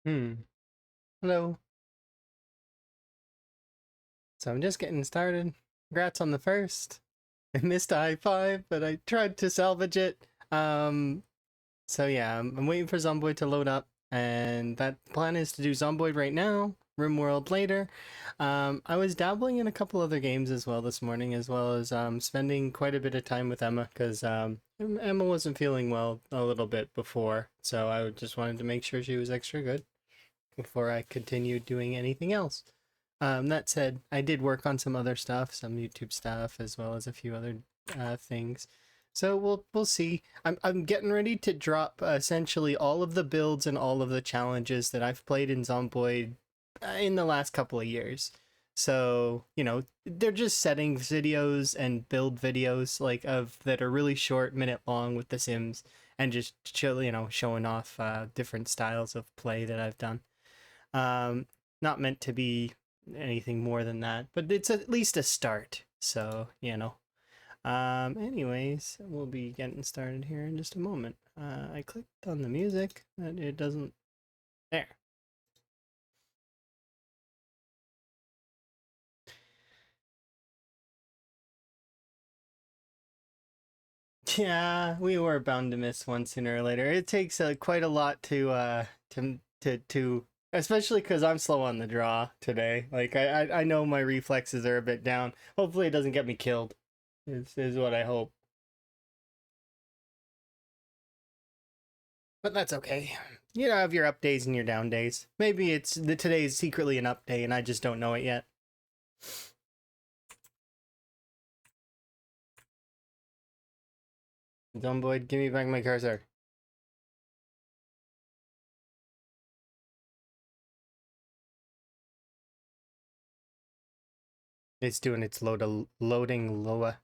Hello. So I'm just getting started. Congrats on the first. I missed a high five, but I tried to salvage it. So yeah, I'm waiting for Zomboid to load up, and that plan is to do Zomboid right now, RimWorld later. I was dabbling in a couple other games as well this morning, as well as spending quite a bit of time with Emma, because Emma wasn't feeling well a little bit before, so I just wanted to make sure she was extra good before I continued doing anything else. That said, I did work on some other stuff, some YouTube stuff, as well as a few other things. So we'll see. I'm getting ready to drop essentially all of the builds and all of the challenges that I've played in Zomboid in the last couple of years. So they're just settings videos and build videos like of that are really short, minute long with the Sims, and just showing off different styles of play that I've done. Um, Not meant to be anything more than that, but it's at least a start. So. Anyways, we'll be getting started here in just a moment. I clicked on the music, but it doesn't. There. Yeah, we were bound to miss one sooner or later. It takes quite a lot to especially because I'm slow on the draw today. Like I know my reflexes are a bit down. Hopefully, it doesn't get me killed. Is what I hope. But that's okay. You have your up days and your down days. Maybe it's the today's secretly an up day and I just don't know it yet. Zomboid, give me back my cursor. It's doing its loading lower.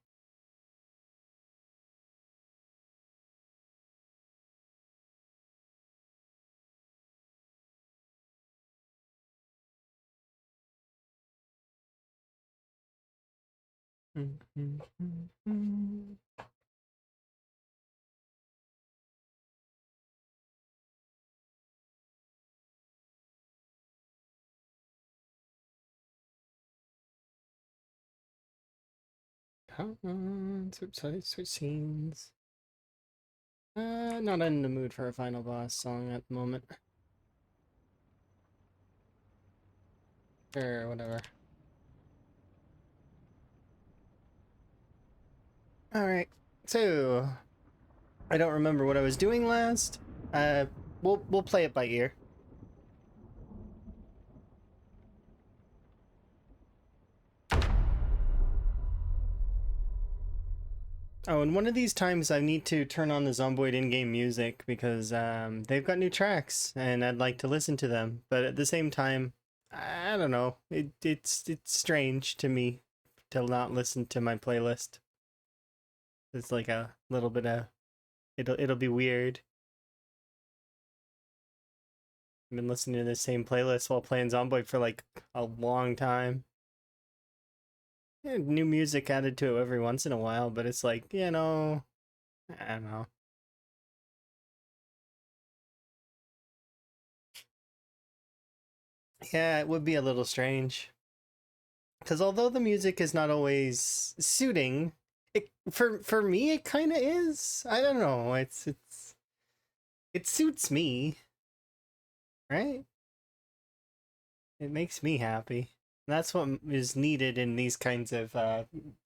Come on, switch scenes. Not in the mood for a final boss song at the moment. Or whatever. Alright, so I don't remember what I was doing last. Uh, we'll play it by ear. Oh, and one of these times I need to turn on the Zomboid in-game music because they've got new tracks and I'd like to listen to them. But at the same time, I don't know. It's strange to me to not listen to my playlist. It's like a little bit of it'll be weird. I've been listening to the same playlist while playing Zomboid for like a long time. Yeah, new music added to it every once in a while, but it's like, I don't know. Yeah, it would be a little strange. Because although the music is not always suiting, for me it kind of is. I don't know. It suits me, right? It makes me happy. That's what is needed in these kinds of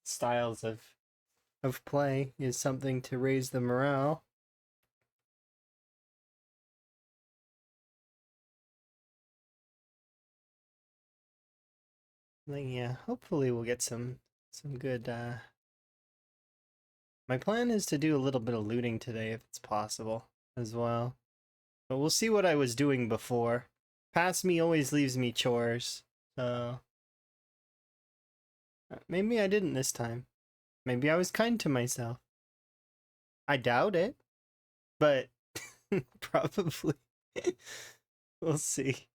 styles of play is something to raise the morale. Like, yeah, hopefully we'll get some good. My plan is to do a little bit of looting today if it's possible as well. But we'll see what I was doing before. Past me always leaves me chores. So maybe I didn't this time. Maybe I was kind to myself. I doubt it, but probably. We'll see.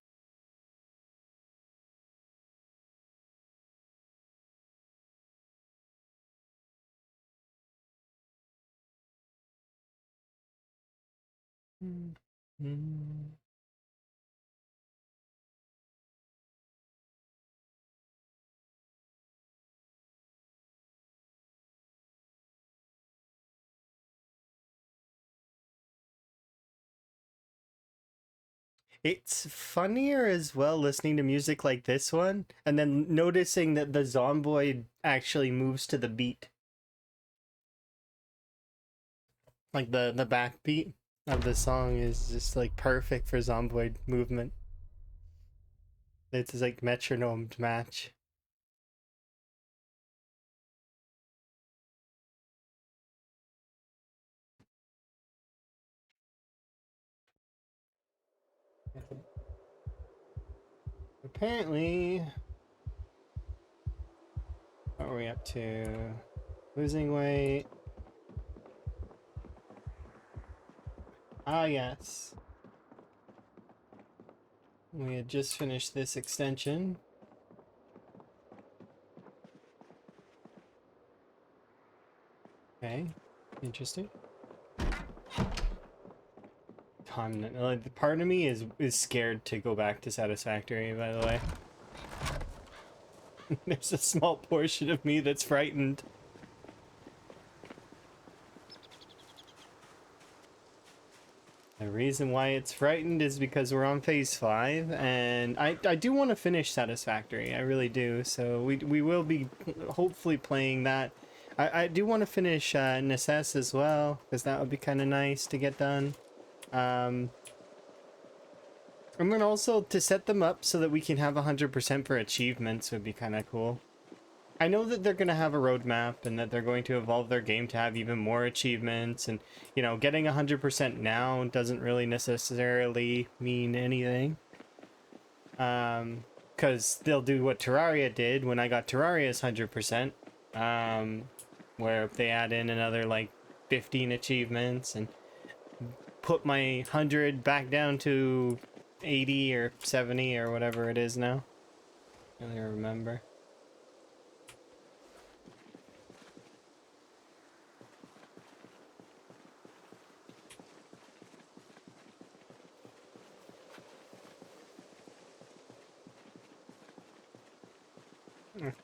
It's funnier as well listening to music like this one and then noticing that the zomboid actually moves to the beat. Like the backbeat of the song is just like perfect for zomboid movement. It's like metronome match. Apparently, what are we up to? Losing weight. Ah, yes. We had just finished this extension. Okay, interesting. Part of me is scared to go back to Satisfactory, by the way. There's a small portion of me that's frightened. The reason why it's frightened is because we're on phase 5, and I do want to finish Satisfactory, I really do, so we will be hopefully playing that. I do want to finish Necess as well, because that would be kind of nice to get done. And then also to set them up so that we can have 100% for achievements would be kind of cool. I know that they're going to have a roadmap and that they're going to evolve their game to have even more achievements, and you know, getting 100% now doesn't really necessarily mean anything. Because they'll do what Terraria did when I got Terraria's 100%, where they add in another like 15 achievements and put my 100 back down to 80 or 70 or whatever it is now. I don't really remember.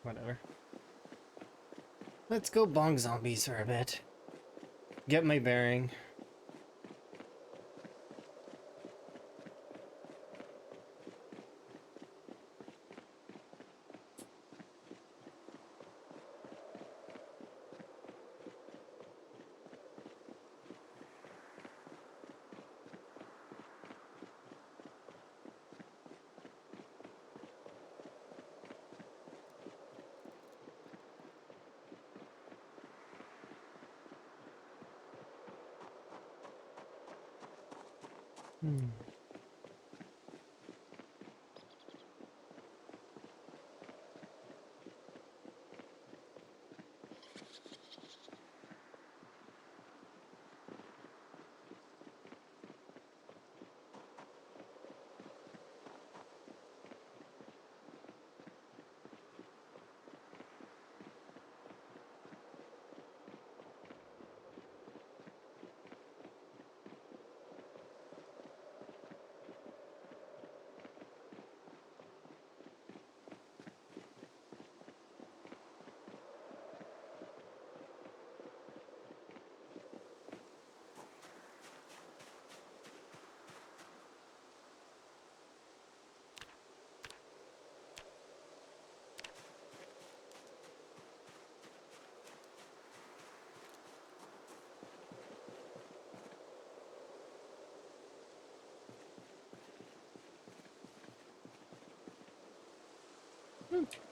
Whatever. Let's go bong zombies for a bit. Get my bearing.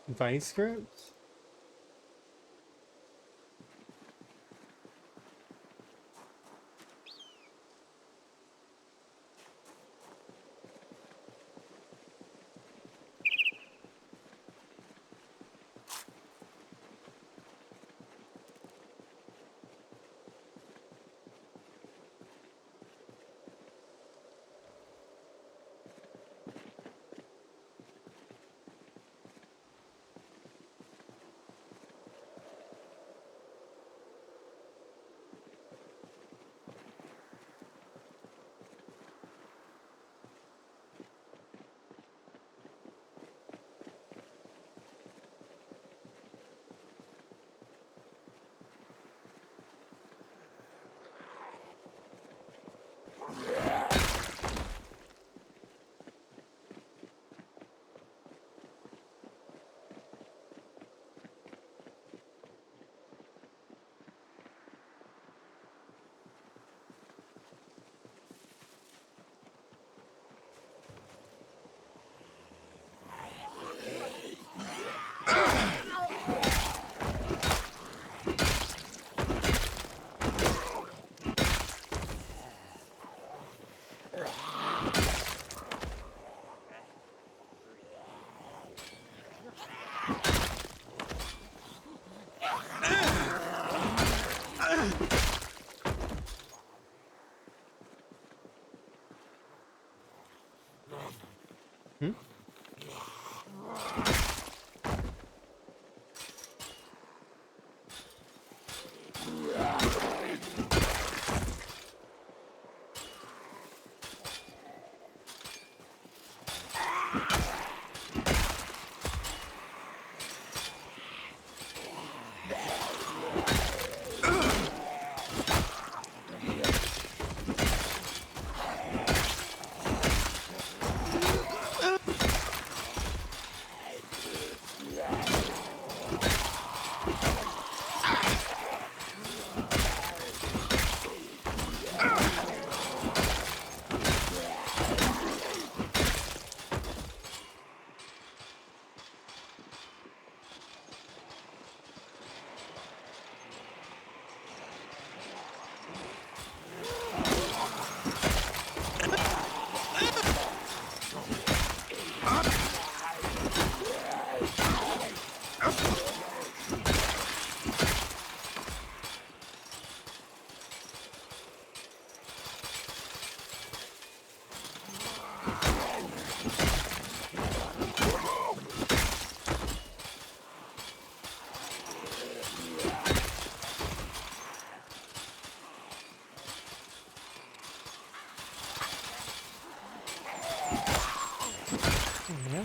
Vice groups? Hmm? Yeah.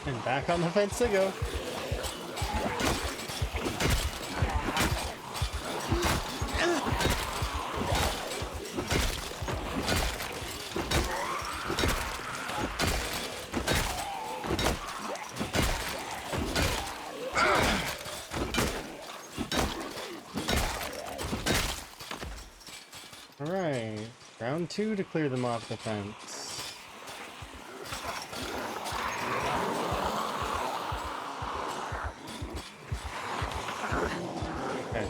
And back on the fence they go. Alright, round 2 to clear them off the fence. Okay.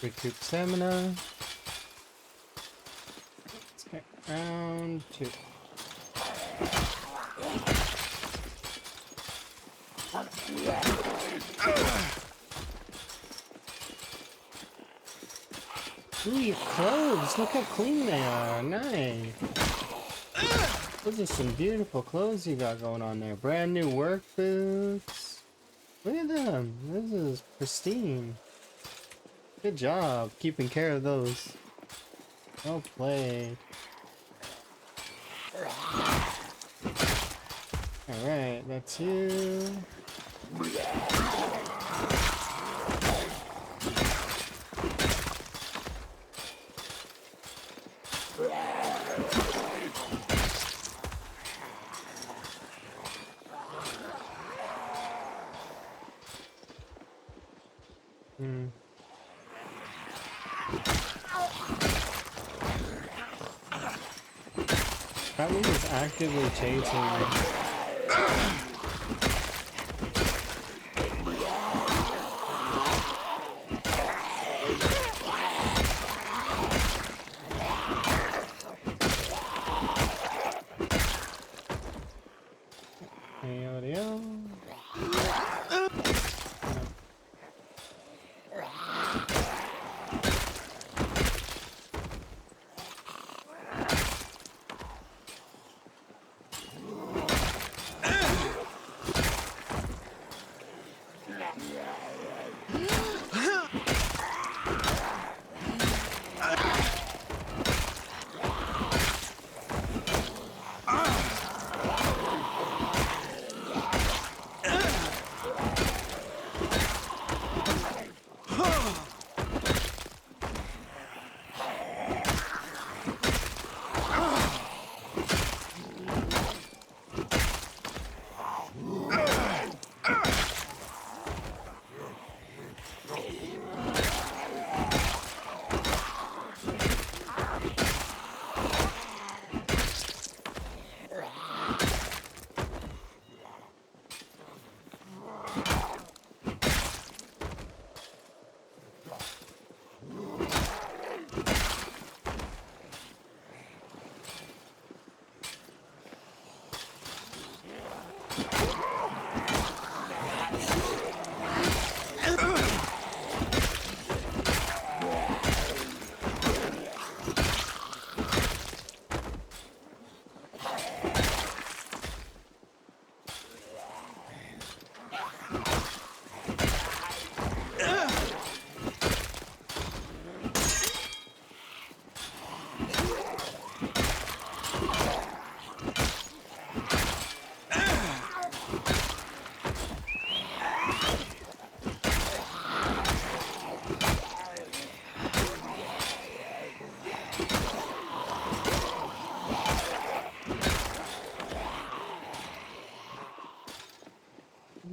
Recoup stamina. Let's get round 2. Ooh, your clothes! Look how clean they are! Nice! Those are some beautiful clothes you got going on there. Brand new work boots. Look at them. This is pristine. Good job keeping care of those. Well played. Alright, that's you. That one is actively chasing me.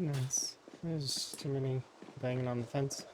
Goodness, there's too many banging on the fence.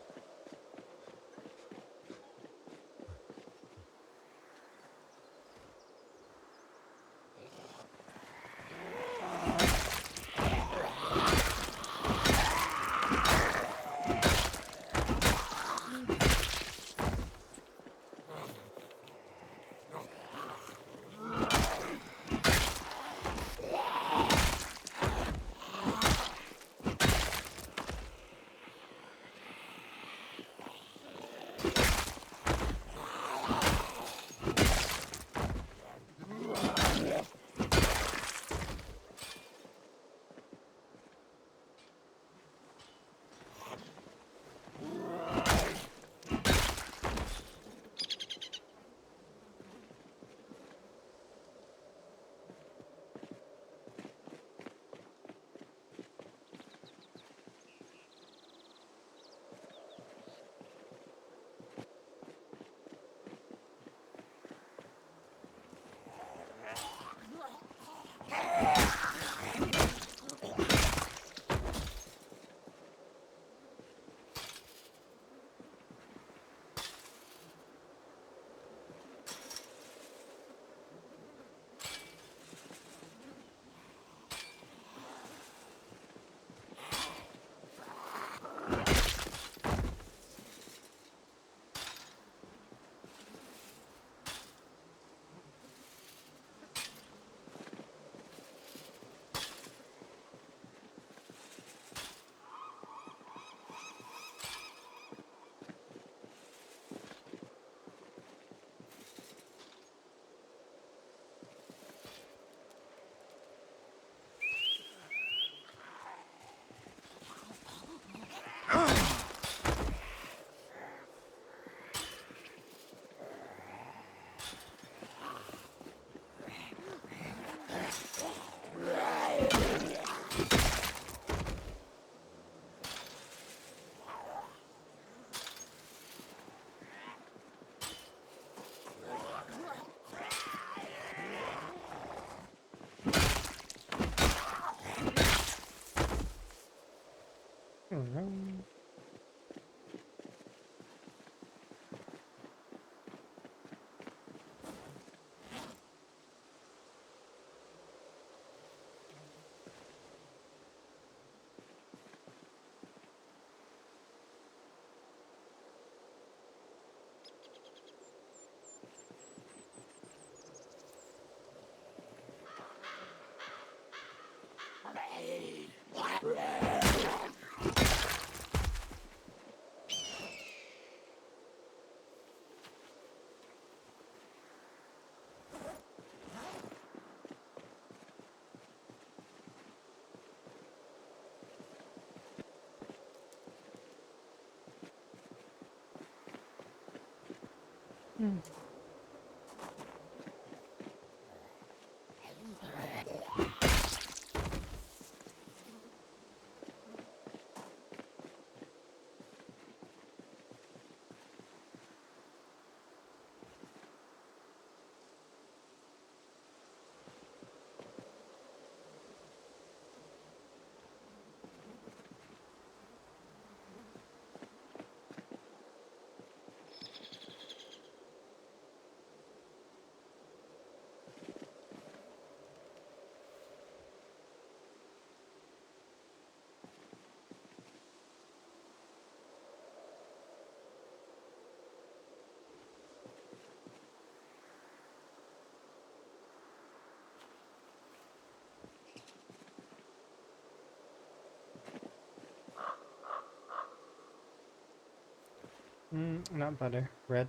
Not butter. Red.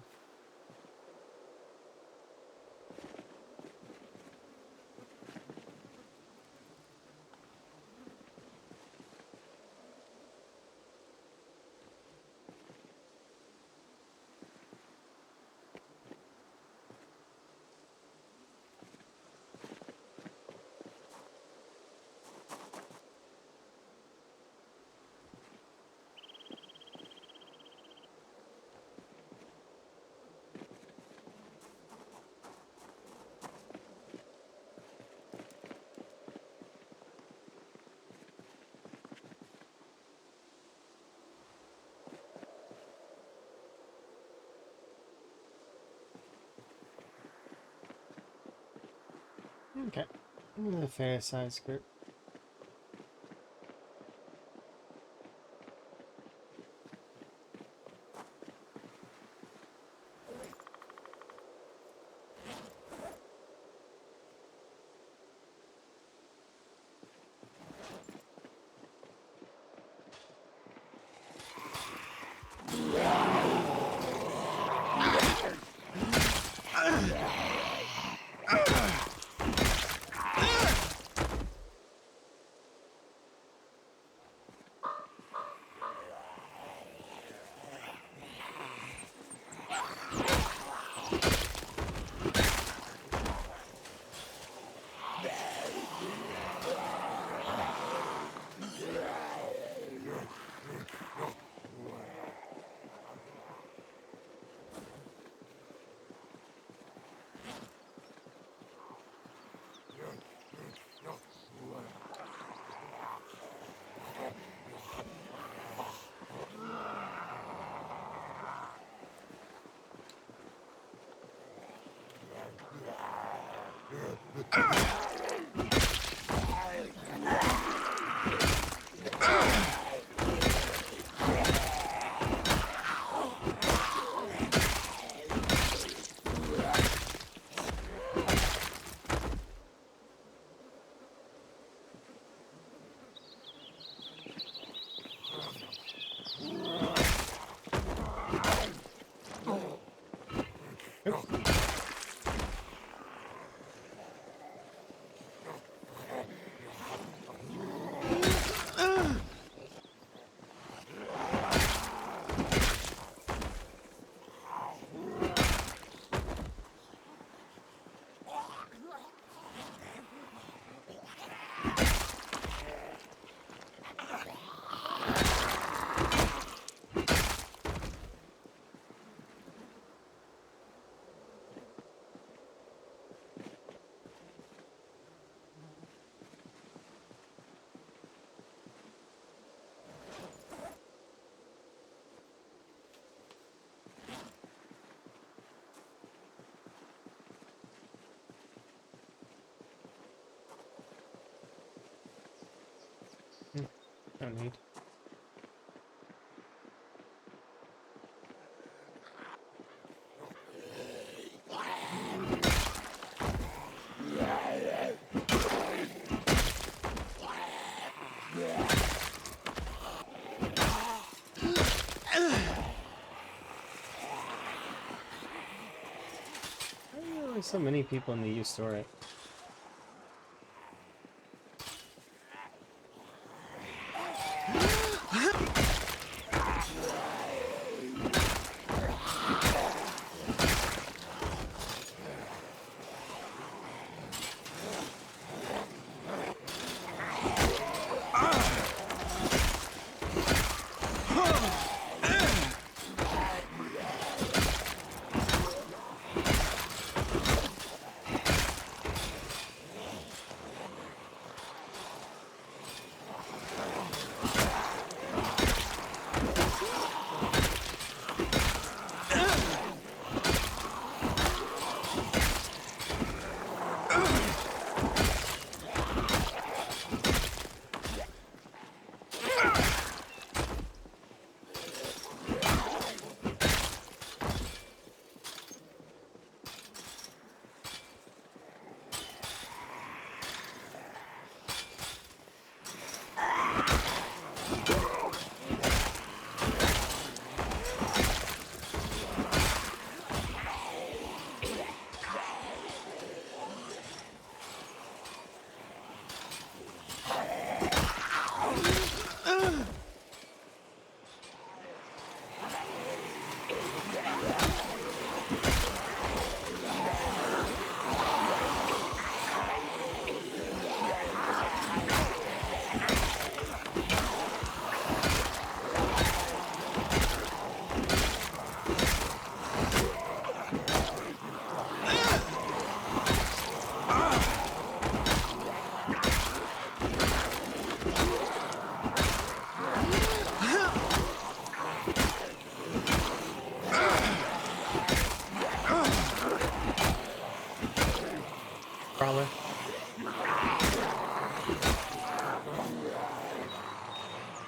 Okay. A fair size group. Don't need. There's so many people in the used store. Probably.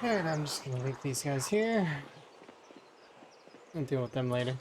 Alright, I'm just gonna leave these guys here and deal with them later.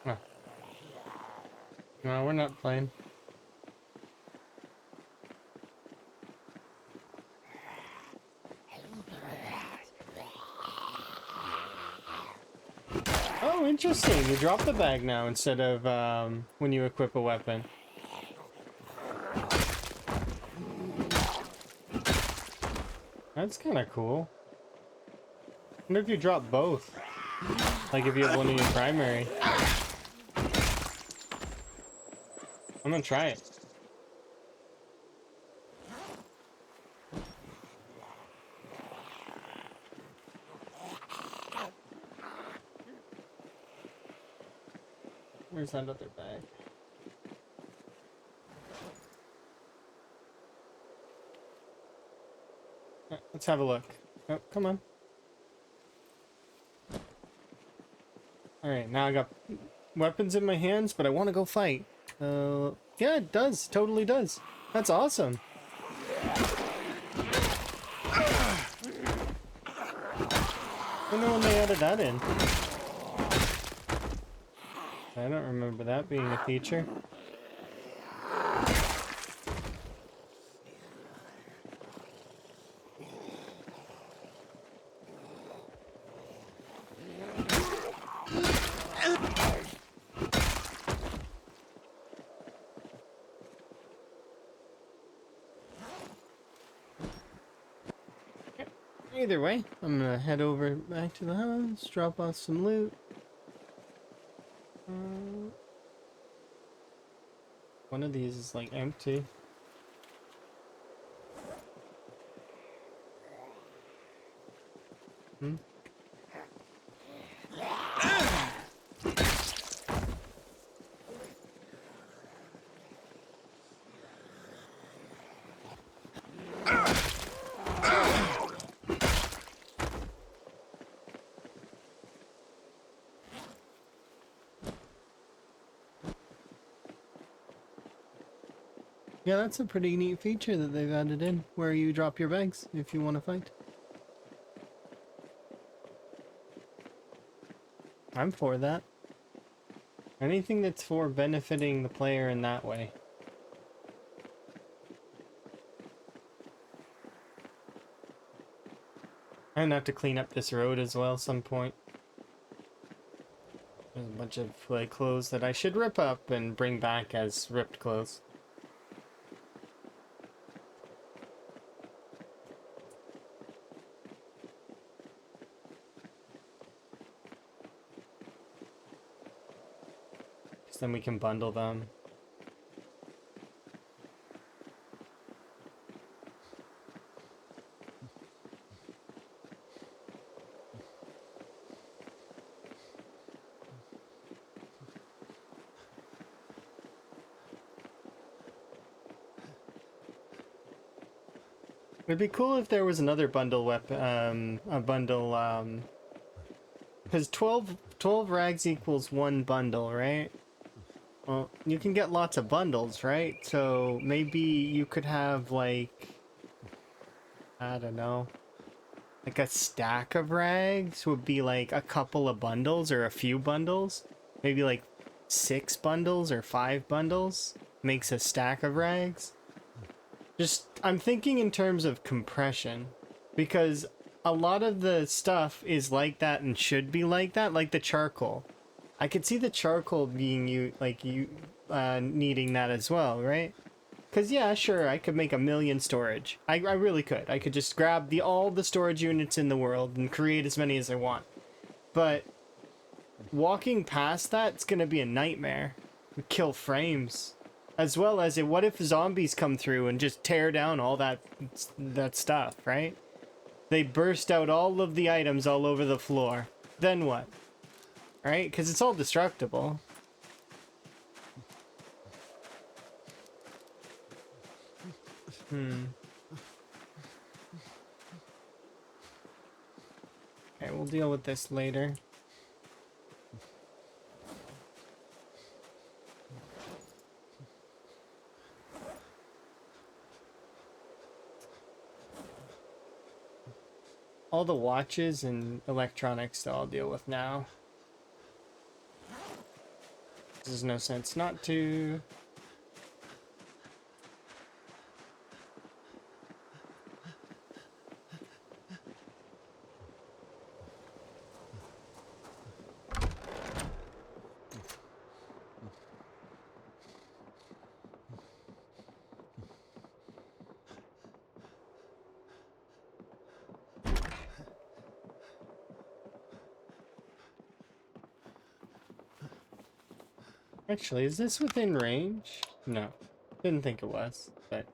Oh. No, we're not playing. Oh, interesting. You drop the bag now instead of when you equip a weapon. That's kind of cool. I wonder if you drop both. Like if you have one of your primary. I'm gonna try it. Where's that other bag? Let's have a look. Oh, come on. Alright, now I got weapons in my hands, but I want to go fight. Yeah, it does. Totally does. That's awesome. I wonder when they added that in. I don't remember that being a feature. Either way, I'm gonna head over back to the house, drop off some loot. One of these is like empty. Hmm? Yeah, that's a pretty neat feature that they've added in, where you drop your bags if you want to fight. I'm for that. Anything that's for benefiting the player in that way. I'm gonna have to clean up this road as well some point. There's a bunch of like clothes that I should rip up and bring back as ripped clothes. Because then we can bundle them. It'd be cool if there was another bundle weapon, because 12 rags equals one bundle, right? Well, you can get lots of bundles, right? So maybe you could have like, I don't know, like a stack of rags would be like a couple of bundles or a few bundles. Maybe like 6 bundles or 5 bundles makes a stack of rags. Just, I'm thinking in terms of compression, because a lot of the stuff is like that and should be like that, like the charcoal. I could see the charcoal being needing that as well, right? Because yeah, sure, I could make a million storage. I really could. I could just grab all the storage units in the world and create as many as I want. But walking past that's gonna be a nightmare. Kill frames. As well as what if zombies come through and just tear down all that stuff, right? They burst out all of the items all over the floor. Then what? Right? Because it's all destructible. Okay, we'll deal with this later. All the watches and electronics that I'll deal with now. There's no sense not to. Actually, is this within range? No. Didn't think it was, but...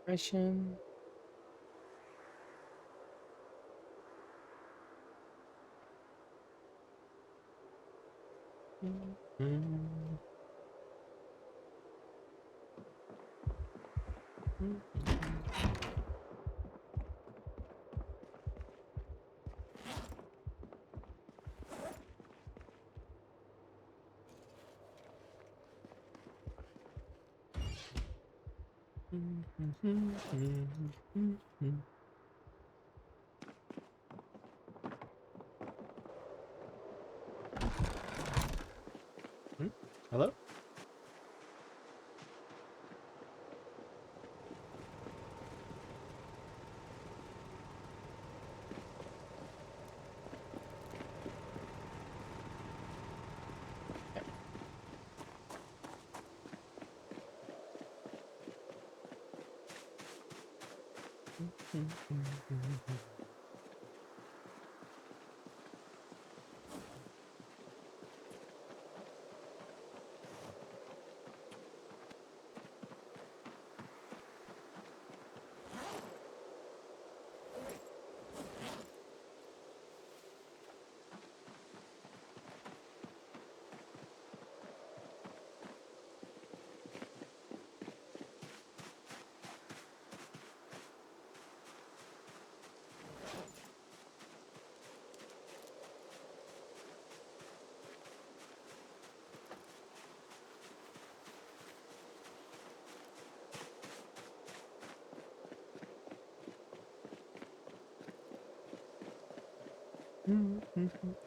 Russian. Hello?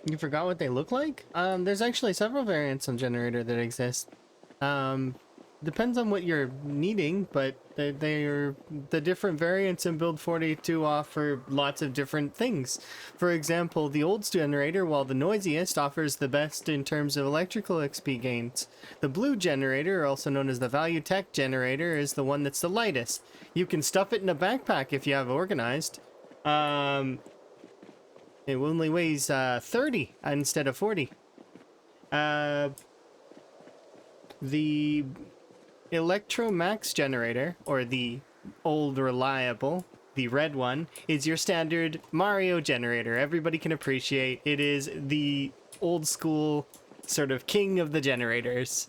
You forgot what they look like? There's actually several variants of generator that exist. Depends on what you're needing, but they're the different variants in build 42 offer lots of different things. For example, the old generator, while the noisiest, offers the best in terms of electrical XP gains. The blue generator, also known as the value tech generator, is the one that's the lightest. You can stuff it in a backpack if you have organized. It only weighs 30 instead of 40. The Electro Max generator, or the old reliable, the red one, is your standard Mario generator. Everybody can appreciate. It is the old school sort of king of the generators.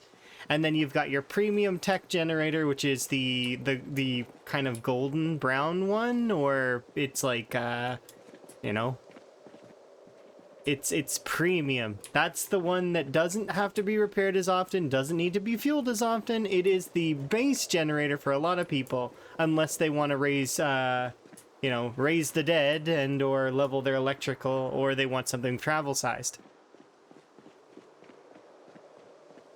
And then you've got your premium tech generator, which is the kind of golden brown one, or it's like you know, it's premium. That's the one that doesn't have to be repaired as often, doesn't need to be fueled as often. It is the base generator for a lot of people, unless they want to raise raise the dead and or level their electrical, or they want something travel sized.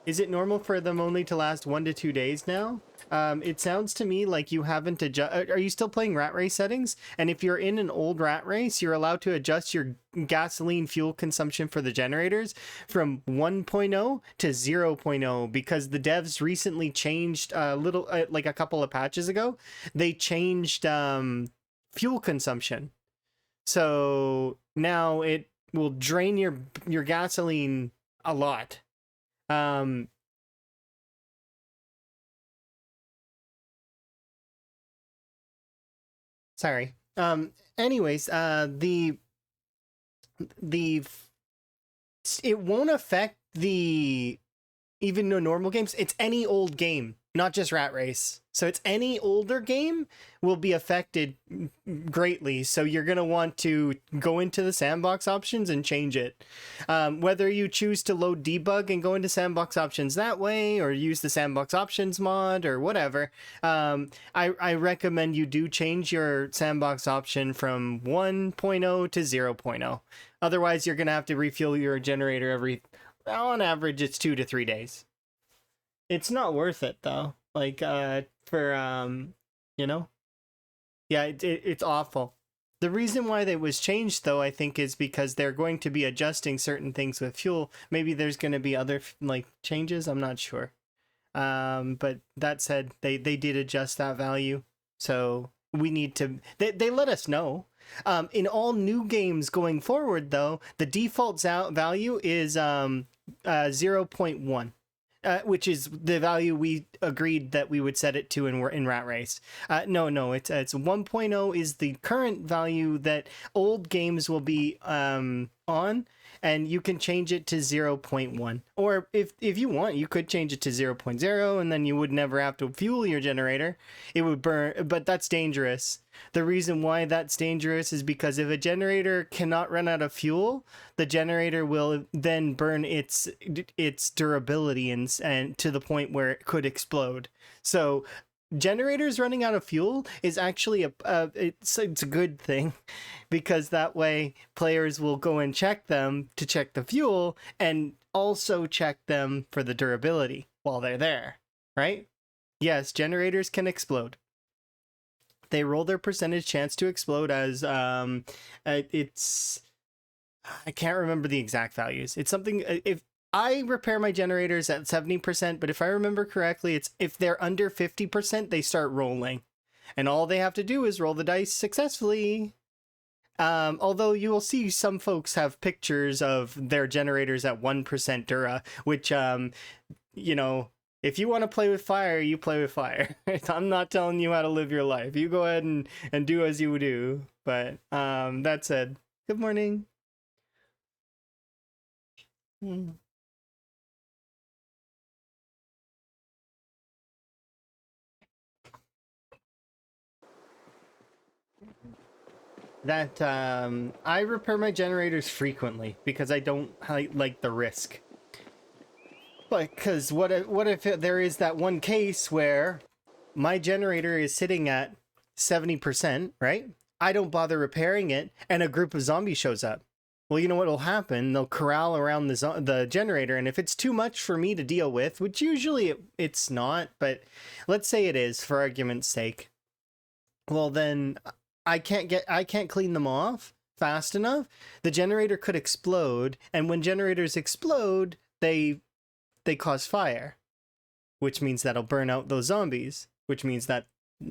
Is it normal for them only to last 1 to 2 days now? It sounds to me like you haven't adjusted. Are you still playing rat race settings? And if you're in an old rat race, you're allowed to adjust your gasoline fuel consumption for the generators from 1.0 to 0.0, because the devs recently changed like a couple of patches ago. They changed fuel consumption. So now it will drain your gasoline a lot. Sorry. Anyways, the it won't affect the even no normal games. It's any old game, not just Rat Race. So it's any older game will be affected greatly. So you're going to want to go into the sandbox options and change it. Whether you choose to load debug and go into sandbox options that way, or use the sandbox options mod or whatever, I recommend you do change your sandbox option from 1.0 to 0.0. Otherwise, you're going to have to refuel your generator on average, it's 2 to 3 days. It's not worth it though. Like, for, yeah, it's awful. The reason why that was changed, though, I think, is because they're going to be adjusting certain things with fuel. Maybe there's going to be other, like, changes. I'm not sure. But that said, they did adjust that value. So we need to... They let us know. In all new games going forward, though, the default value is 0.1. which is the value we agreed that we would set it to in Rat Race. No, it's 1.0 is the current value that old games will be on, and you can change it to 0.1. Or if you want, you could change it to 0.0, and then you would never have to fuel your generator. It would burn, but that's dangerous. The reason why that's dangerous is because if a generator cannot run out of fuel, the generator will then burn its durability and to the point where it could explode. So generators running out of fuel is actually it's a good thing, because that way players will go and check them to check the fuel and also check them for the durability while they're there, right? Yes, generators can explode. They roll their percentage chance to explode as it's, I can't remember the exact values. It's something, if I repair my generators at 70%, but if I remember correctly, it's if they're under 50%, they start rolling, and all they have to do is roll the dice successfully. Although you will see some folks have pictures of their generators at 1% Dura, which, you know, if you want to play with fire, you play with fire. I'm not telling you how to live your life. You go ahead and do as you do. But that said, good morning. That I repair my generators frequently because I don't like the risk. Because what if there is that one case where my generator is sitting at 70%, right? I don't bother repairing it, and a group of zombies shows up. Well, you know what will happen? They'll corral around the generator, and if it's too much for me to deal with, which usually it's not, but let's say it is for argument's sake, well then I can't clean them off fast enough. The generator could explode, and when generators explode, they cause fire, which means that'll burn out those zombies, which means that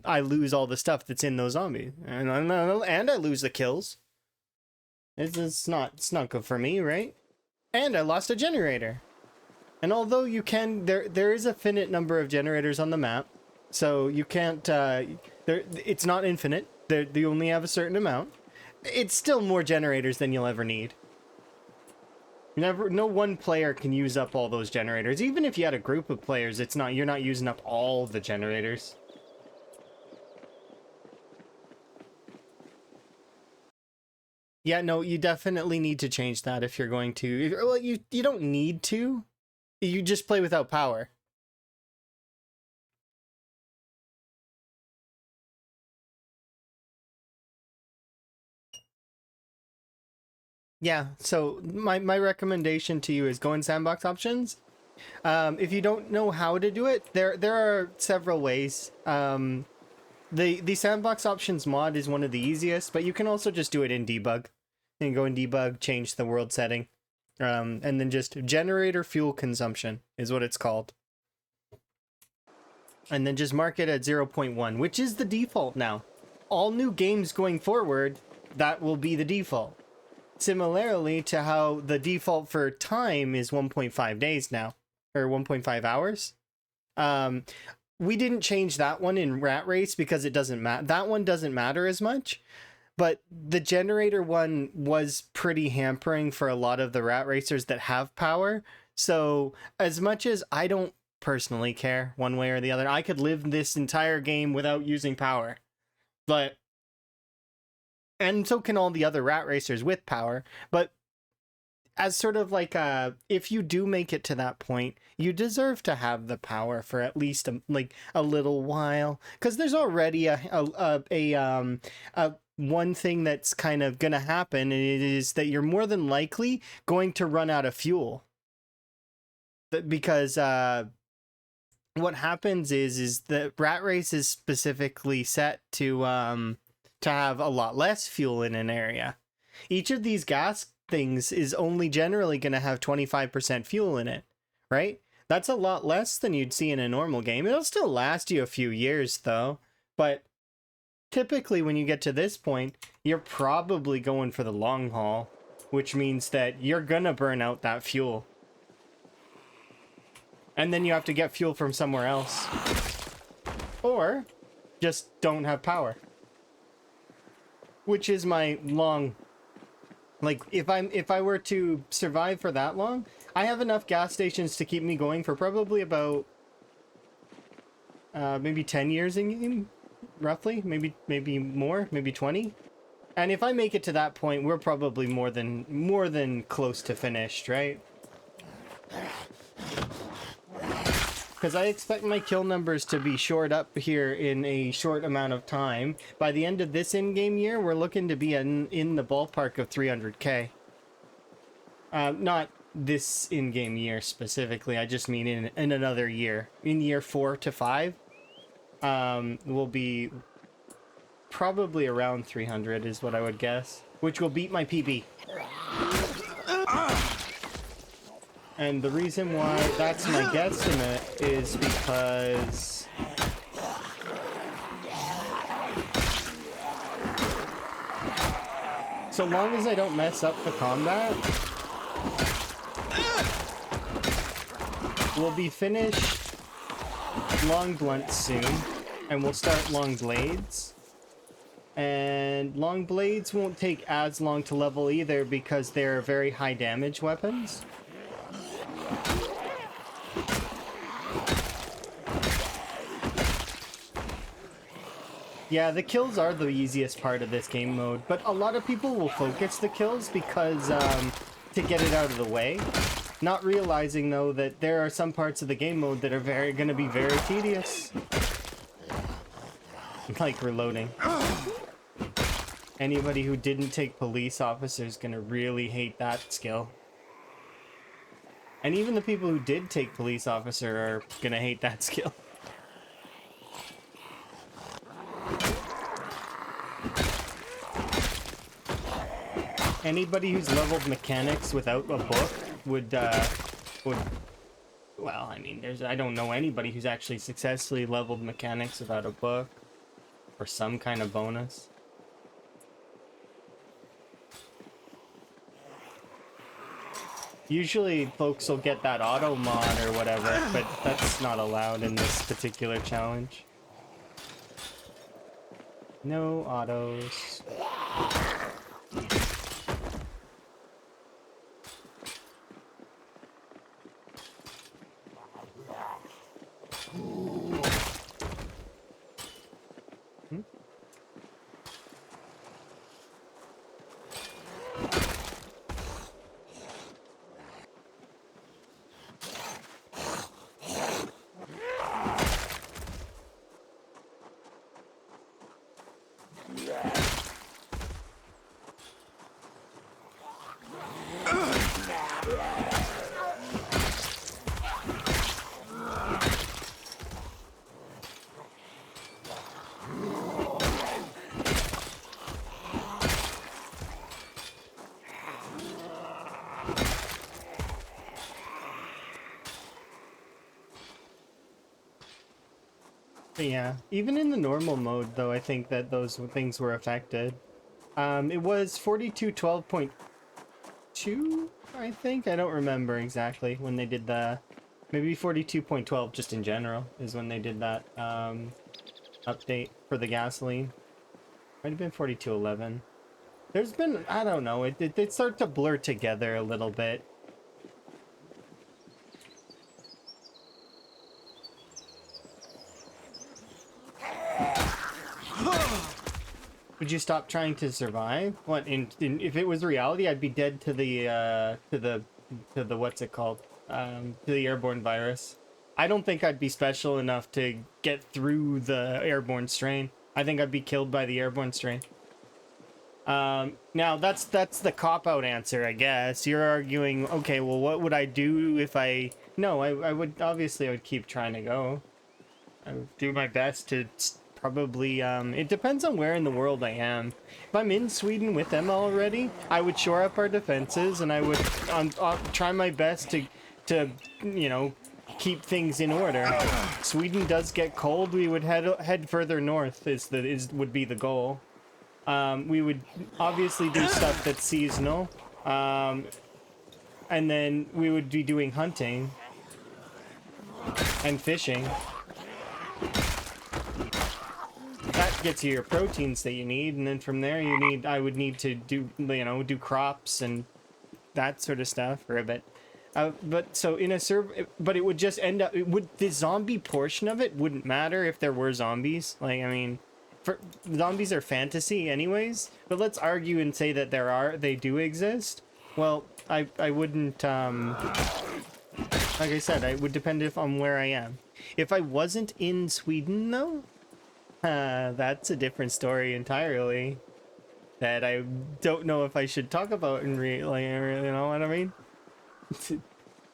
I lose all the stuff that's in those zombies, and I lose the kills. It's not good for me, right? And I lost a generator. And although you can, there is a finite number of generators on the map, so you can't. It's not infinite. You only have a certain amount. It's still more generators than you'll ever need. No one player can use up all those generators. Even if you had a group of players, you're not using up all the generators. Yeah, no, you definitely need to change that if you're going to. Well, you don't need to. You just play without power. Yeah, so my recommendation to you is go in sandbox options. If you don't know how to do it, there are several ways. The sandbox options mod is one of the easiest, but you can also just do it in debug. And go in debug, change the world setting, and then just generator fuel consumption is what it's called. And then just mark it at 0.1, which is the default now. All new games going forward, that will be the default. Similarly to how the default for time is 1.5 days now, or 1.5 hours. We didn't change that one in Rat Race because it doesn't matter. That one doesn't matter as much, but the generator one was pretty hampering for a lot of the Rat Racers that have power. So as much as I don't personally care one way or the other, I could live this entire game without using power. And so can all the other Rat Racers with power, but as sort of like if you do make it to that point, you deserve to have the power for at least a little while, because there's already a one thing that's kind of gonna happen, and it is that you're more than likely going to run out of fuel. Because what happens is the Rat Race is specifically set to have a lot less fuel in an area. Each of these gas things is only generally going to have 25% fuel in it, right? That's a lot less than you'd see in a normal game. It'll still last you a few years though, but typically when you get to this point, you're probably going for the long haul, which means that you're gonna burn out that fuel. And then you have to get fuel from somewhere else. Or just don't have power. Which is my long... Like, if I were to survive for that long, I have enough gas stations to keep me going for probably about maybe 10 years in game, roughly. Maybe more, maybe 20. And if I make it to that point, we're probably more than close to finished, right? Because I expect my kill numbers to be shored up here in a short amount of time. By the end of this in-game year, we're looking to be in the ballpark of 300k. Not this in-game year specifically, I just mean in another year. In year 4 to 5, we'll be probably around 300 is what I would guess. Which will beat my PB. And the reason why that's my guesstimate is because so long as I don't mess up the combat, we'll be finished long blunts soon, and we'll start long blades. And long blades won't take as long to level either because they're very high damage weapons. Yeah, the kills are the easiest part of this game mode, but a lot of people will focus the kills because, to get it out of the way. Not realizing, though, that there are some parts of the game mode that are gonna be very tedious. Like reloading. Anybody who didn't take police officer is gonna really hate that skill. And even the people who did take police officer are gonna hate that skill. Anybody who's leveled mechanics without a book would, well, I mean, I don't know anybody who's actually successfully leveled mechanics without a book or some kind of bonus. Usually folks will get that auto mod or whatever, but that's not allowed in this particular challenge. No autos. Yeah, even in the normal mode, though, I think that those things were affected. It was 42.12.2, I think? I don't remember exactly when they did the... Maybe 42.12 just in general is when they did that update for the gasoline. Might have been 42.11. There's been... I don't know, it started to blur together a little bit. Would you stop trying to survive? What, if it was reality, I'd be dead to the what's it called? To the airborne virus. I don't think I'd be special enough to get through the airborne strain. I think I'd be killed by the airborne strain. Now that's the cop-out answer, I guess. You're arguing, okay, well, what would I do if I... No, I would, obviously I would keep trying to go. I would do my best to... Probably, it depends on where in the world I am. If I'm in Sweden with them already, I would shore up our defenses, and I would try my best to, you know, keep things in order. Sweden does get cold, we would head further north, would be the goal. We would obviously do stuff that's seasonal, and then we would be doing hunting. and fishing. That gets you your proteins that you need, and then from there I would need to do, you know, do crops and that sort of stuff for a bit. But so in a but it would just end up, the zombie portion of it wouldn't matter if there were zombies. Like, I mean, zombies are fantasy anyways, but let's argue and say that they do exist. Well, I wouldn't, like I said, it would depend on where I am. If I wasn't in Sweden though, that's a different story entirely that I don't know if I should talk about in you know what I mean?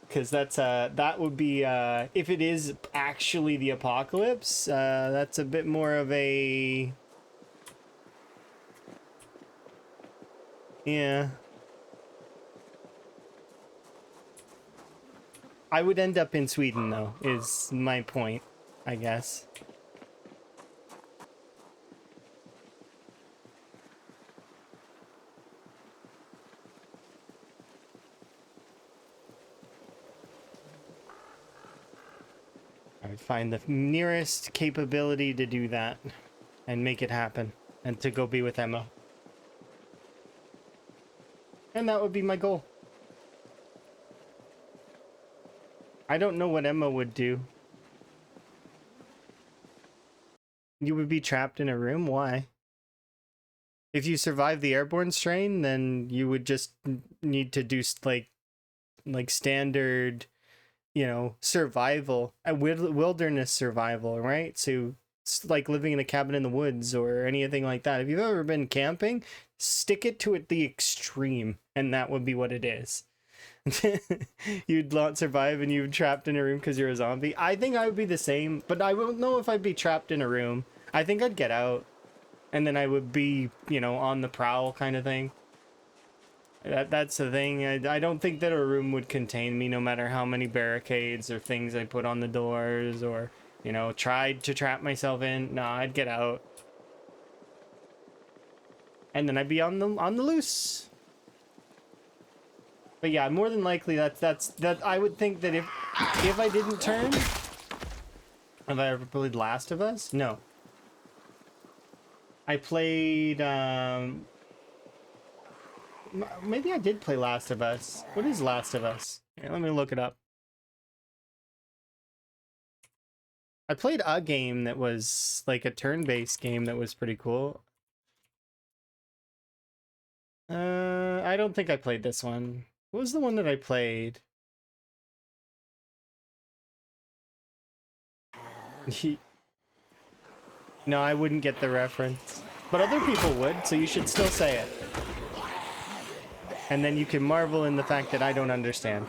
Because that's that would be if it is actually the apocalypse, that's a bit more of a, yeah. I would end up in Sweden though, is my point, I guess. I would find the nearest capability to do that and make it happen and to go be with Emma. And that would be my goal. I don't know what Emma would do. You would be trapped in a room? Why? If you survive the airborne strain, then you would just need to do like standard, you know, survival, wilderness survival, right? So it's like living in a cabin in the woods or anything like that. If you've ever been camping, stick it to the extreme, and that would be what it is. You'd not survive and you'd trapped in a room because you're a zombie. I think I would be the same, but I don't know if I'd be trapped in a room. I think I'd get out, and then I would be, you know, on the prowl kind of thing. That's the thing. I don't think that a room would contain me, no matter how many barricades or things I put on the doors or, you know, tried to trap myself in. No, I'd get out, and then I'd be on the loose. But yeah, more than likely that I would think that if I didn't turn, have I ever played Last of Us? No. I played maybe I did play Last of Us. What is Last of Us? Here, let me look it up. I played a game that was like a turn-based game that was pretty cool. I don't think I played this one. What was the one that I played? No, I wouldn't get the reference. But other people would, so you should still say it. And then you can marvel in the fact that I don't understand.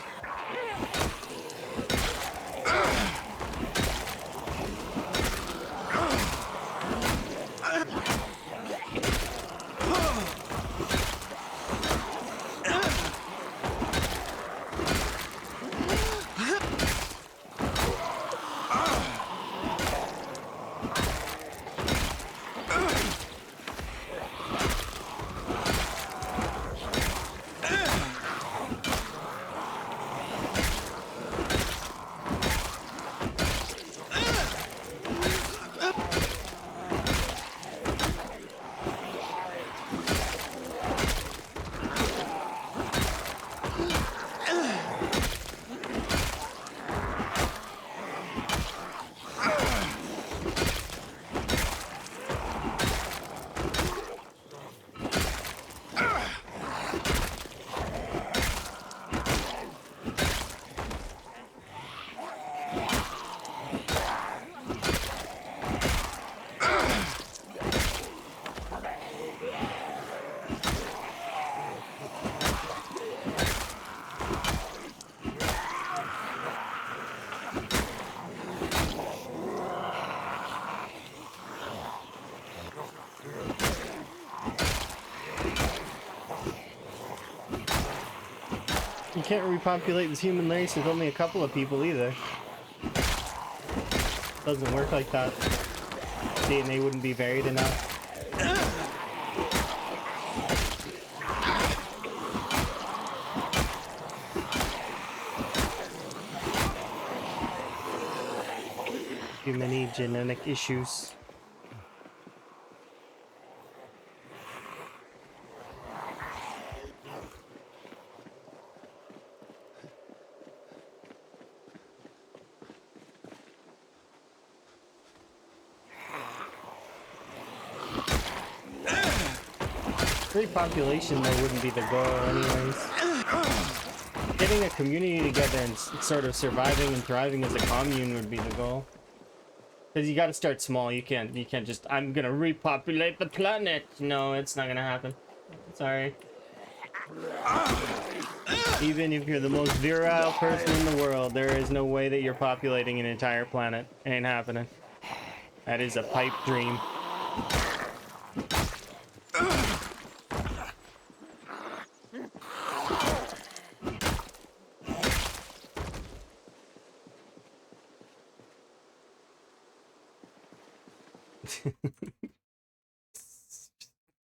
You can't repopulate this human race with only a couple of people either. Doesn't work like that. DNA wouldn't be varied enough. too many genetic issues. Repopulation though wouldn't be the goal anyways. Getting a community together and sort of surviving and thriving as a commune would be the goal. Because you gotta start small, you can't just, I'm gonna repopulate the planet! No, it's not gonna happen. Sorry. Even if you're the most virile person in the world, there is no way that you're populating an entire planet. Ain't happening. That is a pipe dream.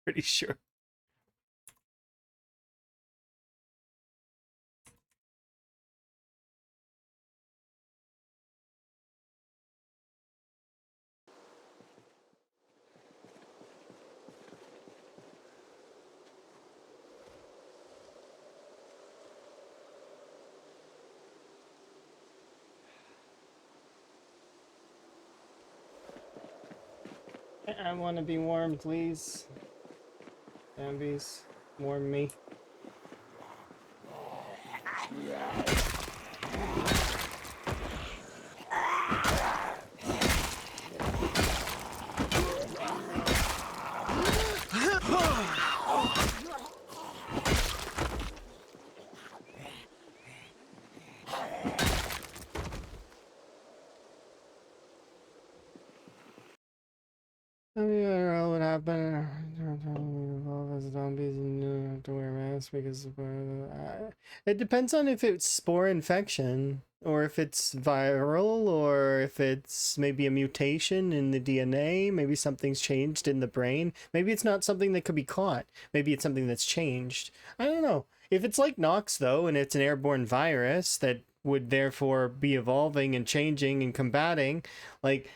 Pretty sure. I want to be warm, please. Zombies, warm me. I don't know what happened. As zombies and you don't have to wear masks because of, it depends on if it's spore infection or if it's viral or if it's maybe a mutation in the DNA. Maybe something's changed in the brain. Maybe it's not something that could be caught. Maybe it's something that's changed. I don't know. If it's like Nox though, and it's an airborne virus that would therefore be evolving and changing and combating, like.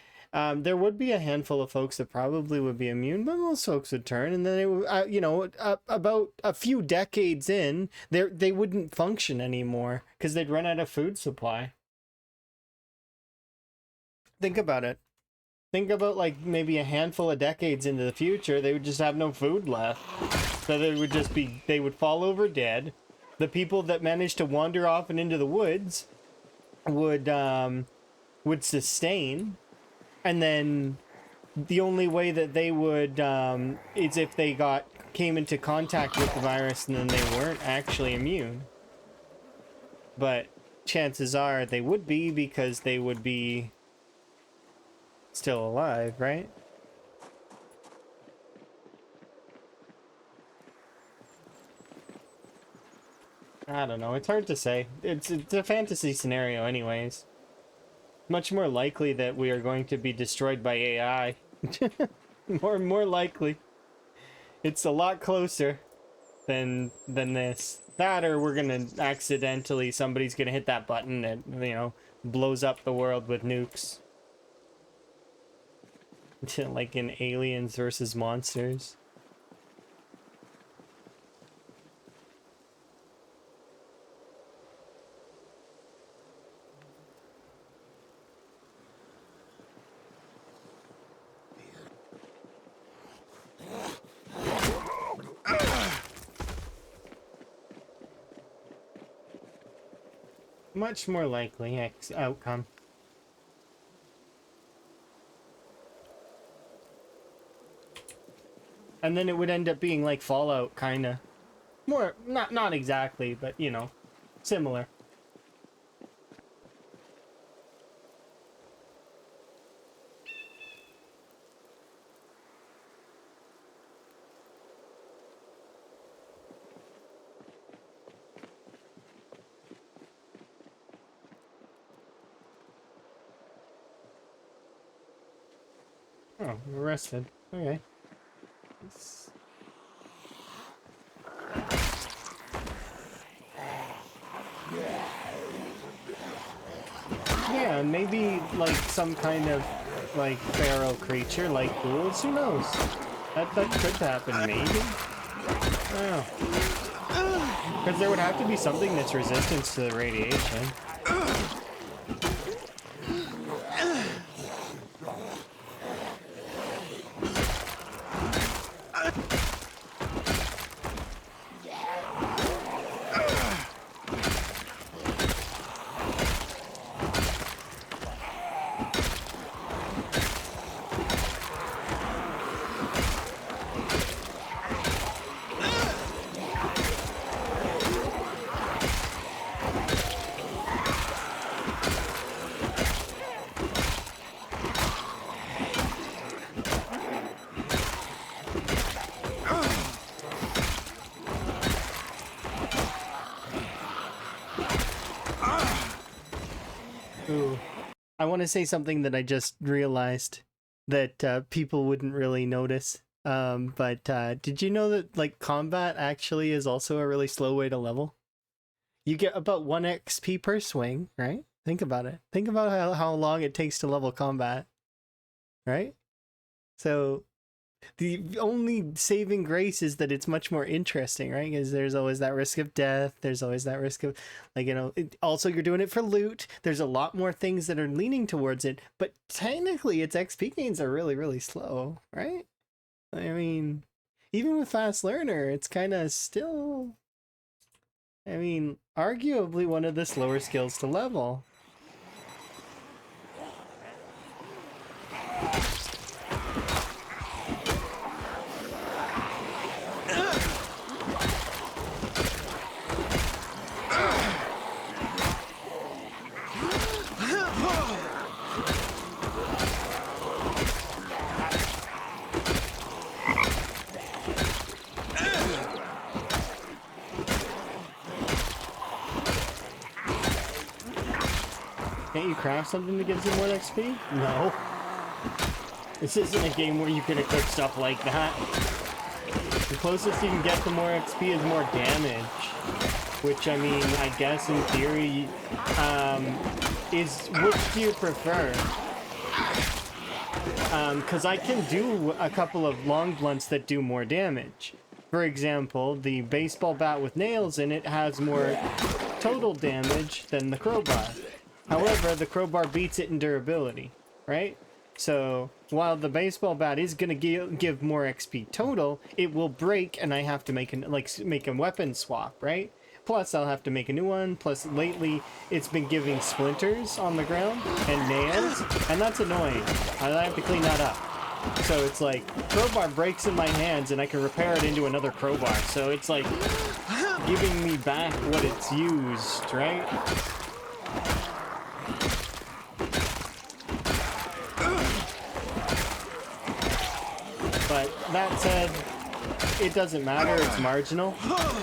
There would be a handful of folks that probably would be immune, but most folks would turn, and then it would, you know, about a few decades in, they wouldn't function anymore because they'd run out of food supply. Think about it. Think about like maybe a handful of decades into the future, they would just have no food left. So they would fall over dead. The people that managed to wander off and into the woods would sustain. And then the only way that they would is if they came into contact with the virus and then they weren't actually immune. But chances are they would be because they would be still alive, right? I don't know. It's hard to say. It's a fantasy scenario anyways. Much more likely that we are going to be destroyed by AI. more likely. It's a lot closer than this. That or we're gonna accidentally, somebody's gonna hit that button that, you know, blows up the world with nukes. Like in Aliens versus Monsters. Much more likely outcome. And then it would end up being like Fallout, kinda. More, not exactly, but you know, similar. Oh, arrested. Okay. Yeah, maybe like some kind of like feral creature like ghouls. Who knows? That could happen, maybe. Oh, because there would have to be something that's resistant to the radiation. Ooh. I want to say something that I just realized that people wouldn't really notice. But did you know that like combat actually is also a really slow way to level? You get about 1 XP per swing, right? Think about it. Think about how long it takes to level combat, right? So the only saving grace is that it's much more interesting, right? Because there's always that risk of death. There's always that risk of, like, you know, also you're doing it for loot. There's a lot more things that are leaning towards it. But technically, its XP gains are really, really slow, right? I mean, even with Fast Learner, it's kind of still, I mean, arguably one of the slower skills to level. Can't you craft something that gives you more XP? No. This isn't a game where you can equip stuff like that. The closest you can get to more XP is more damage. Which, I mean, I guess in theory, which do you prefer? Because I can do a couple of long blunts that do more damage. For example, the baseball bat with nails in it has more total damage than the crowbar. However, the crowbar beats it in durability, right? So, while the baseball bat is going to give more XP total, it will break and I have to make a weapon swap, right? Plus, I'll have to make a new one. Plus, lately, it's been giving splinters on the ground and nails, and that's annoying. I have to clean that up. So it's like, crowbar breaks in my hands and I can repair it into another crowbar. So it's like giving me back what it's used, right? But that said, it doesn't matter, it's marginal.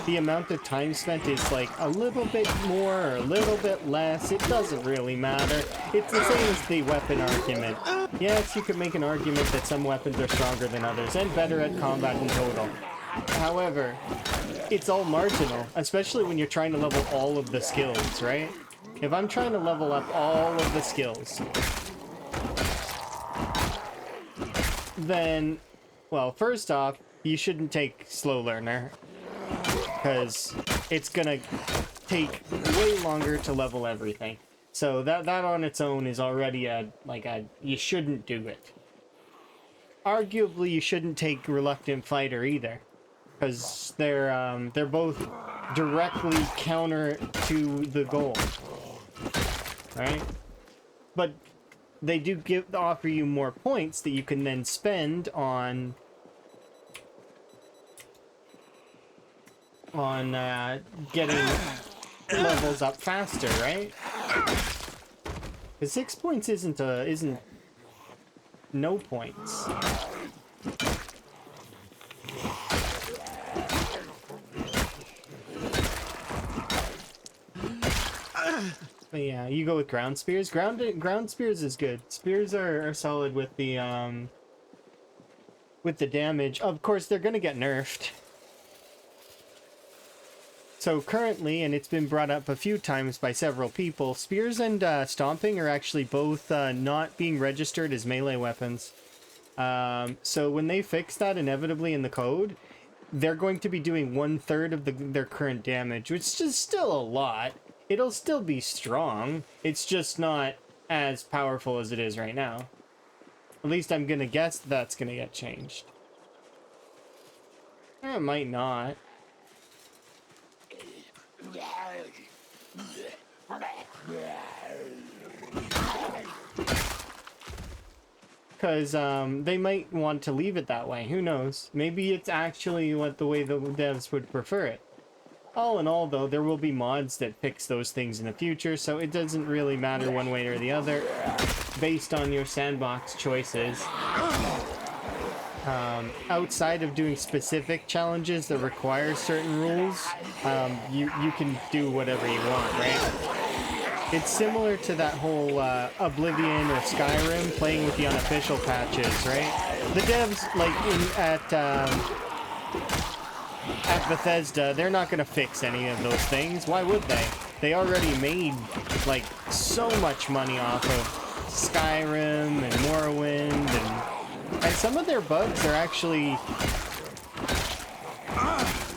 The amount of time spent is like a little bit more or a little bit less. It doesn't really matter. It's the same as the weapon argument. Yes, you could make an argument that some weapons are stronger than others and better at combat in total. However, it's all marginal, especially when you're trying to level all of the skills, right? If I'm trying to level up all of the skills, then, well, first off, you shouldn't take slow learner, because it's gonna take way longer to level everything. So that on its own is already you shouldn't do it. Arguably, you shouldn't take reluctant fighter either, because they're both directly counter to the goal, right? But they do offer you more points that you can then spend on getting levels up faster, right? Because 6 points isn't no points. But yeah, you go with ground spears. Ground spears is good. Spears are solid with the damage. Of course, they're gonna get nerfed. So currently, and it's been brought up a few times by several people, spears and stomping are actually both not being registered as melee weapons. So when they fix that inevitably in the code, they're going to be doing 1/3 of their current damage, which is still a lot. It'll still be strong. It's just not as powerful as it is right now. At least I'm gonna guess that's gonna get changed. It might not. Because they might want to leave it that way. Who knows? Maybe it's actually the way the devs would prefer it. All in all, though, there will be mods that fix those things in the future, so it doesn't really matter one way or the other based on your sandbox choices. Outside of doing specific challenges that require certain rules, you can do whatever you want, right? It's similar to that whole Oblivion or Skyrim playing with the unofficial patches, right? The devs, like at Bethesda, they're not going to fix any of those things. Why would they? They already made like so much money off of Skyrim and Morrowind, and some of their bugs are actually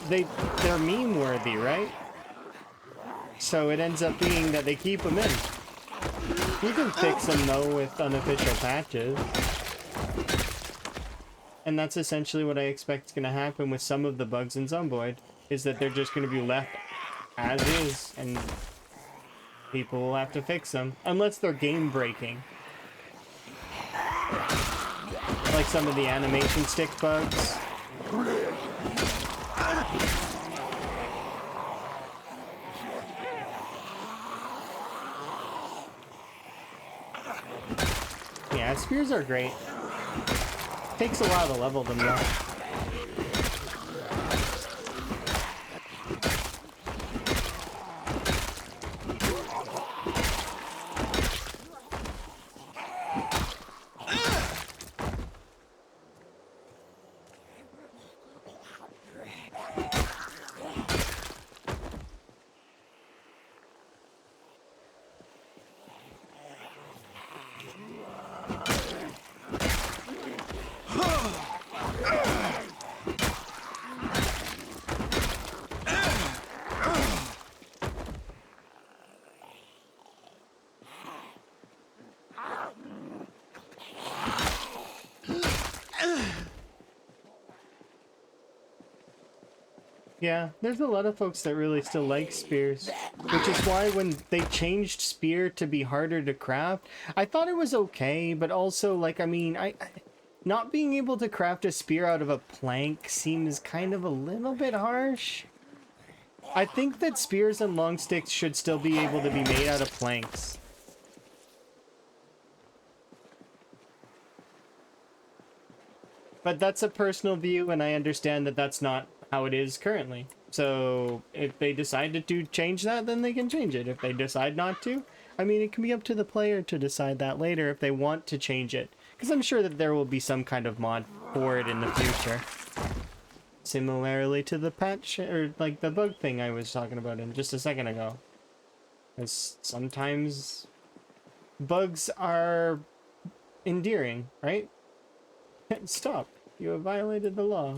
they're meme worthy, right? So it ends up being that they keep them in. You can fix them though with unofficial patches. And that's essentially what I expect is going to happen with some of the bugs in Zomboid, is that they're just going to be left as is, and people will have to fix them. Unless they're game breaking. Like some of the animation stick bugs. Yeah, spears are great. Takes a while to level them though. Yeah, there's a lot of folks that really still like spears, which is why when they changed spear to be harder to craft, I thought it was okay, but also, like, I mean, not being able to craft a spear out of a plank seems kind of a little bit harsh. I think that spears and long sticks should still be able to be made out of planks. But that's a personal view, and I understand that that's not how it is currently. So if they decided to change that, then they can change it. If they decide not to, I mean, it can be up to the player to decide that later if they want to change it. Because I'm sure that there will be some kind of mod for it in the future. Similarly to the patch, or like the bug thing I was talking about in just a second ago. Because sometimes bugs are endearing, right? Stop. You have violated the law.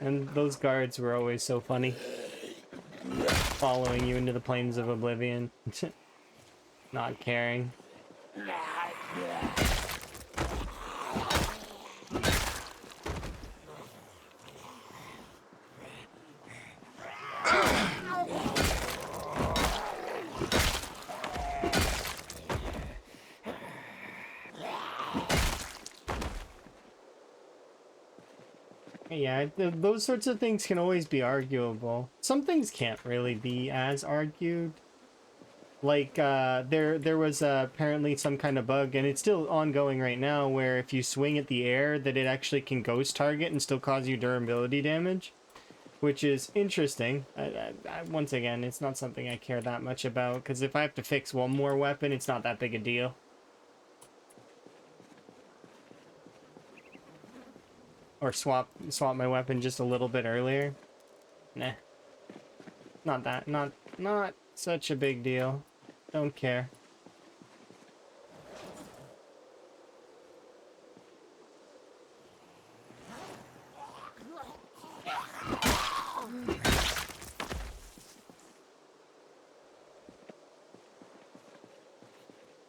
And those guards were always so funny. Following you into the plains of oblivion. Not caring. Yeah, those sorts of things can always be arguable. Some things can't really be as argued. Like, there was apparently some kind of bug, and it's still ongoing right now, where if you swing at the air, that it actually can ghost target and still cause you durability damage. Which is interesting. Once again, it's not something I care that much about, because if I have to fix one more weapon, it's not that big a deal. Or swap my weapon just a little bit earlier. Nah. Not such a big deal. Don't care.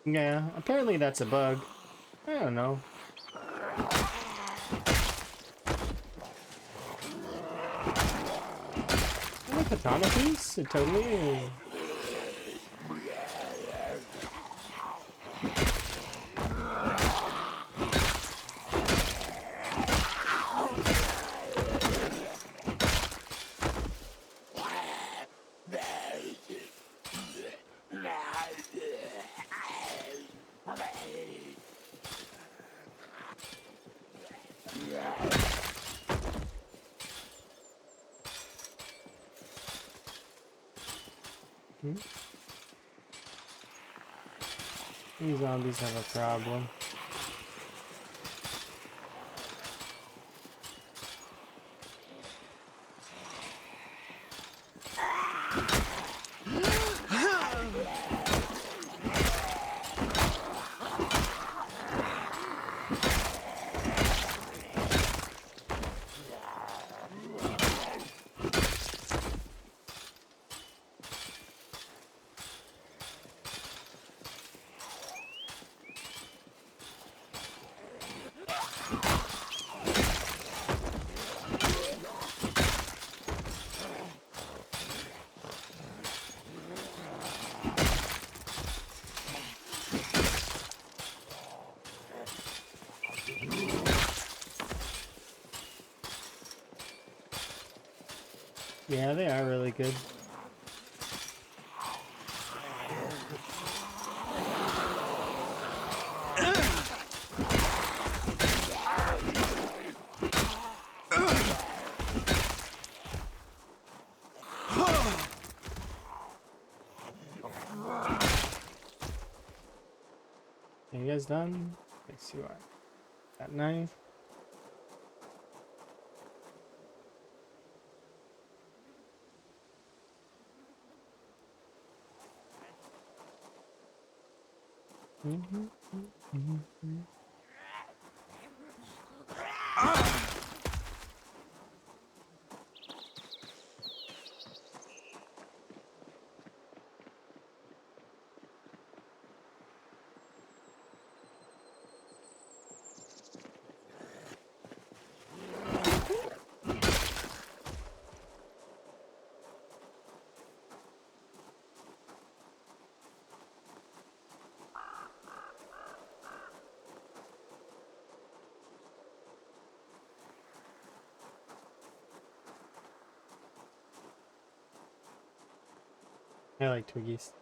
Yeah, apparently that's a bug. I don't know. A katana piece? It totally is. Hmm? These zombies have a problem. Yeah, they are really good. Are you guys done? Let's see what. That knife. I like Twiggies.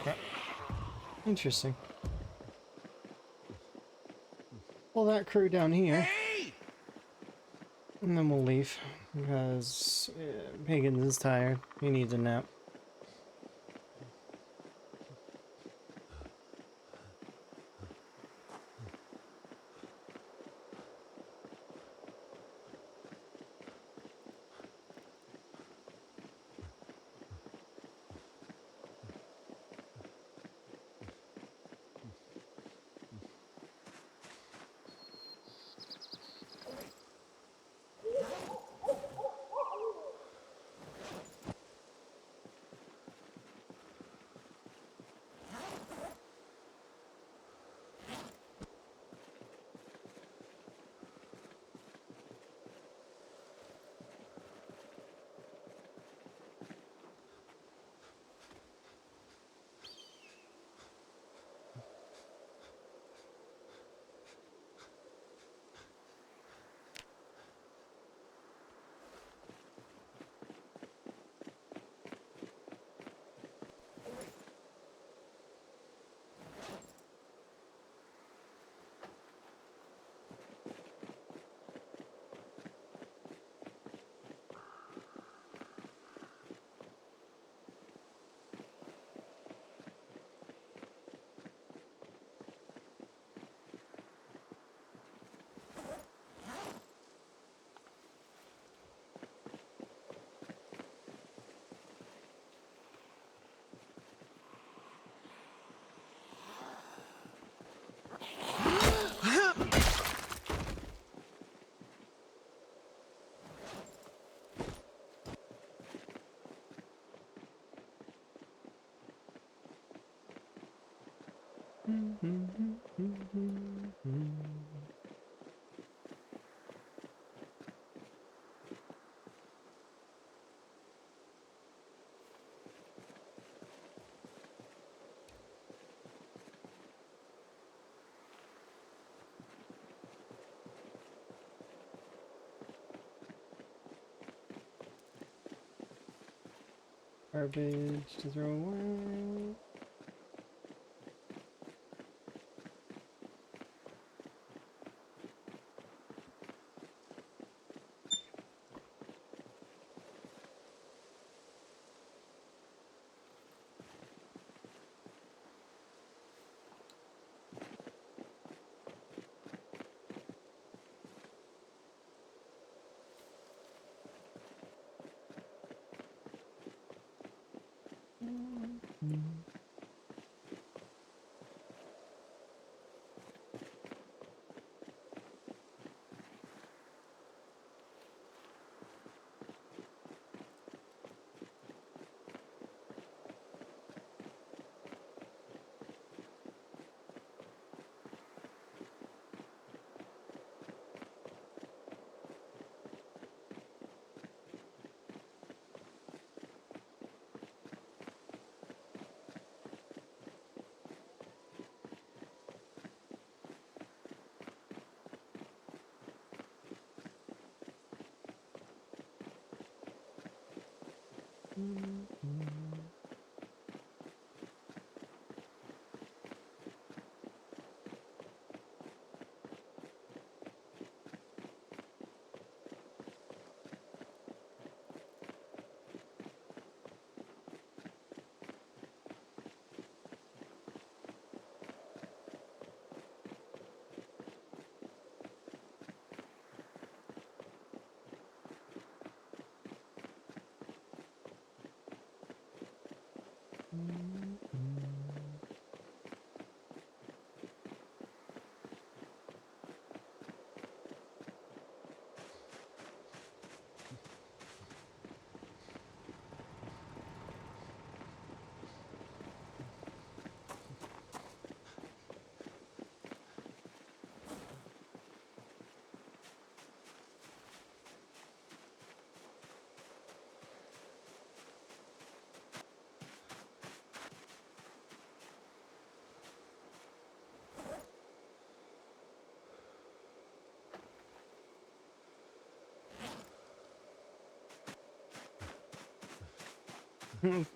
Okay. Interesting. Pull that crew down here. And then we'll leave. Because Higgins is tired. He needs a nap. Garbage to throw away.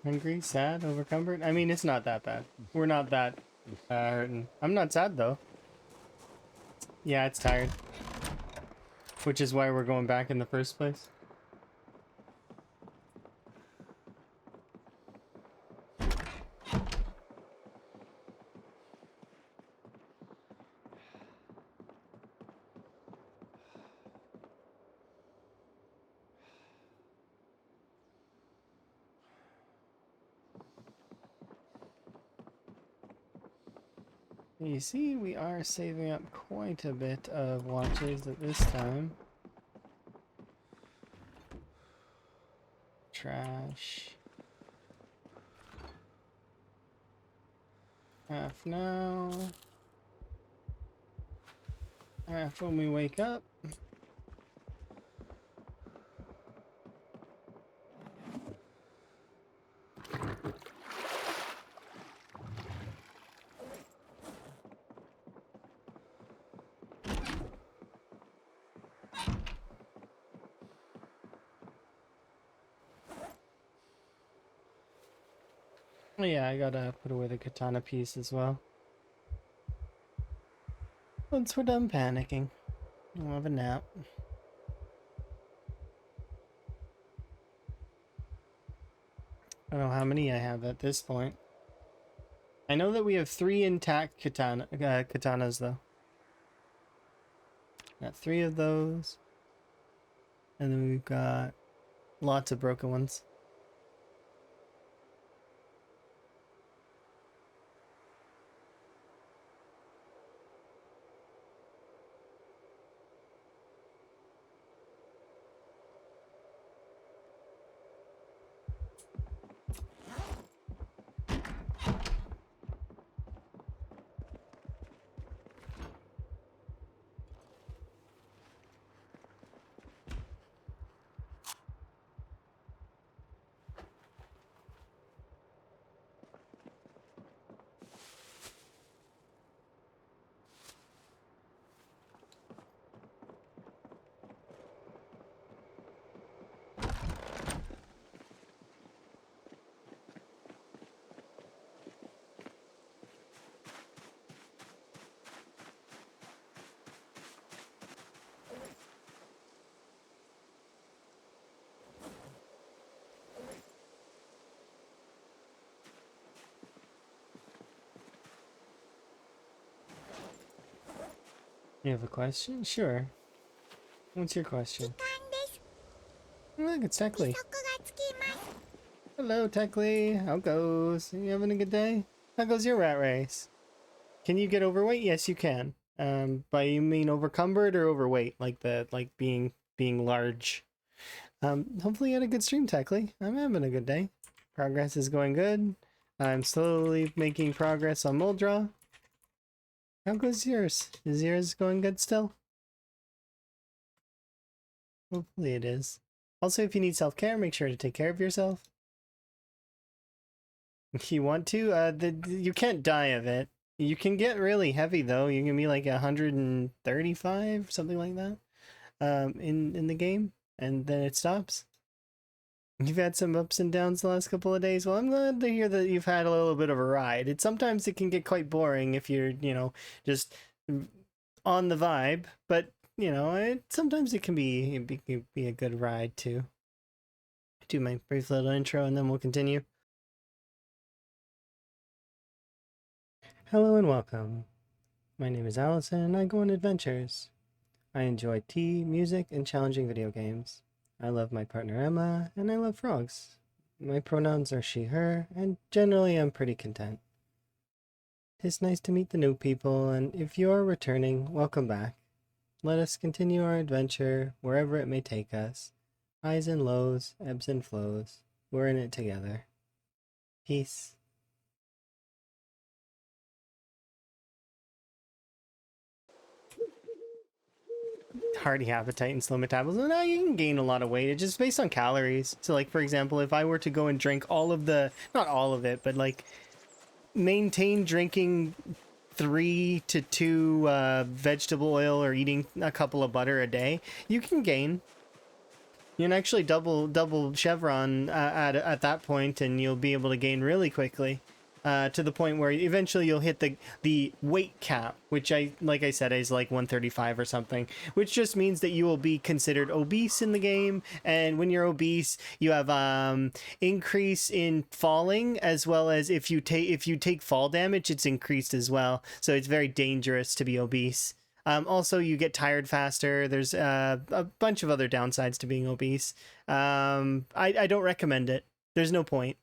Hungry, sad, overcumbered. I mean, it's not that bad. We're not that hurting. I'm not sad though. Yeah, it's tired. Which is why we're going back in the first place. You see, we are saving up quite a bit of watches at this time. Trash. Half now. Half when we wake up. Oh yeah, I gotta put away the katana piece as well. Once we're done panicking, we'll have a nap. I don't know how many I have at this point. I know that we have 3 intact katanas though. Got 3 of those. And then we've got lots of broken ones. You have a question? Sure. What's your question? Look, it's Techly. Hello, Techly. How goes? You having a good day? How goes your rat race? Can you get overweight? Yes, you can. By you mean overcumbered or overweight? Like being large. Hopefully you had a good stream, Techly. I'm having a good day. Progress is going good. I'm slowly making progress on Muldra. How goes yours? Is yours going good still? Hopefully it is. Also, if you need self-care, make sure to take care of yourself. If you want to, you can't die of it. You can get really heavy though. You can be like 135, something like that, in the game, and then it stops. You've had some ups and downs the last couple of days. Well, I'm glad to hear that you've had a little bit of a ride. Sometimes it can get quite boring if you're, just on the vibe, but sometimes it can be a good ride too. Do my brief little intro and then we'll continue. Hello and welcome. My name is Allison and I go on adventures. I enjoy tea, music, and challenging video games. I love my partner Emma, and I love frogs. My pronouns are she, her, and generally I'm pretty content. It's nice to meet the new people, and if you are returning, welcome back. Let us continue our adventure wherever it may take us. Highs and lows, ebbs and flows. We're in it together. Peace. Hearty appetite and slow metabolism. Now you can gain a lot of weight. It's just based on calories. So like, for example, if I were to go and drink all of the, not all of it, but like maintain drinking 3 to 2 vegetable oil or eating a couple of butter a day, you can gain You can actually double chevron at that point, and you'll be able to gain really quickly, to the point where eventually you'll hit the weight cap, which like I said is like 135 or something, which just means that you will be considered obese in the game. And when you're obese, you have increase in falling, as well as if you take fall damage, it's increased as well. So it's very dangerous to be obese. Also, you get tired faster. There's a bunch of other downsides to being obese. I don't recommend it. There's no point.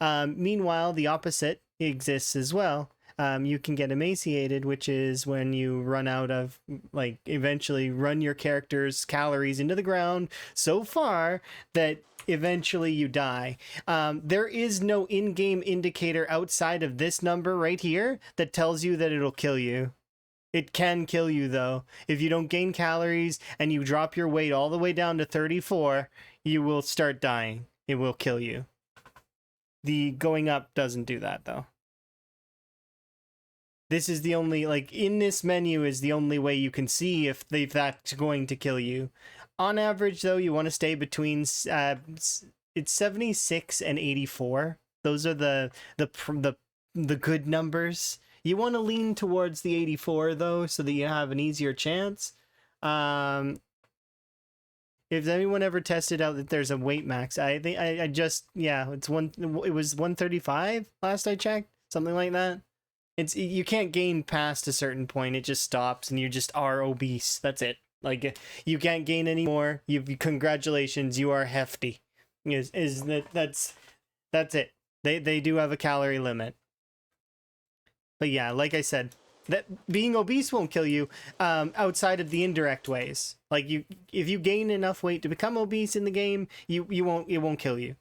Meanwhile, the opposite exists as well. You can get emaciated, which is when you run out of, like, eventually run your character's calories into the ground so far that eventually you die. There is no in-game indicator outside of this number right here that tells you that it'll kill you. It can kill you, though. If you don't gain calories and you drop your weight all the way down to 34, you will start dying. It will kill you. The going up doesn't do that, though. This is the only, like, in this menu is the only way you can see if that's going to kill you. On average, though, you want to stay between, it's 76 and 84. Those are the good numbers. You want to lean towards the 84, though, so that you have an easier chance. If anyone ever tested out that there's a weight max, I think I just, yeah, it was 135 last I checked, something like that. You can't gain past a certain point. It just stops, and you just are obese. That's it. Like, you can't gain any more. Congratulations, you are hefty. That's it. They do have a calorie limit. But yeah, like I said, that being obese won't kill you, outside of the indirect ways. Like, if you gain enough weight to become obese in the game, it won't kill you.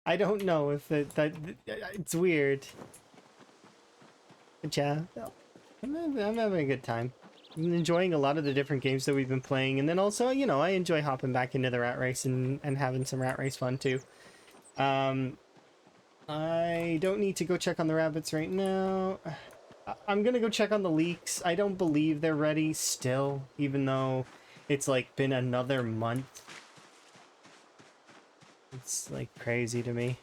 I don't know if it's weird. But yeah, I'm having a good time. I'm enjoying a lot of the different games that we've been playing, and then also, you know, I enjoy hopping back into the rat race and having some rat race fun too. I don't need to go check on the rabbits right now. I'm gonna go check on the leeks. I don't believe they're ready still, even though it's like been another month. It's like crazy to me.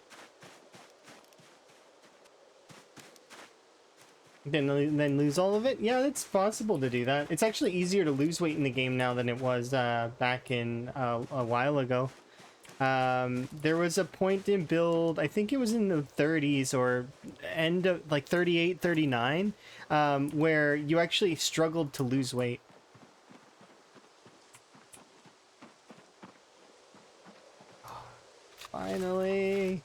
Then lose all of it? Yeah, it's possible to do that. It's actually easier to lose weight in the game now than it was back in a while ago. There was a point in build, I think it was in the 30s or end of like 38, 39, where you actually struggled to lose weight. Finally.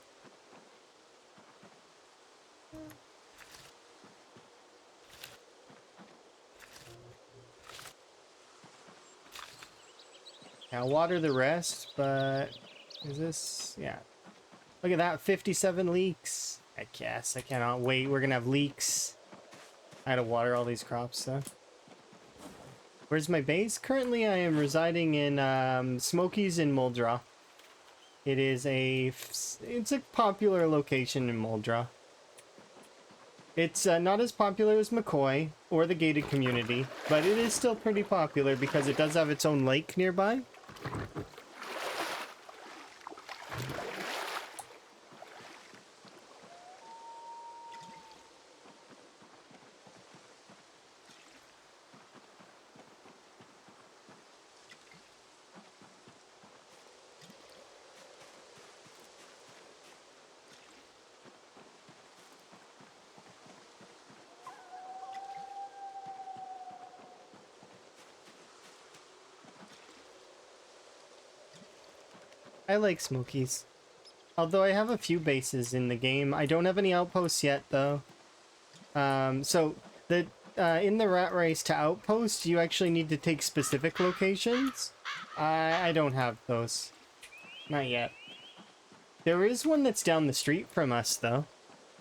I'll water the rest, but is this, yeah. Look at that, 57 leeks. I guess, I cannot wait. We're gonna have leeks. I had to water all these crops, though. Where's my base? Currently, I am residing in Smokies in Muldraw. It's a popular location in Muldraw. It's not as popular as McCoy or the gated community, but it is still pretty popular because it does have its own lake nearby. I like Smokies. Although I have a few bases in the game. I don't have any outposts yet, though. So in the rat race to outpost, you actually need to take specific locations. I don't have those. Not yet. There is one that's down the street from us, though.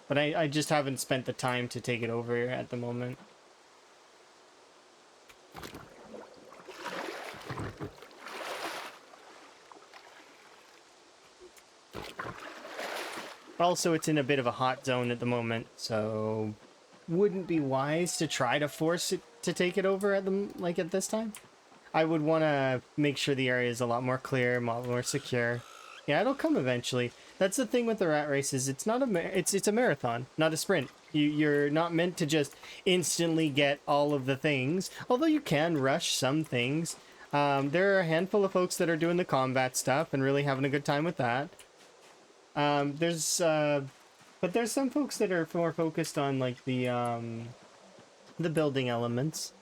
But I just haven't spent the time to take it over at the moment. Also, it's in a bit of a hot zone at the moment, so wouldn't be wise to try to force it to take it over at at this time. I would want to make sure the area is a lot more clear, a lot more secure. Yeah, it'll come eventually. That's the thing with the rat races. It's not it's a marathon, not a sprint. You're not meant to just instantly get all of the things, although you can rush some things. There are a handful of folks that are doing the combat stuff and really having a good time with that. But there's some folks that are more focused on like the building elements.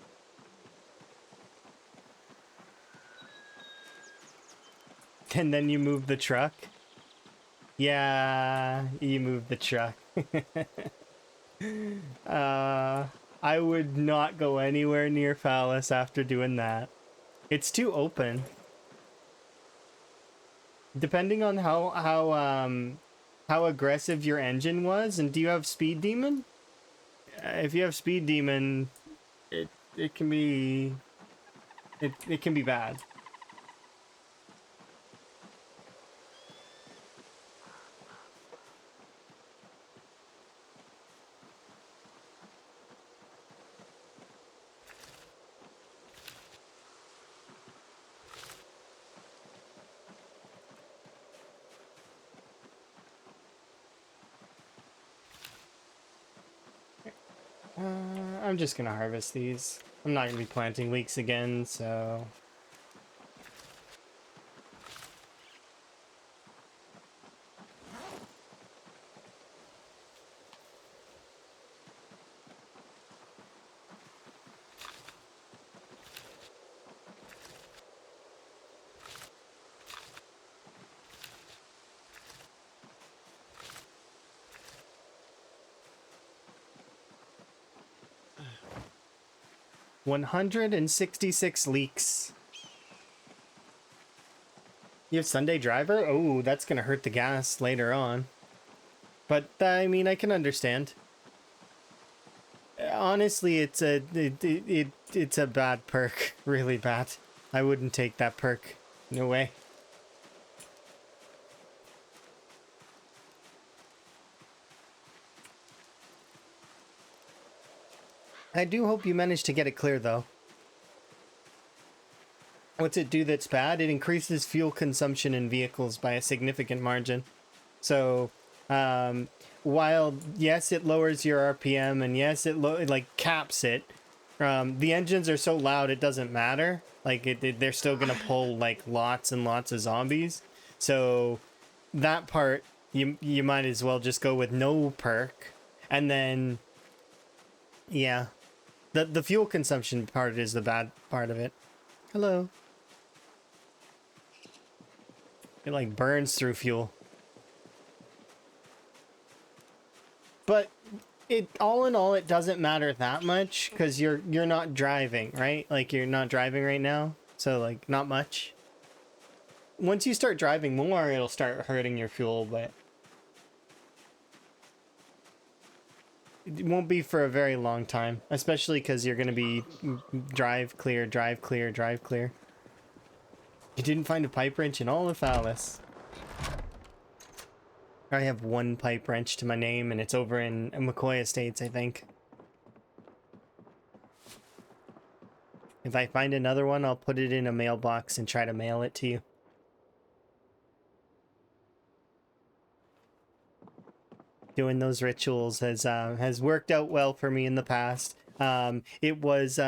And then you move the truck. Yeah, you move the truck. I would not go anywhere near Phallus after doing that. It's too open. Depending on how aggressive your engine was, and do you have Speed Demon? If you have Speed Demon, it can be it can be bad. I'm just gonna harvest these. I'm not gonna be planting leeks again, so... 166 leaks. You have Sunday driver? Oh, that's gonna hurt the gas later on. But, I mean, I can understand. Honestly, it's a bad perk. Really bad. I wouldn't take that perk. No way. I do hope you managed to get it clear, though. What's it do that's bad? It increases fuel consumption in vehicles by a significant margin. So, while, yes, it lowers your RPM, and yes, it like caps it, the engines are so loud it doesn't matter. Like, they're still gonna pull, like, lots and lots of zombies. So, that part, you might as well just go with no perk. And then, yeah. The fuel consumption part is the bad part of it. Hello. It like burns through fuel. But it all in all, it doesn't matter that much because you're not driving, right? Like you're not driving right now, so like not much. Once you start driving more, it'll start hurting your fuel, but it won't be for a very long time, especially because you're going to be drive clear, drive clear, drive clear. You didn't find a pipe wrench in all of Phallus. I have one pipe wrench to my name, and it's over in McCoy Estates, I think. If I find another one, I'll put it in a mailbox and try to mail it to you. Doing those rituals has worked out well for me in the past. It was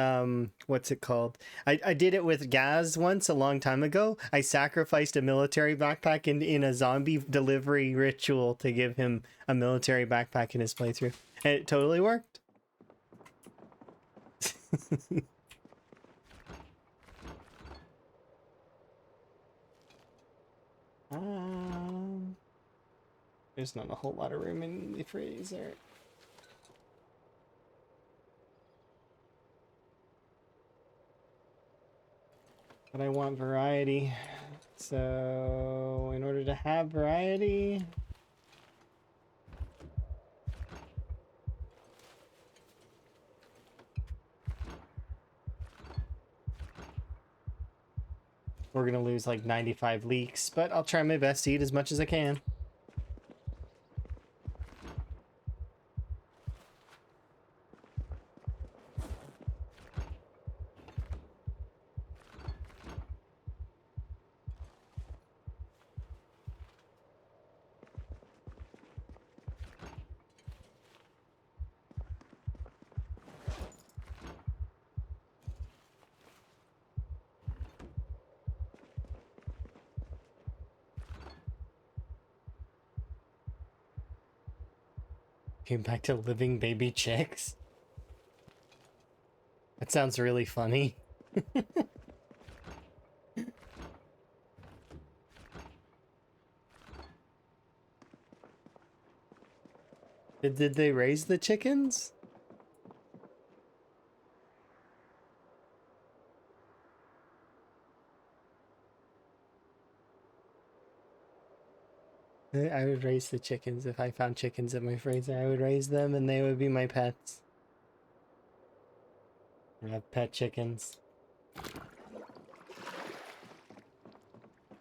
what's it called? I did it with Gaz once a long time ago. I sacrificed a military backpack in a zombie delivery ritual to give him a military backpack in his playthrough. And it totally worked. There's not a whole lot of room in the freezer. But I want variety. So, in order to have variety... we're gonna lose like 95 leaks, but I'll try my best to eat as much as I can. Came back to living baby chicks. That sounds really funny. Did they raise the chickens? I would raise the chickens if I found chickens in my freezer. I would raise them and they would be my pets. I have pet chickens.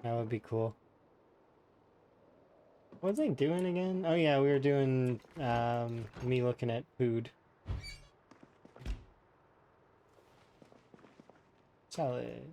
That would be cool. What was I doing again? Oh yeah, we were doing me looking at food. Salad.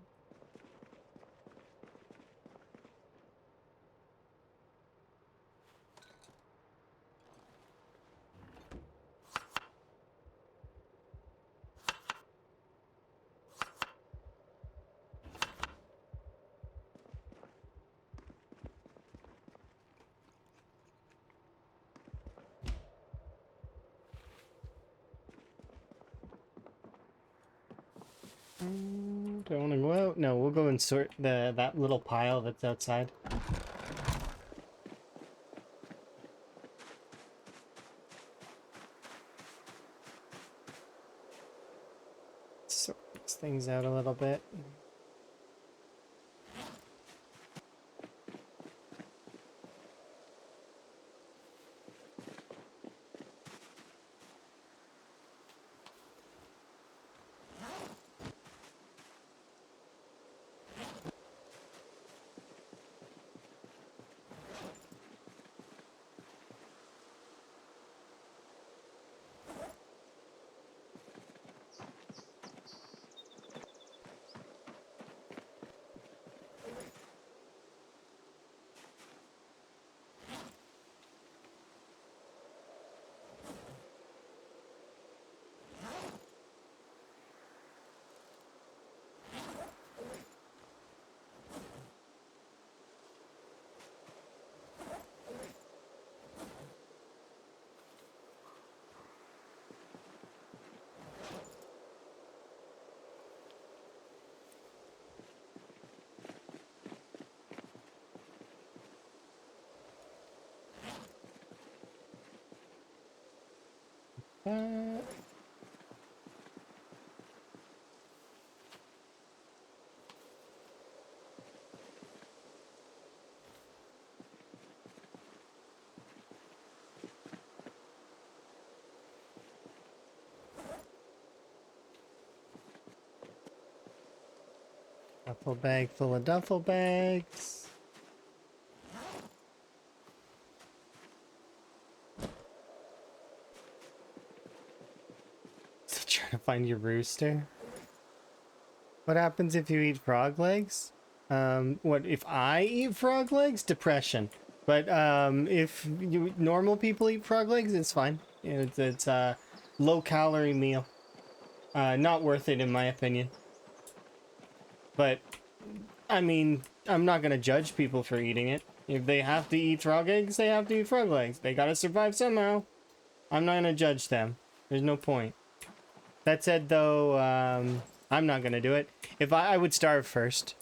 Do I want to go out? No, we'll go and sort that little pile that's outside. Sort these things out a little bit. Uh, Duffel bag full of duffel bags. Still trying to find your rooster. What happens if you eat frog legs? What if I eat frog legs? Depression. But if normal people eat frog legs, it's fine. It's a low calorie meal. Not worth it in my opinion. But I mean, I'm not gonna judge people for eating it. If they have to eat frog eggs, they have to eat frog legs. They gotta survive somehow. I'm not gonna judge them. There's no point. That said, though, I'm not gonna do it. If I would starve first.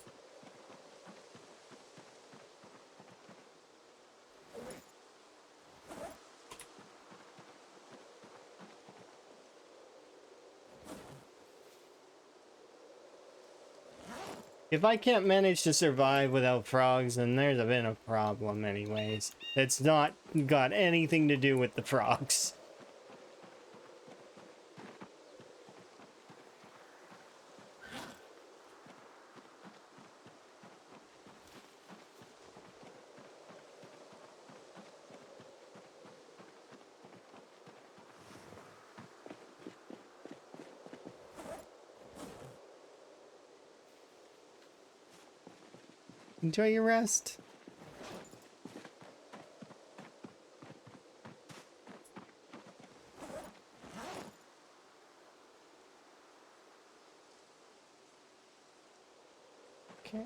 If I can't manage to survive without frogs, then there's a bit of problem anyways. It's not got anything to do with the frogs. Enjoy your rest. Okay.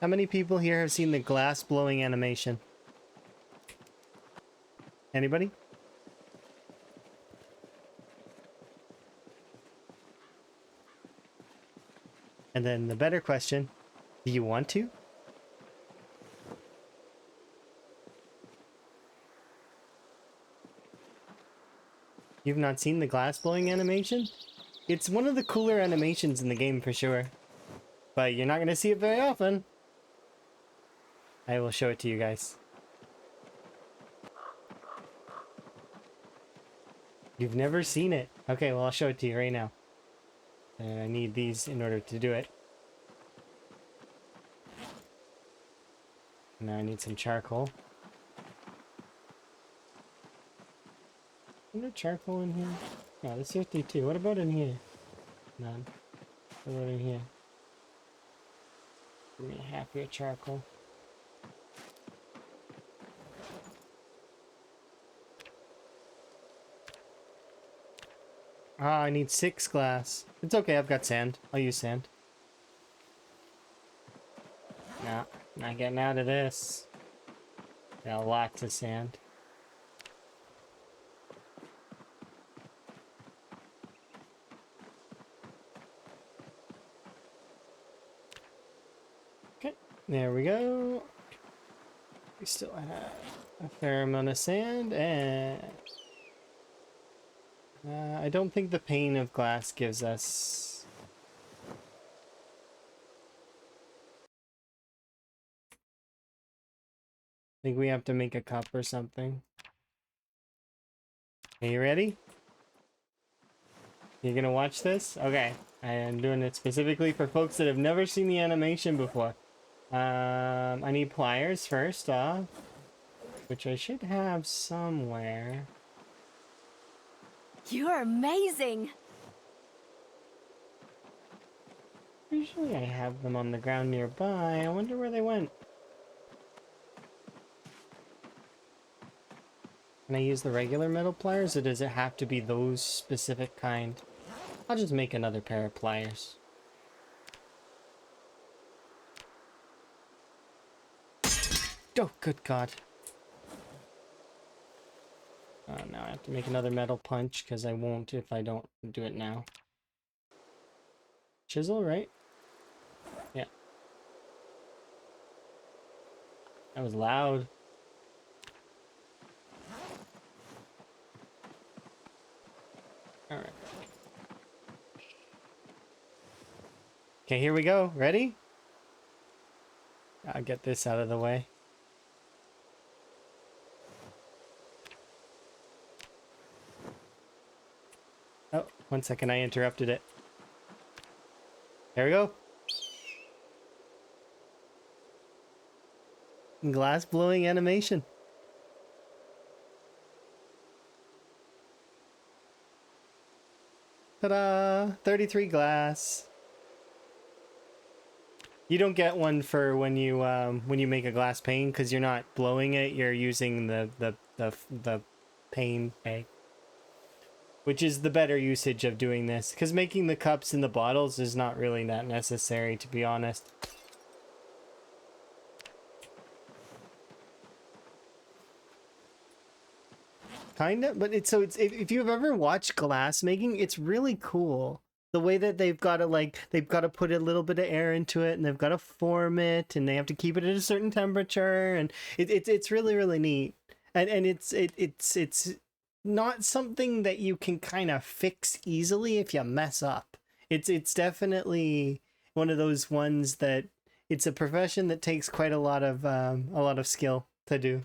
How many people here have seen the glass blowing animation? Anybody? And then the better question, do you want to? You've not seen the glass blowing animation? It's one of the cooler animations in the game for sure. But you're not going to see it very often. I will show it to you guys. You've never seen it? Okay, well I'll show it to you right now. I need these in order to do it. Now I need some charcoal. Is there charcoal in here? Oh, there's 52. What about in here? None. What about in here? Give me half your charcoal. Ah, I need 6 glass. It's okay, I've got sand. I'll use sand. Nah, not getting out of this. Got lots of sand. Okay, there we go. We still have a fair amount of sand, and I don't think the pane of glass gives us... I think we have to make a cup or something. Are you ready? You're gonna watch this? Okay. I am doing it specifically for folks that have never seen the animation before. I need pliers first off, which I should have somewhere. You're amazing! Usually I have them on the ground nearby. I wonder where they went. Can I use the regular metal pliers, or does it have to be those specific kind? I'll just make another pair of pliers. Oh, good God. Now I have to make another metal punch, because I won't if I don't do it now. Chisel, right? Yeah. That was loud. Alright. Okay, here we go. Ready? I'll get this out of the way. Oh, 1 second, I interrupted it. There we go. Glass blowing animation. Ta-da! 33 glass. You don't get one for when you make a glass pane, because you're not blowing it. You're using the pane egg, which is the better usage of doing this. Because making the cups and the bottles is not really that necessary, to be honest. Kind of, but it's if you've ever watched glass making, it's really cool. The way that they've got to put a little bit of air into it, and they've got to form it, and they have to keep it at a certain temperature, and it's really, really neat. And it's not something that you can kind of fix easily if you mess up. It's definitely one of those ones that it's a profession that takes quite a lot of skill to do.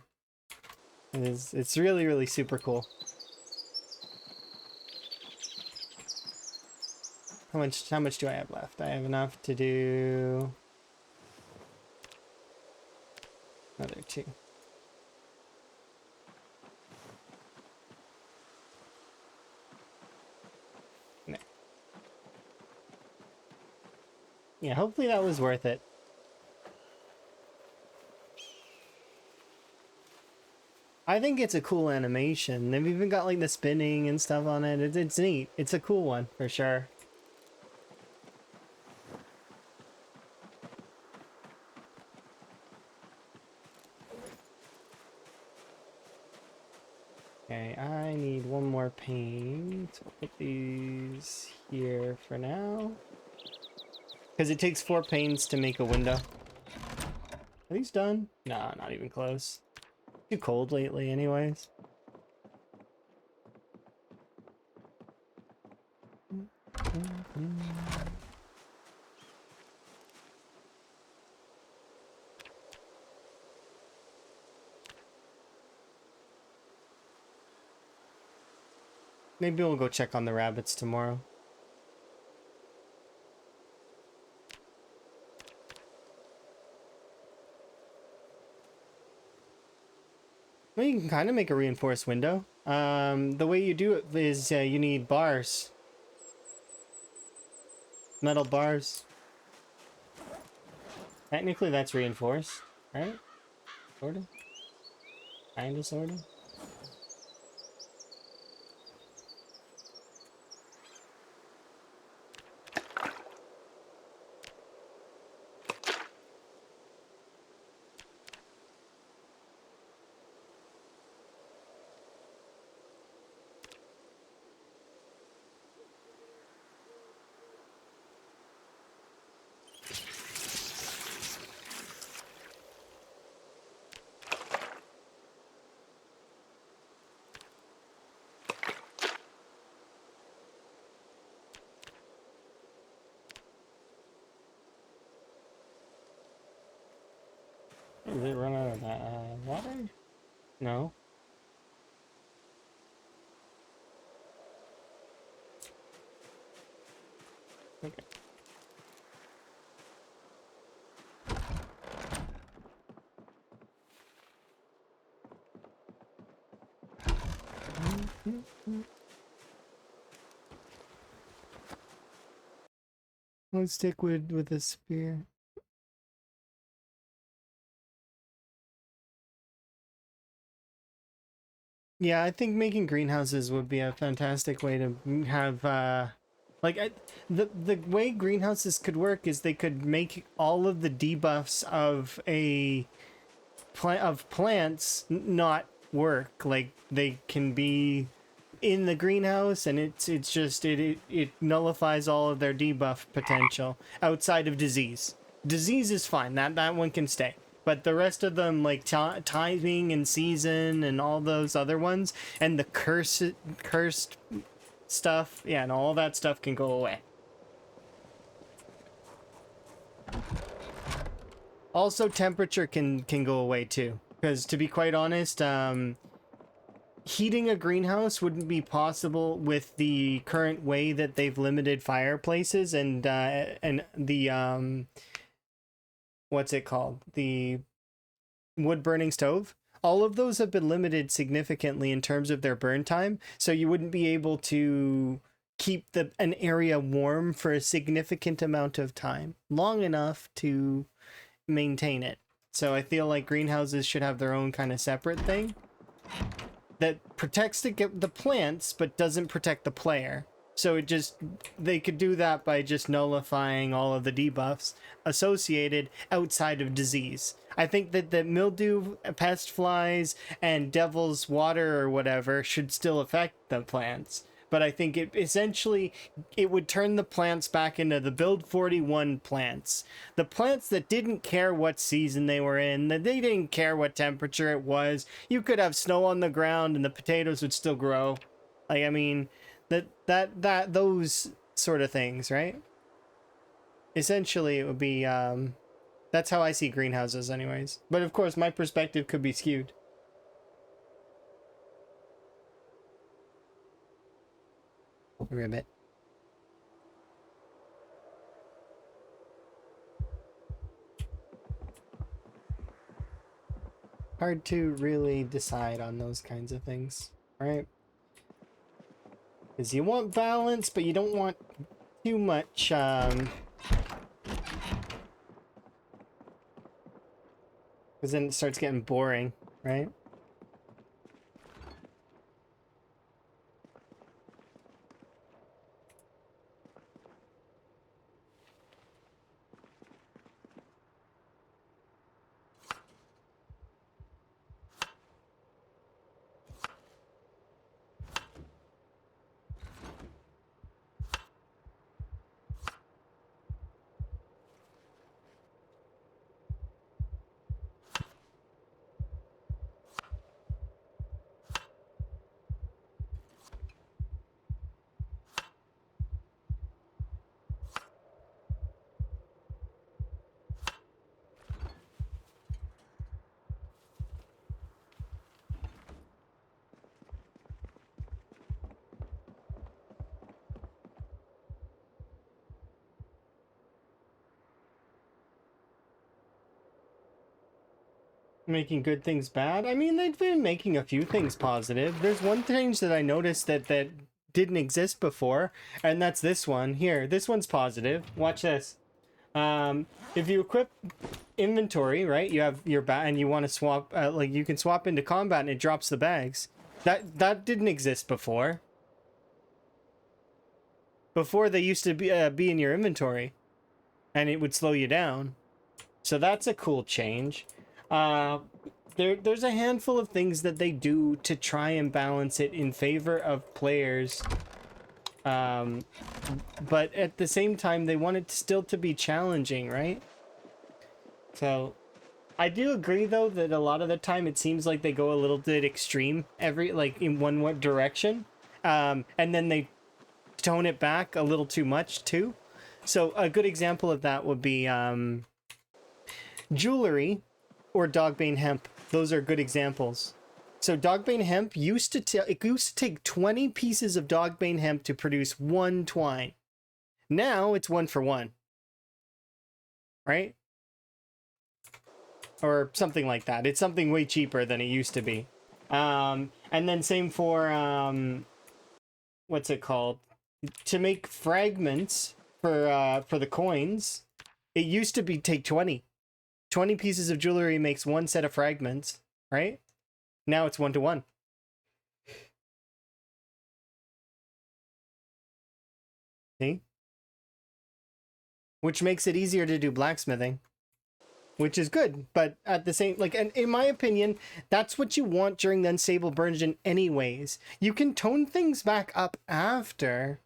It's really, really super cool. How much do I have left? I have enough to do another 2. No. Yeah, hopefully that was worth it. I think it's a cool animation. They've even got like the spinning and stuff on it. It's neat. It's a cool one for sure. Okay, I need one more pane. So I'll put these here for now. Because it takes 4 panes to make a window. Are these done? No, not even close. Too cold lately anyways. Maybe we'll go check on the rabbits tomorrow. Well, you can kind of make a reinforced window. The way you do it is you need bars. Metal bars. Technically, that's reinforced, right? Sorta? Kinda, sorta? Did it run out of water? No. Okay. Let's stick with a spear. Yeah, I think making greenhouses would be a fantastic way to have the way greenhouses could work is they could make all of the debuffs of a plants not work. Like they can be in the greenhouse and it's just it nullifies all of their debuff potential outside of disease. Disease is fine. That one can stay. But the rest of them, like timing and season and all those other ones, and the cursed stuff, yeah, and all that stuff can go away. Also, temperature can go away too. Because to be quite honest, heating a greenhouse wouldn't be possible with the current way that they've limited fireplaces and the what's it called? The wood burning stove. All of those have been limited significantly in terms of their burn time, so you wouldn't be able to keep an area warm for a significant amount of time, long enough to maintain it. So I feel like greenhouses should have their own kind of separate thing that protects the plants but doesn't protect the player. So they could do that by just nullifying all of the debuffs associated outside of disease. I think that the mildew, pest flies, and devil's water or whatever should still affect the plants. But I think it would turn the plants back into the build 41 plants. The plants that didn't care what season they were in, that they didn't care what temperature it was. You could have snow on the ground and the potatoes would still grow. Like, I mean, those sort of things, right? Essentially, it would be, that's how I see greenhouses anyways. But of course, my perspective could be skewed. Ribbit. Hard to really decide on those kinds of things, right? Because you want balance, but you don't want too much, because then it starts getting boring, right? Making good things bad? I mean, they've been making a few things positive. There's one change that I noticed that didn't exist before, and that's this one here. This one's positive. Watch this. If you equip inventory, right? You have your bat, and you want to swap, like you can swap into combat, and it drops the bags. That didn't exist before. Before they used to be in your inventory, and it would slow you down. So that's a cool change. There's a handful of things that they do to try and balance it in favor of players. But at the same time, they want it still to be challenging, right? So I do agree, though, that a lot of the time it seems like they go a little bit extreme in one direction. And then they tone it back a little too much, too. So a good example of that would be jewelry or dogbane hemp. Those are good examples. So dogbane hemp used to take 20 pieces of dogbane hemp to produce one twine. Now it's 1 for 1. Right? Or something like that. It's something way cheaper than it used to be. And then same for what's it called? To make fragments for the coins, it used to be take 20. 20 pieces of jewelry makes one set of fragments, right? Now it's 1 to 1. See? Which makes it easier to do blacksmithing. Which is good, but at the same, and in my opinion, that's what you want during the unstable version anyways. You can tone things back up after,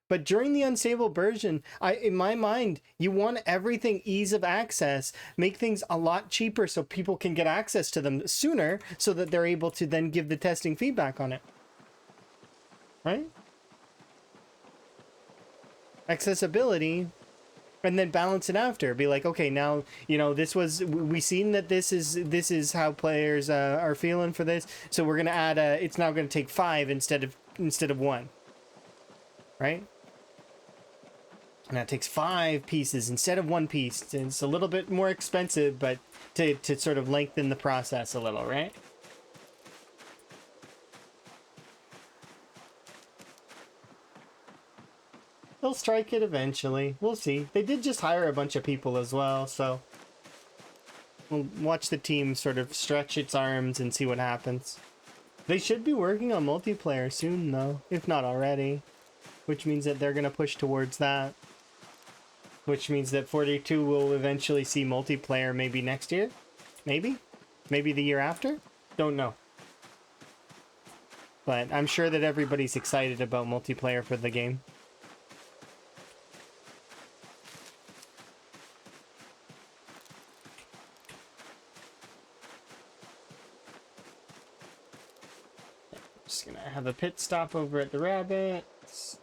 but during the unstable version, in my mind, you want everything ease of access, make things a lot cheaper so people can get access to them sooner so that they're able to then give the testing feedback on it. Right? Accessibility, and then balance it after. Be like, okay, now, we seen that this is how players are feeling for this, so we're gonna add it's now gonna take 5 instead of 1. Right? And that takes 5 pieces instead of 1 piece. It's a little bit more expensive, but to sort of lengthen the process a little, right? They'll strike it eventually. We'll see. They did just hire a bunch of people as well, so we'll watch the team sort of stretch its arms and see what happens. They should be working on multiplayer soon, though, if not already, which means that they're going to push towards that. Which means that 42 will eventually see multiplayer maybe next year? Maybe? Maybe the year after? Don't know. But I'm sure that everybody's excited about multiplayer for the game. Just gonna have a pit stop over at the rabbits.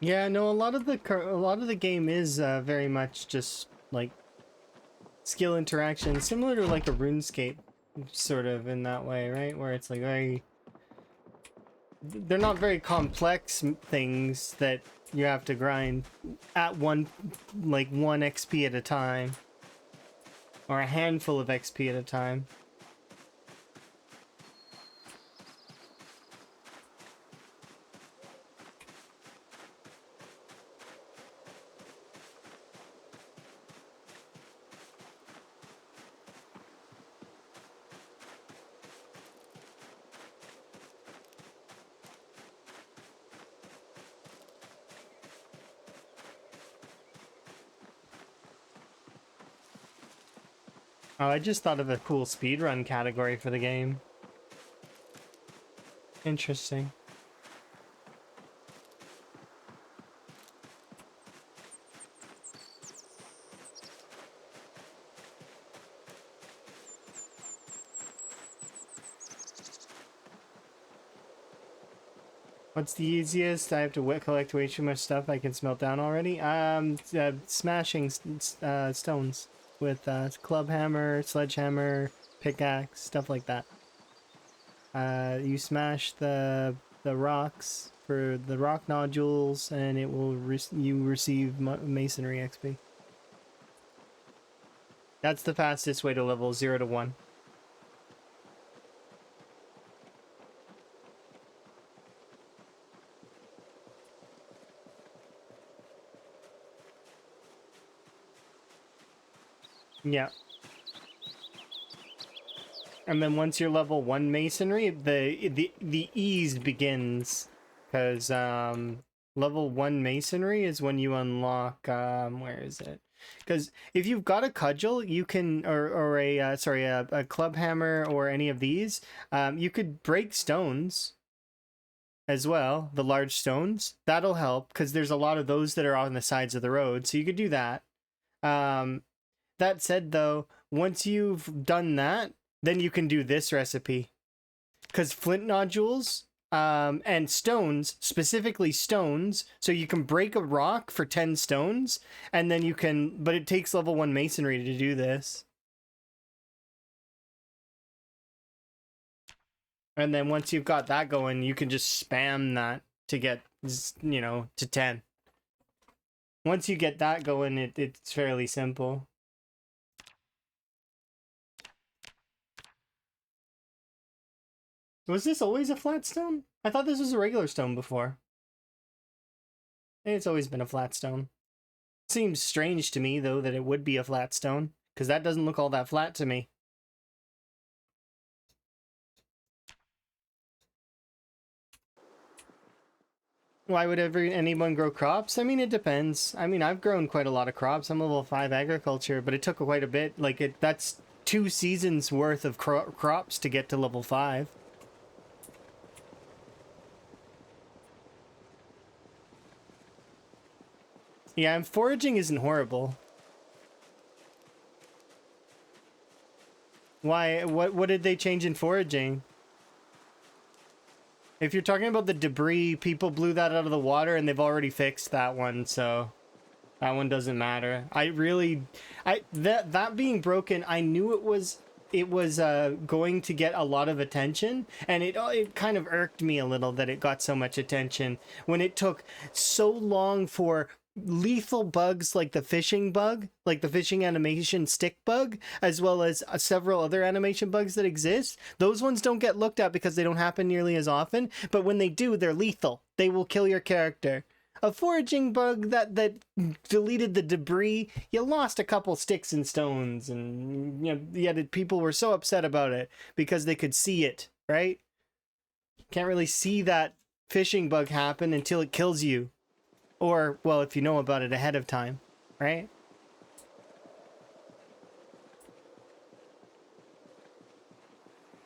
Yeah, no, a lot of the game is very much just like skill interaction, similar to like a RuneScape, sort of in that way, right? Where it's like they're not very complex things that you have to grind at one XP at a time, or a handful of XP at a time. Oh, I just thought of a cool speedrun category for the game. Interesting. What's the easiest? I have to collect way too much stuff I can smelt down already. Smashing stones with club hammer, sledgehammer, pickaxe, stuff like that. You smash the rocks for the rock nodules, and it will you receive masonry XP. That's the fastest way to level 0 to 1. Yeah. And then once you're level 1 masonry, the ease begins. Because level 1 masonry is when you unlock where is it? Because if you've got a cudgel, you can or a club hammer or any of these, you could break stones as well, the large stones. That'll help because there's a lot of those that are on the sides of the road, so you could do that. That said, though, once you've done that, then you can do this recipe. Because flint nodules and stones, specifically stones, so you can break a rock for 10 stones, and then you can, but it takes level 1 masonry to do this. And then once you've got that going, you can just spam that to get, you know, to 10. Once you get that going, it's fairly simple. Was this always a flat stone? I thought this was a regular stone before. It's always been a flat stone. Seems strange to me, though, that it would be a flat stone, because that doesn't look all that flat to me. Why would anyone grow crops? I mean, it depends. I mean, I've grown quite a lot of crops. I'm level 5 agriculture, but it took quite a bit. Like, that's 2 seasons worth of crops to get to level 5. Yeah, and foraging isn't horrible. Why? What did they change in foraging? If you're talking about the debris, people blew that out of the water and they've already fixed that one, so that one doesn't matter. That being broken, I knew it was going to get a lot of attention, and it kind of irked me a little that it got so much attention when it took so long for lethal bugs like the fishing bug, like the fishing animation stick bug, as well as several other animation bugs that exist. Those ones don't get looked at because they don't happen nearly as often, but when they do, they're lethal. They will kill your character. A foraging bug that deleted the debris, you lost a couple sticks and stones, and you know, yet people were so upset about it because they could see it, right? Can't really see that fishing bug happen until it kills you. Or, well, if you know about it ahead of time, right?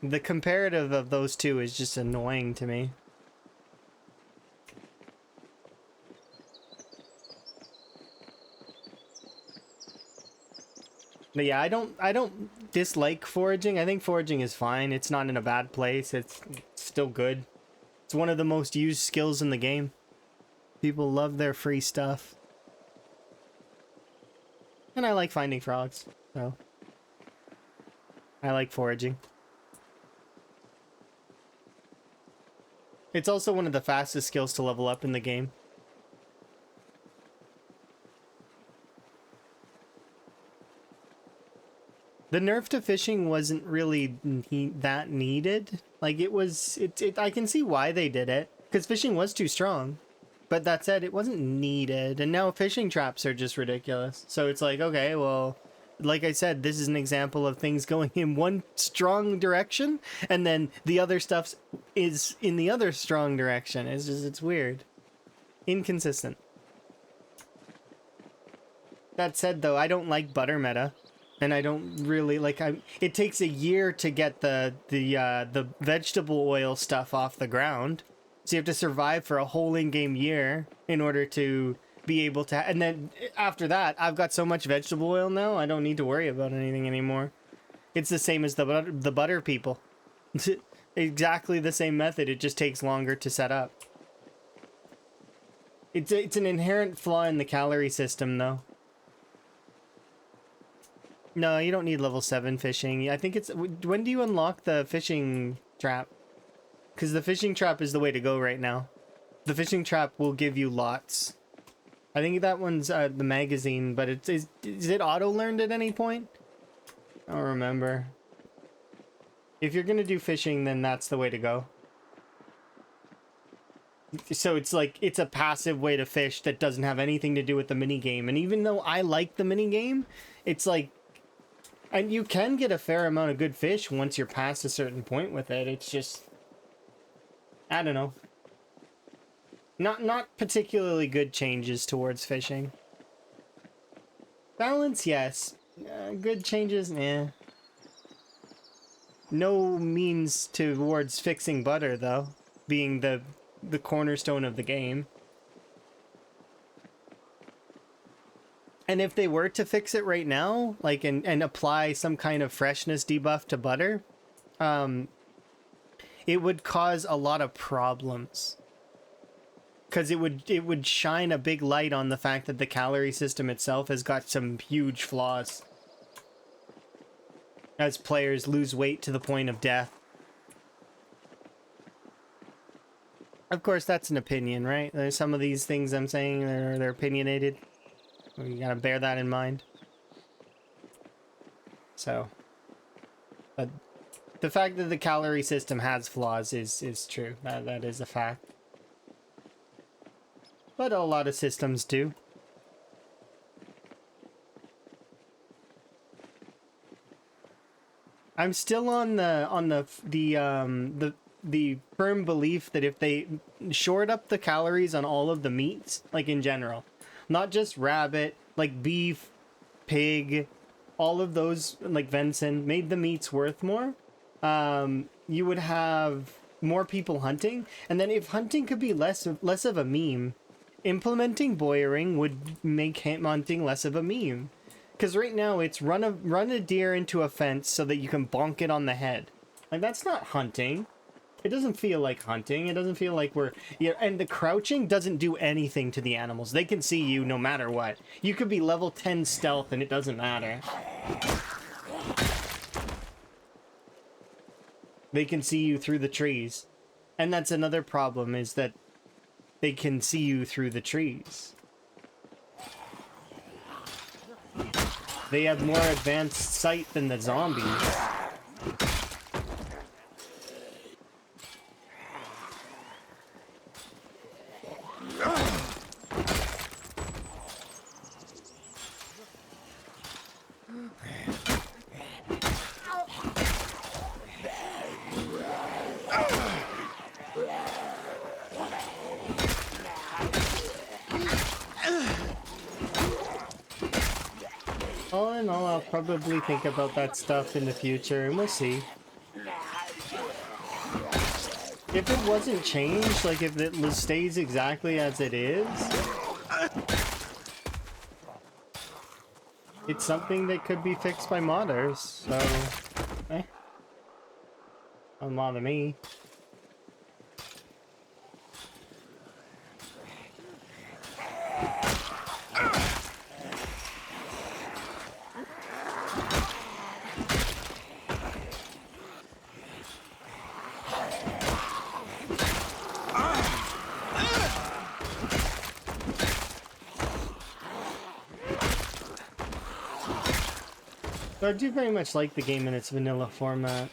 The comparative of those two is just annoying to me. But yeah, I don't dislike foraging. I think foraging is fine. It's not in a bad place. It's still good. It's one of the most used skills in the game. People love their free stuff. And I like finding frogs, so I like foraging. It's also one of the fastest skills to level up in the game. The nerf to fishing wasn't really that needed. Like, I can see why they did it, because fishing was too strong. But that said, it wasn't needed, and now fishing traps are just ridiculous. So it's like, okay, well, like I said, this is an example of things going in one strong direction, and then the other stuff is in the other strong direction. It's weird. Inconsistent. That said, though, I don't like butter meta. And I don't really like. It takes a year to get the vegetable oil stuff off the ground, so you have to survive for a whole in-game year in order to be able to. And then after that, I've got so much vegetable oil now, I don't need to worry about anything anymore. It's the same as the butter people. Exactly the same method. It just takes longer to set up. It's an inherent flaw in the calorie system, though. No, you don't need level 7 fishing. I think it's... When do you unlock the fishing trap? Because the fishing trap is the way to go right now. The fishing trap will give you lots. I think that one's the magazine, but is it auto-learned at any point? I don't remember. If you're going to do fishing, then that's the way to go. So it's like, it's a passive way to fish that doesn't have anything to do with the minigame. And even though I like the minigame, it's like... And you can get a fair amount of good fish once you're past a certain point with it. It's just... I don't know. Not particularly good changes towards fishing. Balance, yes. Good changes, nah. No means towards fixing butter, though. Being the cornerstone of the game. And if they were to fix it right now, like, and apply some kind of freshness debuff to butter, it would cause a lot of problems. Because it would shine a big light on the fact that the calorie system itself has got some huge flaws. As players lose weight to the point of death. Of course, that's an opinion, right? There's some of these things I'm saying, they're opinionated. You gotta bear that in mind. So, but the fact that the calorie system has flaws is true. That is a fact. But a lot of systems do. I'm still on the firm belief that if they shored up the calories on all of the meats, like in general, not just rabbit, like beef, pig, all of those, like venison, made the meats worth more, you would have more people hunting. And then if hunting could be less of a meme, implementing boyering would make hunting less of a meme. Because right now it's run a deer into a fence so that you can bonk it on the head. Like, that's not hunting. It doesn't feel like hunting. It doesn't feel like we're... Yeah, and the crouching doesn't do anything to the animals. They can see you no matter what. You could be level 10 stealth and it doesn't matter. They can see you through the trees. And that's another problem, is that they can see you through the trees. They have more advanced sight than the zombies. All in all, I'll probably think about that stuff in the future, and we'll see. If it wasn't changed, like if it stays exactly as it is, it's something that could be fixed by modders, so... Don't bother me. I do very much like the game in its vanilla format.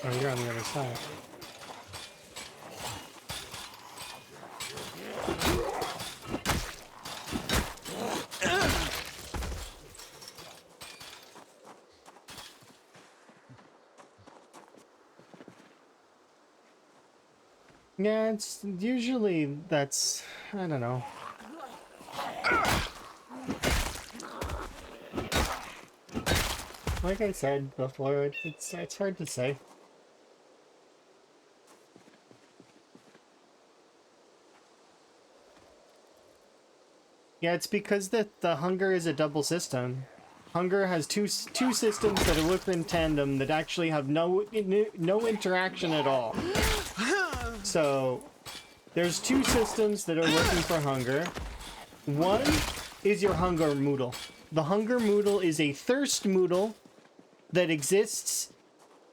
Oh, you're on the other side. Yeah, it's usually that's, I don't know. Like I said before, it's hard to say. Yeah, it's because the hunger is a double system. Hunger has two systems that work in tandem that actually have no interaction at all. So there's two systems that are working for hunger. One is your hunger moodle. The hunger moodle is a thirst moodle that exists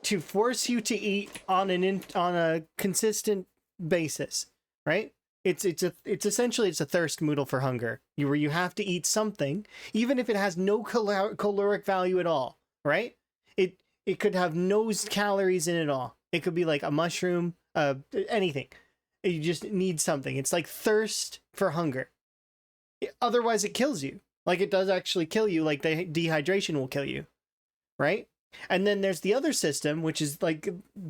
to force you to eat on a consistent basis, right? It's essentially a thirst moodle for hunger. Where you have to eat something, even if it has no caloric value at all, right? It could have no calories in it all. It could be like a mushroom, anything. You just need something. It's like thirst for hunger. Otherwise, it kills you. Like it does actually kill you. Like the dehydration will kill you, right? And then there's the other system, which is like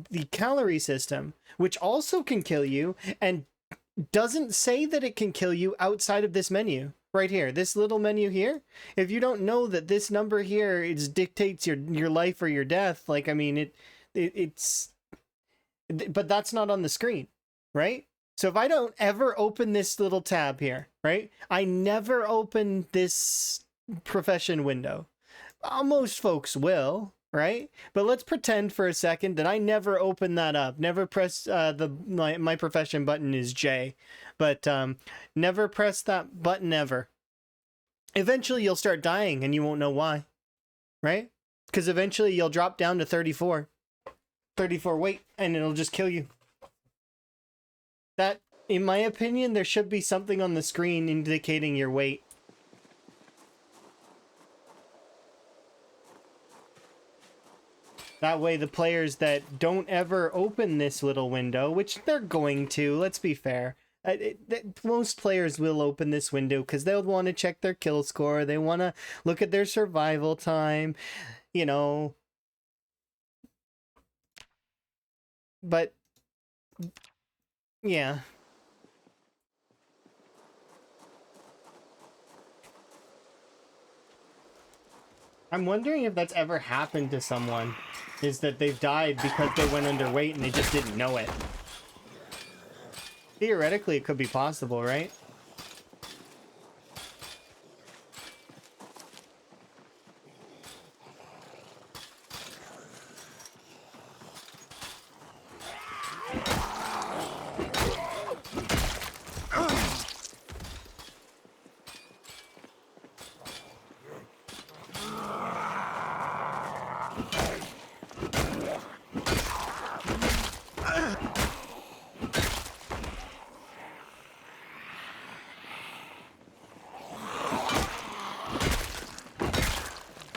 the calorie system, which also can kill you and doesn't say that it can kill you outside of this menu right here, this little menu here. If you don't know that this number here dictates your life or your death, like, I mean, it's but that's not on the screen, right? So if I don't ever open this little tab here, right? I never open this profession window. Most folks will, right? But let's pretend for a second that I never open that up. Never press my profession button is J, but never press that button ever. Eventually you'll start dying and you won't know why, right? Because eventually you'll drop down to 34 weight and it'll just kill you. That, in my opinion, there should be something on the screen indicating your weight. That way the players that don't ever open this little window, which they're going to, let's be fair, most players will open this window because they'll want to check their kill score, they want to look at their survival time, you know. But, yeah. I'm wondering if that's ever happened to someone, is that they've died because they went underweight and they just didn't know it. Theoretically, it could be possible, right?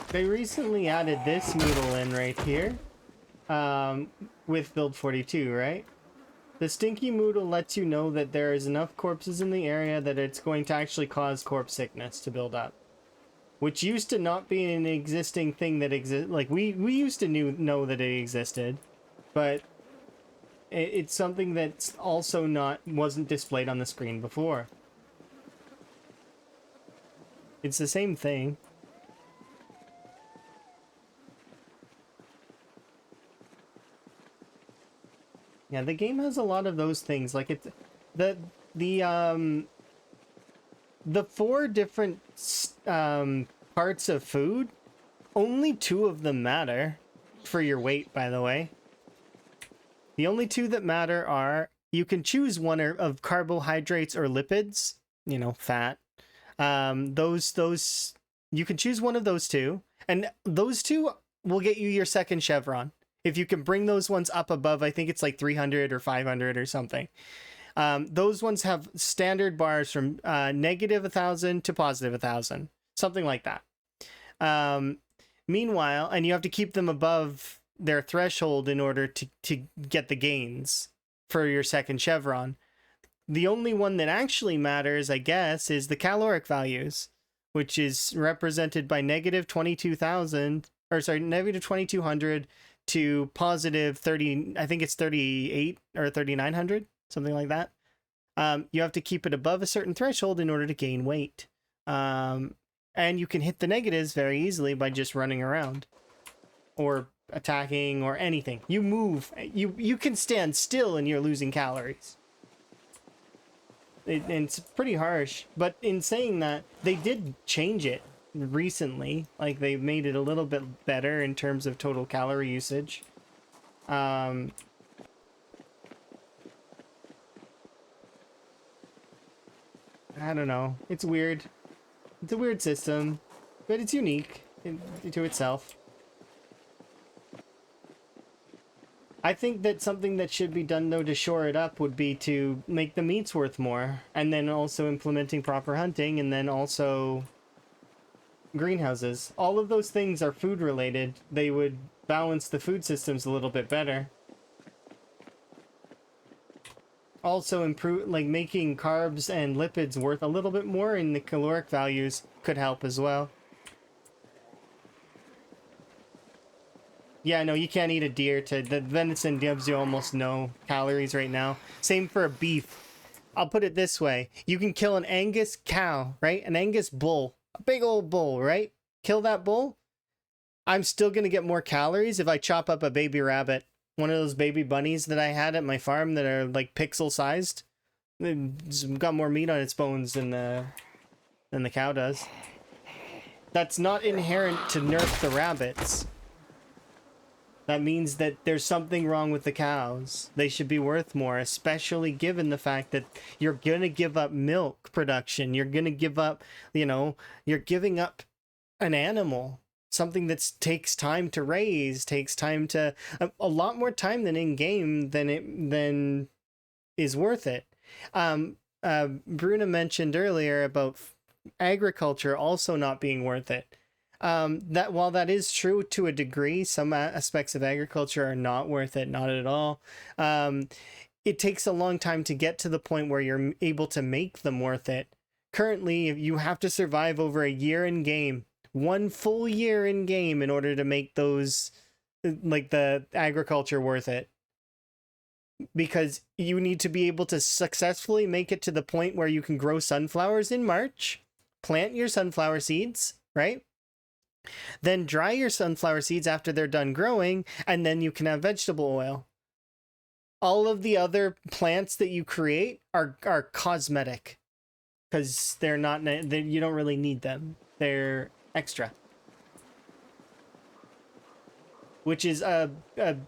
They recently added this Moodle in right here, with build 42, right? The Stinky Moodle lets you know that there is enough corpses in the area that it's going to actually cause corpse sickness to build up. Which used to not be an existing thing that exists. Like, we used to know that it existed, but it's something that's also wasn't displayed on the screen before. It's the same thing. Yeah, the game has a lot of those things. Like it's the 4 different parts of food. Only 2 of them matter for your weight, by the way. The only 2 that matter are you can choose one of carbohydrates or lipids, you know, fat. Those you can choose one of those 2, and those 2 will get you your second chevron. If you can bring those ones up above, I think it's like 300 or 500 or something. Those ones have standard bars from negative 1,000 to positive 1,000, something like that. Meanwhile, and you have to keep them above their threshold in order to get the gains for your second chevron. The only one that actually matters, I guess, is the caloric values, which is represented by negative 22,000, or sorry, negative 2,200 to positive 30, I think it's 38 or 3,900, something like that. You have to keep it above a certain threshold in order to gain weight. And you can hit the negatives very easily by just running around or attacking or anything. You move, you can stand still and you're losing calories. It's pretty harsh, but in saying that, they did change it recently. Like, they made it a little bit better in terms of total calorie usage. I don't know. It's weird. It's a weird system, but it's unique to itself. I think that something that should be done, though, to shore it up would be to make the meats worth more, and then also implementing proper hunting, and then also greenhouses. All of those things are food related. They would balance the food systems a little bit better. Also improve, like, making carbs and lipids worth a little bit more in the caloric values could help as well. Yeah, no, you can't eat a deer. The venison gives you almost no calories right now. Same for a beef. I'll put it this way. You can kill an Angus cow, right? An Angus bull. A big old bull, right? Kill that bull. I'm still going to get more calories if I chop up a baby rabbit. One of those baby bunnies that I had at my farm that are like pixel sized. It's got more meat on its bones than the cow does. That's not inherent to nerf the rabbits. That means that there's something wrong with the cows. They should be worth more, especially given the fact that you're going to give up milk production. You're going to give up, you know, you're giving up an animal. Something that takes time to raise, takes time to... a lot more time than in-game than is worth it. Bruna mentioned earlier about agriculture also not being worth it. That while that is true to a degree, some aspects of agriculture are not worth it, not at all. It takes a long time to get to the point where you're able to make them worth it. Currently, you have to survive over a year in game, 1 full year in game, in order to make those, like, the agriculture worth it. Because you need to be able to successfully make it to the point where you can grow sunflowers in March, plant your sunflower seeds, right? Then dry your sunflower seeds after they're done growing, and then you can have vegetable oil. All of the other plants that you create are cosmetic, because they're not, you don't really need them. They're extra. Which is a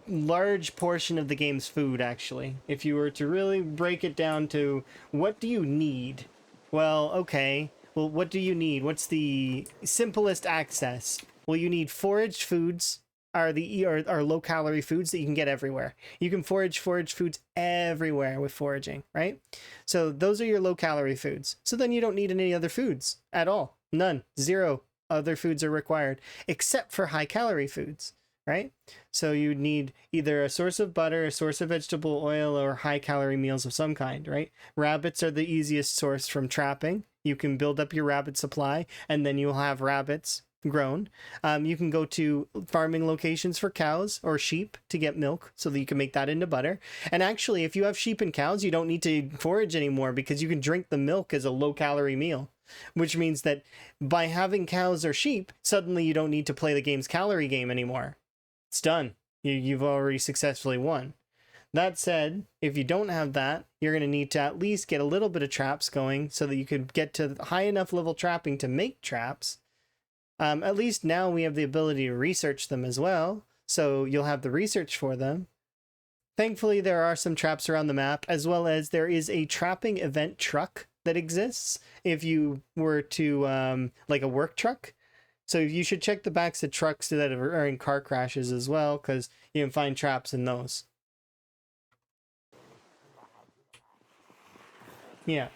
large portion of the game's food, actually. If you were to really break it down to what do you need? Well, okay. Well, what do you need? What's the simplest access? Well, you need foraged foods, are are low calorie foods that you can get everywhere. You can forage foods everywhere with foraging, right? So those are your low calorie foods. So then you don't need any other foods at all. None. Zero other foods are required except for high calorie foods, right? So you need either a source of butter, a source of vegetable oil, or high calorie meals of some kind, right? Rabbits are the easiest source from trapping. You can build up your rabbit supply and then you'll have rabbits grown. You can go to farming locations for cows or sheep to get milk so that you can make that into butter. And actually, if you have sheep and cows, you don't need to forage anymore because you can drink the milk as a low calorie meal, which means that by having cows or sheep, suddenly you don't need to play the game's calorie game anymore. It's done. You've already successfully won. That said, if you don't have that, you're going to need to at least get a little bit of traps going so that you could get to high enough level trapping to make traps. At least now we have the ability to research them as well, so you'll have the research for them. Thankfully, there are some traps around the map, as well as there is a trapping event truck that exists if you were to, like a work truck. So you should check the backs of trucks that are in car crashes as well, because you can find traps in those. Yeah.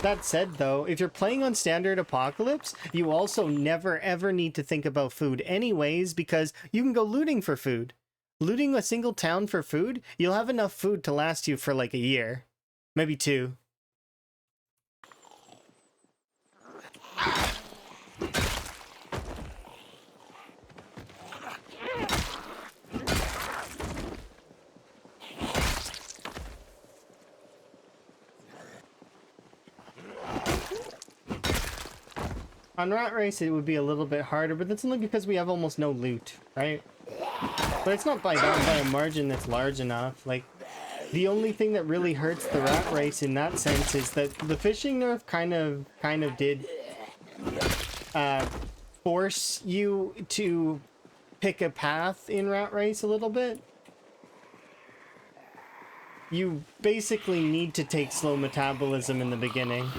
That said, though, if you're playing on standard apocalypse, you also never ever need to think about food anyways, because you can go looting for food. Looting a single town for food, you'll have enough food to last you for like a year. Maybe 2. On Rat Race, it would be a little bit harder, but that's only because we have almost no loot, right? But it's not by a margin that's large enough. Like, the only thing that really hurts the Rat Race in that sense is that the fishing nerf kind of did force you to pick a path in Rat Race a little bit. You basically need to take slow metabolism in the beginning.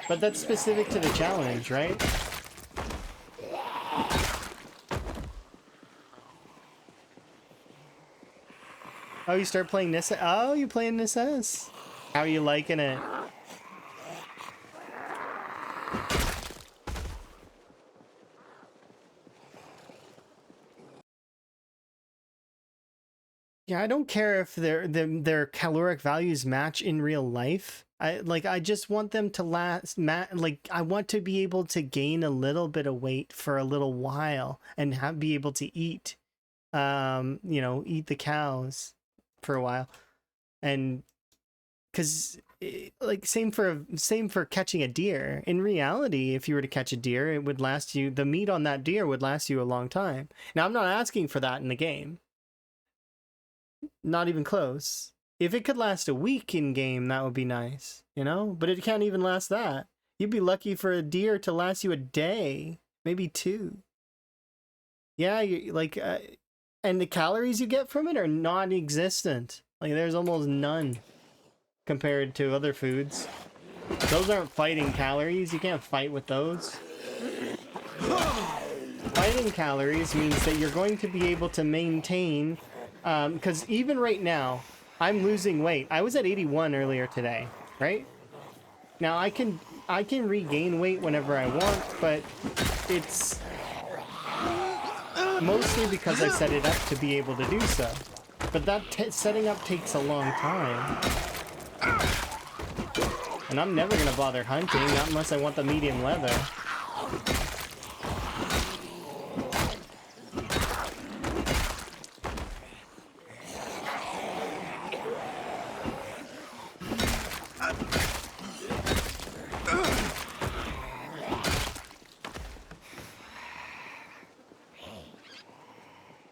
But that's specific to the challenge, right? Oh, you start playing Nissa? Oh, you playing Nissa? How are you liking it? Yeah, I don't care if their caloric values match in real life. I just want them to I want to be able to gain a little bit of weight for a little while and be able to eat, eat the cows for a while. And because same for catching a deer. In reality, if you were to catch a deer, it would last you, the meat on that deer would last you a long time. Now, I'm not asking for that in the game. Not even close. If it could last a week in game, that would be nice, but it can't even last that. You'd be lucky for a deer to last you a day, maybe 2. Yeah, and the calories you get from it are non-existent. Like, there's almost none compared to other foods. Those aren't fighting calories. You can't fight with those. Fighting calories means that you're going to be able to maintain, because even right now, I'm losing weight. I was at 81 earlier today, right? Now I can regain weight whenever I want, but it's mostly because I set it up to be able to do so. But that setting up takes a long time. And I'm never gonna bother hunting, not unless I want the medium leather.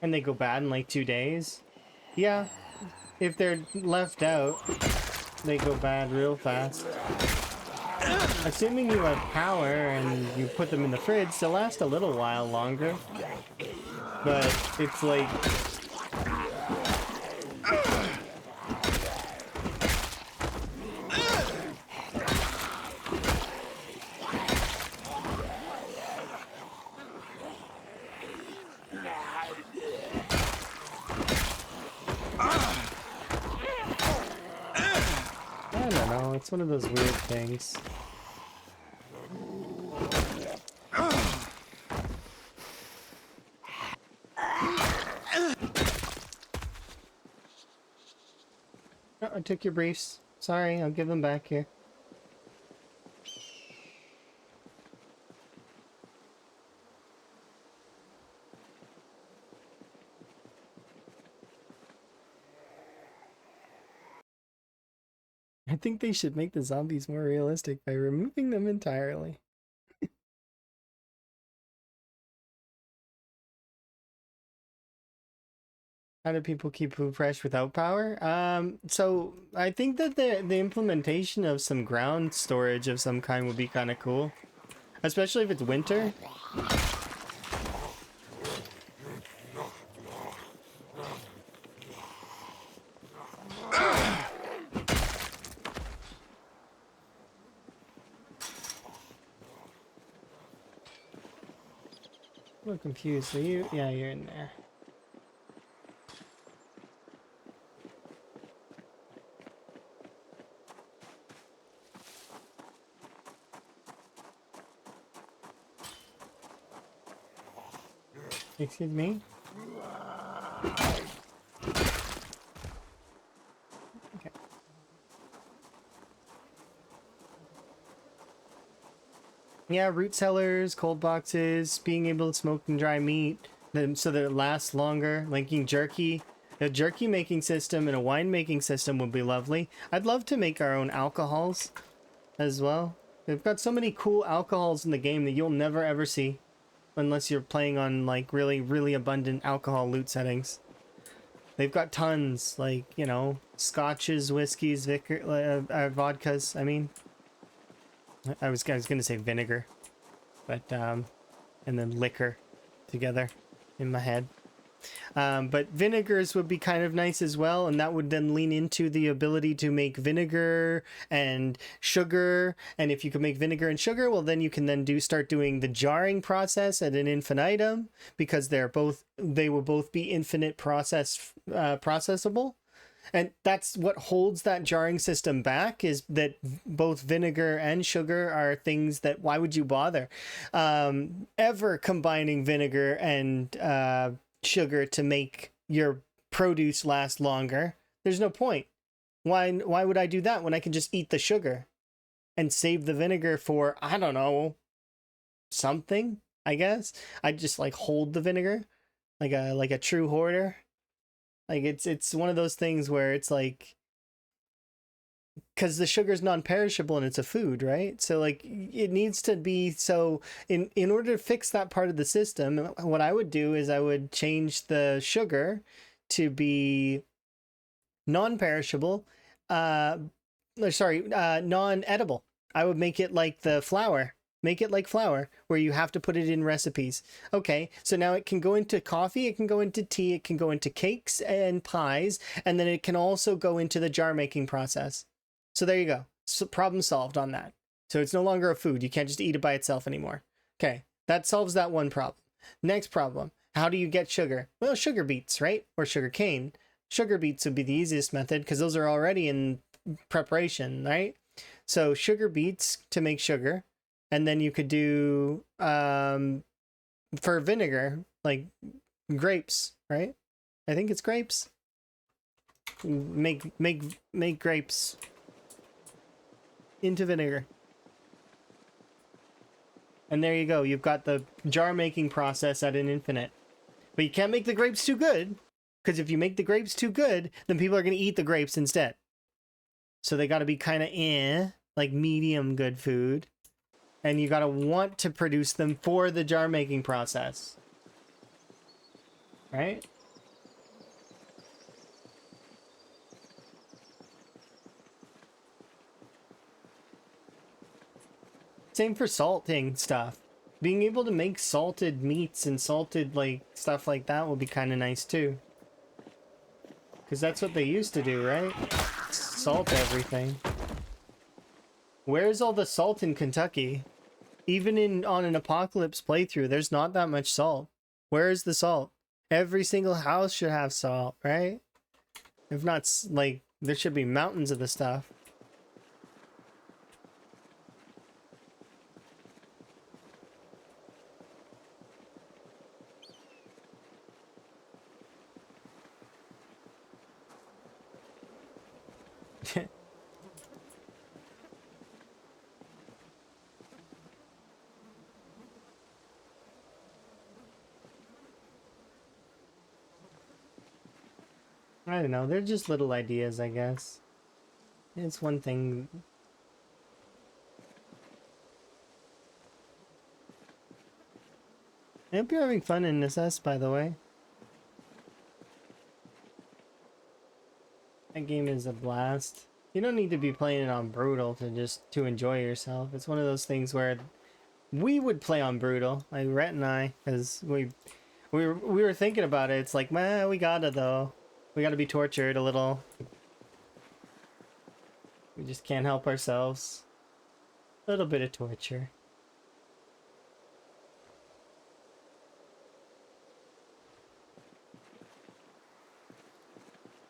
And they go bad in like 2 days? Yeah, if they're left out, they go bad real fast. Assuming you have power and you put them in the fridge, they'll last a little while longer. But it's like... It's one of those weird things. Oh, I took your briefs. Sorry, I'll give them back here. I think they should make the zombies more realistic by removing them entirely. How do people keep food fresh without power? So I think that the implementation of some ground storage of some kind would be kind of cool, especially if it's winter. I'm a little confused. So you, yeah, you're in there. Excuse me? Okay. Yeah, root cellars, cold boxes, being able to smoke and dry meat so that it lasts longer, linking jerky. A jerky making system and a wine making system would be lovely. I'd love to make our own alcohols as well. They've got so many cool alcohols in the game that you'll never ever see unless you're playing on like really, really abundant alcohol loot settings. They've got tons, like, you know, scotches, whiskeys, vodkas, I mean. I was gonna say vinegar, but, and then liquor together in my head. But vinegars would be kind of nice as well, and that would then lean into the ability to make vinegar and sugar. And if you can make vinegar and sugar, well, then you can then start doing the jarring process at an infinitum, because they will both be infinite processable. And that's what holds that jarring system back, is that both vinegar and sugar are things that, why would you bother ever combining vinegar and sugar to make your produce last longer? There's no point. Why would I do that when I can just eat the sugar and save the vinegar for, I don't know, something, I guess? I just like hold the vinegar like a true hoarder. Like it's one of those things where it's like, because the sugar's non-perishable and it's a food, right? So like it needs to be, so in order to fix that part of the system, what I would do is I would change the sugar to be non-perishable, non-edible. I would make it like the flour. Make it like flour, where you have to put it in recipes. Okay, so now it can go into coffee, it can go into tea, it can go into cakes and pies, and then it can also go into the jar making process. So there you go. So problem solved on that. So it's no longer a food. You can't just eat it by itself anymore. Okay, that solves that one problem. Next problem, how do you get sugar? Well, sugar beets, right? Or sugar cane. Sugar beets would be the easiest method because those are already in preparation, right? So sugar beets to make sugar. And then you could do, for vinegar, like grapes, right? I think it's grapes. Make grapes into vinegar. And there you go. You've got the jar making process at an infinite. But you can't make the grapes too good, because if you make the grapes too good, then people are going to eat the grapes instead. So they got to be kind of like medium good food. And you gotta want to produce them for the jar making process. Right? Same for salting stuff. Being able to make salted meats and salted like stuff like that will be kind of nice too. Because that's what they used to do, right? Salt everything. Where's all the salt in Kentucky? Even on an apocalypse playthrough, there's not that much salt. Where is the salt? Every single house should have salt, right? If not, like, there should be mountains of the stuff. I don't know, they're just little ideas, I guess. It's one thing. I hope you're having fun in this S, by the way. That game is a blast. You don't need to be playing it on brutal to enjoy yourself. It's one of those things where we would play on brutal, like Rhett and I, because we were thinking about it. It's like, man, we gotta though. We gotta be tortured a little. We just can't help ourselves. A little bit of torture.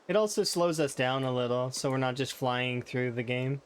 It also slows us down a little, so we're not just flying through the game.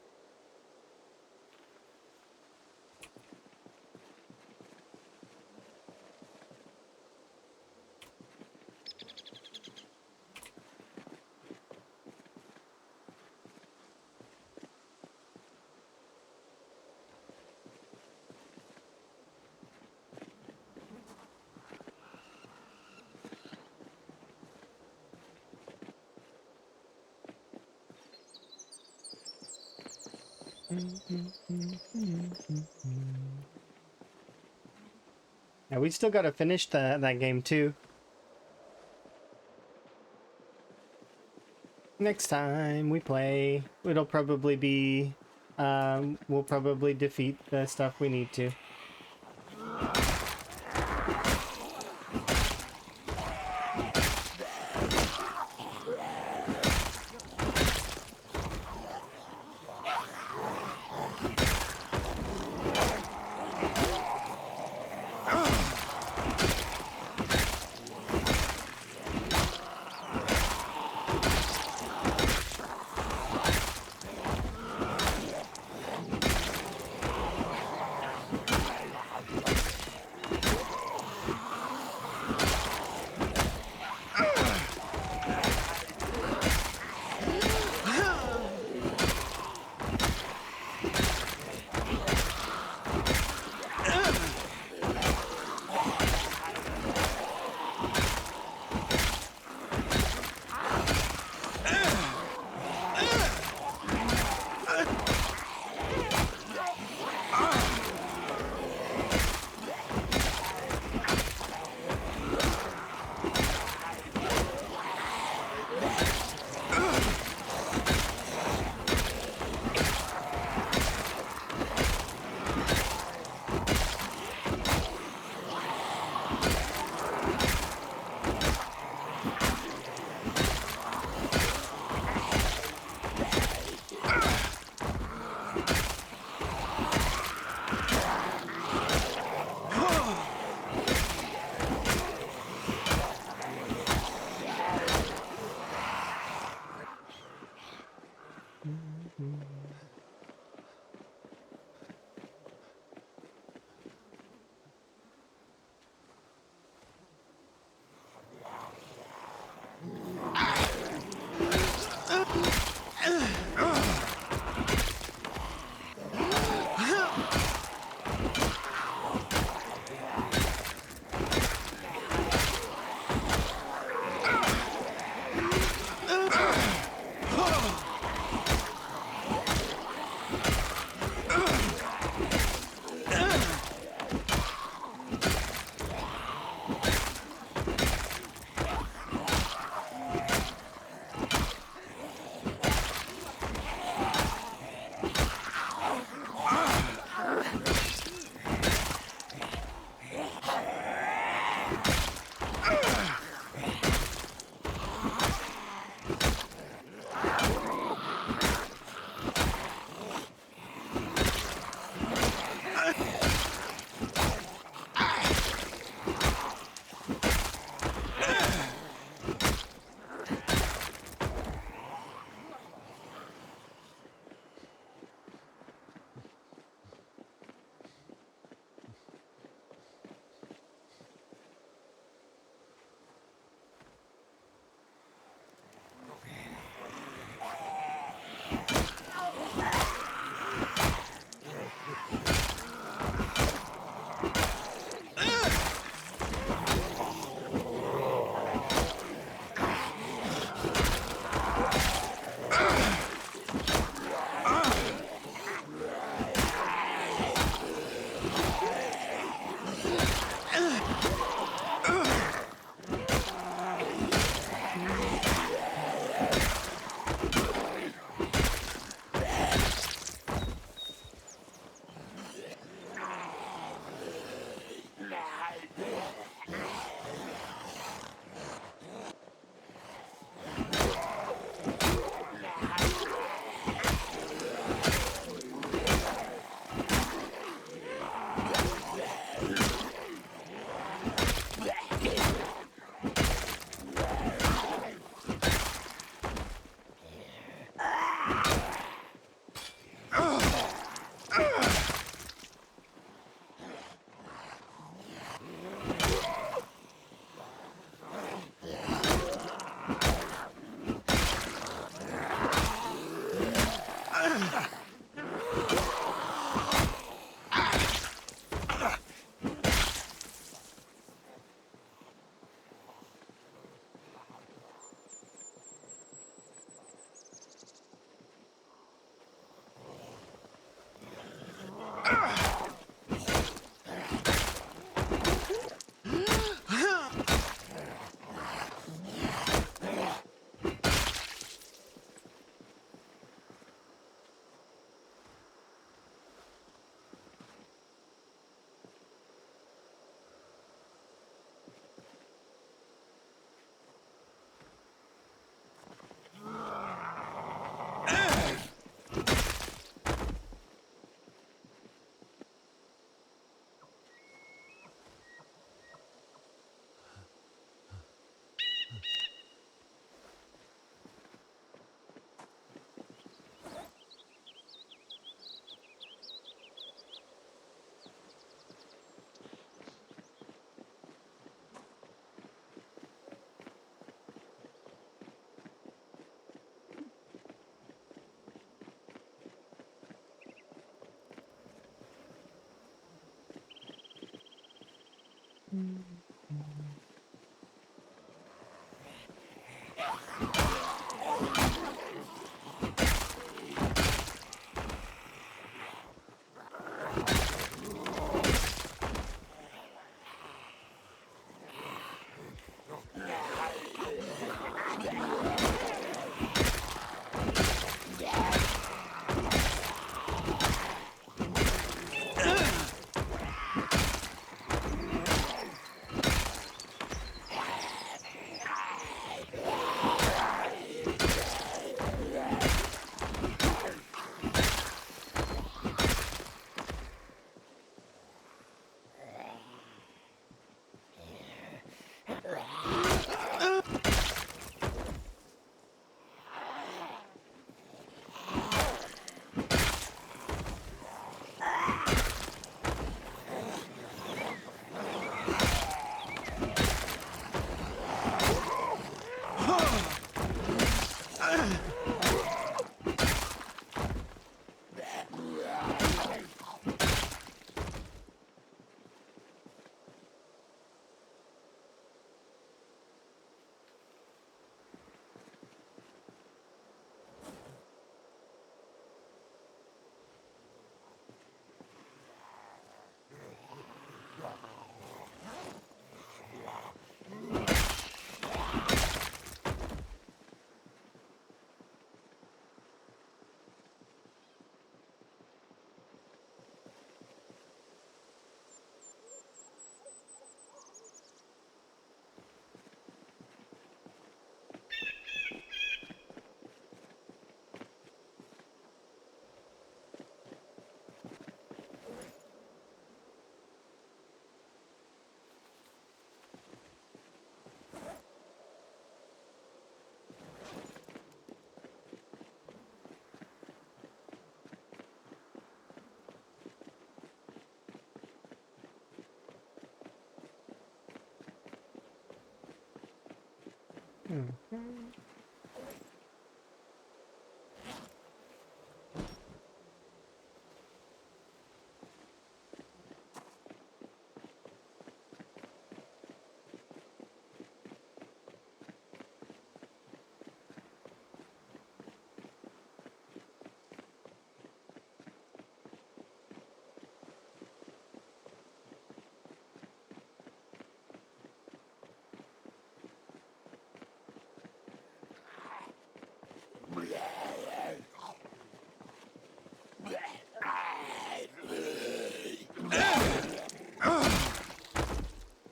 Yeah, we still gotta finish that game too. Next time we play, it'll probably be, we'll probably defeat the stuff we need to.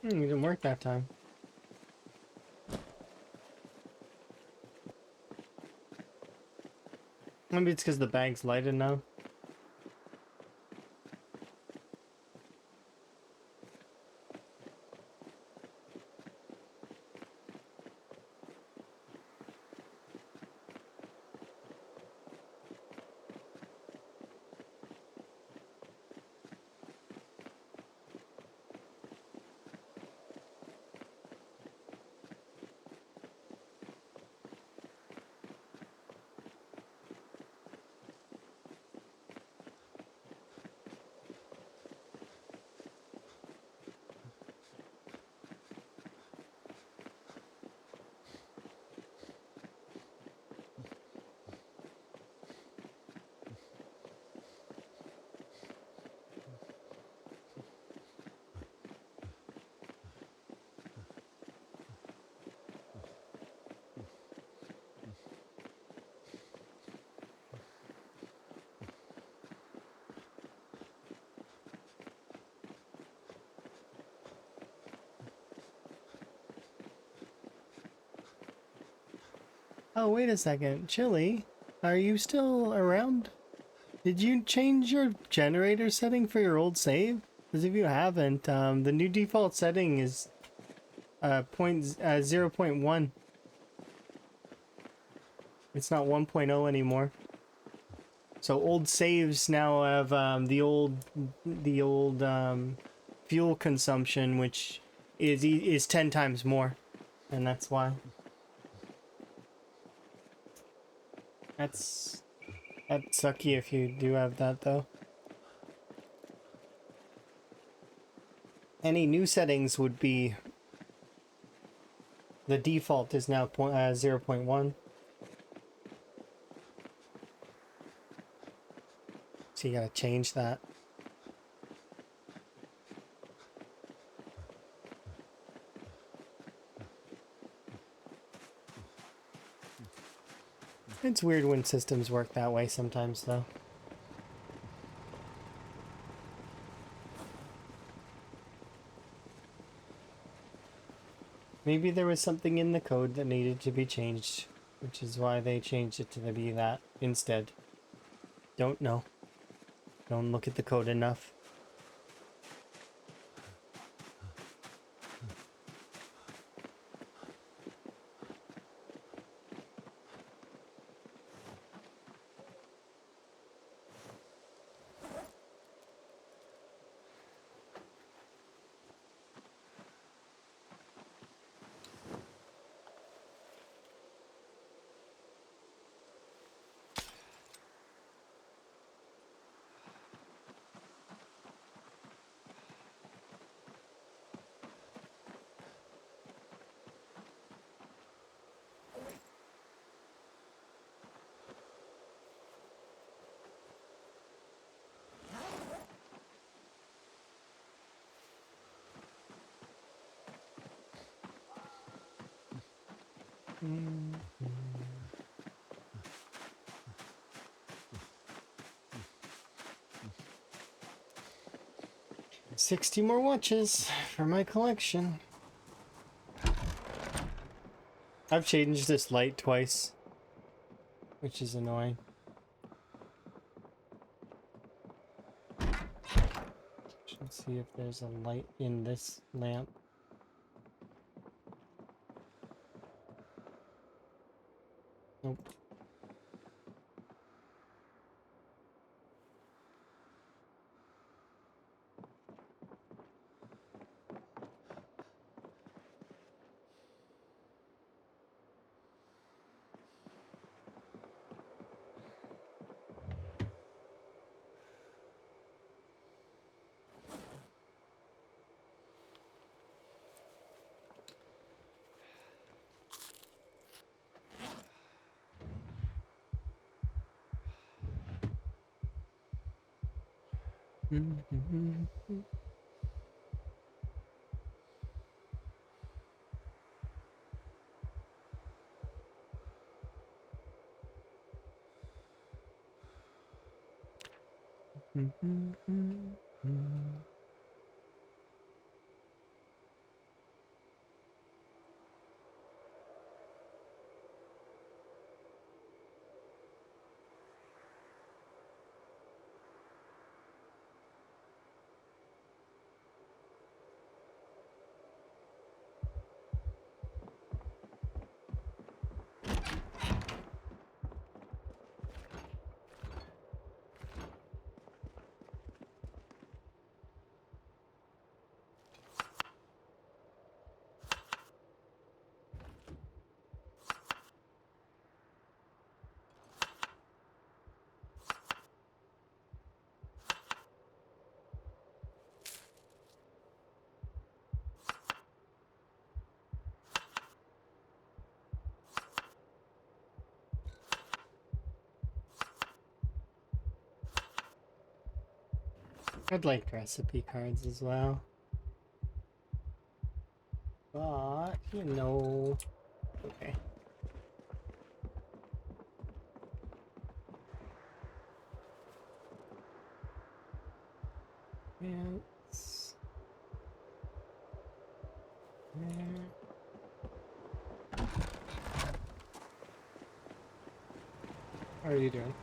It didn't work that time. Maybe it's because the bag's lighted now. Oh, wait a second. Chili, are you still around? Did you change your generator setting for your old save? Because if you haven't, the new default setting is 0.1. It's not 1.0 anymore. So old saves now have the old fuel consumption, which is 10 times more, and that's why. That's sucky if you do have that though. Any new settings would be the default is now 0.1. So you gotta change that. It's weird when systems work that way sometimes though. Maybe there was something in the code that needed to be changed, which is why they changed it to be that instead. Don't know. Don't look at the code enough. Mm-hmm. 60 more watches for my collection. I've changed this light twice, which is annoying. Should see if there's a light in this lamp. Nope. I'd like recipe cards as well. But, you know... Okay. Yes. How are you doing?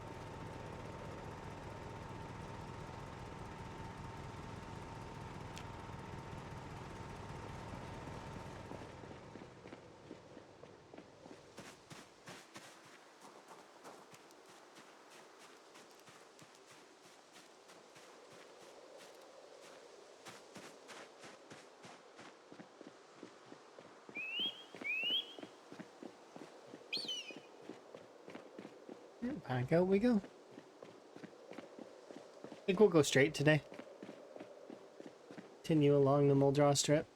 Back out we go. I think we'll go straight today. Continue along the Muldrow strip.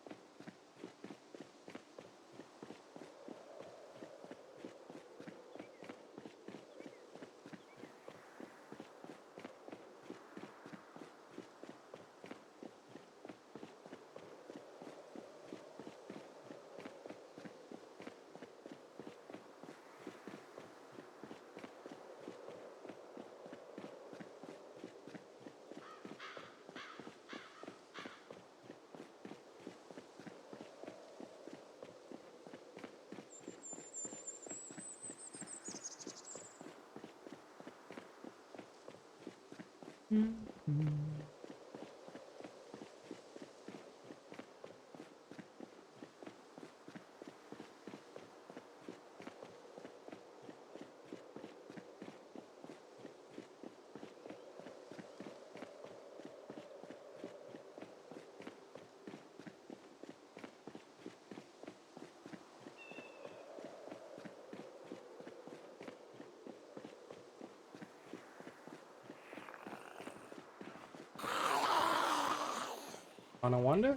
Wanna wonder?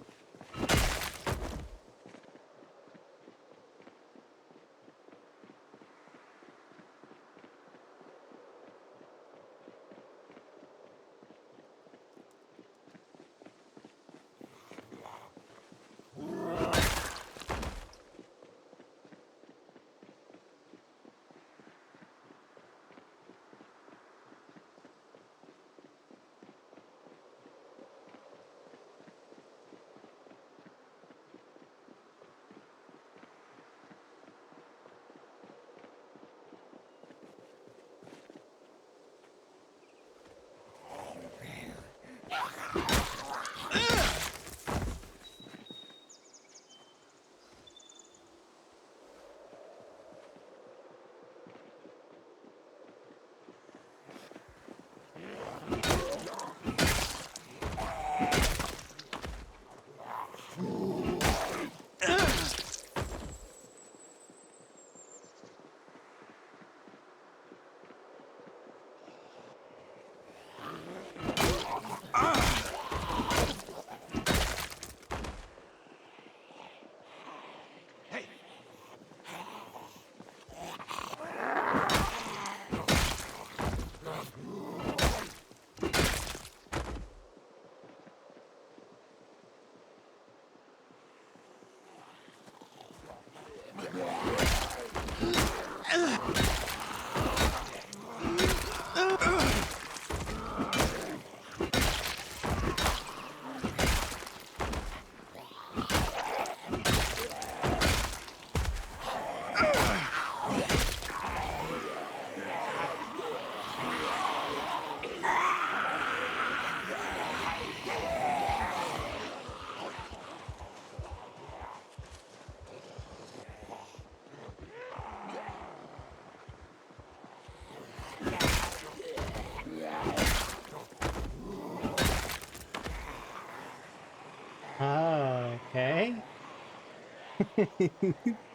Ah, okay.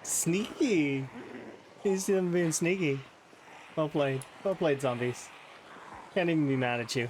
Sneaky. You see them being sneaky. Well played. Well played, zombies. Can't even be mad at you.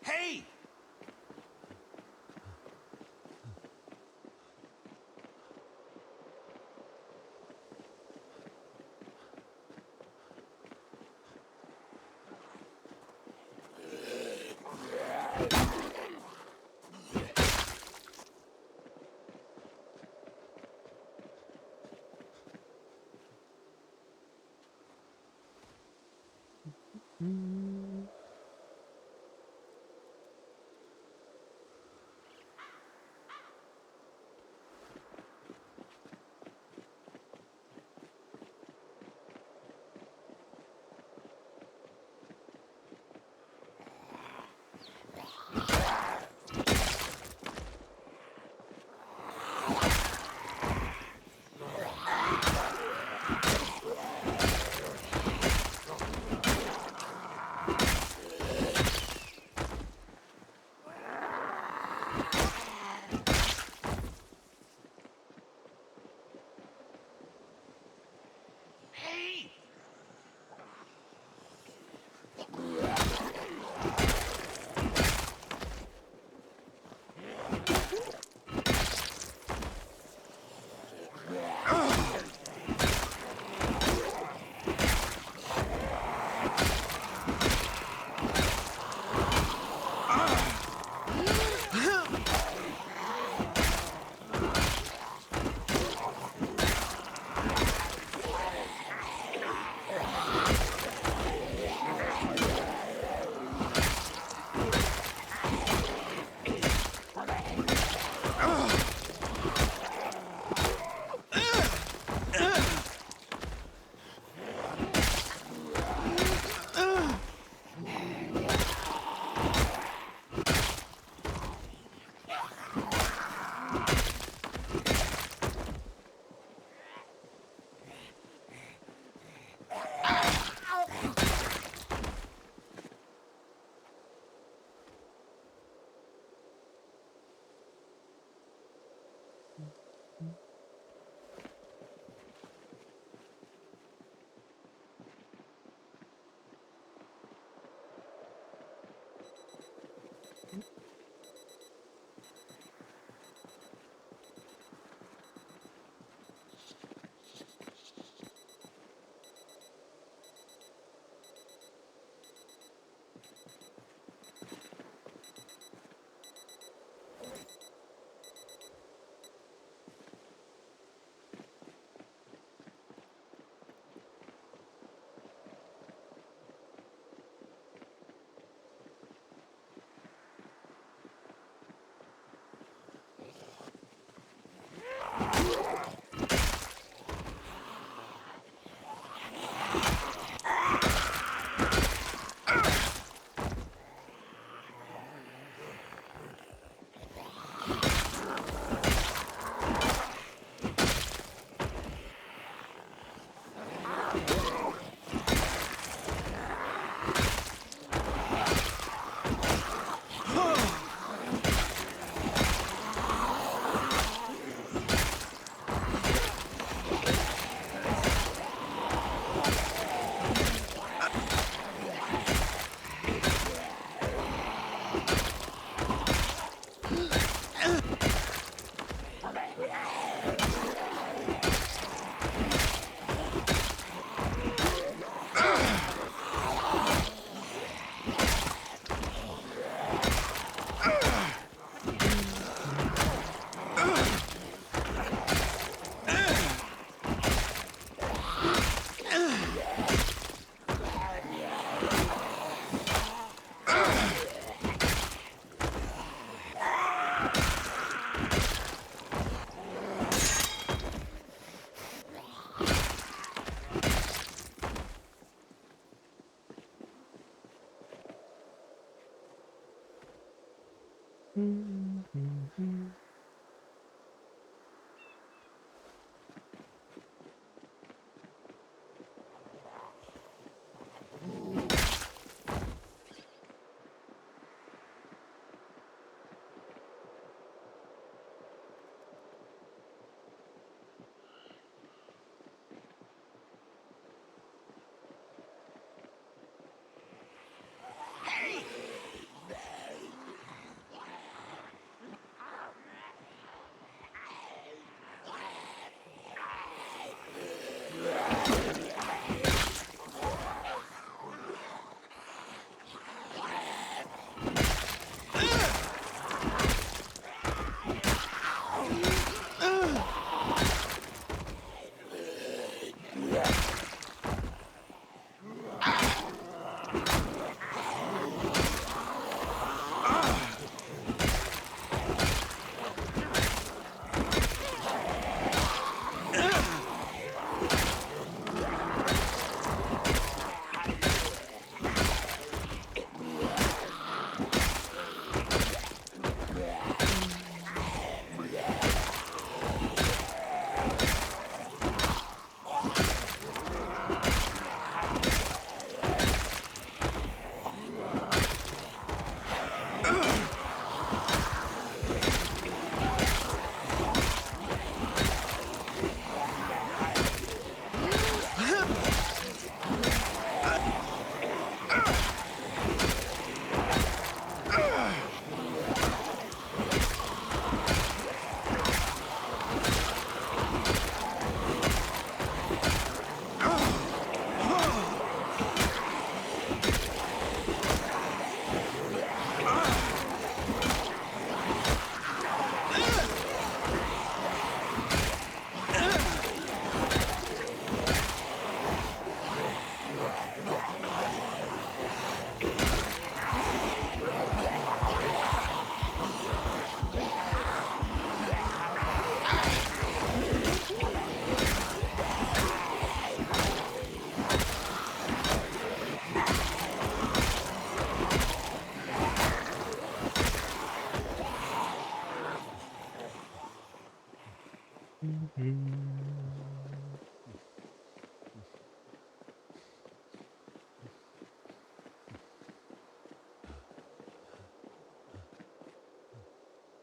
Hey!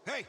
Hey!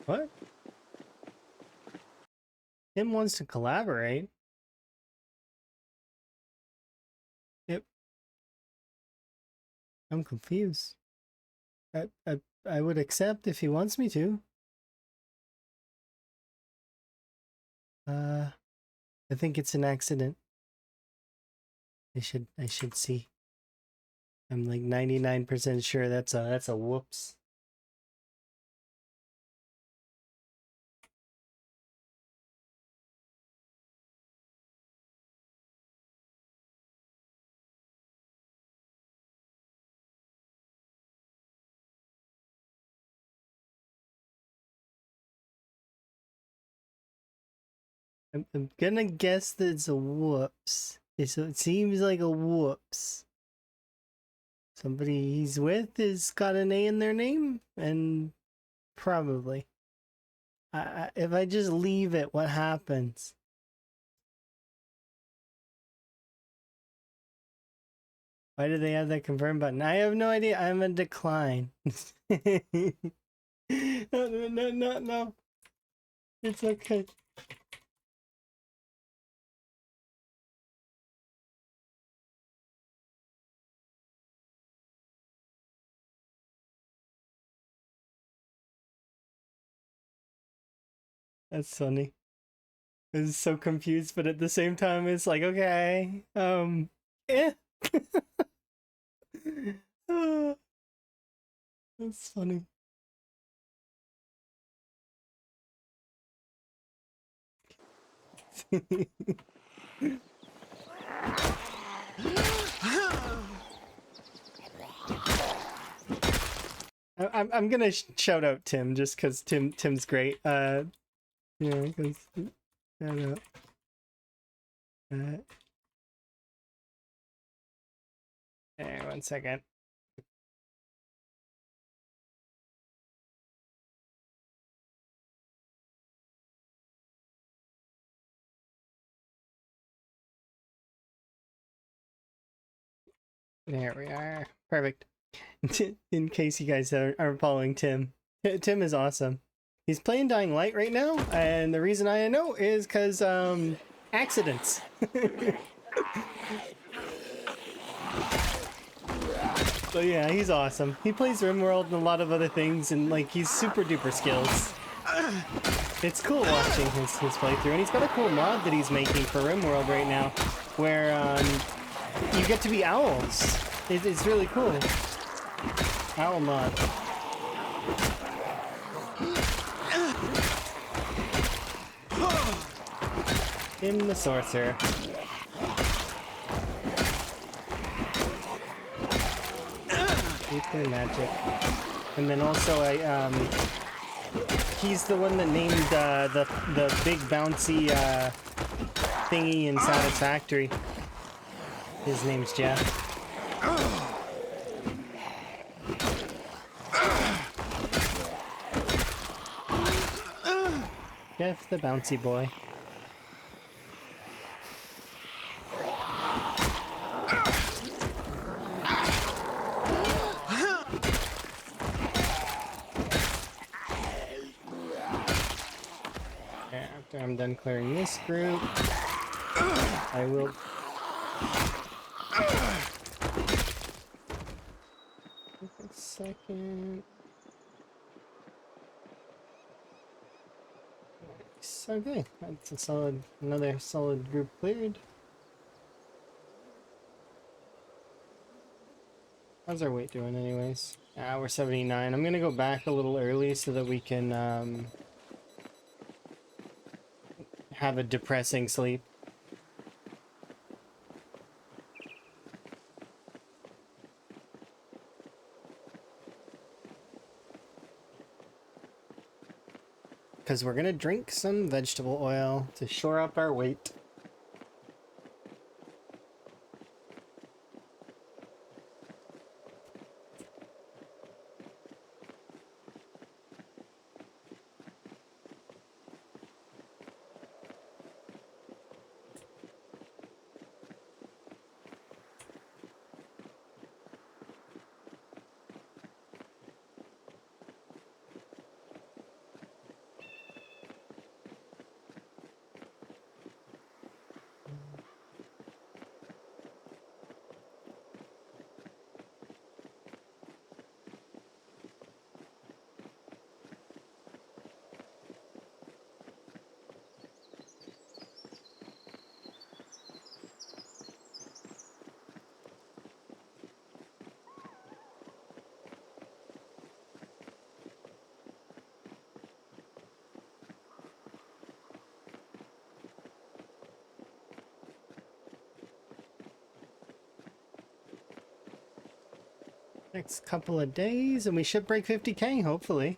What? Tim wants to collaborate. Yep. I'm confused. I would accept if he wants me to. I think it's an accident. I should see. I'm like 99% sure that's a whoops. I'm gonna guess that it's a whoops. It seems like a whoops. Somebody he's with has got an A in their name, and probably. If I just leave it, what happens? Why do they have that confirm button? I have no idea. I'm a decline. No. It's okay. That's funny. I was so confused, but at the same time, it's like, okay, eh. That's funny. I'm gonna shout out Tim just because Tim's great. Yeah, because shout out. Hey, 1 second. There we are. Perfect. In case you guys are following Tim. Tim is awesome. He's playing Dying Light right now, and the reason I know is because, accidents. So yeah, he's awesome. He plays RimWorld and a lot of other things, and like, he's super duper skills. It's cool watching his playthrough, and he's got a cool mod that he's making for RimWorld right now, where, you get to be owls. It's really cool. Owl mod. In the sorcerer. Nuclear magic. And then also he's the one that named the big bouncy thingy in Satisfactory. His name's Jeff. Jeff the bouncy boy. After I'm done clearing this group, I will... Take a second. Okay, that's another solid group cleared. How's our weight doing anyways? We're 79. I'm gonna go back a little early so that we can have a depressing sleep. Because we're gonna drink some vegetable oil to shore up our weight. next couple of days, and we should break 50K, hopefully.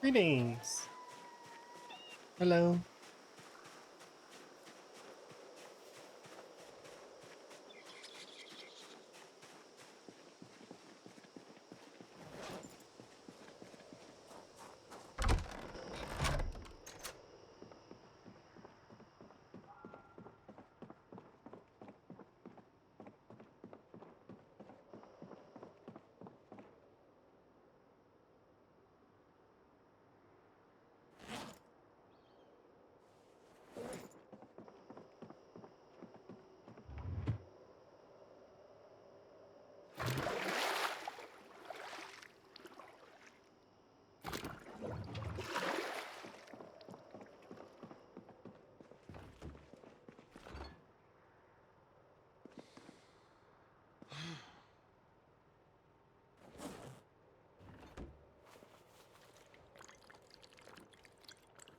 Greetings. Hello.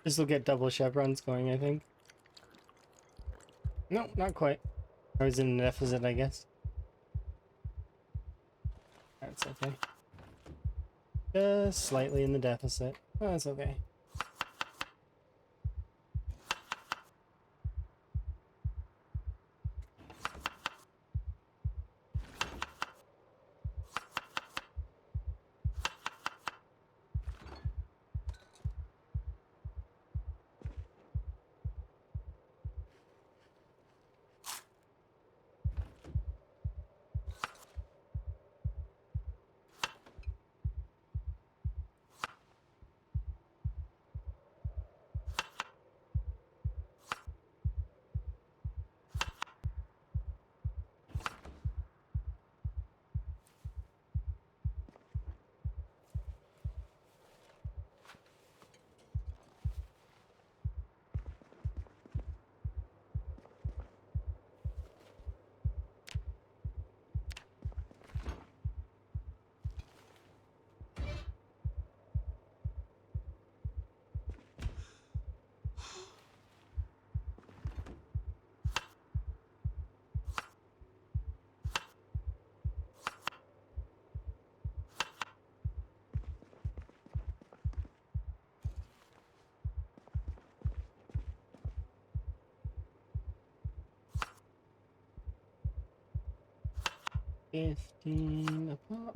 This will get double chevrons going, I think. No, not quite. I was in the deficit, I guess. That's okay. Just slightly in the deficit. Oh, that's okay. 15 a pop.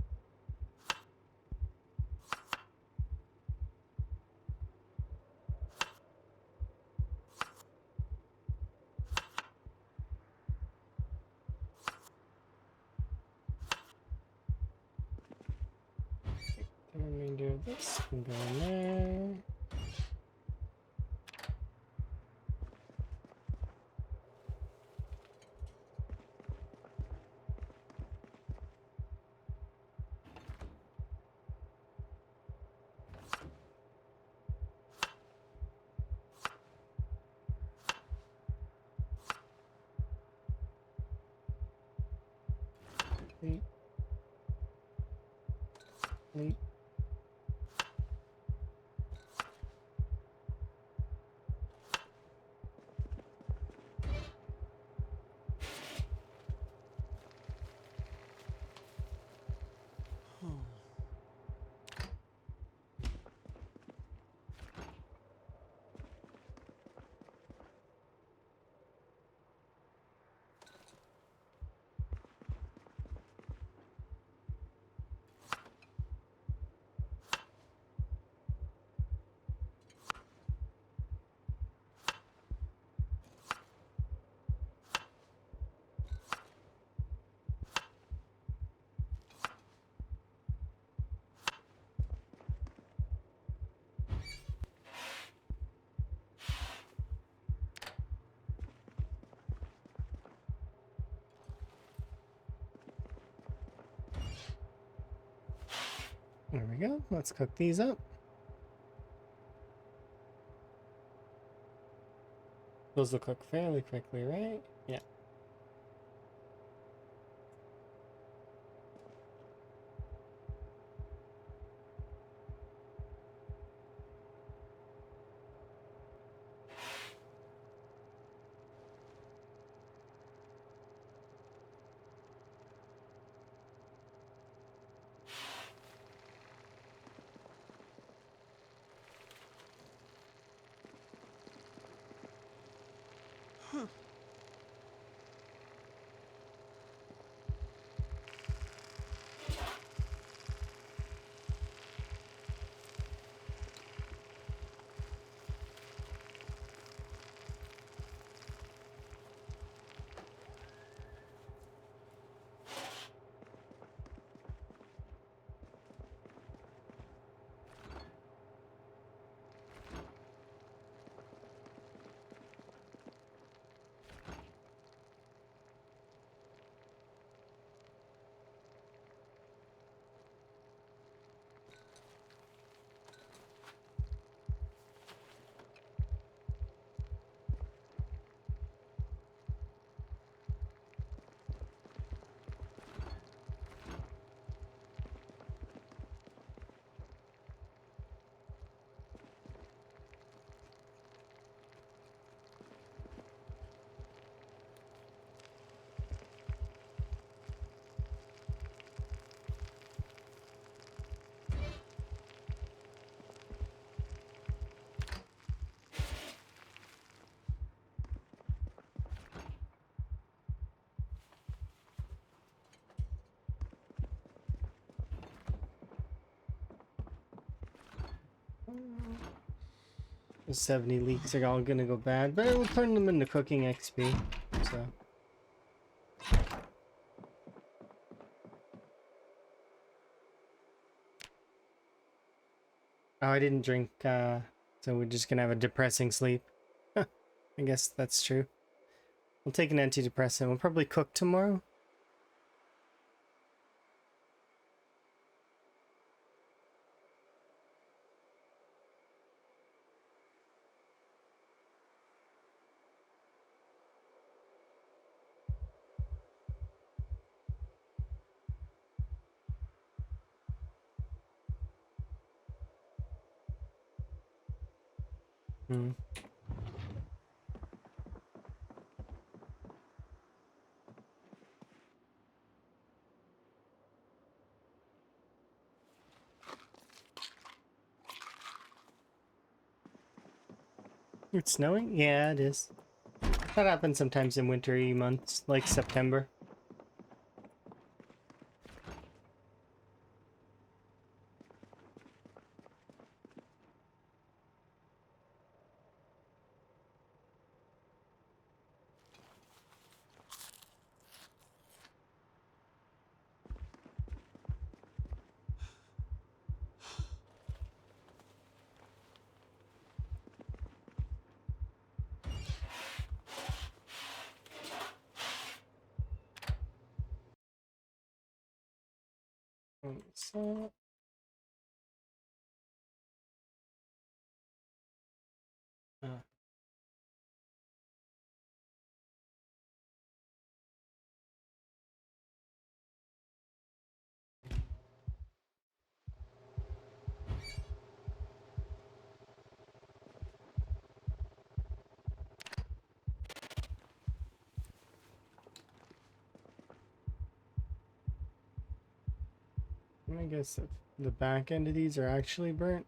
The remainder of this can go in there. Wait. Wait. There we go. Let's cook these up. Those will cook fairly quickly, right? Yeah. The 70 leeks are all gonna go bad, but we'll turn them into cooking XP. So. Oh, I didn't drink, so we're just gonna have a depressing sleep. I guess that's true. We'll take an antidepressant. We'll probably cook tomorrow. Hmm. It's snowing? Yeah, it is. That happens sometimes in wintry months, like September. So I guess if the back end of these are actually burnt.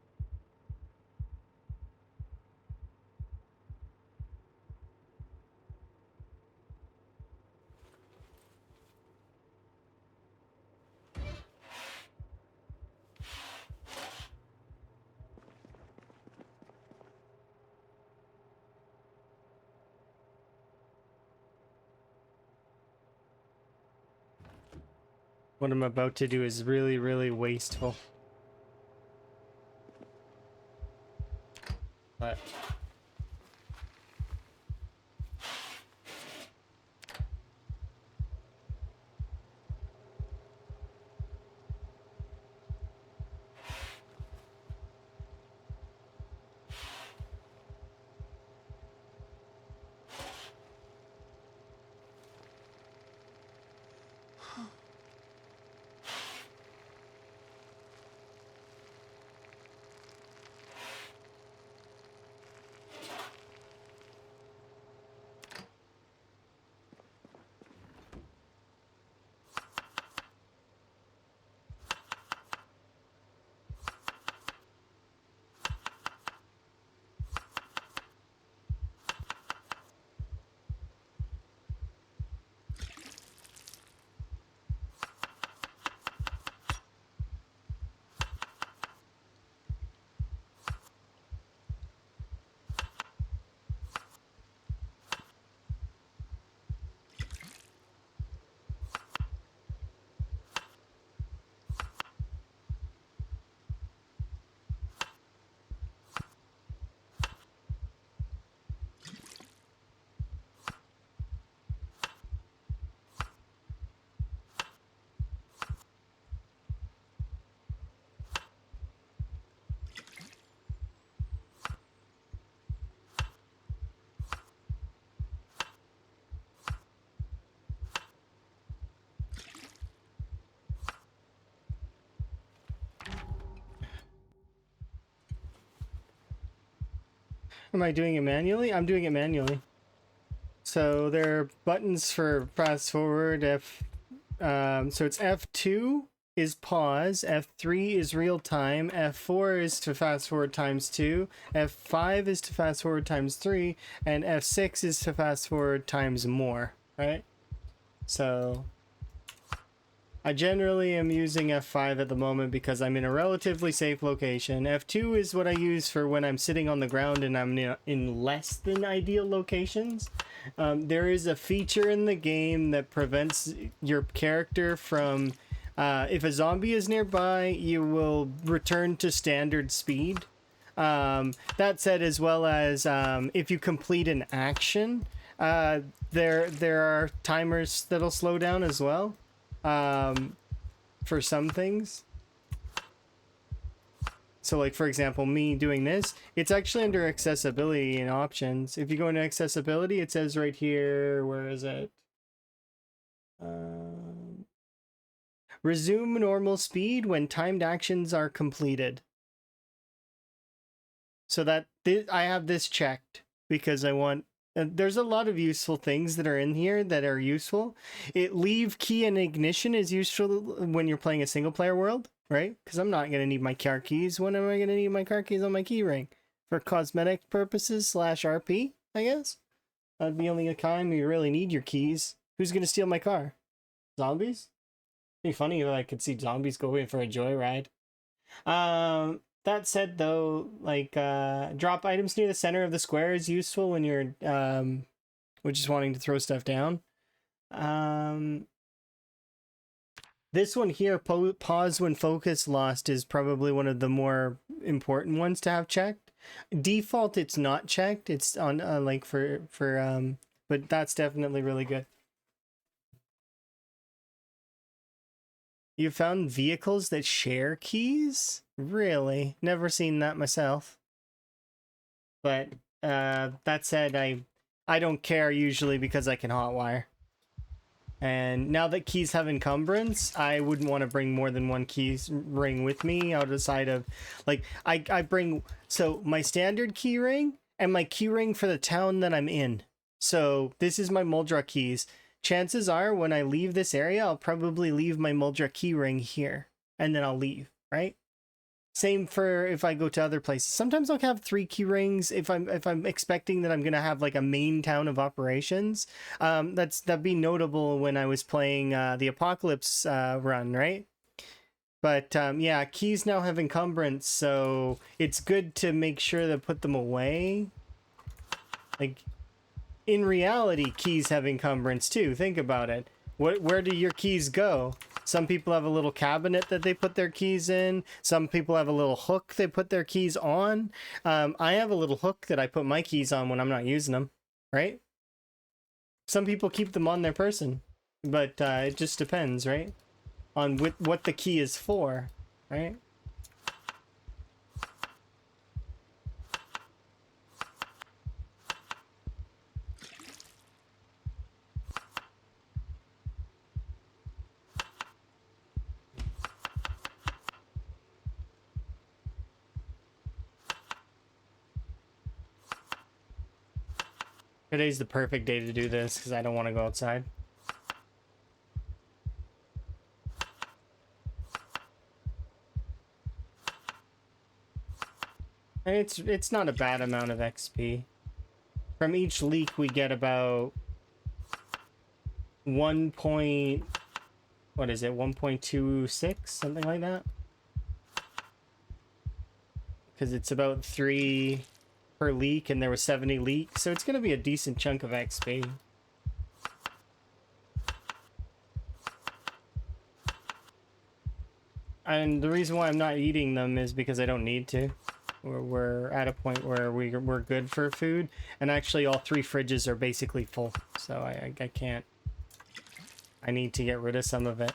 What I'm about to do is really, really wasteful. But am I doing it manually? I'm doing it manually. So there are buttons for fast forward, so it's F2 is pause, F3 is real time, F4 is to fast forward times 2, F5 is to fast forward times 3, and F6 is to fast forward times more, right? So I generally am using F5 at the moment because I'm in a relatively safe location. F2 is what I use for when I'm sitting on the ground and I'm in less than ideal locations. There is a feature in the game that prevents your character from... if a zombie is nearby, you will return to standard speed. That said, as well as if you complete an action, there are timers that'll slow down as well. For some things. So like, for example, me doing this, it's actually under accessibility and options. If you go into accessibility, it says right here, where is it? Resume normal speed when timed actions are completed. So that I have this checked because I want... there's a lot of useful things that are in here that are useful. Leave key and ignition is useful when you're playing a single player world, right? Because I'm not going to need my car keys. When am I going to need my car keys on my key ring? For cosmetic purposes / RP, I guess? That'd be only a time you really need your keys. Who's going to steal my car? Zombies? It'd be funny if I could see zombies go in for a joyride. That said, though, like, drop items near the center of the square is useful when you're, just wanting to throw stuff down. This one here, pause when focus lost, is probably one of the more important ones to have checked. Default, it's not checked. It's on, like, but that's definitely really good. You found vehicles that share keys? Really? Never seen that myself. But that said, I don't care usually because I can hotwire. And now that keys have encumbrance, I wouldn't want to bring more than one key ring with me outside of, like, I bring, so my standard key ring and my key ring for the town that I'm in. So this is my Muldra keys. Chances are when I leave this area, I'll probably leave my Muldra key ring here and then I'll leave, right? Same for if I go to other places. Sometimes I'll have 3 key rings if I'm expecting that I'm gonna have like a main town of operations. That'd be notable when I was playing the Apocalypse run, right? But yeah, keys now have encumbrance, so it's good to make sure to put them away. Like, in reality, keys have encumbrance too. Think about it. Where do your keys go? Some people have a little cabinet that they put their keys in. Some people have a little hook they put their keys on. I have a little hook that I put my keys on when I'm not using them, right? Some people keep them on their person, but it just depends, right? On what the key is for, right? Today's the perfect day to do this because I don't want to go outside. And it's not a bad amount of XP. From each leak we get about 1.26, something like that. Because it's about 3 per leak, and there were 70 leaks, so it's going to be a decent chunk of XP. And the reason why I'm not eating them is because I don't need to. We're at a point where we're good for food, and actually all 3 fridges are basically full, so I can't. I need to get rid of some of it.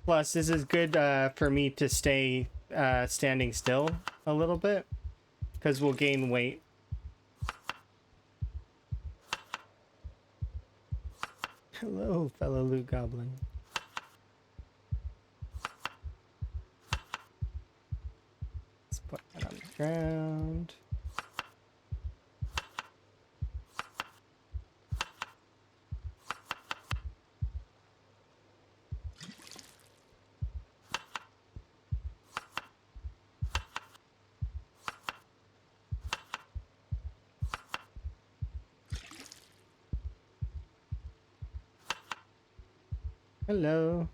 Plus, this is good for me to stay standing still a little bit, because we'll gain weight. Hello, fellow loot goblin. Let's put that on the ground. Hello.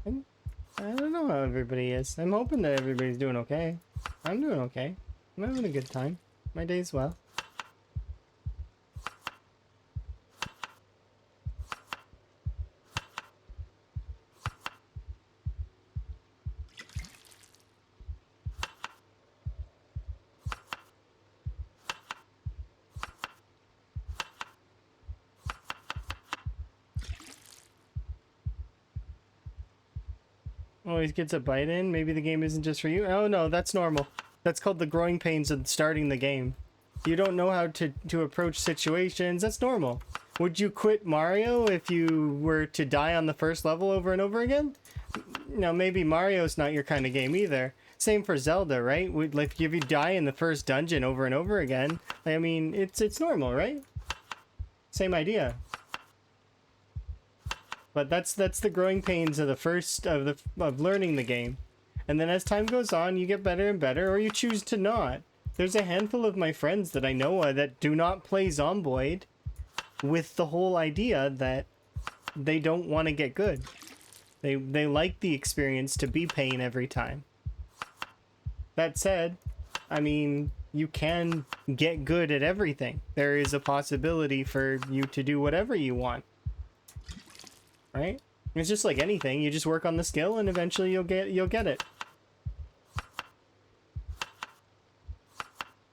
I don't know how everybody is. I'm hoping that everybody's doing okay. I'm doing okay. I'm having a good time. My day's well. Always gets a bite in. Maybe the game isn't just for you. Oh no, that's normal. That's called the growing pains of starting the game. You don't know how to approach situations. That's normal. Would you quit Mario if you were to die on the first level over and over again? Now, maybe Mario's not your kind of game either. Same for Zelda, right? Like, if you die in the first dungeon over and over again, I mean, it's normal, right? Same idea. But that's the growing pains of the first of learning the game. And then as time goes on, you get better and better, or you choose to not. There's a handful of my friends that I know that do not play Zomboid with the whole idea that they don't want to get good. They like the experience to be pain every time. That said, I mean, you can get good at everything. There is a possibility for you to do whatever you want. right? It's just like anything. You just work on the skill, and eventually you'll get it.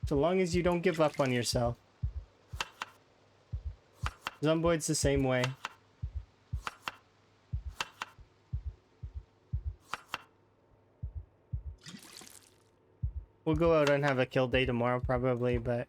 So long as you don't give up on yourself. Zomboid's the same way. We'll go out and have a kill day tomorrow probably, but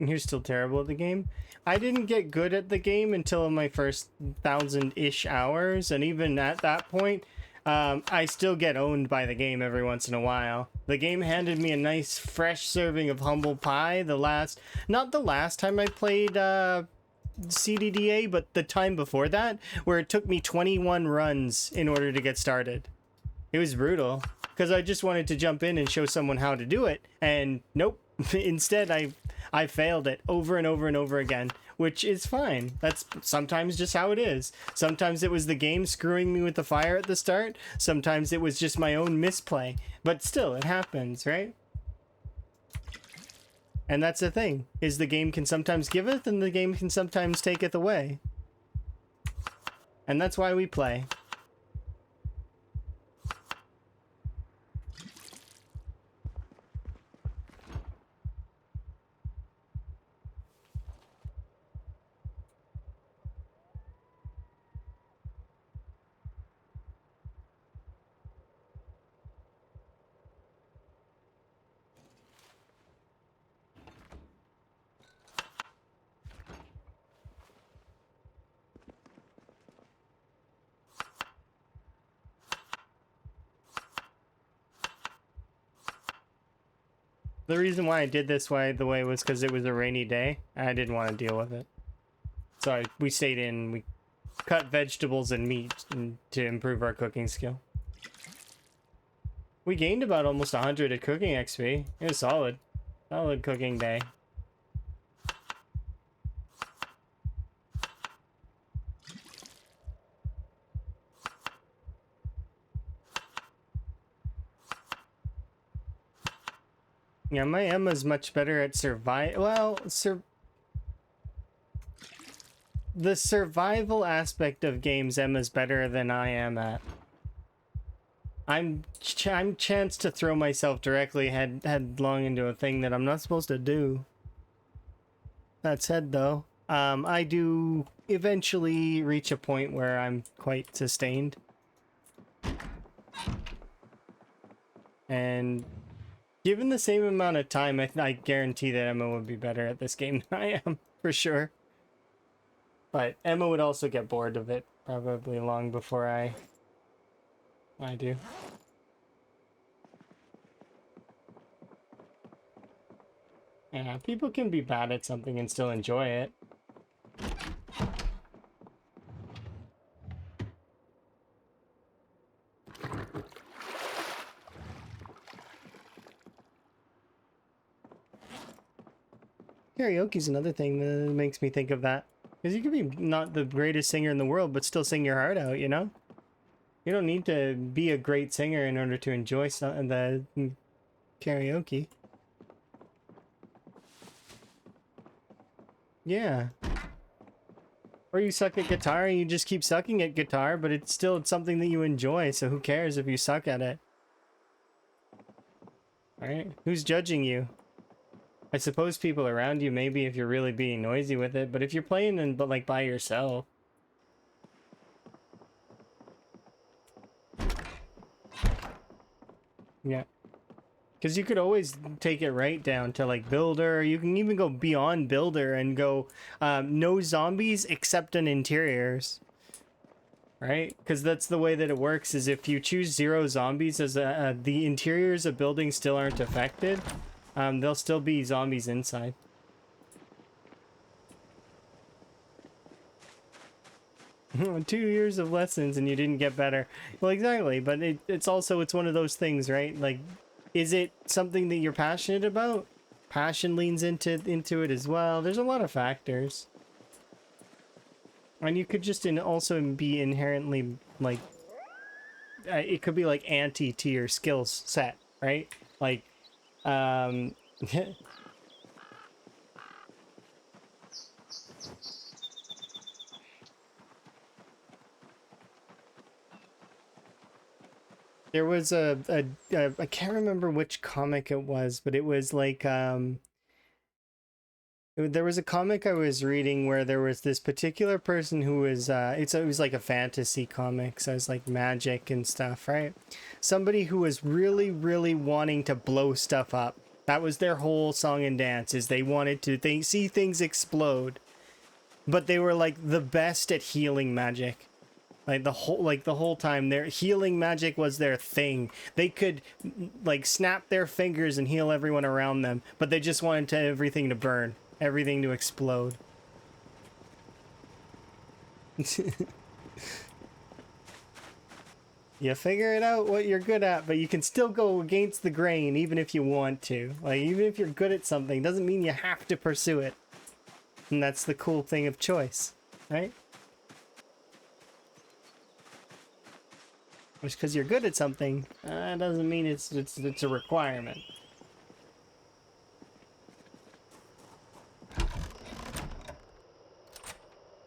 you're still terrible at the game. I didn't get good at the game until my first 1,000-ish hours, and even at that point, I still get owned by the game every once in a while. The game handed me a nice fresh serving of humble pie not the last time I played CDDA, but the time before that, where it took me 21 runs in order to get started. It was brutal, because I just wanted to jump in and show someone how to do it, and nope. Instead, I failed it over and over and over again, which is fine. That's sometimes just how it is. Sometimes it was the game screwing me with the fire at the start. Sometimes it was just my own misplay. But still, it happens, right? And that's the thing, is the game can sometimes giveth and the game can sometimes taketh away. And that's why we play. The reason why I did this the way was because it was a rainy day. And I didn't want to deal with it. So we stayed in, we cut vegetables and meat to improve our cooking skill. We gained about almost 100 at cooking XP. It was solid. Solid cooking day. Yeah, my Emma's much better at the survival aspect of games Emma's better than I am at. I'm chanced to throw myself directly headlong into a thing that I'm not supposed to do. That said, though, I do eventually reach a point where I'm quite sustained. And given the same amount of time, I guarantee that Emma would be better at this game than I am, for sure. But Emma would also get bored of it, probably long before I do. Yeah, people can be bad at something and still enjoy it. Karaoke's another thing that makes me think of that. Because you could be not the greatest singer in the world, but still sing your heart out, you know? You don't need to be a great singer in order to enjoy the karaoke. Yeah. Or you suck at guitar and you just keep sucking at guitar, but it's still something that you enjoy, so who cares if you suck at it? Alright? Who's judging you? I suppose people around you, maybe, if you're really being noisy with it, but if you're playing but like by yourself. Yeah. Because you could always take it right down to like builder. You can even go beyond builder and go no zombies except in interiors. Right? Because that's the way that it works, is if you choose 0 zombies as the interiors of buildings still aren't affected, There'll still be zombies inside. Two years of lessons and you didn't get better. Well, exactly, but it's also, it's one of those things, right? Like, is it something that you're passionate about? Passion leans into it as well. There's a lot of factors. And you could just also be inherently, like, it could be like anti to your skills set, right? Like, there was I can't remember which comic it was, but it was like, there was a comic I was reading where there was this particular person who was, it was like a fantasy comic, so it's like magic and stuff, right? Somebody who was really, really wanting to blow stuff up. That was their whole song and dance, is they wanted to see things explode. But they were like the best at healing magic. Like the whole time, their healing magic was their thing. They could like snap their fingers and heal everyone around them, but they just wanted everything to burn. Everything to explode. You figure it out what you're good at, but you can still go against the grain even if you want to. Like, even if you're good at something, doesn't mean you have to pursue it. And that's the cool thing of choice, right? Just because you're good at something, doesn't mean it's a requirement.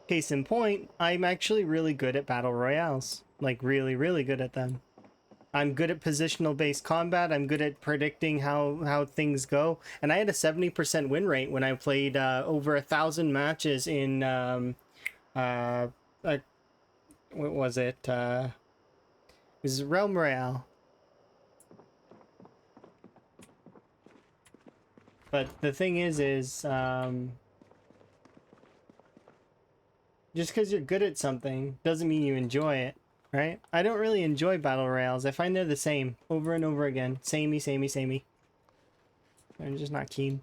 Case in point, I'm actually really good at battle royales. Like, really, really good at them. I'm good at positional based combat. I'm good at predicting how things go. And I had a 70% win rate when I played over 1,000 matches in what was it? It was Realm Royale. But the thing is just because you're good at something doesn't mean you enjoy it, right? I don't really enjoy battle royales. I find they're the same over and over again. Samey, samey, samey. I'm just not keen.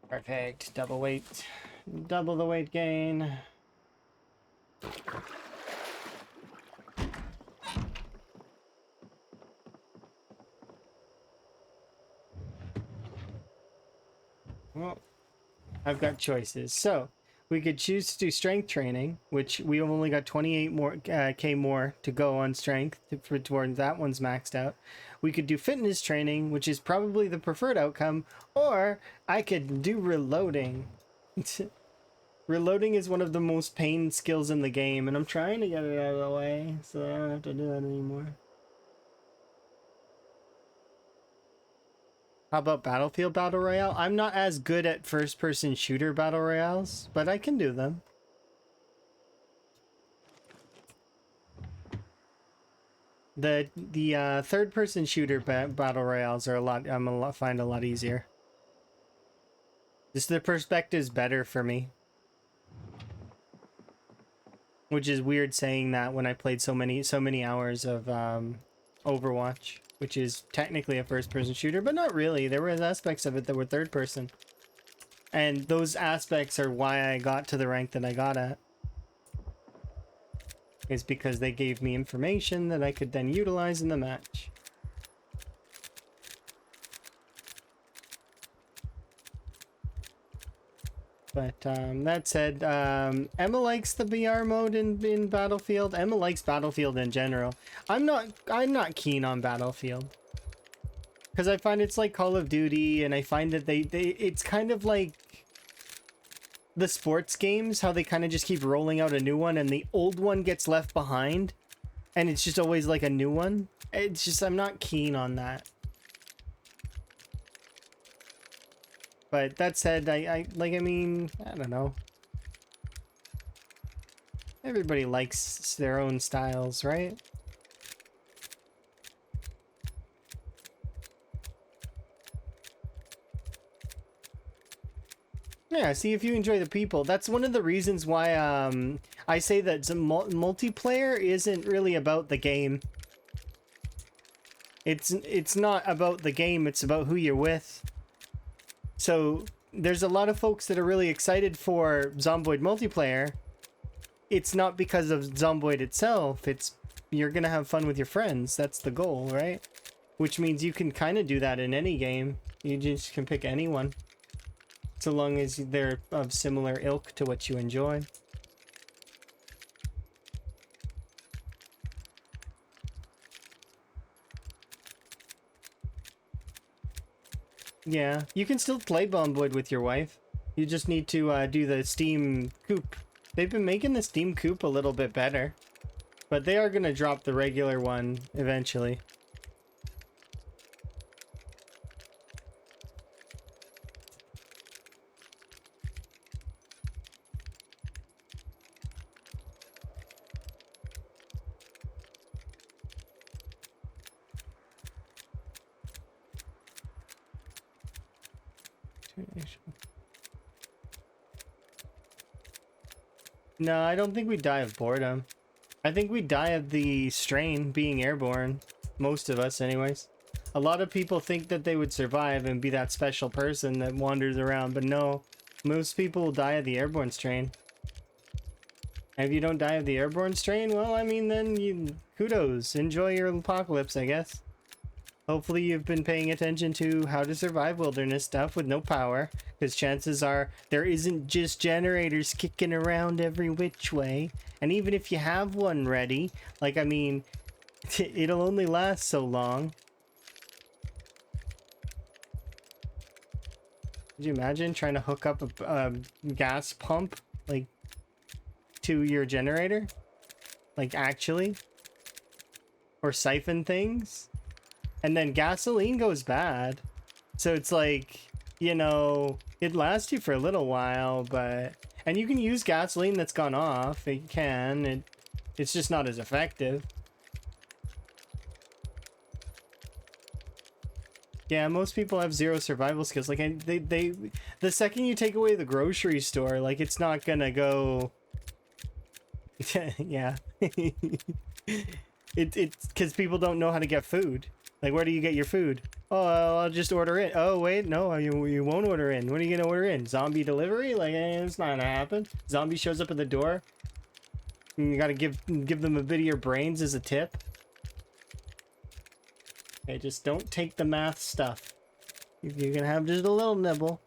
Perfect. Double weight. Double the weight gain. Well, I've got choices. So we could choose to do strength training, which we have only got 28 more K more to go on strength towards that one's maxed out. We could do fitness training, which is probably the preferred outcome, or I could do reloading. Reloading is one of the most pain skills in the game, and I'm trying to get it out of the way so I don't have to do that anymore. How about Battlefield Battle Royale? I'm not as good at first-person shooter Battle Royales, but I can do them. The third-person shooter Battle Royales are find a lot easier. Just the perspective's better for me. Which is weird saying that when I played so many hours of Overwatch, which is technically a first-person shooter, but not really. There were aspects of it that were third-person. And those aspects are why I got to the rank that I got at. Is because they gave me information that I could then utilize in the match. But that said, Emma likes the BR mode in Battlefield. Emma likes Battlefield in general. I'm not keen on Battlefield. Because I find it's like Call of Duty, and I find that it's kind of like the sports games, how they kind of just keep rolling out a new one, and the old one gets left behind, and it's just always like a new one. It's just, I'm not keen on that. But that said, I mean, I don't know. Everybody likes their own styles, right? Yeah, see if you enjoy the people. That's one of the reasons why I say that multiplayer isn't really about the game. It's not about the game, it's about who you're with. So there's a lot of folks that are really excited for Zomboid multiplayer. It's not because of Zomboid itself, it's you're gonna have fun with your friends. That's the goal, right? Which means you can kind of do that in any game. You just can pick anyone. So long as they're of similar ilk to what you enjoy. Yeah, you can still play Zomboid with your wife. You just need to do the Steam Coupe. They've been making the Steam Coupe a little bit better. But they are going to drop the regular one eventually. No, I don't think we die of boredom. I think we die of the strain being airborne. Most of us, anyways. A lot of people think that they would survive and be that special person that wanders around, but no. Most people will die of the airborne strain. And if you don't die of the airborne strain, well, I mean, then you... kudos. Enjoy your apocalypse, I guess. Hopefully you've been paying attention to how to survive wilderness stuff with no power, because chances are there isn't just generators kicking around every which way. And even if you have one ready, like, I mean, it'll only last so long. Could you imagine trying to hook up a gas pump, like, to your generator? Like, actually? Or siphon things? And then gasoline goes bad. So it's like, you know, it lasts you for a little while, but... And you can use gasoline that's gone off. You can. It's just not as effective. Yeah, most people have zero survival skills. Like, the second you take away the grocery store, like, it's not gonna go... Yeah. It's because people don't know how to get food. Like, where do you get your food? Oh, I'll just order it. Oh, wait, no, you won't order in. What are you gonna order in? Zombie delivery? Like, it's not gonna happen. Zombie shows up at the door. And you gotta give them a bit of your brains as a tip. Okay, just don't take the math stuff. You can have just a little nibble.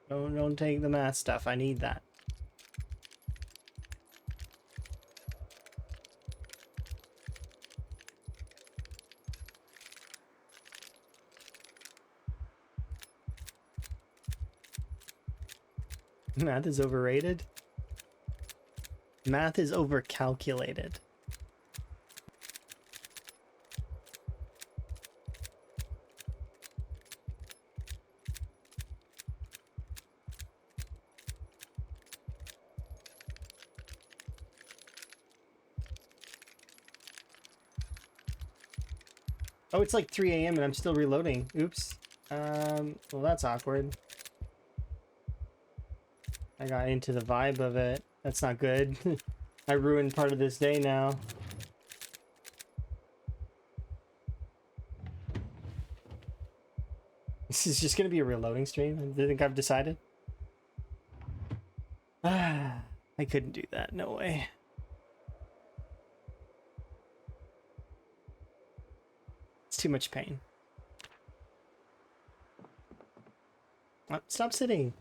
Don't take the math stuff. I need that. Math is overrated. Math is overcalculated. Oh, it's like 3 a.m. and I'm still reloading. Oops. Well, that's awkward. I got into the vibe of it. That's not good. I ruined part of this day now. This is just gonna be a reloading stream. I think I've decided. Ah, I couldn't do that. No way. It's too much pain. Oh, stop sitting.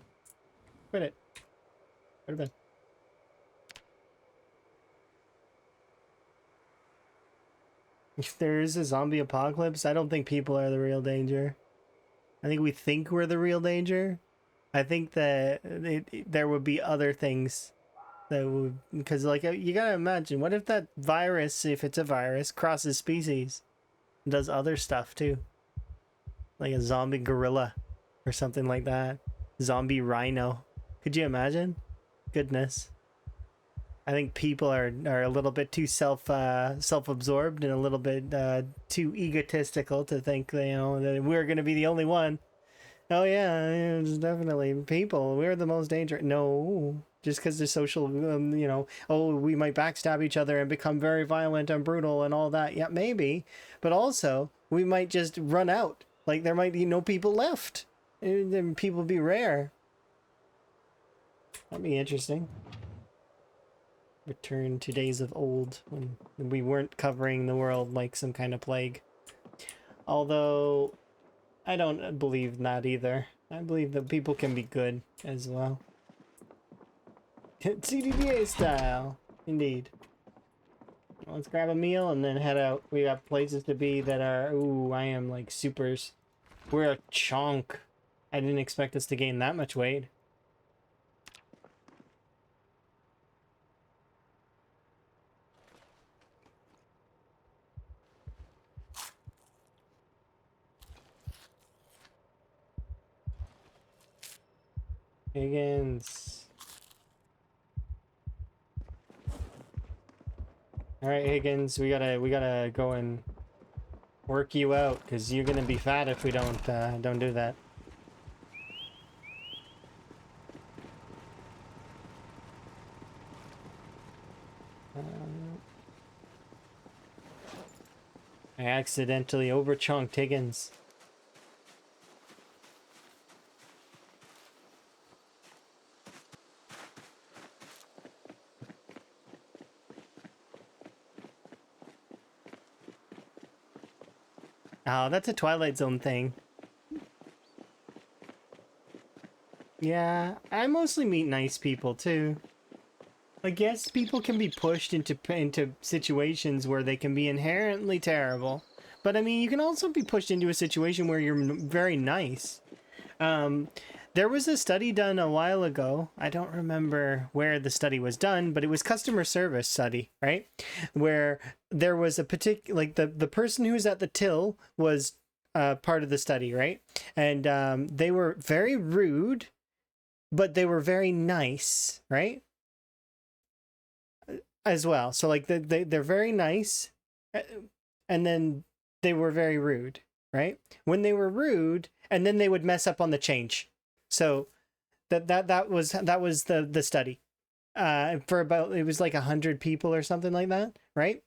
Quit it. Go to bed. If there is a zombie apocalypse, I don't think people are the real danger. I think we think we're the real danger. I think that there would be other things that would... Because, like, you gotta imagine, what if that virus, if it's a virus, crosses species? And does other stuff, too. Like a zombie gorilla or something like that. Zombie rhino. Could you imagine? Goodness. I think people are a little bit too self-absorbed and a little bit too egotistical to think, you know, that we're going to be the only one. Oh yeah, it's definitely people. We're the most dangerous. No, just because there's social, you know. Oh, we might backstab each other and become very violent and brutal and all that. Yeah, maybe. But also, we might just run out. Like there might be no people left, and then people be rare. That'd be interesting. Return to days of old when we weren't covering the world like some kind of plague. Although I don't believe that either. I believe that people can be good as well. CDDA style. Indeed. Let's grab a meal and then head out. We got places to be that are... Ooh, I am like supers. We're a chunk. I didn't expect us to gain that much weight. Higgins. All right, Higgins, we gotta go and work you out because you're gonna be fat if we don't do that. I accidentally overchunked Higgins. Oh, that's a Twilight Zone thing. Yeah, I mostly meet nice people too. I guess people can be pushed into situations where they can be inherently terrible. But I mean, you can also be pushed into a situation where you're very nice. There was a study done a while ago. I don't remember where the study was done, but it was customer service study, right? Where there was a particular, like the person who was at the till was part of the study, right? And they were very rude, but they were very nice, right? As well. So like they're very nice, and then they were very rude, right? When they were rude, and then they would mess up on the change. So that was the study. For about, it was like 100 people or something like that, right?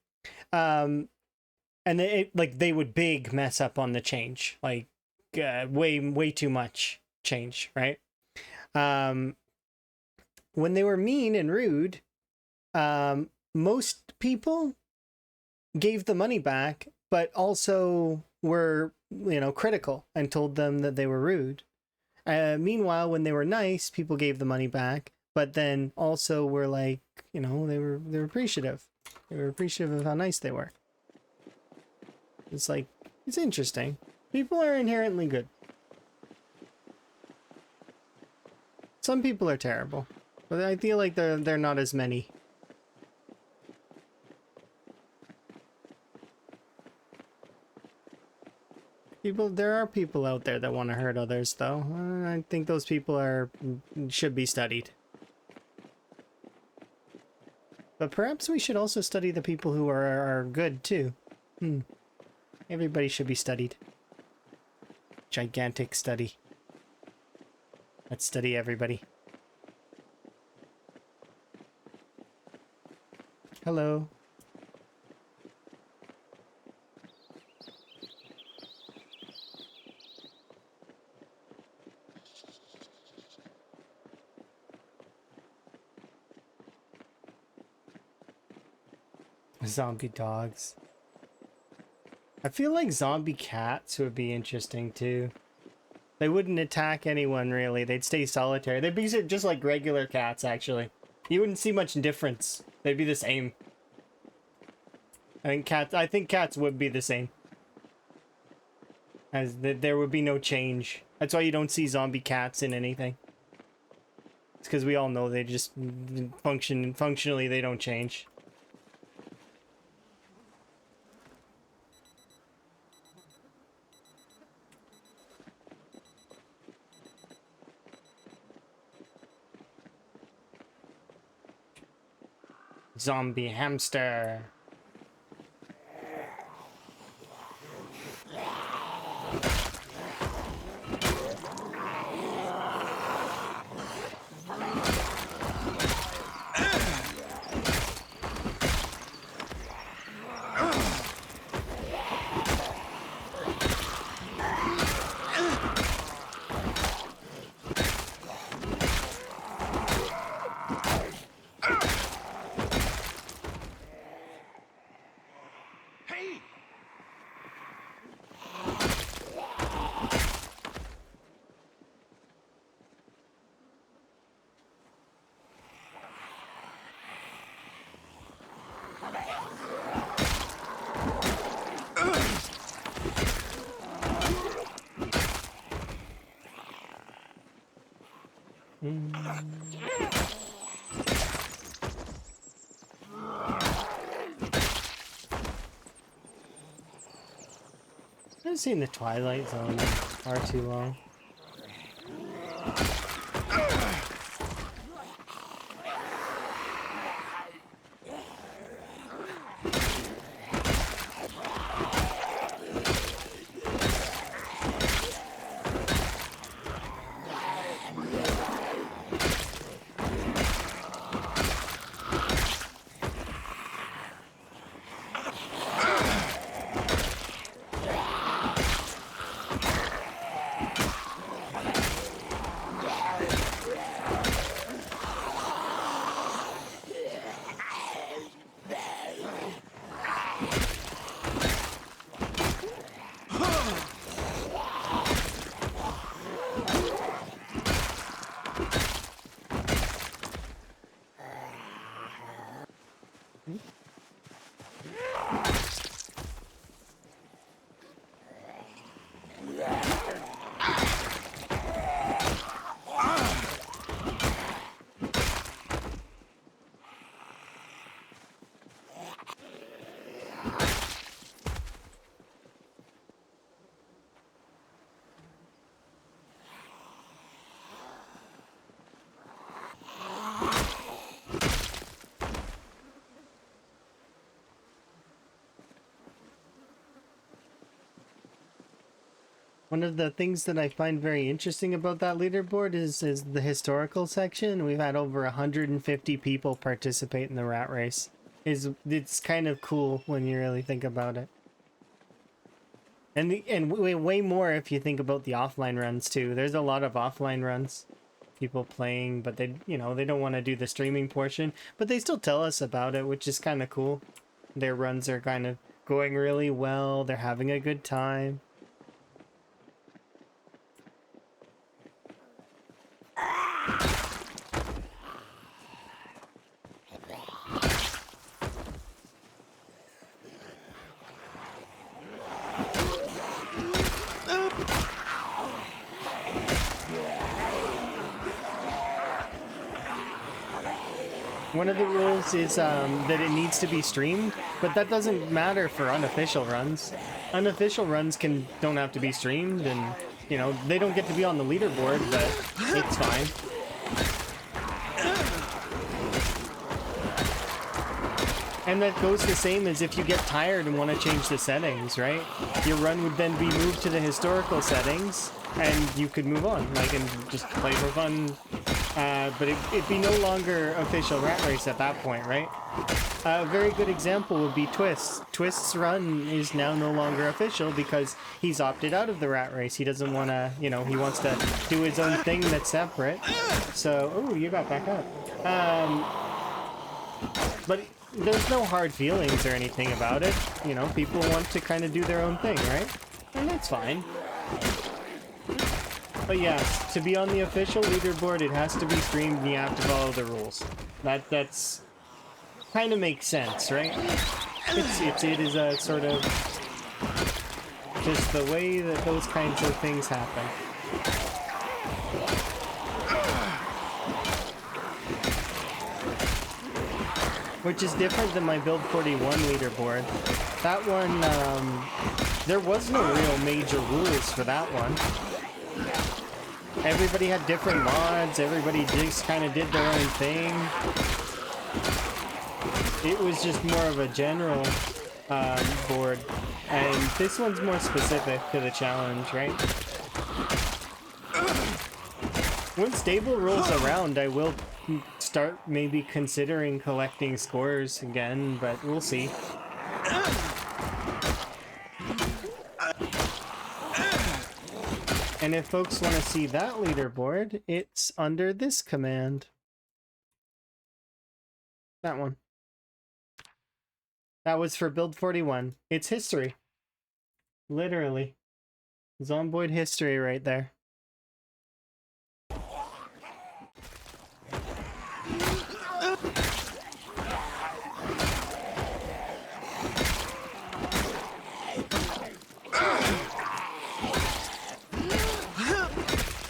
And like they would big mess up on the change, like way too much change, right? When they were mean and rude, most people gave the money back, but also were, you know, critical and told them that they were rude. Meanwhile, when they were nice, people gave the money back, but then also were like, you know, they were appreciative. They were appreciative of how nice they were. It's like, it's interesting. People are inherently good. Some people are terrible, but I feel like they're not as many. There are people out there that want to hurt others, though. I think those people should be studied. But perhaps we should also study the people who are good, too. Everybody should be studied. Gigantic study. Let's study everybody. Hello. Zombie dogs. I feel like zombie cats would be interesting too. They wouldn't attack anyone really. They'd stay solitary. They'd be just like regular cats actually. You wouldn't see much difference. They'd be the same. I think cats would be the same. As there would be no change. That's why you don't see zombie cats in anything. It's because we all know they just functionally they don't change. Zombie hamster. Hey! I've seen the Twilight Zone far too long. One of the things that I find very interesting about that leaderboard is the historical section. We've had over 150 people participate in the rat race. It's kind of cool when you really think about it. And way more if you think about the offline runs too. There's a lot of offline runs, people playing, but they don't want to do the streaming portion, but they still tell us about it, which is kind of cool. Their runs are kind of going really well. They're having a good time. One of the rules is that it needs to be streamed, but that doesn't matter for unofficial runs. Unofficial runs don't have to be streamed, and they don't get to be on the leaderboard, but it's fine. And that goes the same as if you get tired and want to change the settings, right? Your run would then be moved to the historical settings, and you could move on, and just play for fun. But it'd be no longer official rat race at that point, right? A very good example would be Twist. Twist's run is now no longer official because he's opted out of the rat race. He doesn't want to, he wants to do his own thing that's separate. So, oh, you got back up. But there's no hard feelings or anything about it. People want to kind of do their own thing, right? And that's fine. But yeah, to be on the official leaderboard, it has to be streamed and you have to follow the rules. That's kind of makes sense, right? It is a sort of just the way that those kinds of things happen. Which is different than my Build 41 leaderboard. That one, there was no real major rules for that one. Everybody had different mods, everybody just kind of did their own thing. It was just more of a general board, and this one's more specific to the challenge, right? When stable rolls around, I will start maybe considering collecting scores again, but we'll see. And if folks want to see that leaderboard, it's under this command. That one. That was for build 41. It's history. Literally. Zomboid history right there.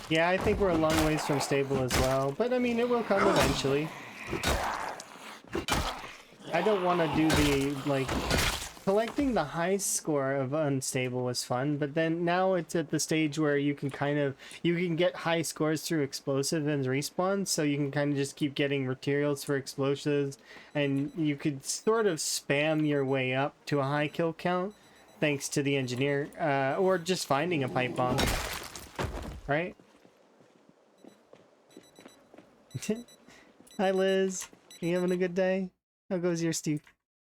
Yeah, I think we're a long ways from stable as well, but I mean, it will come eventually. I don't want to do the, like, collecting the high score of unstable was fun, but then now it's at the stage where you can you can get high scores through explosive and respawns, so you can kind of just keep getting materials for explosives, and you could sort of spam your way up to a high kill count, thanks to the engineer, or just finding a pipe bomb, right? Hi Liz, are you having a good day? How goes your stew?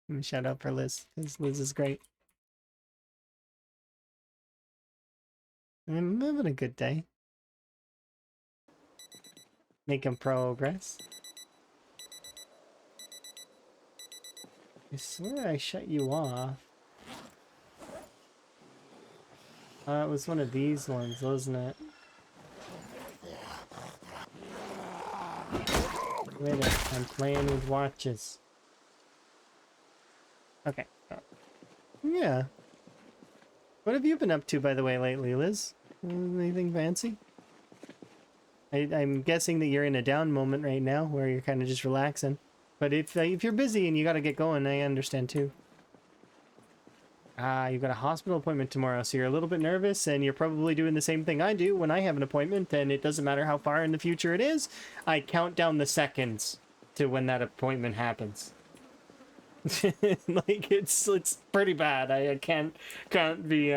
Let me shout out for Liz, because Liz is great. I'm having a good day. Making progress. I swear I shut you off. It was one of these ones, wasn't it? Wait a minute, I'm playing with watches. Okay. Yeah. What have you been up to, by the way, lately, Liz? Anything fancy? I'm guessing that you're in a down moment right now, where you're kind of just relaxing. But if you're busy and you gotta get going, I understand too. You got a hospital appointment tomorrow, so you're a little bit nervous, and you're probably doing the same thing I do when I have an appointment, and it doesn't matter how far in the future it is, I count down the seconds to when that appointment happens. Like, it's pretty bad. I can't be,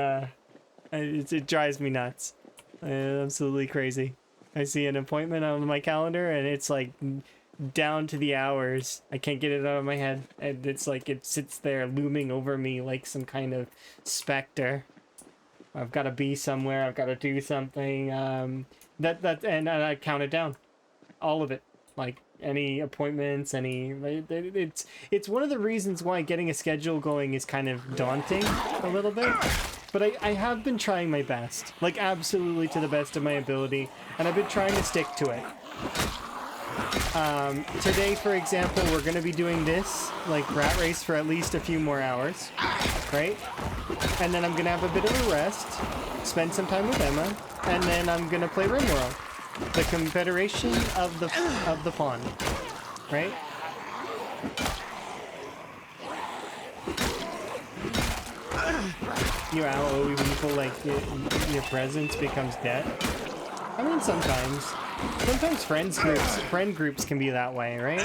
it drives me nuts. Absolutely crazy. I see an appointment on my calendar, and it's like down to the hours. I can't get it out of my head, and it's like it sits there looming over me like some kind of specter. I've got to be somewhere. I've got to do something. And I count it down, all of it. Like any appointments, it's one of the reasons why getting a schedule going is kind of daunting a little bit. But I have been trying my best, like absolutely to the best of my ability, and I've been trying to stick to it. Today, for example, we're going to be doing this, like, rat race for at least a few more hours, right? And then I'm going to have a bit of a rest, spend some time with Emma, and then I'm going to play RimWorld, the Confederation of the Pawn, right? You owe people, like, your presence becomes debt. I mean, sometimes friend groups can be that way, right?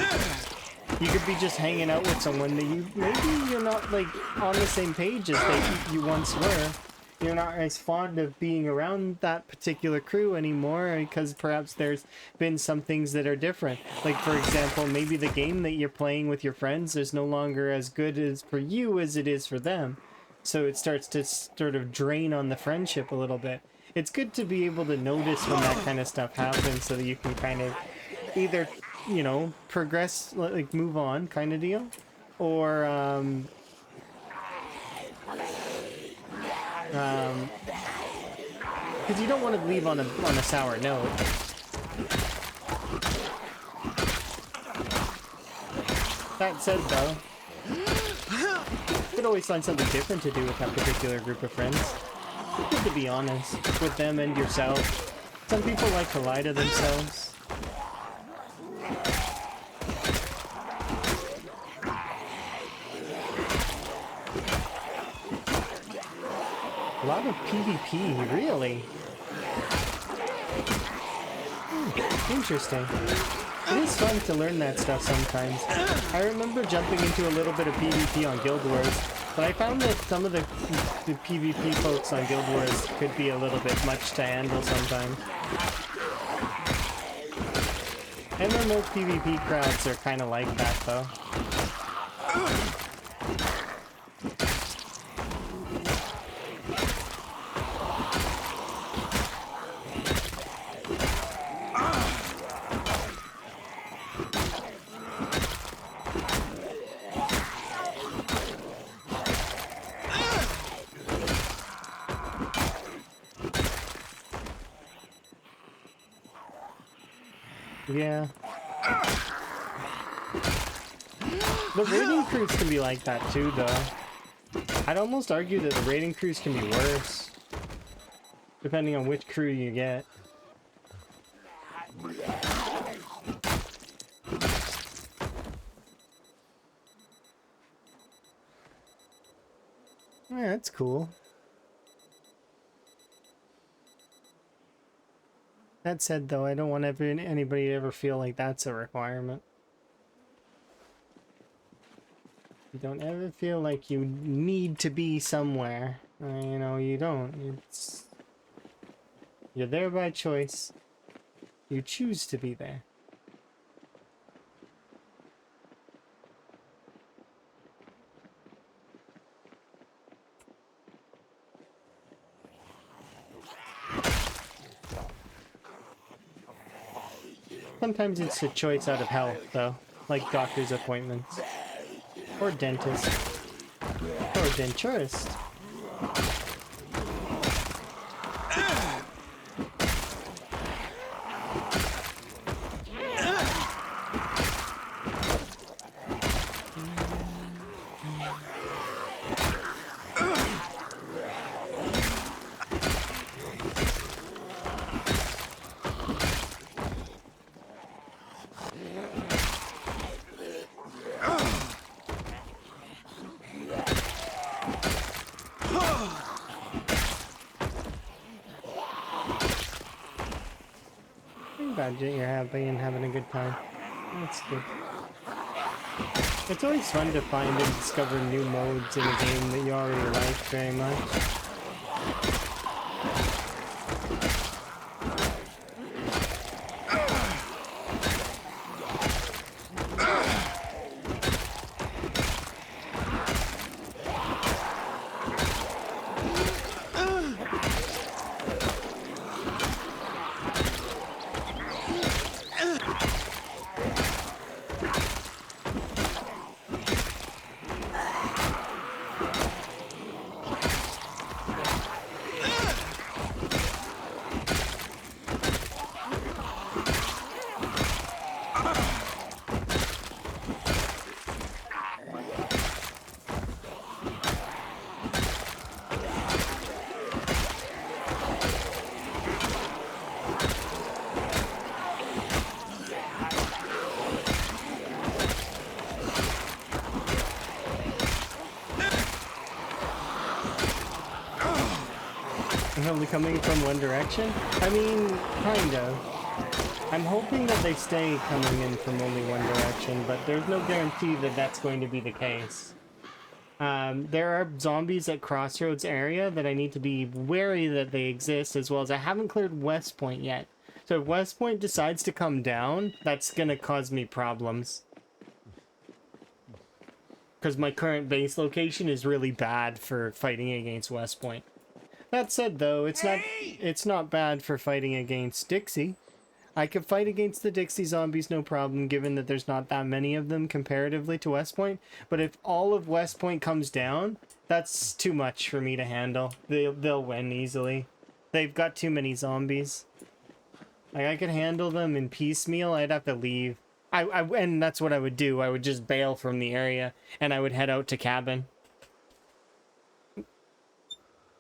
You could be just hanging out with someone that maybe you're not, like, on the same page as you once were. You're not as fond of being around that particular crew anymore because perhaps there's been some things that are different. Like, for example, maybe the game that you're playing with your friends is no longer as good as for you as it is for them. So it starts to sort of drain on the friendship a little bit. It's good to be able to notice when that kind of stuff happens so that you can kind of either, you know, progress, like move on kind of deal, or because you don't want to leave on a sour note. That said, though, you could always find something different to do with that particular group of friends. It's good to be honest with them and yourself. Some people like to lie to themselves. A lot of PvP, really? Interesting. It is fun to learn that stuff sometimes. I remember jumping into a little bit of PvP on Guild Wars, but I found that some of the PvP folks on Guild Wars could be a little bit much to handle sometimes. MMO PvP crowds are kind of like that, though. Yeah. The raiding crews can be like that too, though. I'd almost argue that the raiding crews can be worse, depending on which crew you get. Yeah, that's cool. That said, though, I don't want anybody to ever feel like that's a requirement. You don't ever feel like you need to be somewhere. You know, you don't. You're there by choice. You choose to be there. Sometimes it's a choice out of health, though, like doctor's appointments, or dentist, or denturist. Glad you're happy and having a good time. That's good. It's always fun to find and discover new modes in a game that you already like very much. Only coming from one direction? I mean, kind of. I'm hoping that they stay coming in from only one direction, but there's no guarantee that that's going to be the case. There are zombies at Crossroads area that I need to be wary that they exist, as well as I haven't cleared West Point yet. So if West Point decides to come down, that's going to cause me problems. Because my current base location is really bad for fighting against West Point. That said, though, it's not bad for fighting against Dixie. I could fight against the Dixie zombies no problem, given that there's not that many of them comparatively to West Point. But if all of West Point comes down, that's too much for me to handle. They'll win easily. They've got too many zombies. Like, I could handle them in piecemeal. I'd have to leave. And that's what I would do. I would just bail from the area, and I would head out to cabin.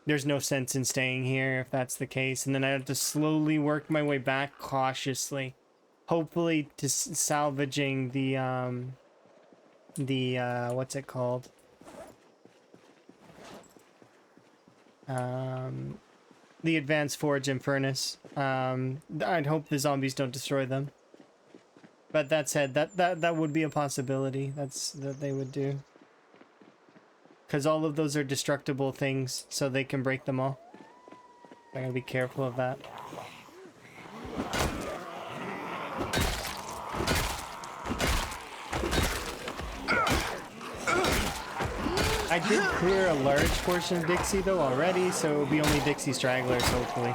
There's no sense in staying here if that's the case. And then I have to slowly work my way back cautiously. Hopefully to salvaging the what's it called? The advanced forge and furnace. I'd hope the zombies don't destroy them. But that said, that would be a possibility. That they would do. Because all of those are destructible things, so they can break them all. I gotta be careful of that. I did clear a large portion of Dixie, though, already, so it'll be only Dixie stragglers, hopefully.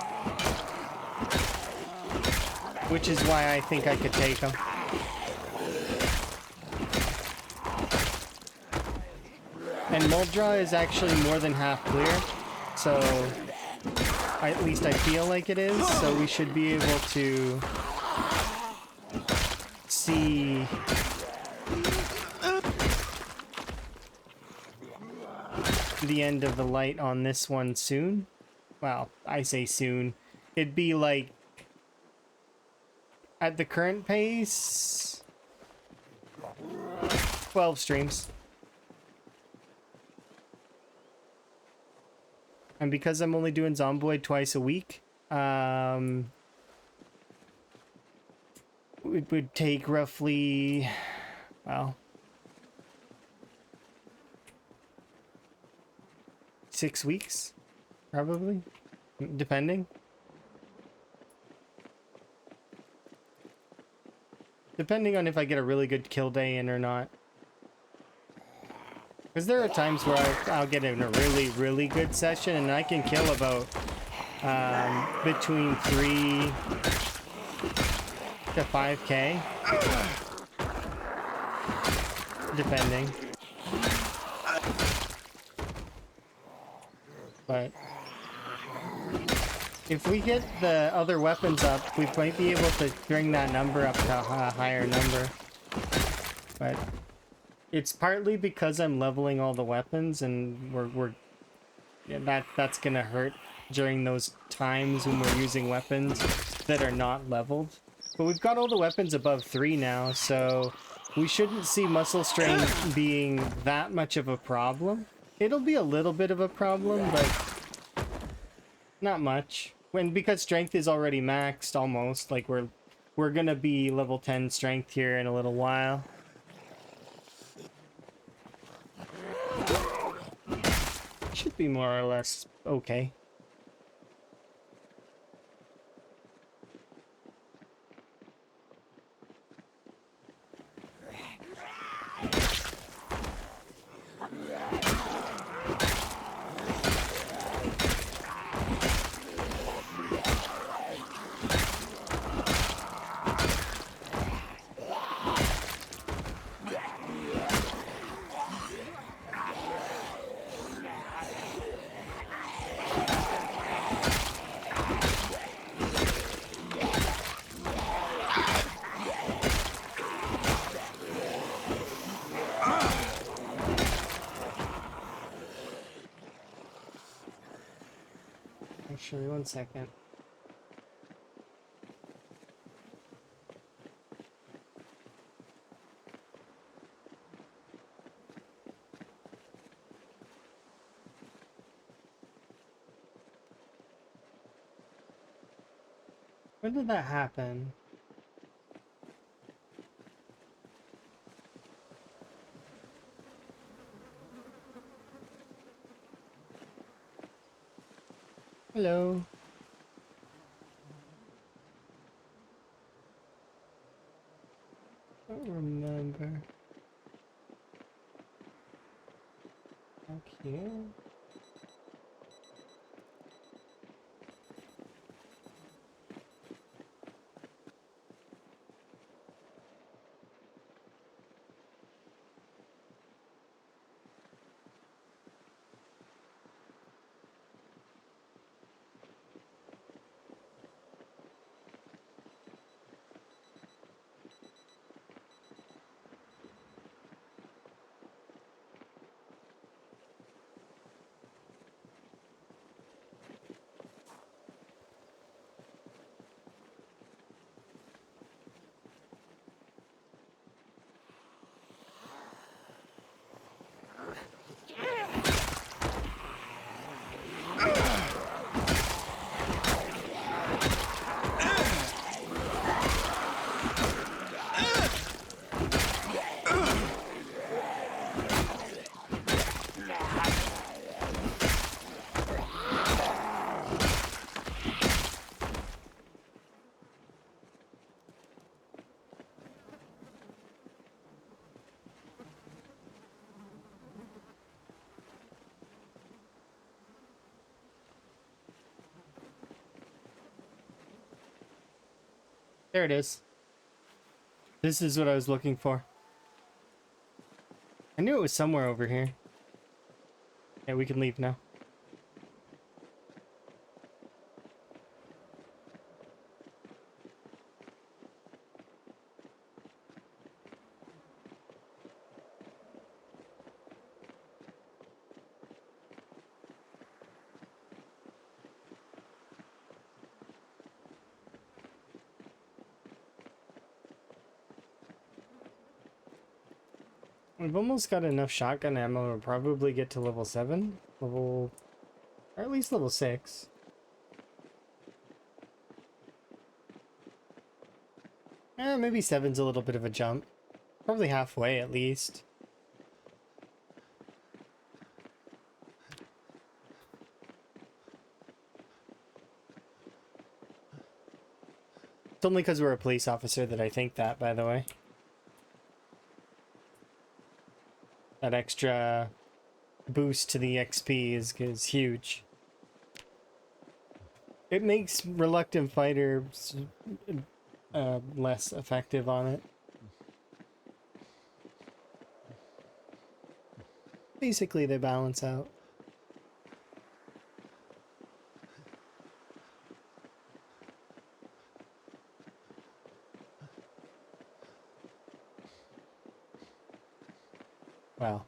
Which is why I think I could take them. And Muldra is actually more than half clear, so at least I feel like it is, so we should be able to see the end of the light on this one soon. Well, I say soon. It'd be like at the current pace 12 streams. And because I'm only doing Zomboid twice a week, it would take roughly, well, 6 weeks, probably, depending. Depending on if I get a really good kill day in or not. Because there are times where I'll get in a really, really good session and I can kill about between 3 to 5K. Depending. But if we get the other weapons up, we might be able to bring that number up to a higher number. But it's partly because I'm leveling all the weapons, and that's gonna hurt during those times when we're using weapons that are not leveled. But we've got all the weapons above 3 now, so we shouldn't see muscle strain being that much of a problem. It'll be a little bit of a problem, but not much. Because strength is already maxed almost, like we're gonna be level 10 strength here in a little while. Should be more or less okay. Actually, 1 second. When did that happen? Hello. I don't remember. Okay. There it is. This is what I was looking for. I knew it was somewhere over here. Yeah, we can leave now. We've almost got enough shotgun ammo to probably get to level 7. Or at least level 6. Maybe 7's a little bit of a jump. Probably halfway at least. It's only because we're a police officer that I think that, by the way. That extra boost to the XP is huge. It makes reluctant fighters less effective on it. Basically, they balance out. Wow.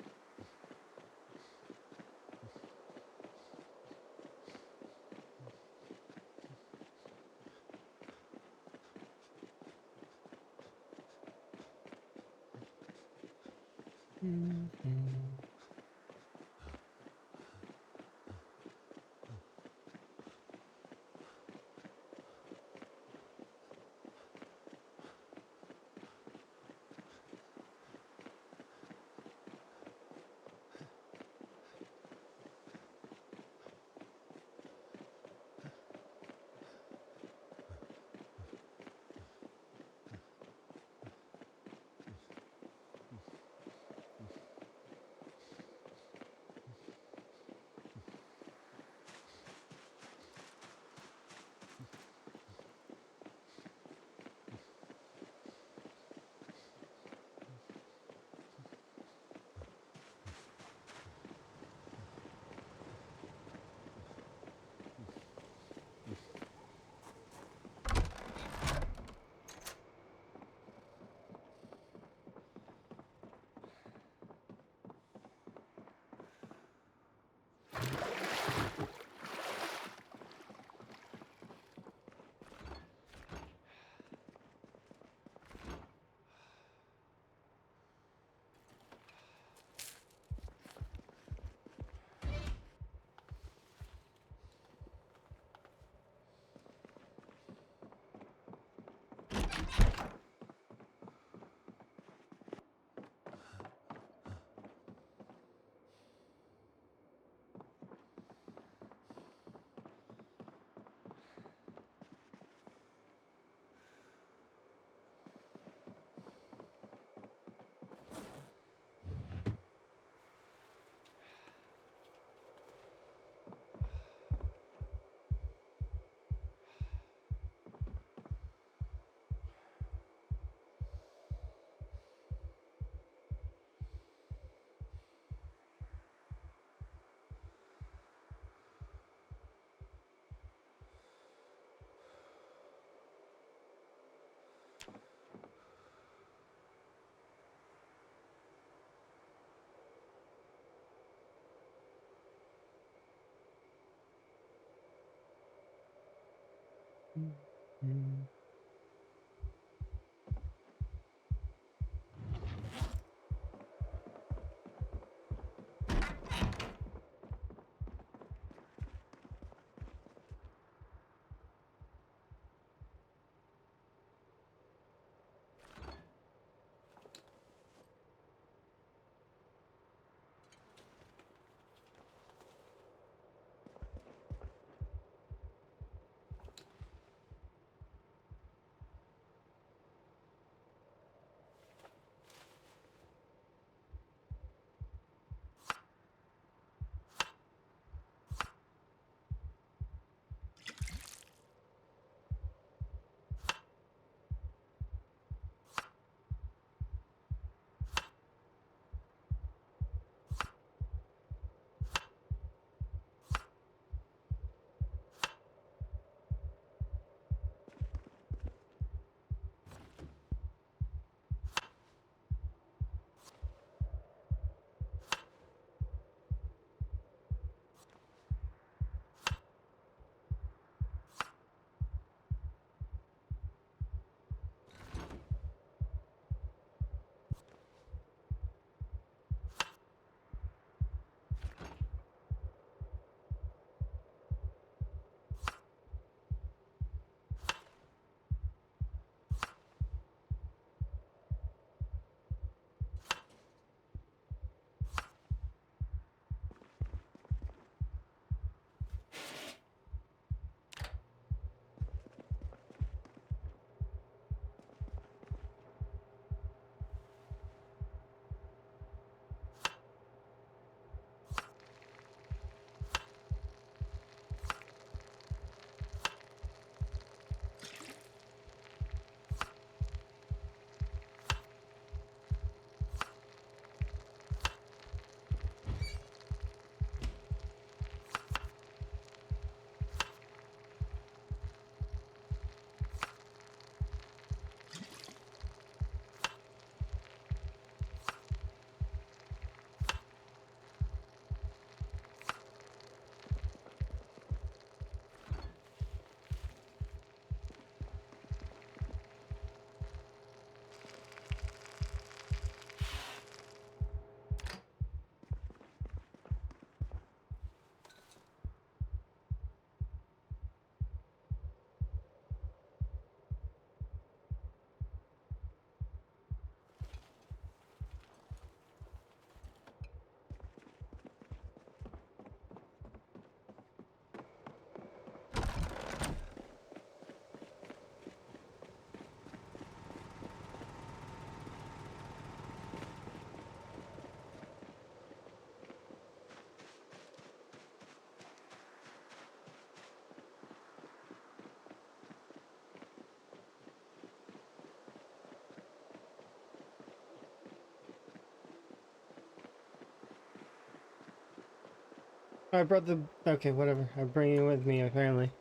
I brought the... Okay, whatever. I'm bringing it with me, apparently.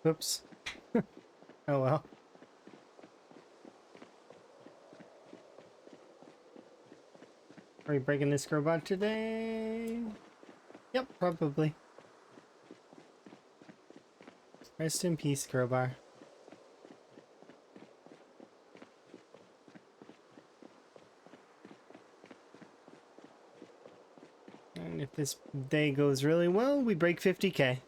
Oops. Oh well. Are we breaking this crowbar today? Yep, probably. Rest in peace, crowbar. And if this day goes really well, we break 50K.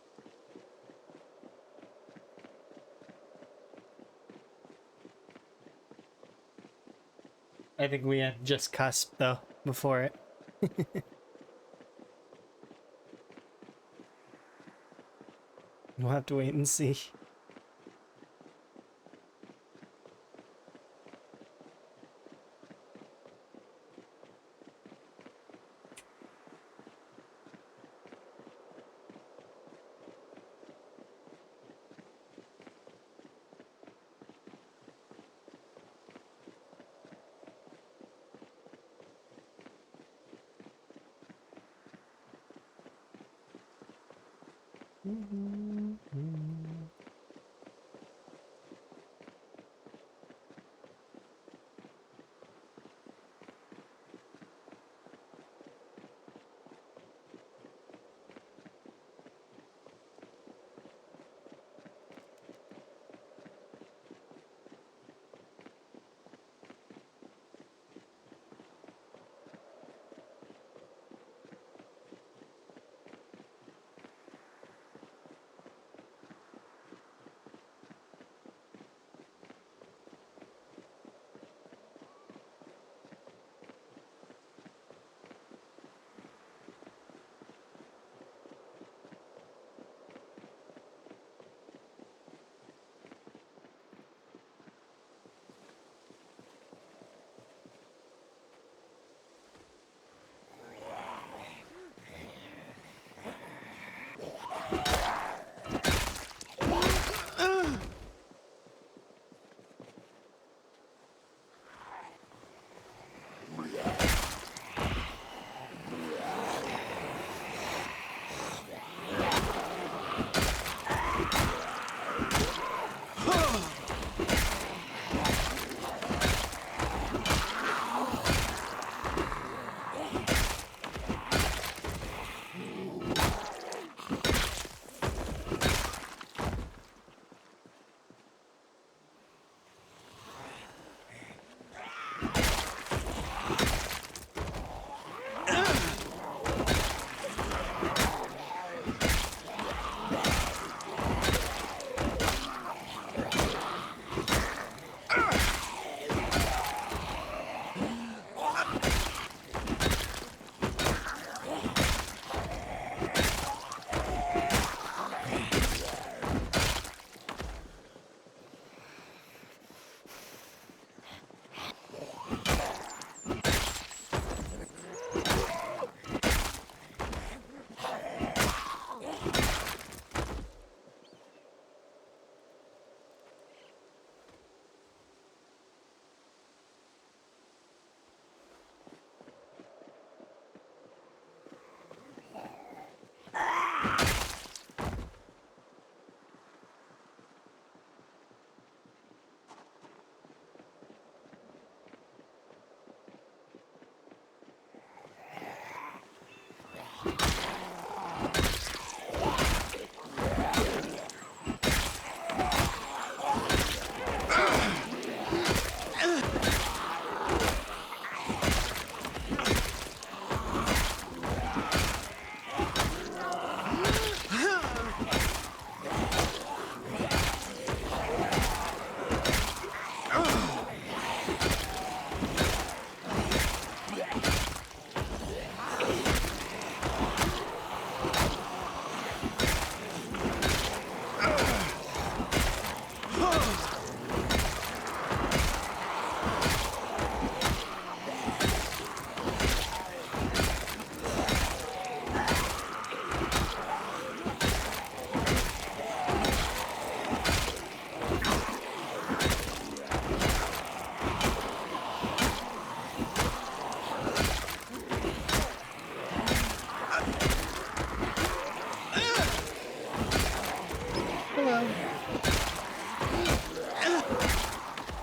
I think we had just cusp, though, before it. We'll have to wait and see.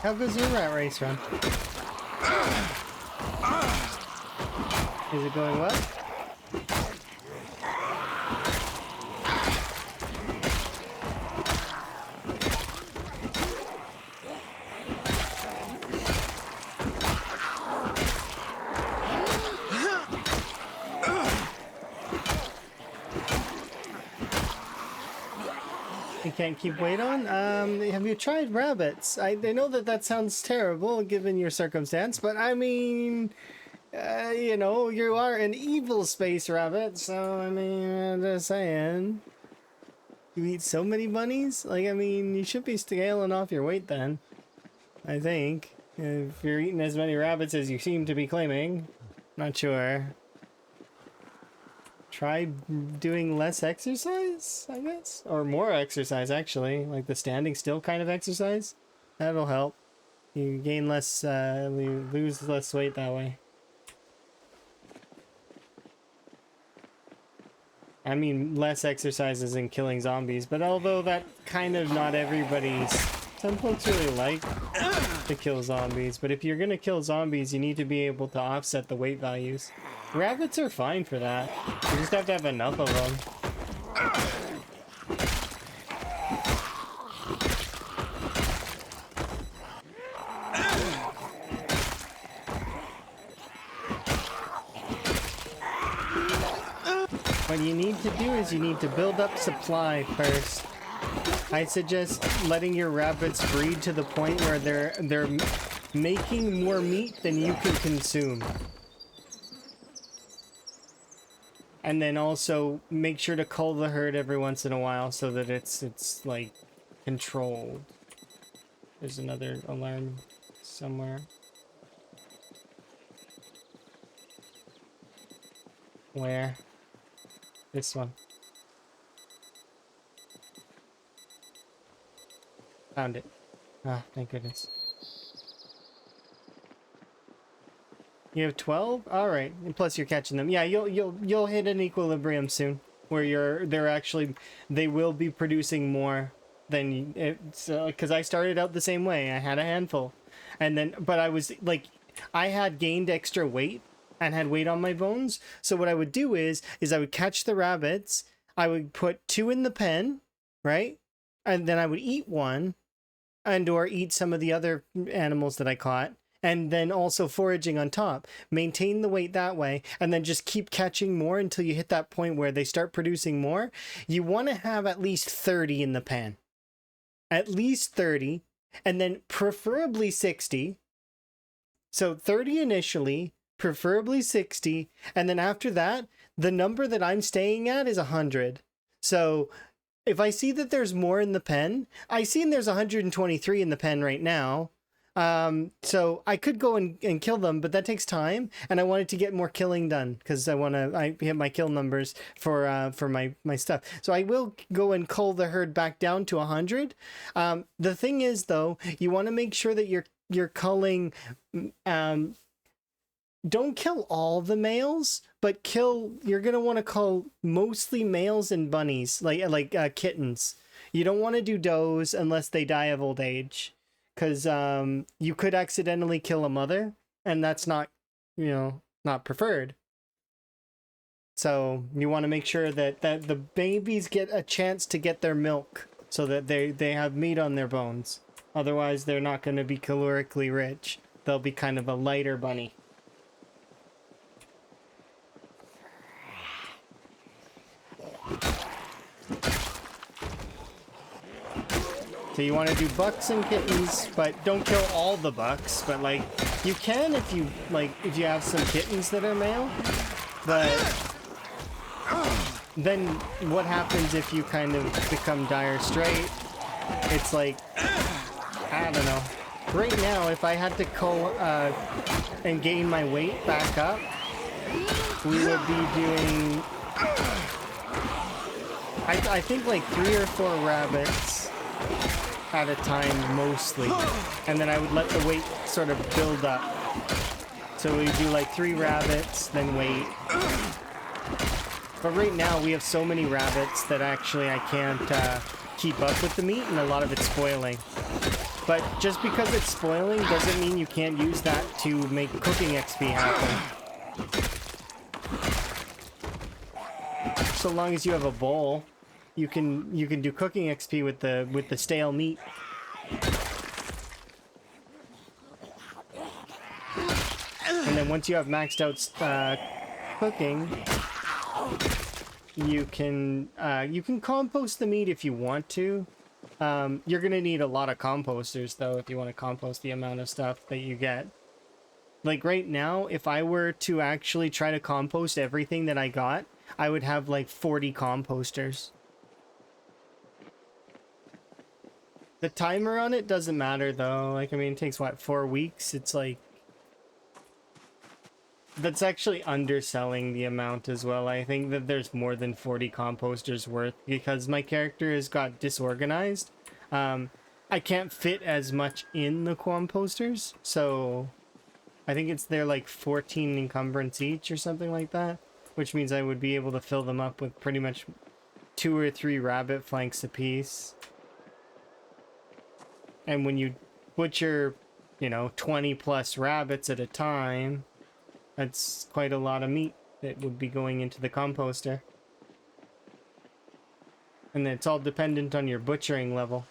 How goes your rat race run? Is it going well? You can't keep weight on? Have you tried rabbits? I know that sounds terrible given your circumstance, but I mean, you know, you are an evil space rabbit, so I mean, I'm just saying. You eat so many bunnies? Like, I mean, you should be scaling off your weight then. I think. If you're eating as many rabbits as you seem to be claiming. Not sure. Try doing less exercise, I guess? Or more exercise, actually. Like the standing still kind of exercise. That'll help. You gain less, you lose less weight that way. I mean, less exercises in killing zombies, but although that kind of not everybody's... Some folks really like to kill zombies, but if you're gonna kill zombies, you need to be able to offset the weight values. Rabbits are fine for that. You just have to have enough of them. What you need to do is you need to build up supply first. I suggest letting your rabbits breed to the point where they're making more meat than you can consume. And then also make sure to cull the herd every once in a while so that it's like controlled. There's another alarm somewhere. Where? This one. Found it. Ah, thank goodness. You have 12? All right. And plus you're catching them. Yeah, you'll hit an equilibrium soon where they will be producing more than it's cuz I started out the same way. I had a handful. And then but I was like I had gained extra weight and had weight on my bones. So what I would do is I would catch the rabbits, I would put 2 in the pen, right? And then I would eat one and or eat some of the other animals that I caught. And then also foraging on top. Maintain the weight that way, and then just keep catching more until you hit that point where they start producing more. You want to have at least 30 in the pan. At least 30, and then preferably 60. So 30 initially, preferably 60, and then after that, the number that I'm staying at is 100. So if I see that there's more in the pen, I see there's 123 in the pen right now. So I could go and kill them, but that takes time, and I wanted to get more killing done because I hit my kill numbers for my stuff. So I will go and cull the herd back down to 100. The thing is though, you want to make sure that you're culling, don't kill all the males, but you're going to want to cull mostly males and bunnies, like kittens. You don't want to do does unless they die of old age. Because you could accidentally kill a mother, and that's not, not preferred. So you want to make sure that the babies get a chance to get their milk so that they have meat on their bones. Otherwise, they're not going to be calorically rich. They'll be kind of a lighter bunny. So you want to do bucks and kittens, but don't kill all the bucks. But like, you can if you have some kittens that are male. But then what happens if you kind of become dire straight? It's like, I don't know. Right now, if I had to cull and gain my weight back up, we would be doing, I think like 3 or 4 rabbits at a time mostly, and then I would let the weight sort of build up. So we do like 3 rabbits, then wait. But right now we have so many rabbits that actually I can't keep up with the meat, and a lot of it's spoiling. But just because it's spoiling doesn't mean you can't use that to make cooking XP happen. So long as you have a bowl, you can do cooking XP with the stale meat. And then once you have maxed out cooking, you can compost the meat if you want to. You're gonna need a lot of composters though if you want to compost the amount of stuff that you get. Like right now, if I were to actually try to compost everything that I got, I would have like 40 composters. The timer on it doesn't matter though. Like, I mean, it takes what, 4 weeks? It's like... That's actually underselling the amount as well. I think that there's more than 40 composters worth because my character has got disorganized. I can't fit as much in the composters, so I think they're like 14 encumbrance each or something like that, which means I would be able to fill them up with pretty much 2 or 3 rabbit flanks apiece. And when you butcher, you know, 20 plus rabbits at a time, that's quite a lot of meat that would be going into the composter. And it's all dependent on your butchering level,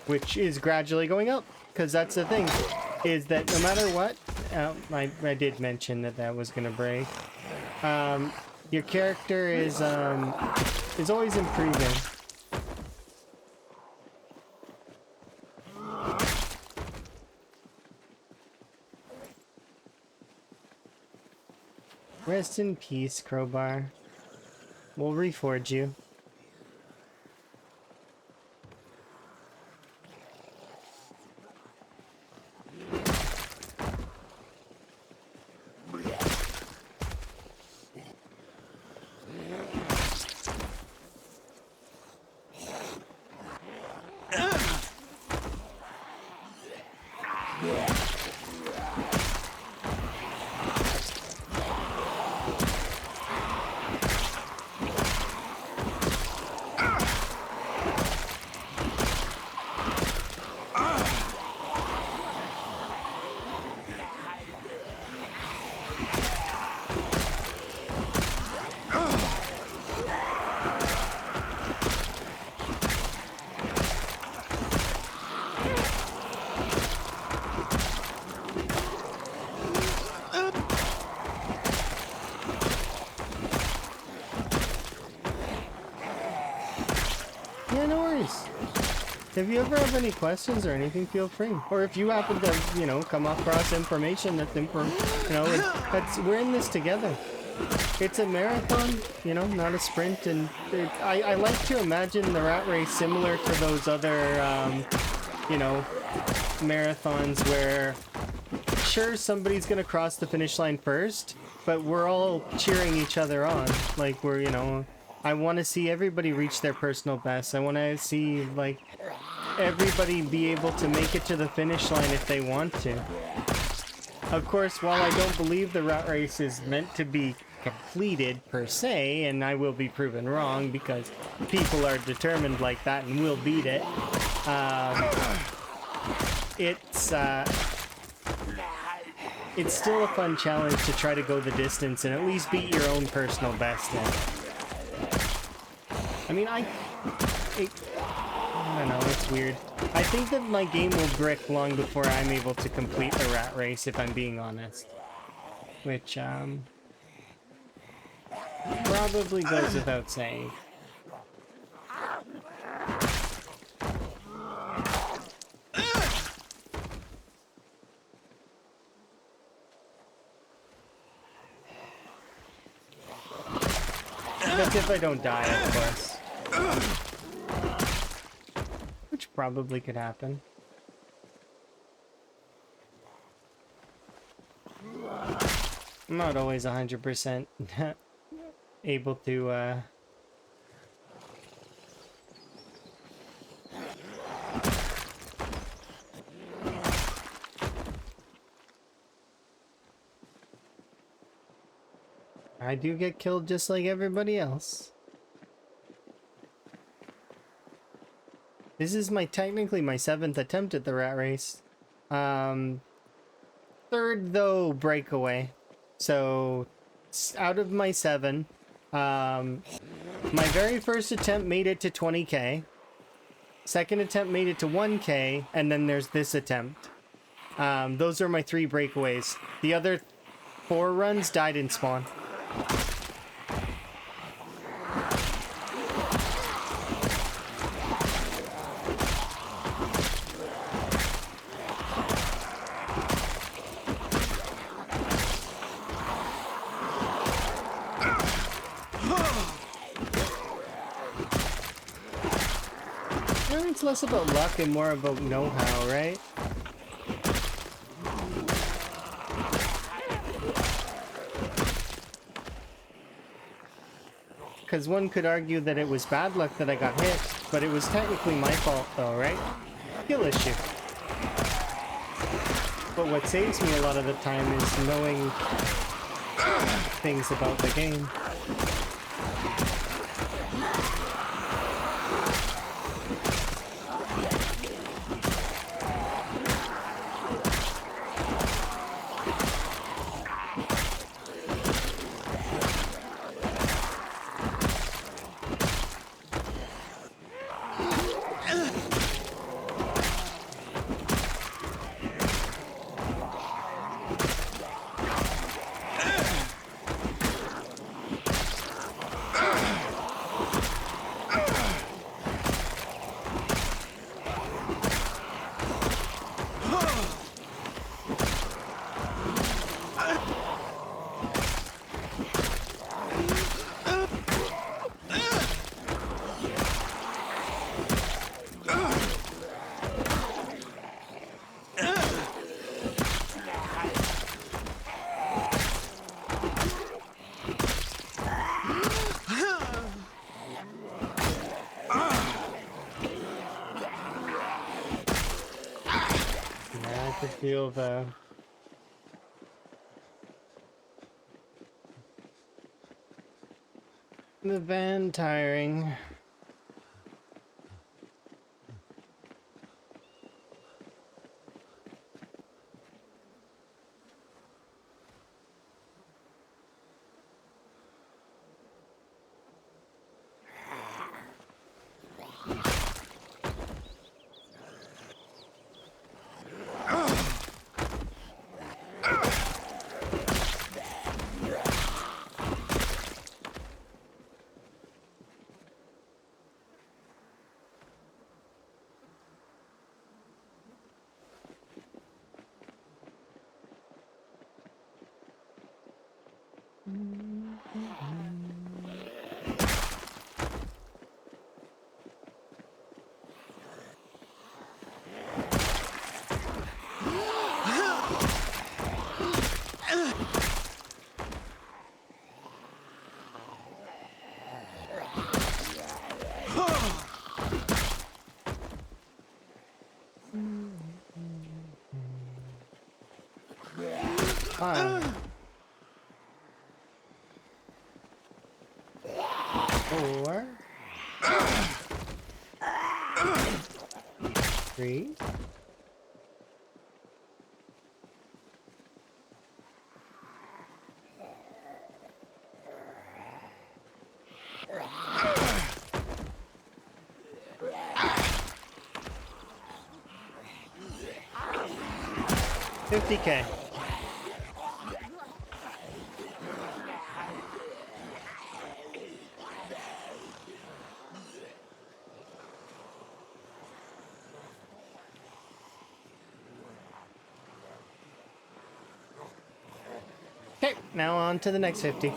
which is gradually going up, because that's the thing, is that no matter what, I did mention that was gonna break. Your character is always improving. Rest in peace, Crowbar. We'll reforge you. Yeah, no worries. If you ever have any questions or anything, feel free. Or if you happen to, you know, come across information that's we're in this together. It's a marathon, you know, not a sprint. And I like to imagine the rat race similar to those other, you know, marathons where, sure, somebody's gonna cross the finish line first, but we're all cheering each other on. Like, we're, you know, I want to see everybody reach their personal best. I want to see, like, everybody be able to make it to the finish line if they want to. Of course, while I don't believe the rat race is meant to be completed per se, and I will be proven wrong because people are determined like that and will beat it, it's still a fun challenge to try to go the distance and at least beat your own personal best in. I mean, I don't know, it's weird. I think that my game will brick long before I'm able to complete the rat race, if I'm being honest. Which, probably goes without saying. That's if I don't die, of course. Which probably could happen. I'm not always 100% able to, I do get killed just like everybody else. This is technically my 7th attempt at the rat race. 3rd though breakaway. So out of my 7, my very first attempt made it to 20k. Second attempt made it to 1k, and then there's this attempt. Those are my 3 breakaways. The other 4 runs died in spawn. It's less about luck and more about know-how, right? Because one could argue that it was bad luck that I got hit, but it was technically my fault though, right? Skill issue. But what saves me a lot of the time is knowing things about the game. Feel the van tiring. Four. 3. $50K. Okay, now on to the next 50.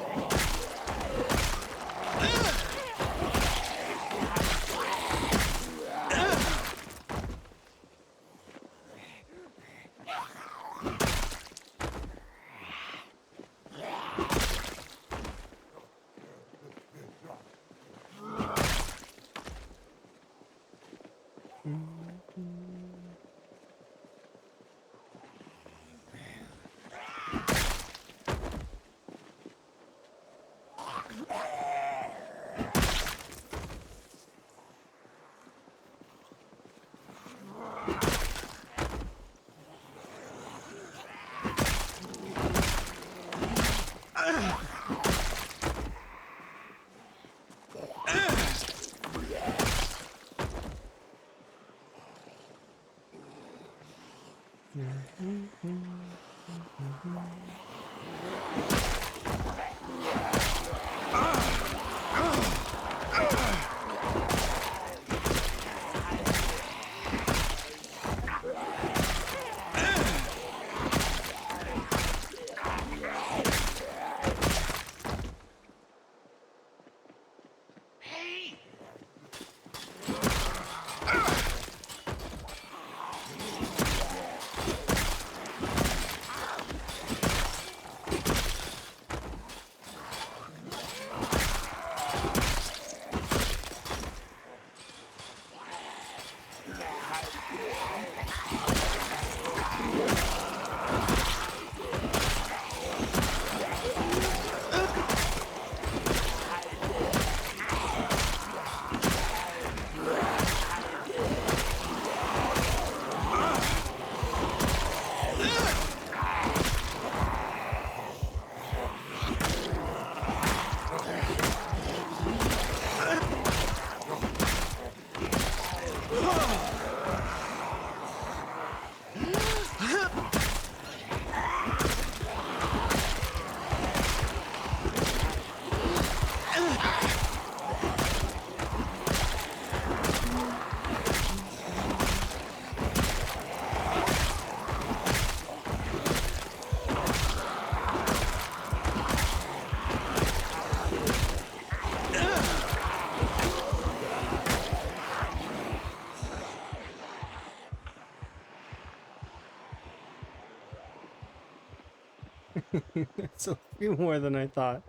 It's a few more than I thought.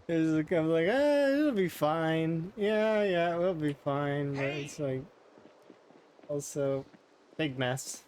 I'm like, it'll be fine. Yeah, we'll be fine. But it's like, also, big mess.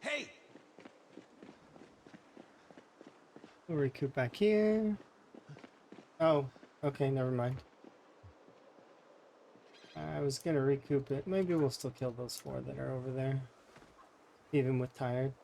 Hey! We'll recoup back here. Oh, okay, never mind. I was gonna recoup it. Maybe we'll still kill those 4 that are over there. Even with tired.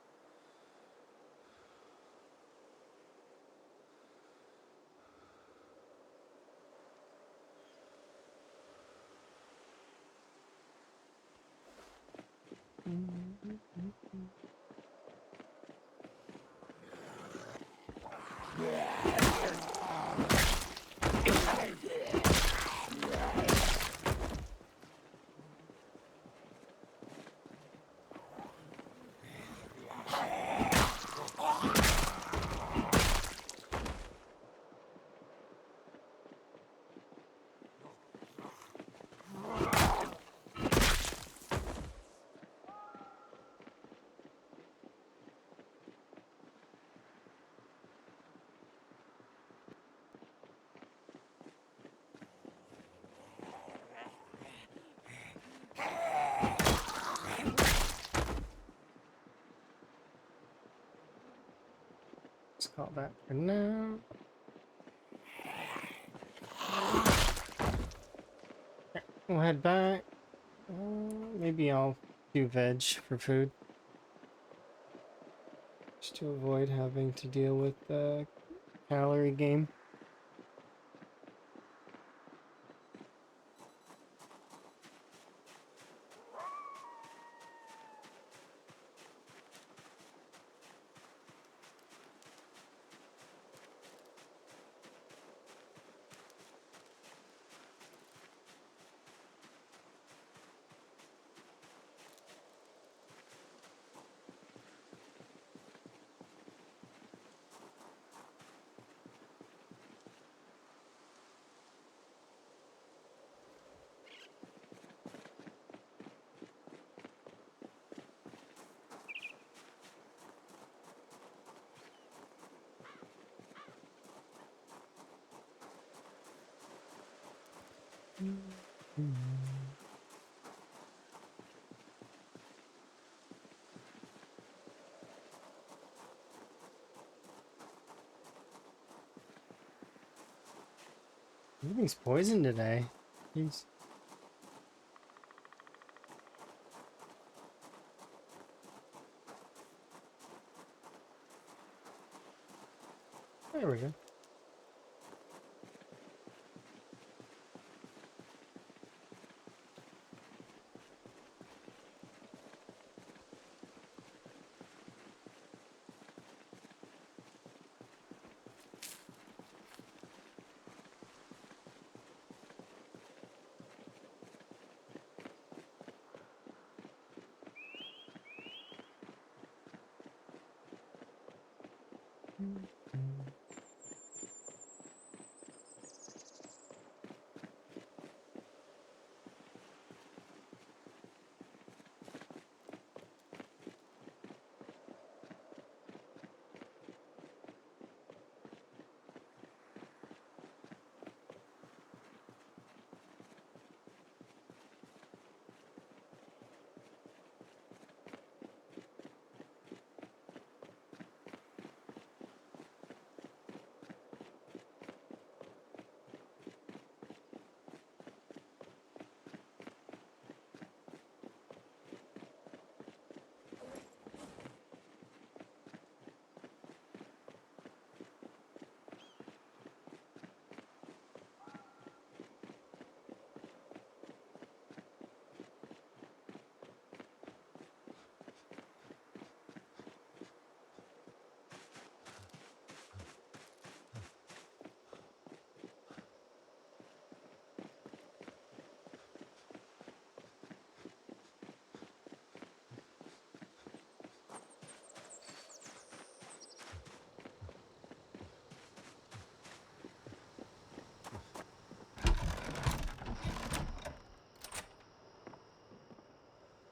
Let's call that for now. Okay, we'll head back. Maybe I'll do veg for food. Just to avoid having to deal with the calorie game. Everything's poisoned today. Jeez. There we go.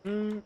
Mm.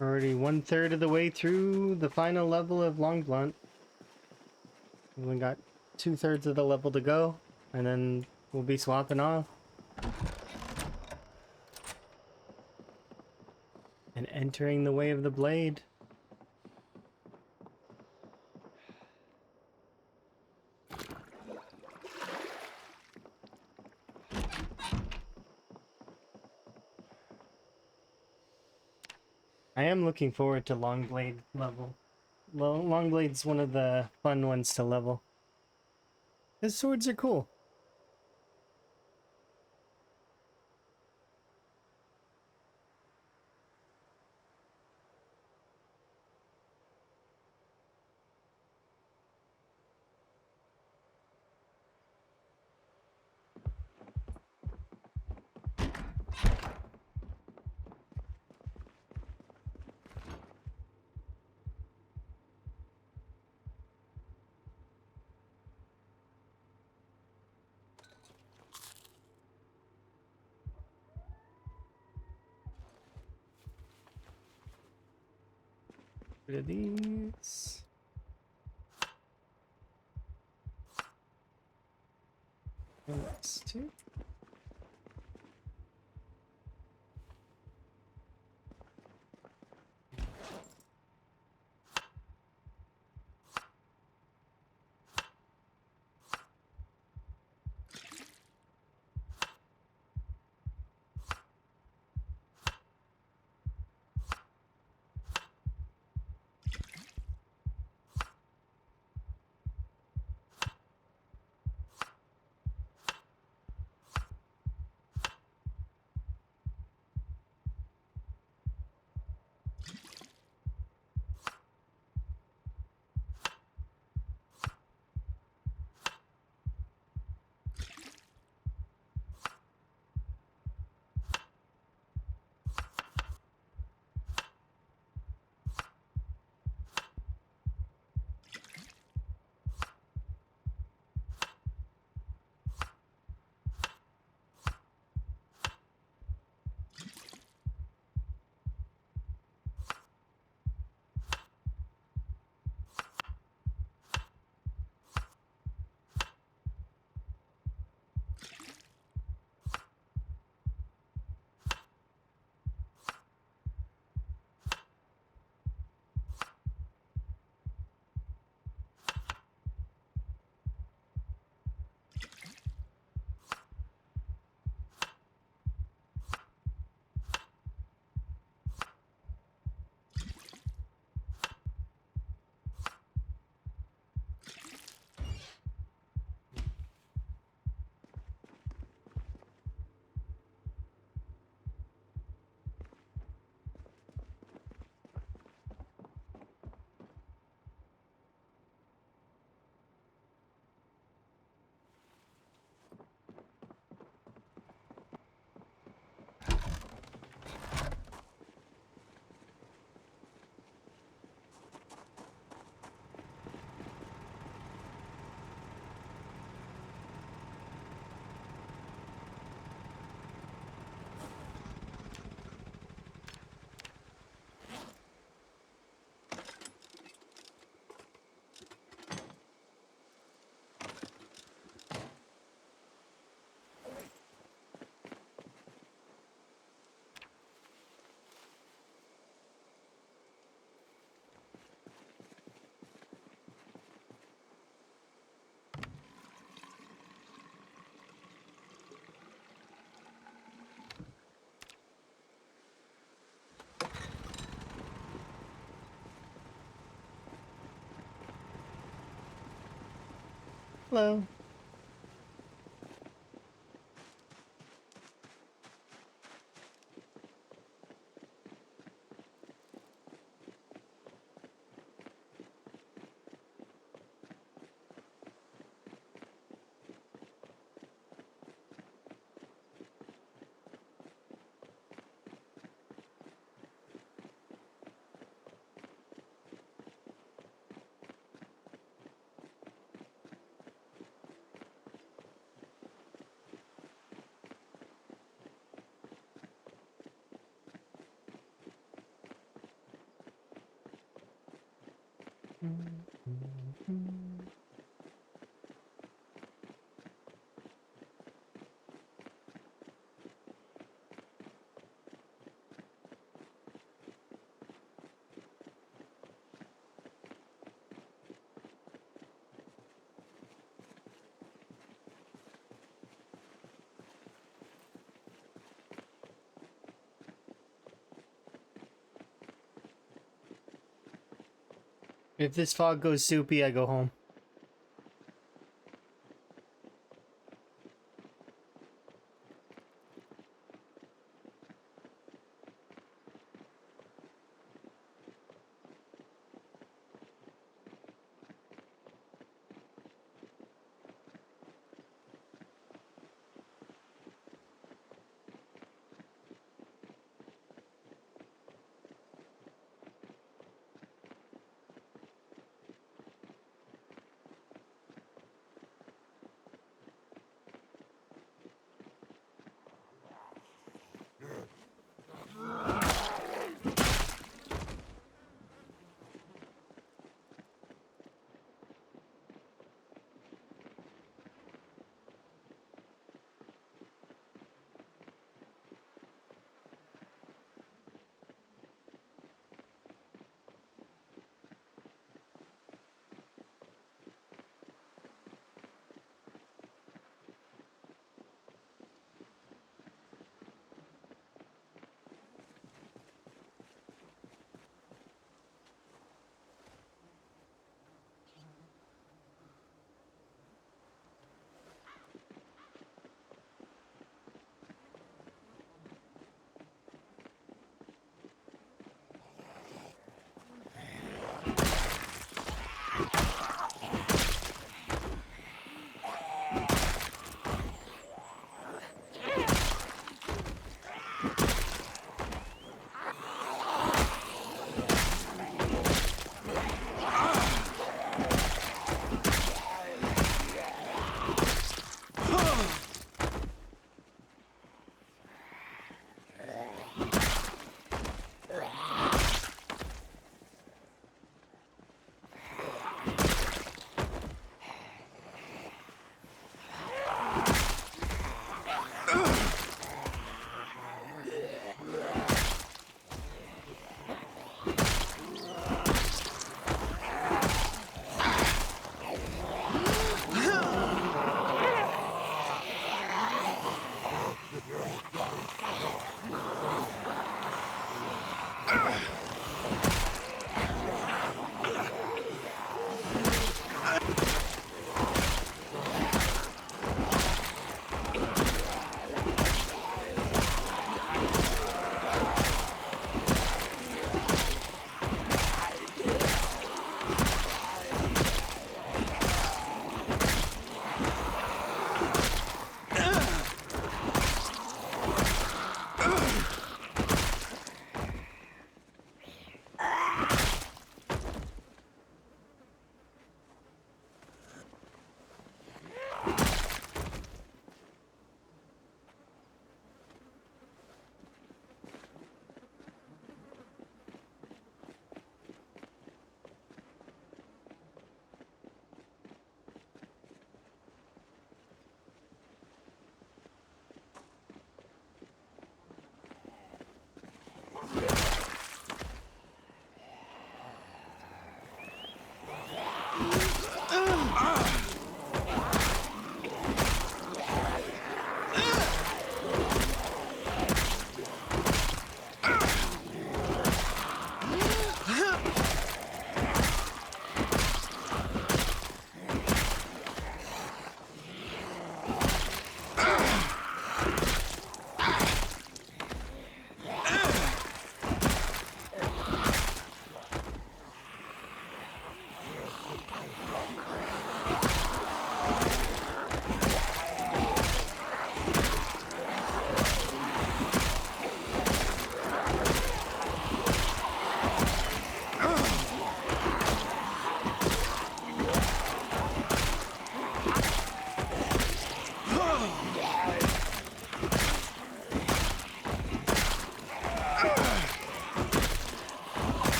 Already 1/3 of the way through the final level of Long Blunt. We only got 2/3 of the level to go, and then we'll be swapping off. And entering the way of the blade. I am looking forward to Long Blade level. Long Blade's one of the fun ones to level. His swords are cool. rid of these. And this too. Hello. If this fog goes soupy, I go home.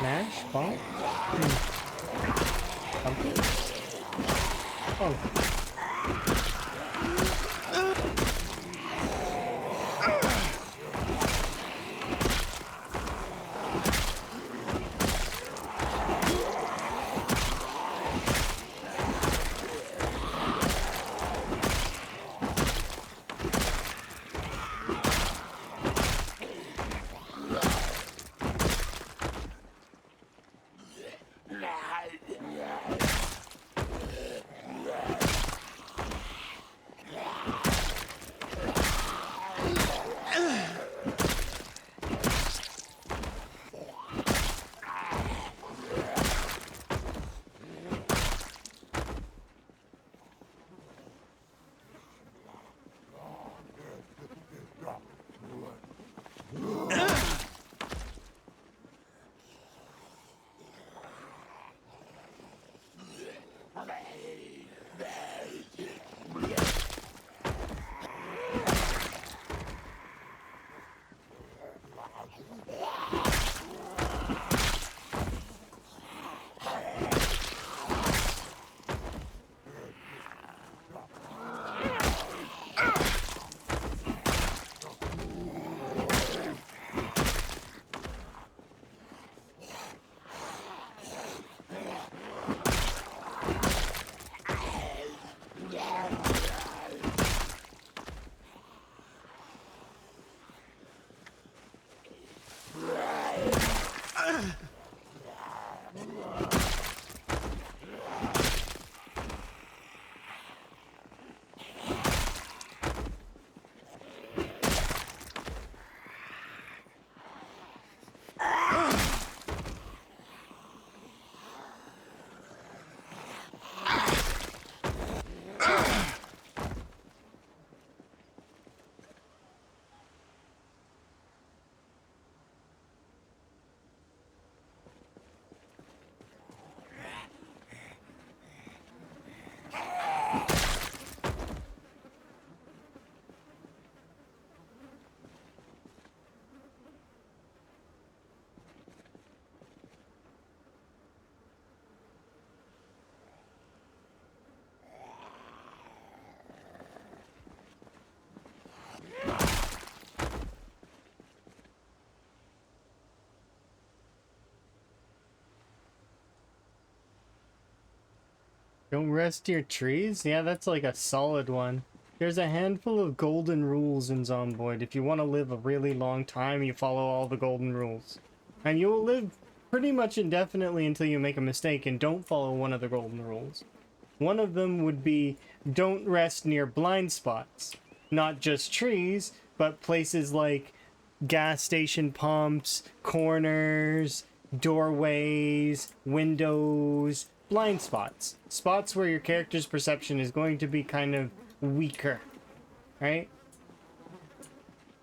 Smash? Bonk? Something? Oh. Don't rest your trees? Yeah, that's like a solid one. There's a handful of golden rules in Zomboid. If you want to live a really long time, you follow all the golden rules. And you will live pretty much indefinitely until you make a mistake and don't follow one of the golden rules. One of them would be don't rest near blind spots. Not just trees, but places like gas station pumps, corners, doorways, windows, blind spots. Spots where your character's perception is going to be kind of weaker, right?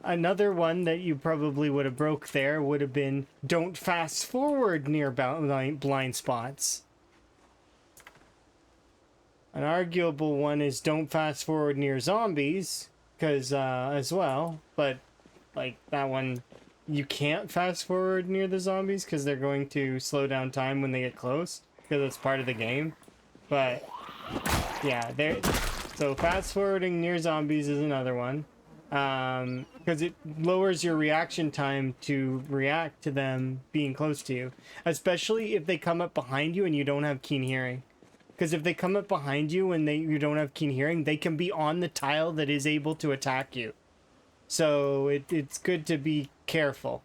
Another one that you probably would have broke there would have been don't fast forward near blind spots. An arguable one is don't fast forward near zombies, because as well, but like that one, you can't fast forward near the zombies because they're going to slow down time when they get close, because it's part of the game. But yeah, so fast forwarding near zombies is another one, because it lowers your reaction time to react to them being close to you, especially if they come up behind you and you don't have keen hearing. Because if they come up behind you and you don't have keen hearing, they can be on the tile that is able to attack you. So it's good to be careful.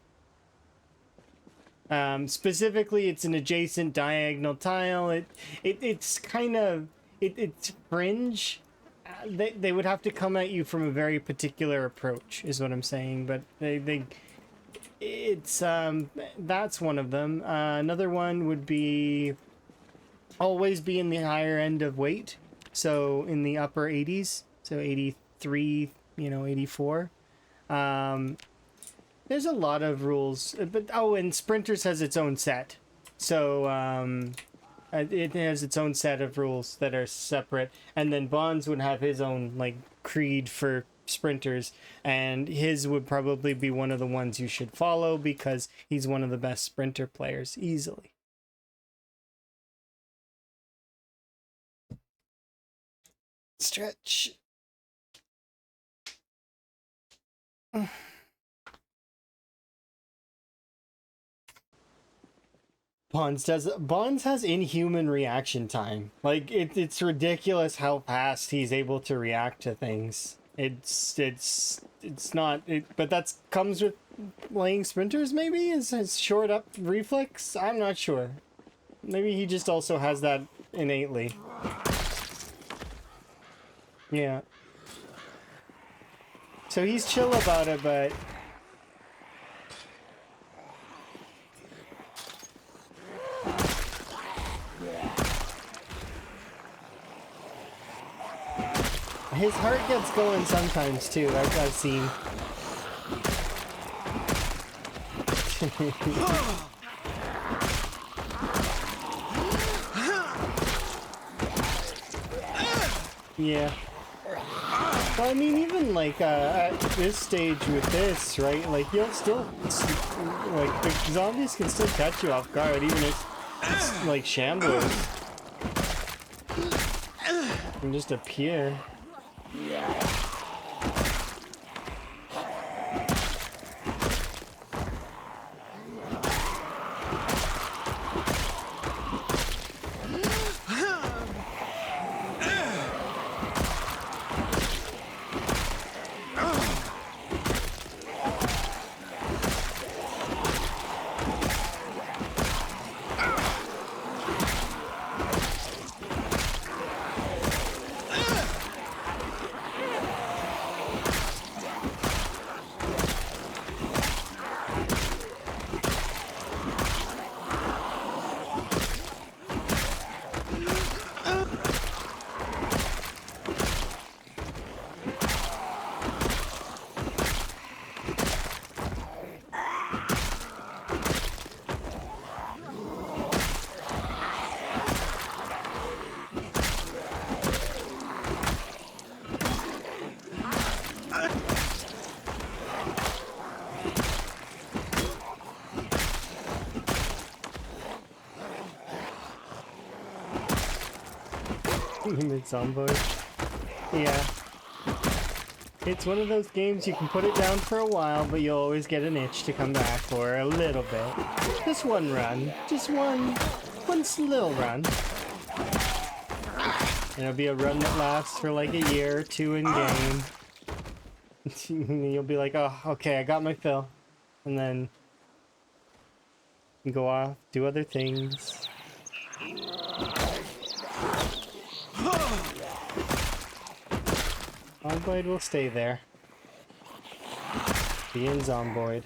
Specifically, it's an adjacent diagonal tile. It's kind of it's fringe. They would have to come at you from a very particular approach, is what I'm saying. But it's that's one of them. Another one would be always be in the higher end of weight, so in the upper 80s, so 83, 84. There's a lot of rules, but and Sprinters has its own set, so it has its own set of rules that are separate, and then Bonds would have his own like creed for sprinters, and his would probably be one of the ones you should follow because he's one of the best sprinter players easily. Stretch. Bonds has inhuman reaction time. Like it's ridiculous how fast he's able to react to things. It's not but that's comes with playing sprinters. Maybe is his short up reflex. I'm not sure. Maybe he just also has that innately. Yeah. So he's chill about it, but his heart gets going sometimes too. I've seen. Yeah. Well, I mean, even like at this stage with this, right? Like you'll still like the zombies can still catch you off guard, even if it's like shamblers and just appear. Zombie. Yeah. It's one of those games you can put it down for a while, but you'll always get an itch to come back for a little bit. Just one run. Just one little run. And it'll be a run that lasts for like a year or two in game. You'll be like, oh, okay, I got my fill. And then you go off, do other things. Zomboid will stay there. Being Zomboid.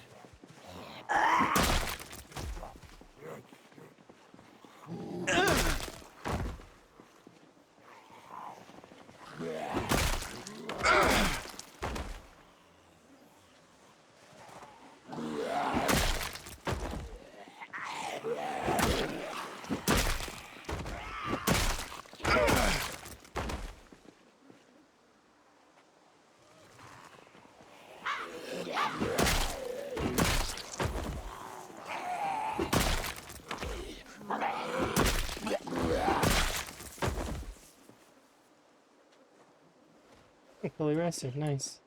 Fully rested, nice.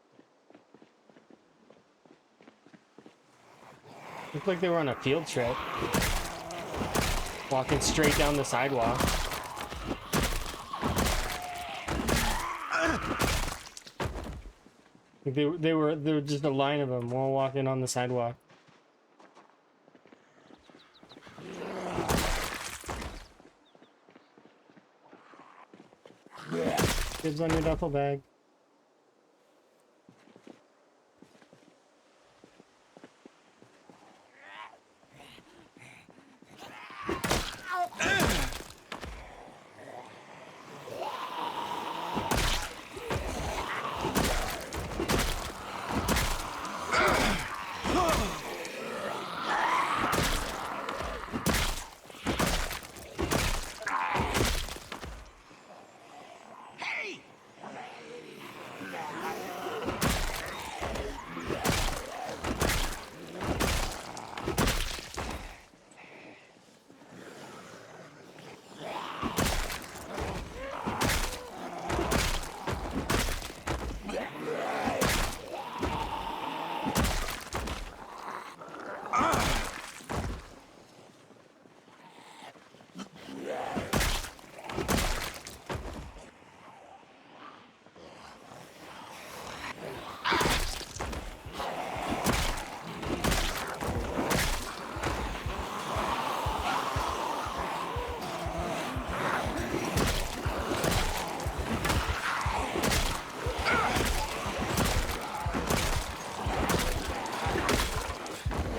Looked like they were on a field trip. Walking straight down the sidewalk. They were just a line of them all walking on the sidewalk. Kids on your duffel bag.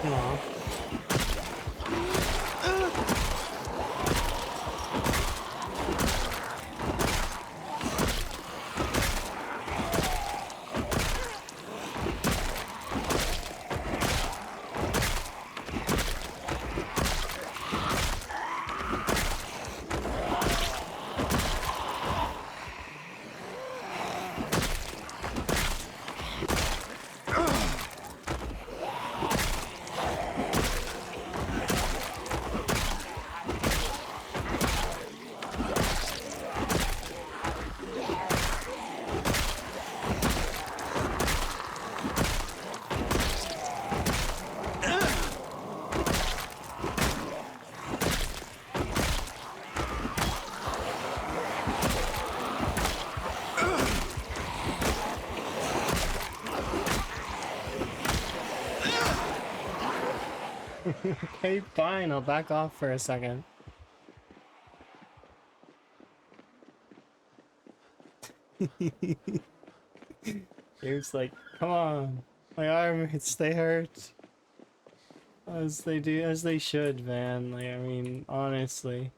Aw. Okay, fine, I'll back off for a second. Gabe's like, come on, my arms, they hurt. As they do, as they should, man. Like, I mean, honestly.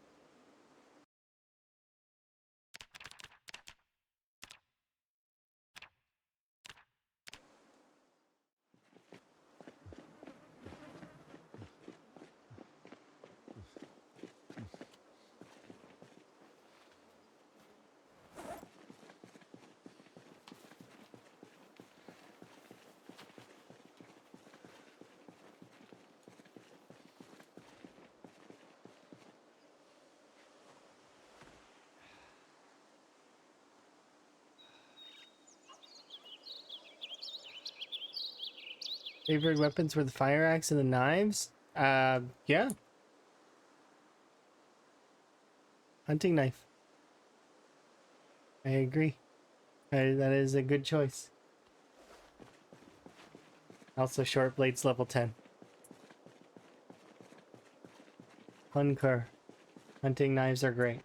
Favorite weapons were the fire axe and the knives? Yeah. Hunting knife. I agree. That is a good choice. Also, short blades level 10. Concur. Hunting knives are great.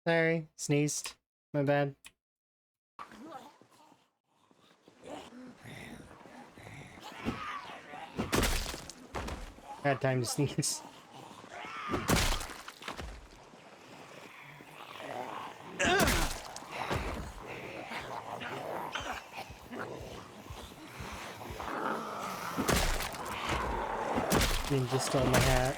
Sorry, sneezed. My bad. Had time to sneeze. Ninja stole my hat.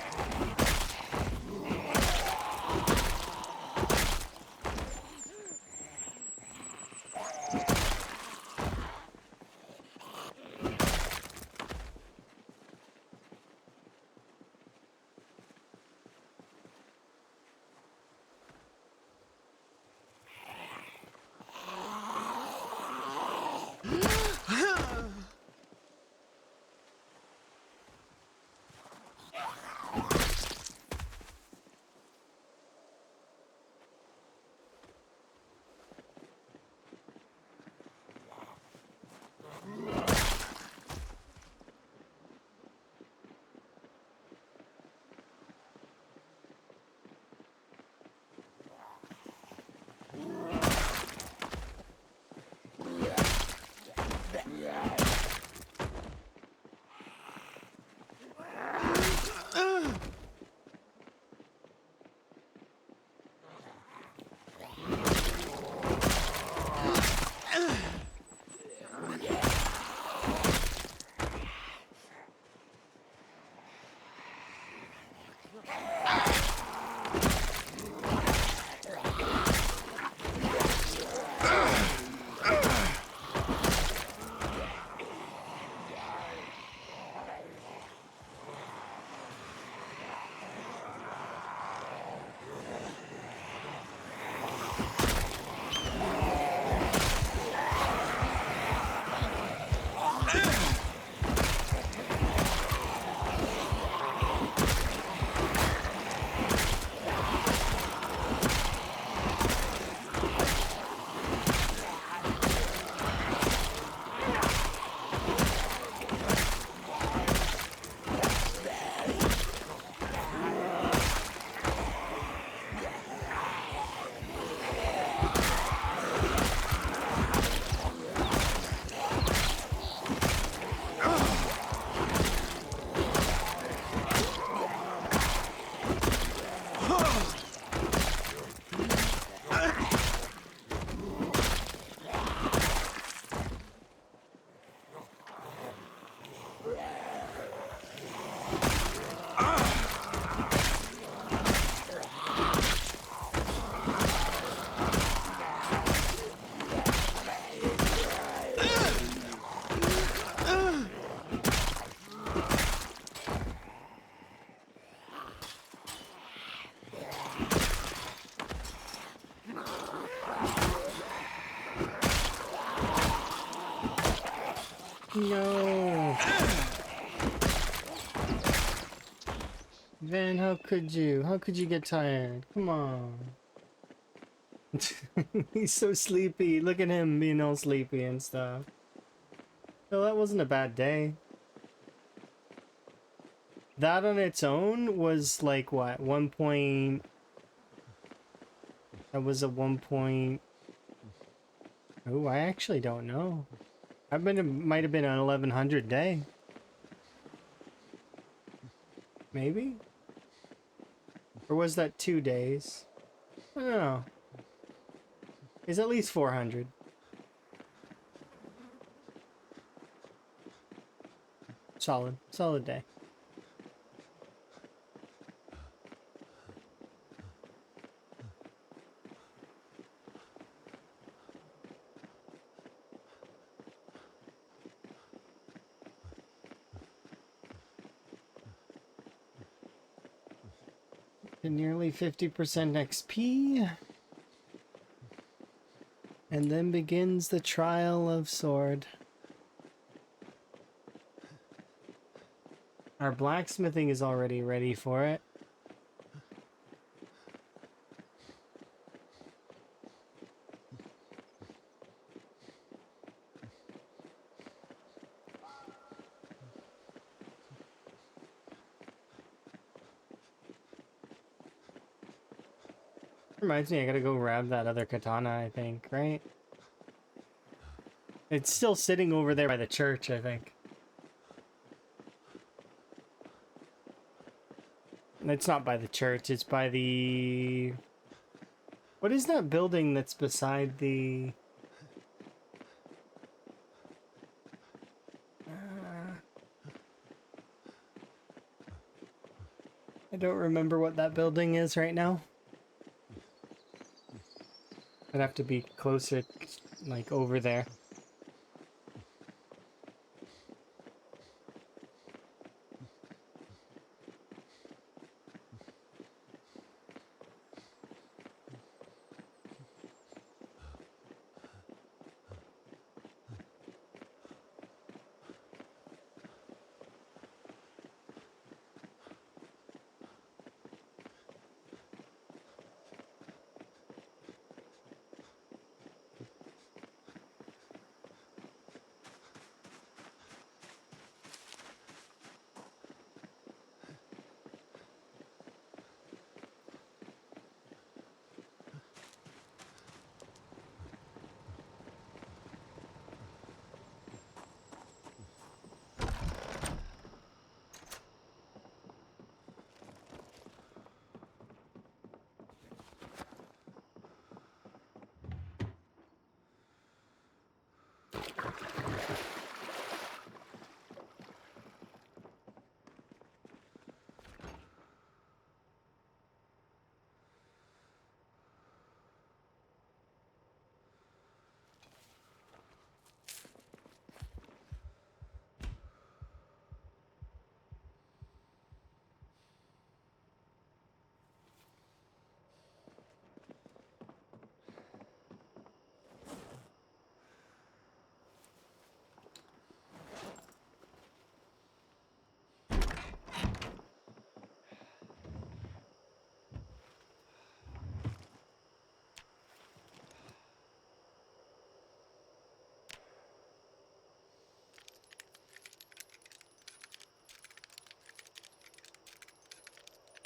No. Van, how could you? How could you get tired? Come on. He's so sleepy. Look at him being all sleepy and stuff. No, that wasn't a bad day. That on its own was like what? 1 point... That was a 1 point... Oh, I actually don't know. It might have been an 1100 day. Maybe? Or was that 2 days? I don't know. It's at least 400. Solid day. Nearly 50% XP. And then begins the trial of sword. Our blacksmithing is already ready for it. Reminds me, I gotta go grab that other katana, I think, right? It's still sitting over there by the church, I think. It's not by the church, it's by the... What is that building that's beside the... I don't remember what that building is right now. I'd have to be closer, like over there.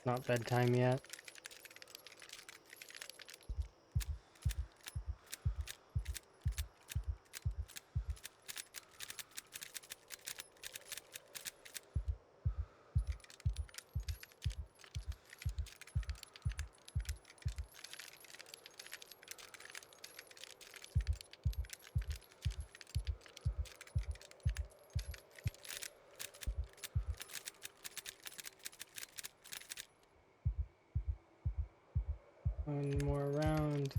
Not bedtime yet. One more round.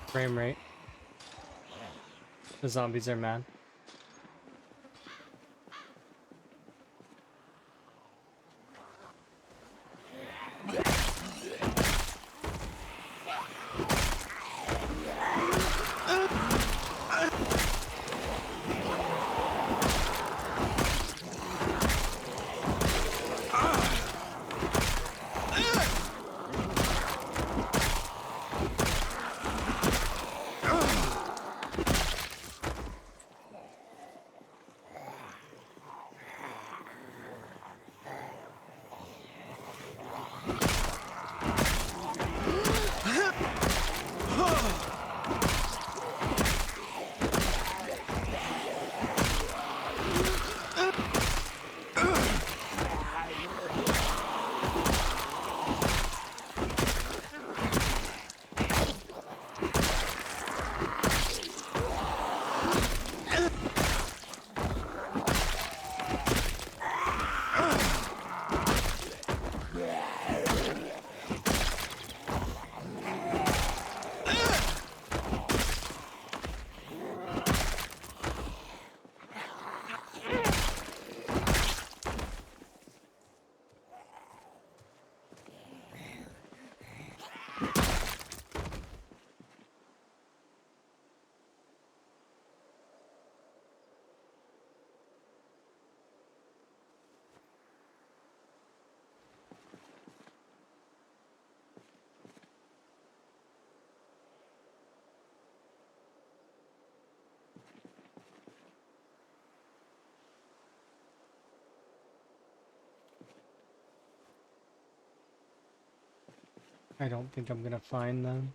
Frame rate. The zombies are mad. I don't think I'm gonna find them.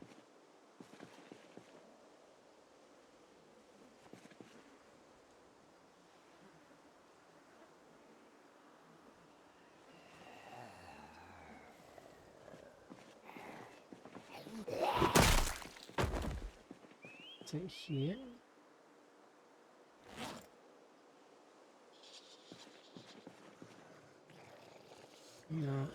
Is it here? No.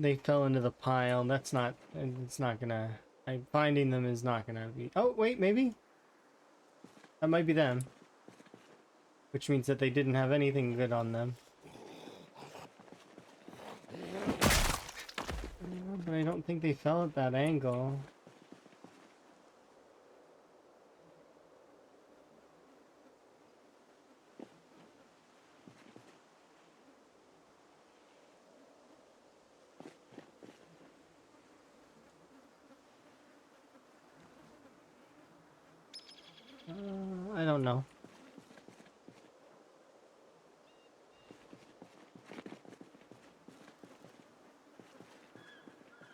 They fell into the pile. That's not. It's not gonna. Finding them is not gonna be. Oh wait, maybe. That might be them. Which means that they didn't have anything good on them. But I don't think they fell at that angle. I don't know.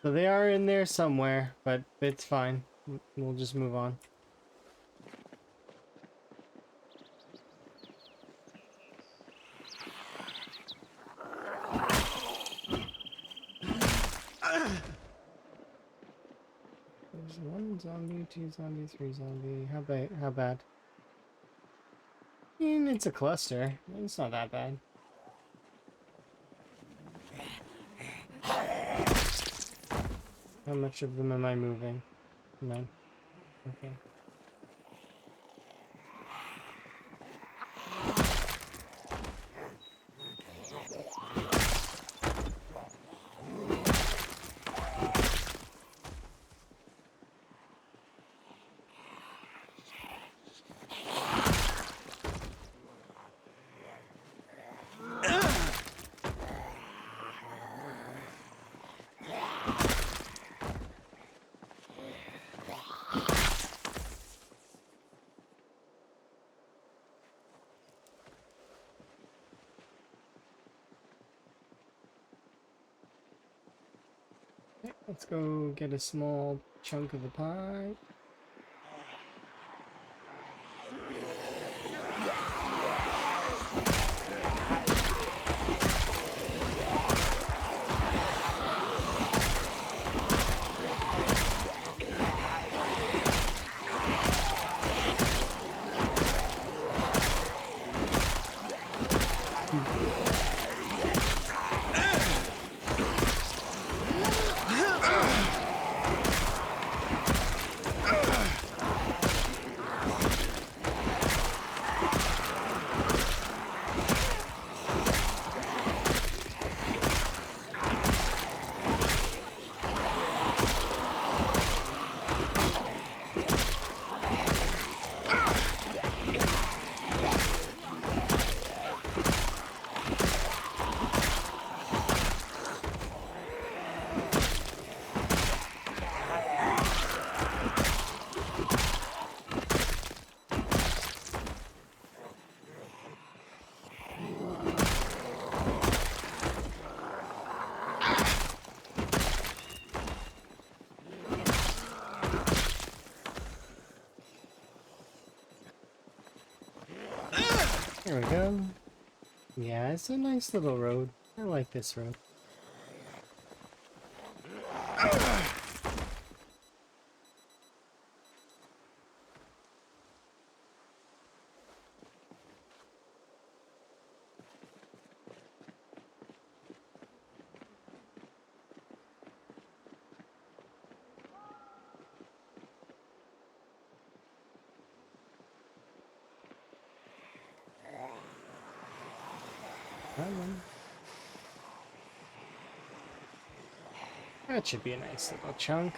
So they are in there somewhere, but it's fine. We'll just move on. There's one zombie, two zombie, three zombie. How bad? I mean, it's a cluster. It's not that bad. How much of them am I moving? None. Okay. Okay, let's go get a small chunk of the pie. There we go. Yeah, it's a nice little road. I like this road. That should be a nice little chunk.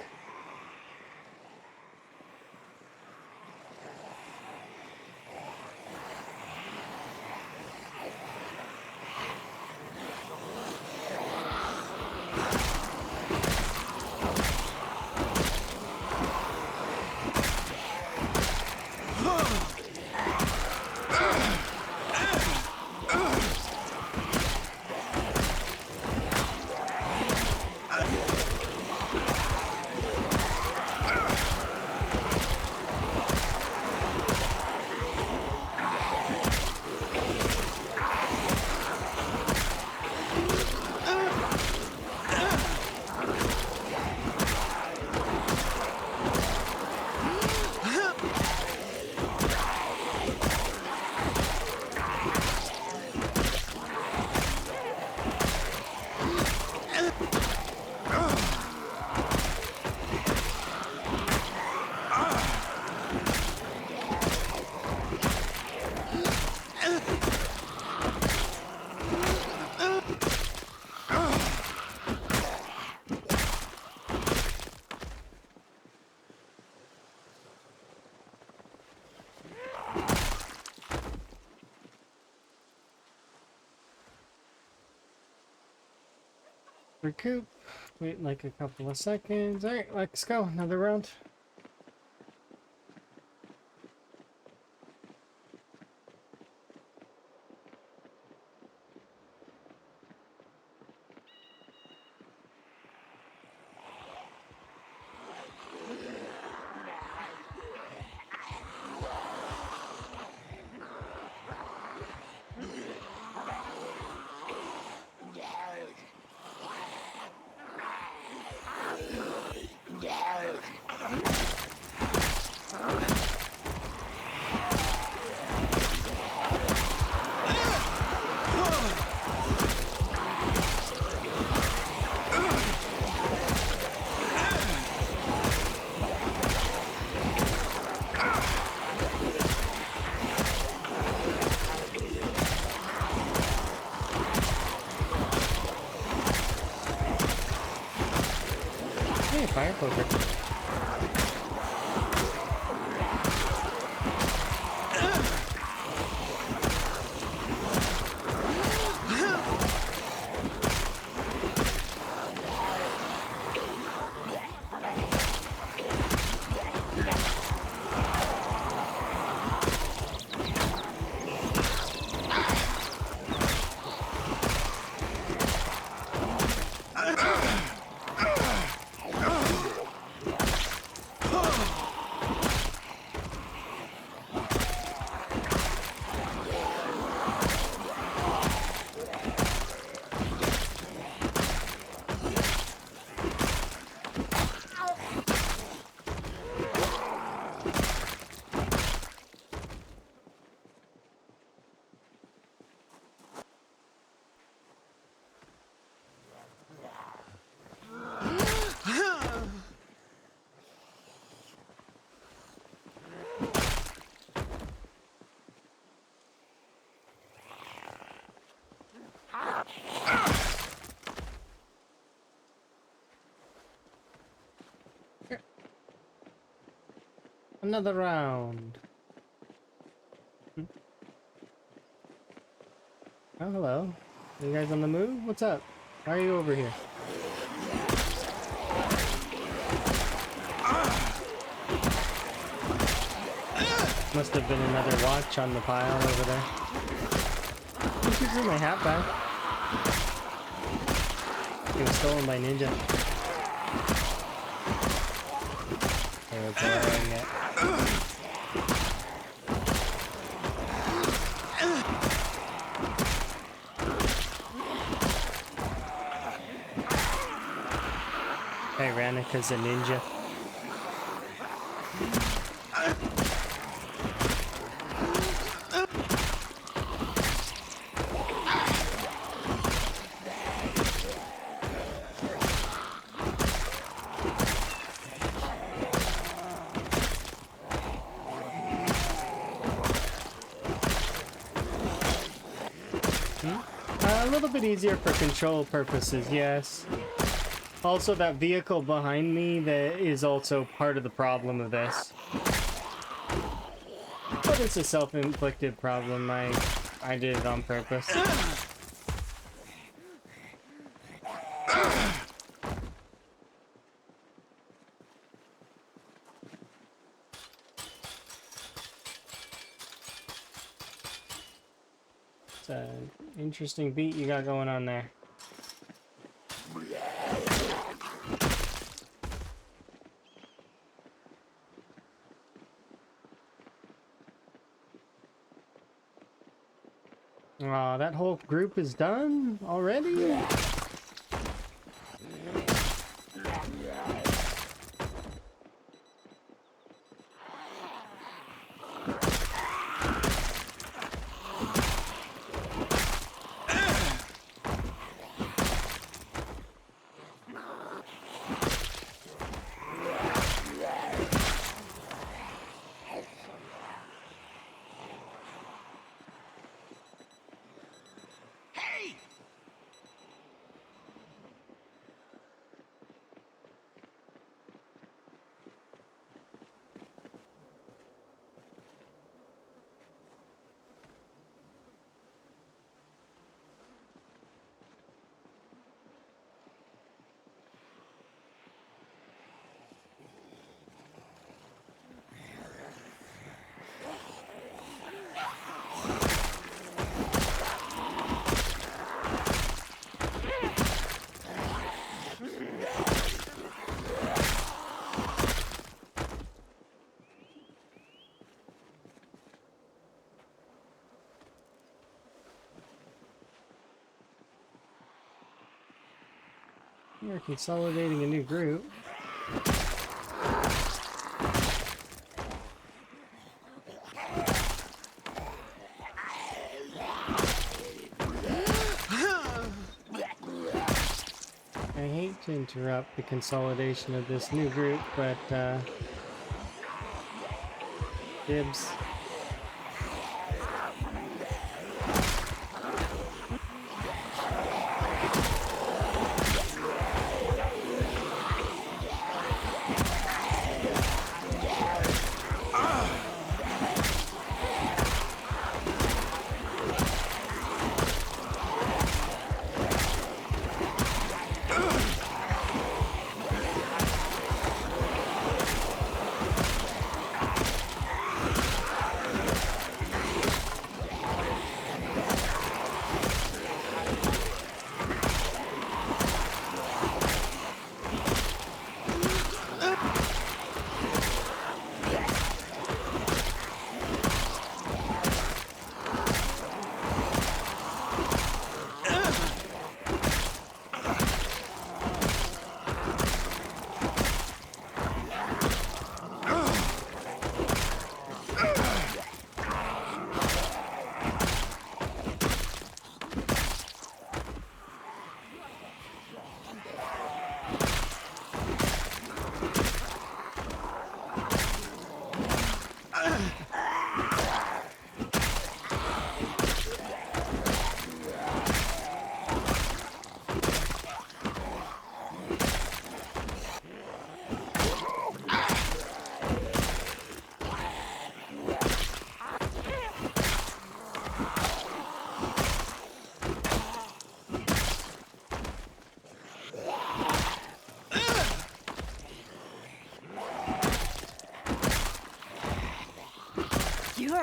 Recoup. Wait like a couple of seconds. Alright, let's go. Another round. Hey, fire poker. Another round. Oh, hello. Are you guys on the move? What's up? Why are you over here? Must have been another watch on the pile over there. You should see my hat back. It was stolen by Ninja. They were borrowing it. Tyranica's a ninja. A little bit easier for control purposes, yes. Also, that vehicle behind me that is also part of the problem of this. But it's a self-inflicted problem. I did it on purpose. It's an interesting beat you got going on there. Aw, that whole group is done already? You're consolidating a new group. I hate to interrupt the consolidation of this new group, but dibs.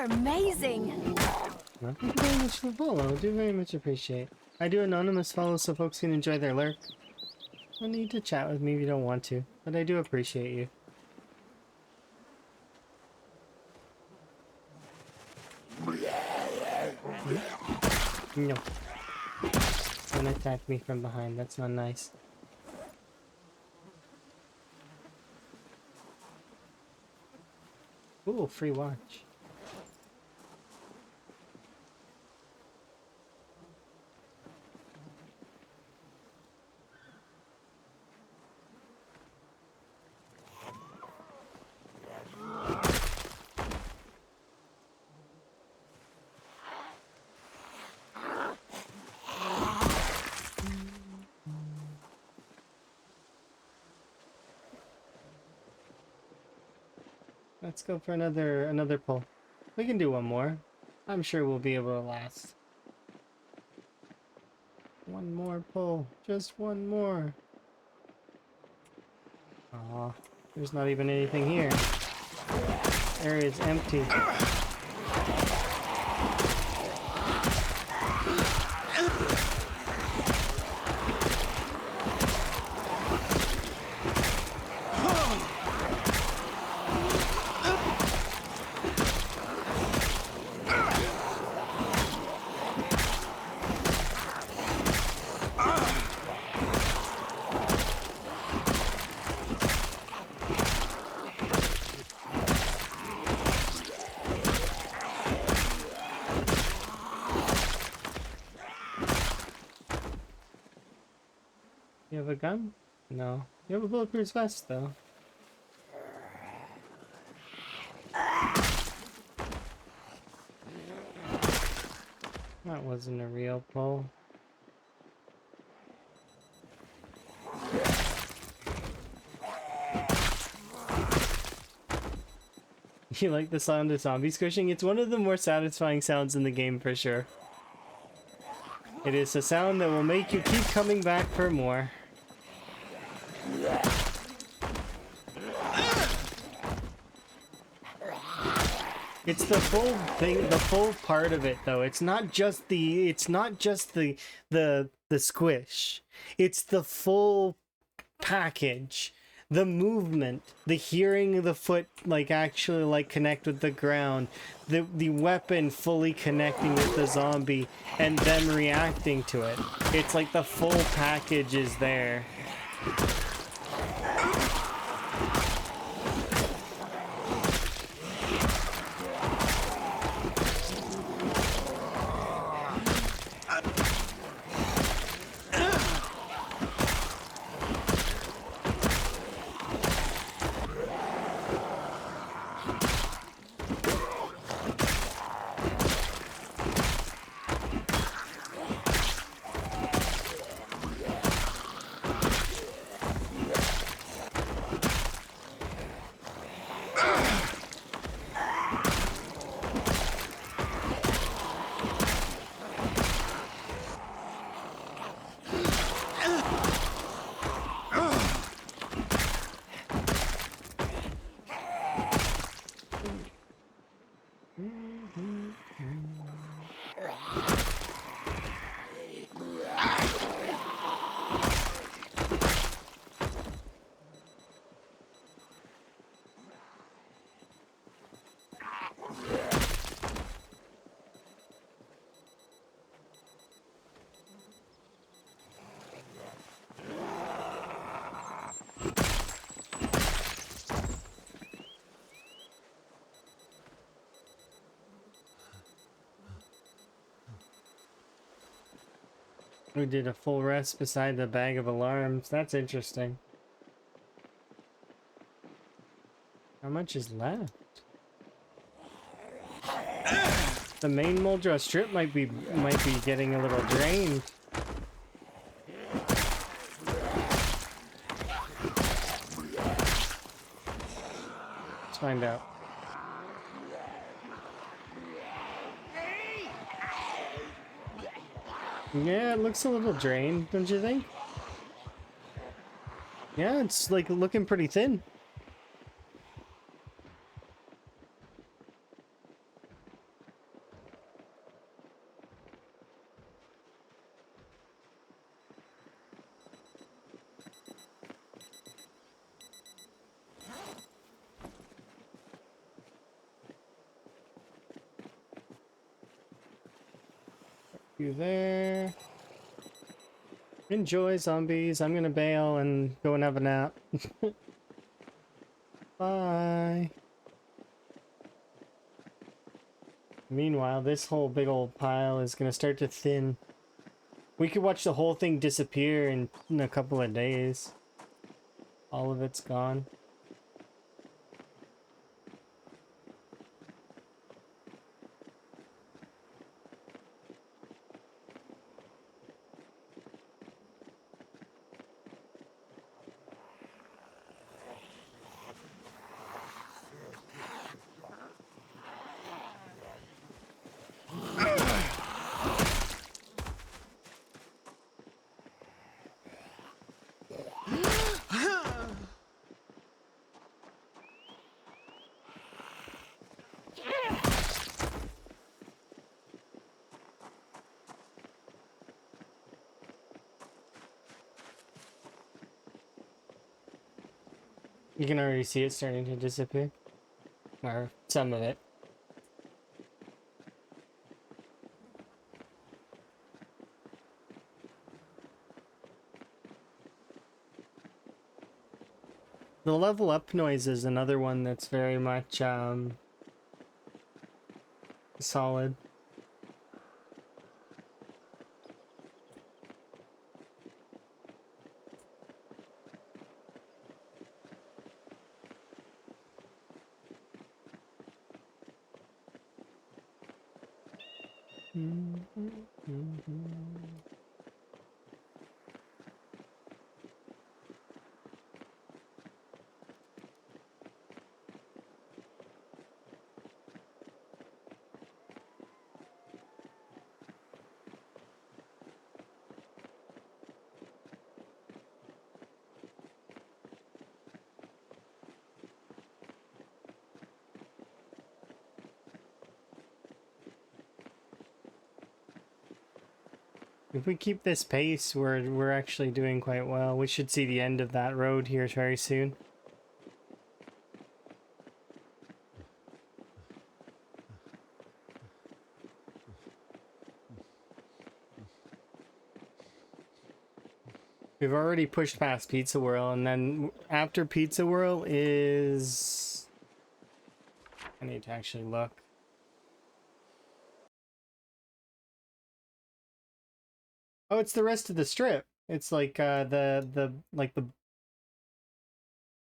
amazing. Well, thank you very much for the follow. I do very much appreciate. I do anonymous follows so folks can enjoy their lurk. No need to chat with me if you don't want to, but I do appreciate you. No. Don't attack me from behind, that's not nice. Ooh, free watch. Let's go for another pull. We can do one more. I'm sure we'll be able to last. One more pull. Just one more. Aw, there's not even anything here. Area is empty. You have a gun? No. You have a bulletproof vest, though. That wasn't a real pull. You like the sound of zombies squishing? It's one of the more satisfying sounds in the game for sure. It is a sound that will make you keep coming back for more. It's the full thing, the full part of it though. It's not just the squish. It's the full package. The movement, the hearing the foot like actually like connect with the ground, the weapon fully connecting with the zombie and them reacting to it. It's like the full package is there. We did a full rest beside the bag of alarms. That's interesting. How much is left? The main Muldrow strip might be getting a little drained. Let's find out. Yeah, it looks a little drained, don't you think? Yeah, it's like looking pretty thin. you there. Enjoy, zombies. I'm gonna bail and go and have a nap. Bye. Meanwhile, this whole big old pile is gonna start to thin. We could watch the whole thing disappear in a couple of days. All of it's gone. You can already see it starting to disappear. Or some of it. The level up noise is another one that's very much solid. If we keep this pace, we're actually doing quite well. We should see the end of that road here very soon. We've already pushed past Pizza Whirl, and then after Pizza Whirl is... I need to actually look. Oh, it's the rest of the strip. It's like the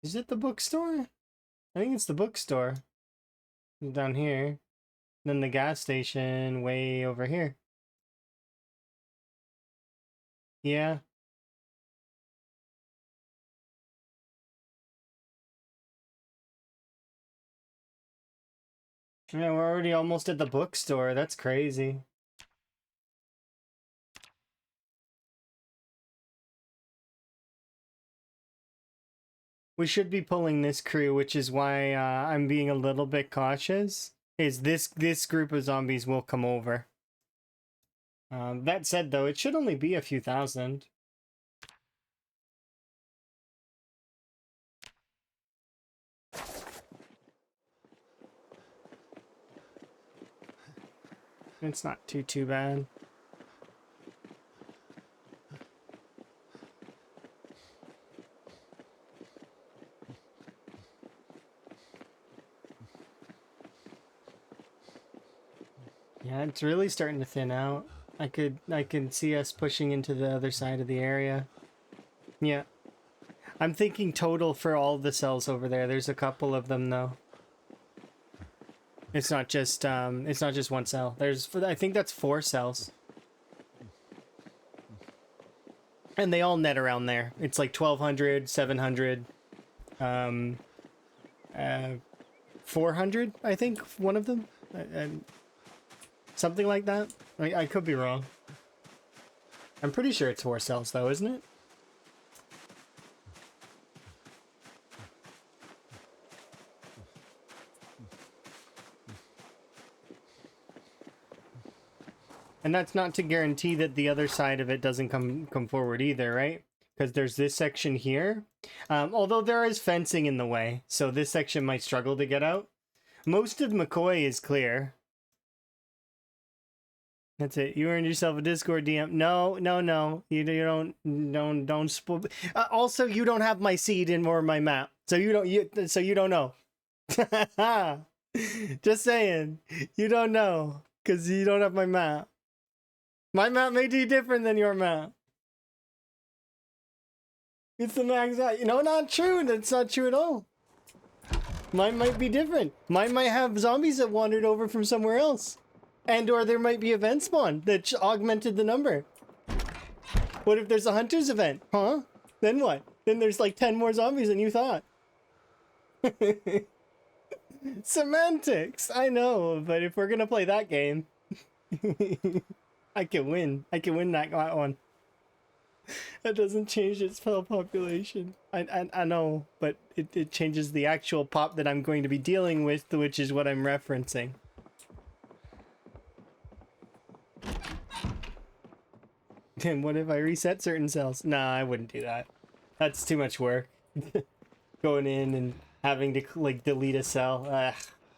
is it the bookstore? I think it's the bookstore. Down here. Then the gas station way over here. Yeah. Yeah, we're already almost at the bookstore. That's crazy. We should be pulling this crew, which is why I'm being a little bit cautious. Is this group of zombies will come over. That said, though, it should only be a few thousand. It's not too bad. Yeah, it's really starting to thin out. I can see us pushing into the other side of the area. Yeah. I'm thinking total for all the cells over there. There's a couple of them though. It's not just one cell. I think that's 4 cells. And they all net around there. It's like 1200, 700, 400, I think, one of them. Something like that. I could be wrong. I'm pretty sure it's 4 cells though, isn't it? And that's not to guarantee that the other side of it doesn't come forward either, right? Because there's this section here. Although there is fencing in the way, so this section might struggle to get out. Most of McCoy is clear. That's it. You earned yourself a Discord DM. No, no, no. You don't spoil. Also, you don't have my seed in or my map, so you don't know. Just saying, you don't know because you don't have my map. My map may be different than your map. It's the max out. You know, not true. That's not true at all. Mine might be different. Mine might have zombies that wandered over from somewhere else. And or there might be event spawn that augmented the number. What if there's a hunter's event? Huh? Then what? Then there's like 10 more zombies than you thought. Semantics! I know, but if we're gonna play that game, I can win. I can win that one. That doesn't change its spell population. I know, but it changes the actual pop that I'm going to be dealing with, which is what I'm referencing. And what if I reset certain cells? Nah, I wouldn't do that. That's too much work. Going in and having to like delete a cell.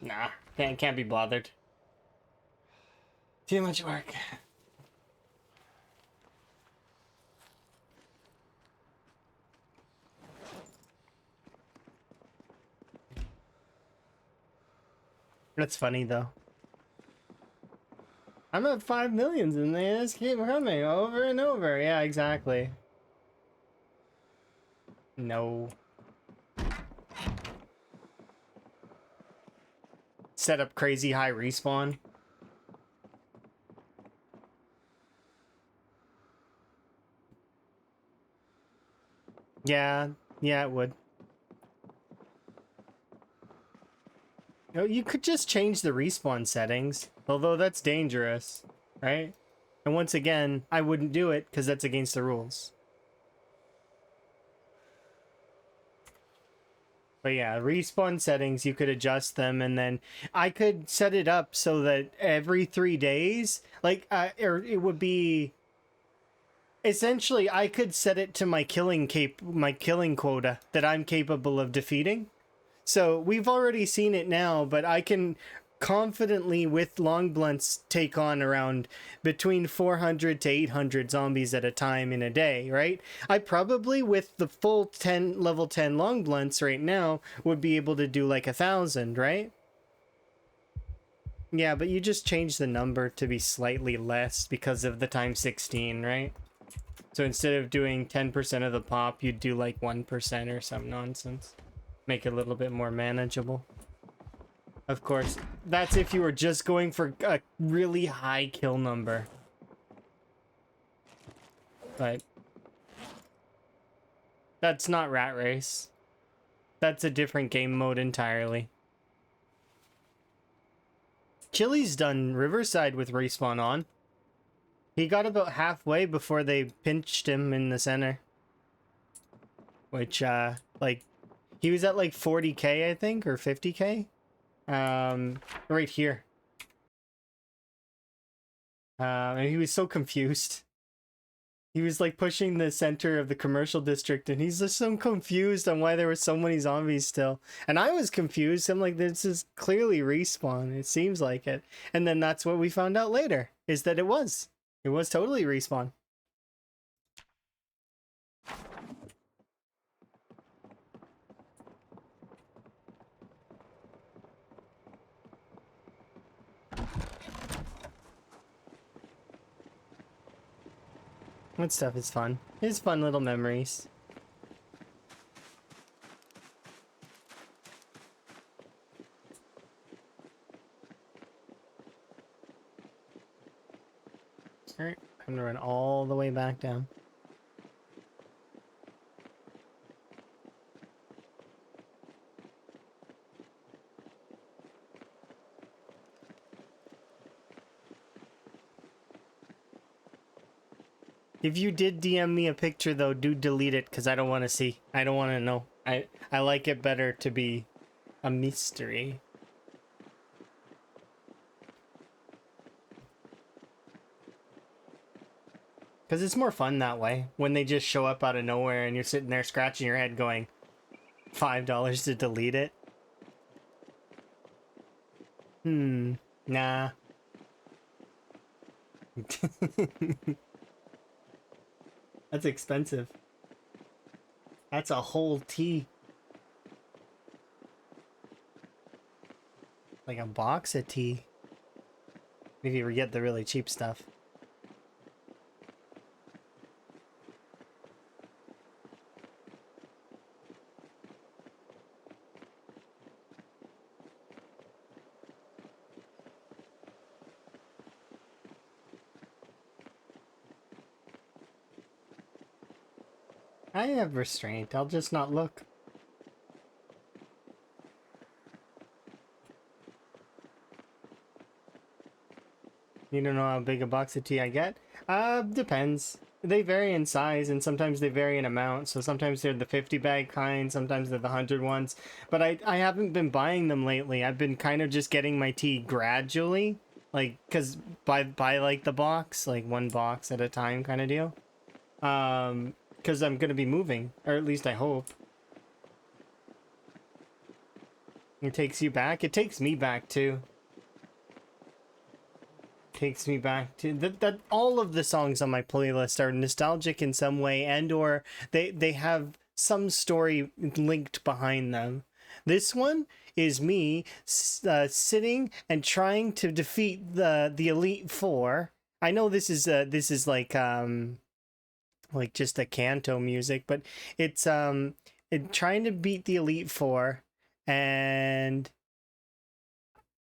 Nah, can't be bothered. Too much work. That's funny though. I'm at 5 millions and they just keep coming over and over. Yeah, exactly. No. Set up crazy high respawn. Yeah, it would. Oh, you could just change the respawn settings, although that's dangerous, right? And once again, I wouldn't do it because that's against the rules. But yeah, respawn settings, you could adjust them, and then I could set it up so that every 3 days, like, or it would be... Essentially, I could set it to my killing quota that I'm capable of defeating. So we've already seen it now, but I can confidently with long blunts take on around between 400 to 800 zombies at a time in a day, right? I probably with the full level 10 long blunts right now would be able to do like 1,000, right? Yeah, but you just change the number to be slightly less because of the times 16, right? So instead of doing 10% of the pop, you'd do like 1% or some nonsense. Make it a little bit more manageable. Of course, that's if you were just going for a really high kill number. But that's not Rat Race. That's a different game mode entirely. Chili's done Riverside with respawn on. He got about halfway before they pinched him in the center. Which, like, he was at like 40k, I think, or 50k. Right here. And he was so confused. He was like pushing the center of the commercial district, and he's just so confused on why there were so many zombies still. And I was confused. I'm like, this is clearly respawn. It seems like it. And then that's what we found out later, is that it was. It was totally respawn. That stuff is fun. It's fun little memories. Alright, I'm gonna run all the way back down. If you did DM me a picture though, do delete it because I don't want to see. I don't want to know. I like it better to be a mystery. Because it's more fun that way, when they just show up out of nowhere and you're sitting there scratching your head going, $5 to delete it? Nah. That's expensive. That's a whole tea. Like a box of tea. If you ever get the really cheap stuff. I have restraint. I'll just not look. You don't know how big a box of tea I get? Depends. They vary in size and sometimes they vary in amount. So sometimes they're the 50 bag kind, sometimes they're the 100 ones. But I haven't been buying them lately. I've been kind of just getting my tea gradually. Like, cause buy like the box, like one box at a time kind of deal. Cause I'm gonna be moving, or at least I hope. It takes you back. It takes me back too. Takes me back to that all of the songs on my playlist are nostalgic in some way, and or they have some story linked behind them. This one is me sitting and trying to defeat the Elite Four. I know this is like just a canto music, but it's trying to beat the Elite Four and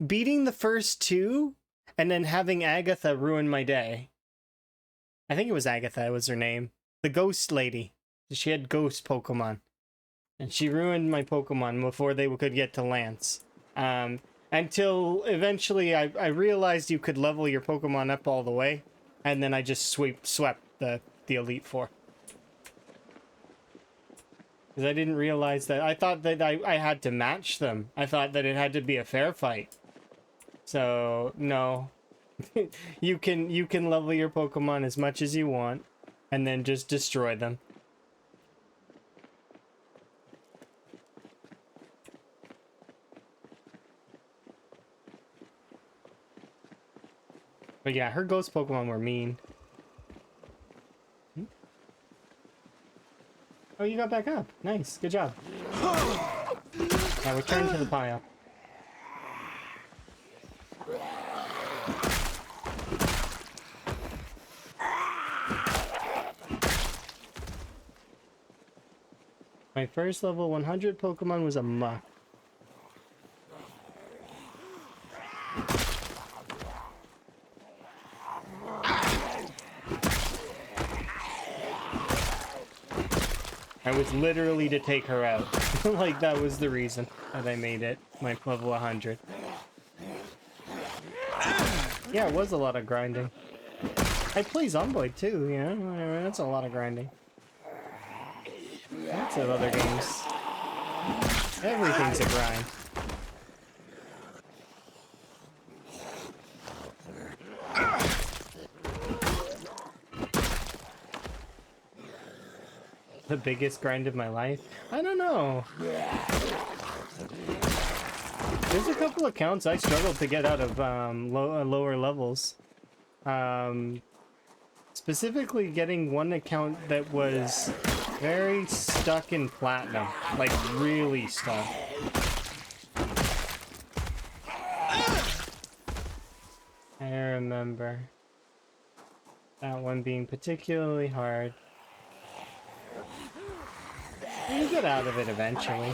beating the first two. And then having Agatha ruin my day. I think it was Agatha was her name. The ghost lady. She had ghost Pokemon. And she ruined my Pokemon before they could get to Lance. Until eventually I realized you could level your Pokemon up all the way. And then I just swept the Elite Four. Because I didn't realize that. I thought that I had to match them. I thought that it had to be a fair fight. So, no. you can level your Pokemon as much as you want, and then just destroy them. But yeah, her ghost Pokemon were mean. Oh, you got back up. Nice. Good job. Now return to the pile. My first level 100 Pokemon was a muck. I was literally to take her out. Like, that was the reason that I made it my level 100. Yeah, it was a lot of grinding. I play Zomboid too, you know? That's a lot of grinding. Lots of other games. Everything's a grind. The biggest grind of my life? I don't know. There's a couple accounts I struggled to get out of lower levels. Specifically getting one account that was very stuck in platinum. Like, really stuck. I remember that one being particularly hard. You get out of it eventually.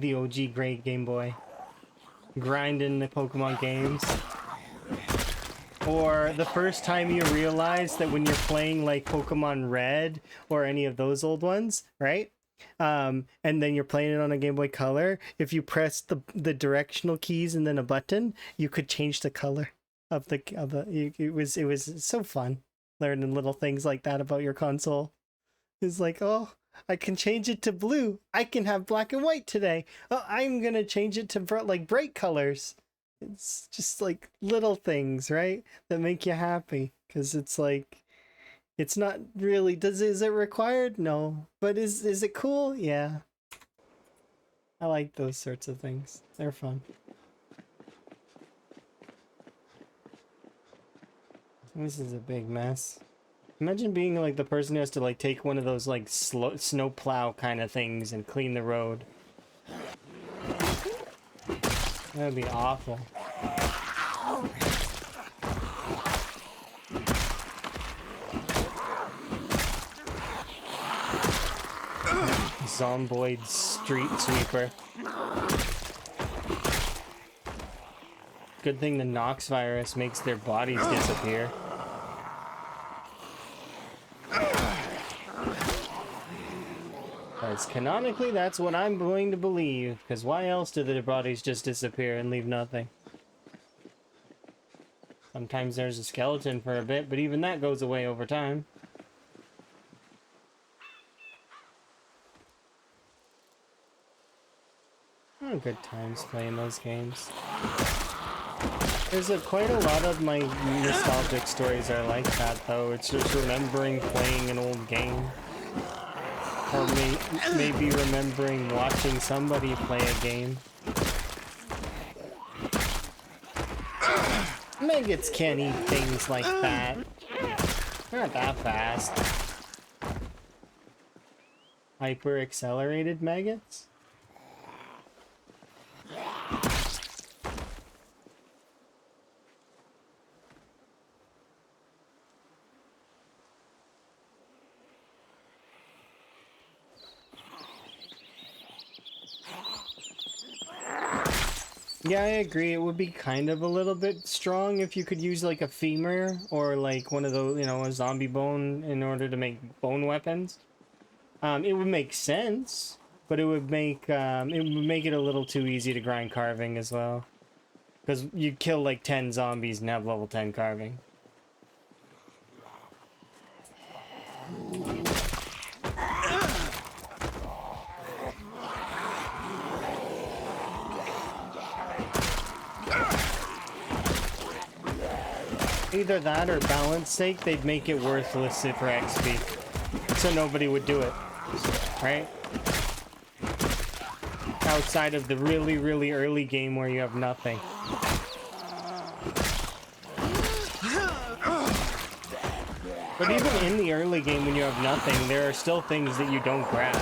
The OG great Game Boy. Grinding the Pokemon games. Or the first time you realize that when you're playing like Pokemon Red or any of those old ones, right? And then you're playing it on a Game Boy Color, if you press the directional keys and then a button, you could change the color. it was so fun learning little things like that about your console. It's like, oh, I can change it to blue. I can have black and white today. Oh, I'm gonna change it to like bright colors. It's just like little things, right? That make you happy. Cause it's like, it's not really, is it required? No. But is it cool? Yeah. I like those sorts of things. They're fun. This is a big mess. Imagine being like the person who has to like take one of those like snow plow kind of things and clean the road. That would be awful. Zomboid street sweeper. Good thing the Nox virus makes their bodies disappear. Because canonically, that's what I'm going to believe. Because why else do their bodies just disappear and leave nothing? Sometimes there's a skeleton for a bit, but even that goes away over time. Oh, good times playing those games. There's quite a lot of my nostalgic stories are like that, though. It's just remembering playing an old game. Or maybe remembering watching somebody play a game. Maggots can't eat things like that. They're not that fast. Hyper-accelerated maggots? Yeah, I agree. It would be kind of a little bit strong if you could use like a femur or like one of those, you know, a zombie bone in order to make bone weapons. It would make sense, but it would make it a little too easy to grind carving as well. Because you'd kill like 10 zombies and have level 10 carving. Either that or balance sake, they'd make it worthless for XP. So nobody would do it. Right? Outside of the really, really early game where you have nothing. But even in the early game when you have nothing, there are still things that you don't grab.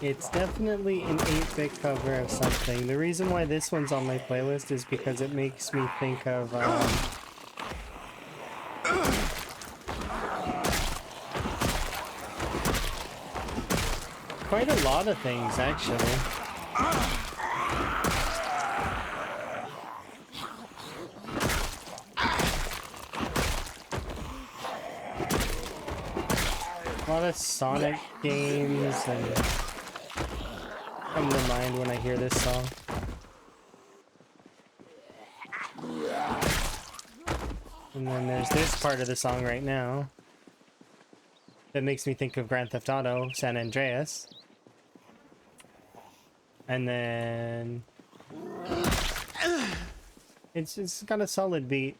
It's definitely an 8-bit cover of something. The reason why this one's on my playlist is because it makes me think of quite a lot of things, actually. A lot of Sonic games and come to mind when I hear this song. And then there's this part of the song right now that makes me think of Grand Theft Auto San Andreas. And then it's got a solid beat.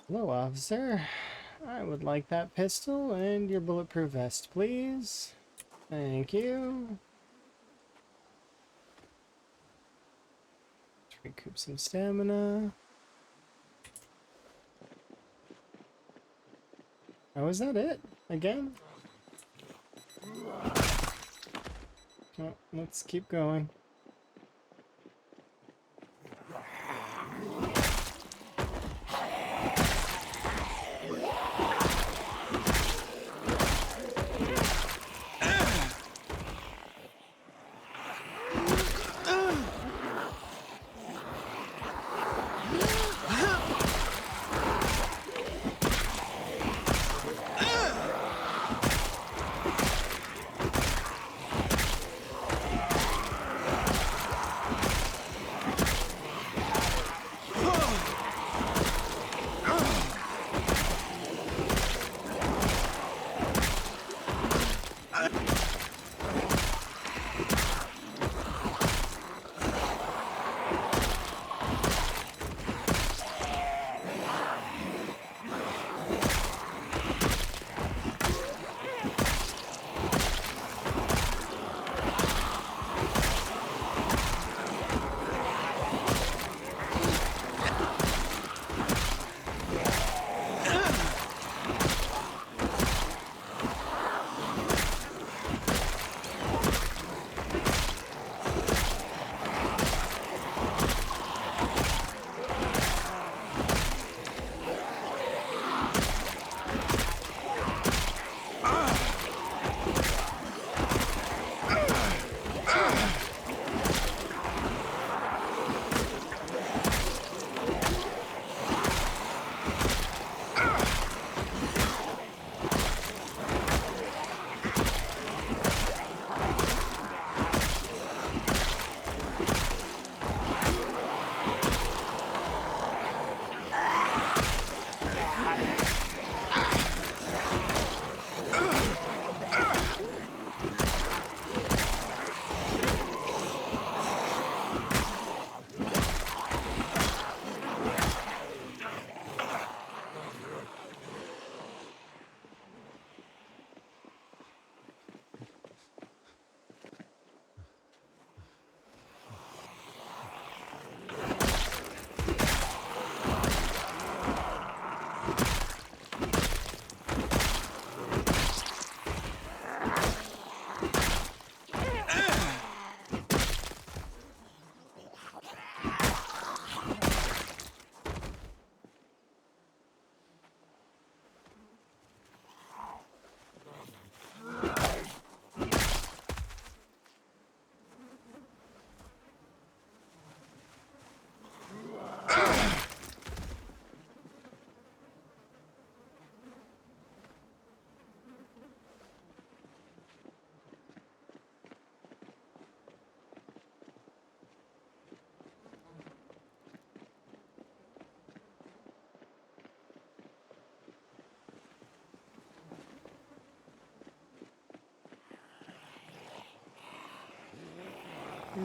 Hello, officer. I would like that pistol and your bulletproof vest, please. Thank you. Let's recoup some stamina. Oh, is that it? Again? Oh, let's keep going.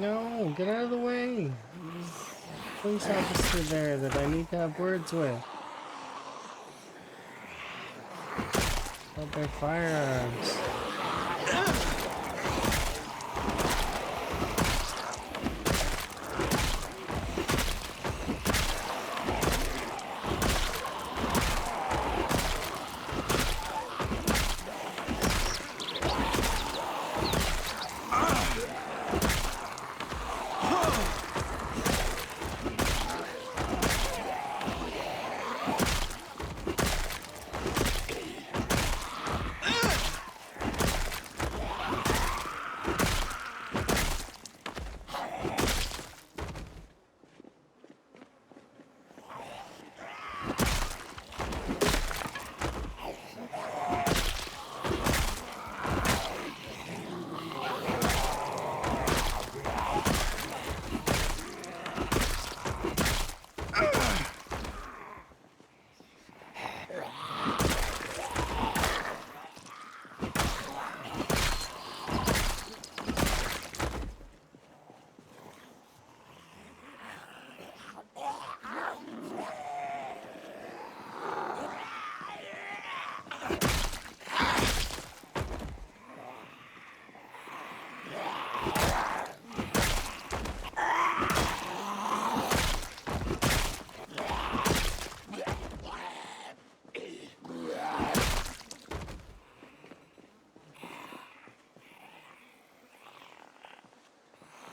No, get out of the way. There's a police officer there that I need to have words with. About their firearms.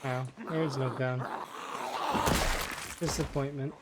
Wow, there's no gun. Disappointment.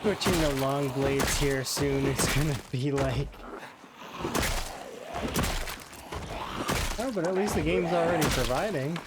Switching to long blades here soon is gonna be like... Oh, but at least the game's already providing.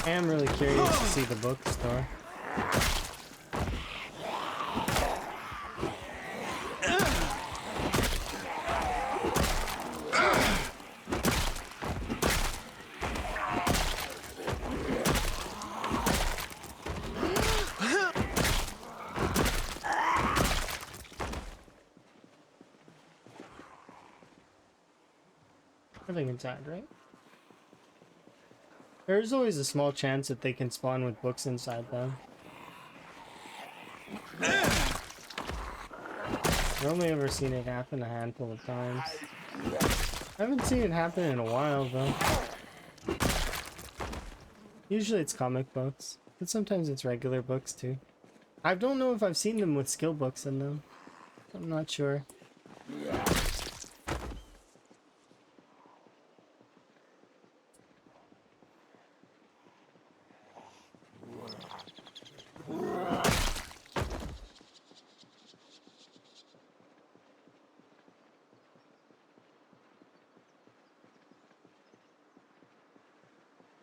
I am really curious to see the bookstore. Nothing inside, right? There's always a small chance that they can spawn with books inside them. I've only ever seen it happen a handful of times. I haven't seen it happen in a while though. Usually it's comic books, but sometimes it's regular books too. I don't know if I've seen them with skill books in them. I'm not sure.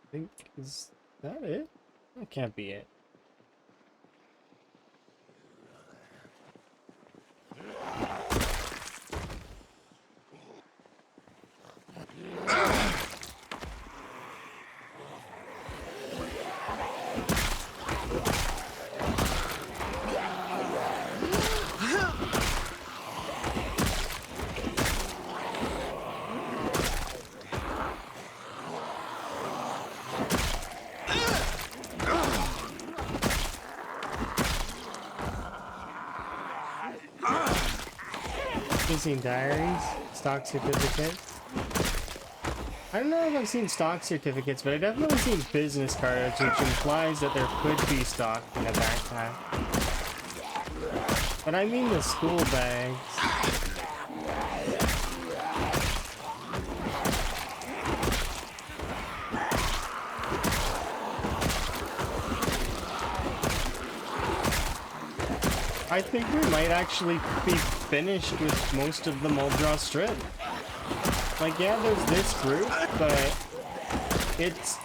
I think, is that it? That can't be it. Seen diaries, stock certificates. I don't know if I've seen stock certificates, but I've definitely seen business cards, which implies that there could be stock in a backpack. But I mean the school bags. I think we might actually be finished with most of the Muldrow strip. Like, yeah, there's this group, but it's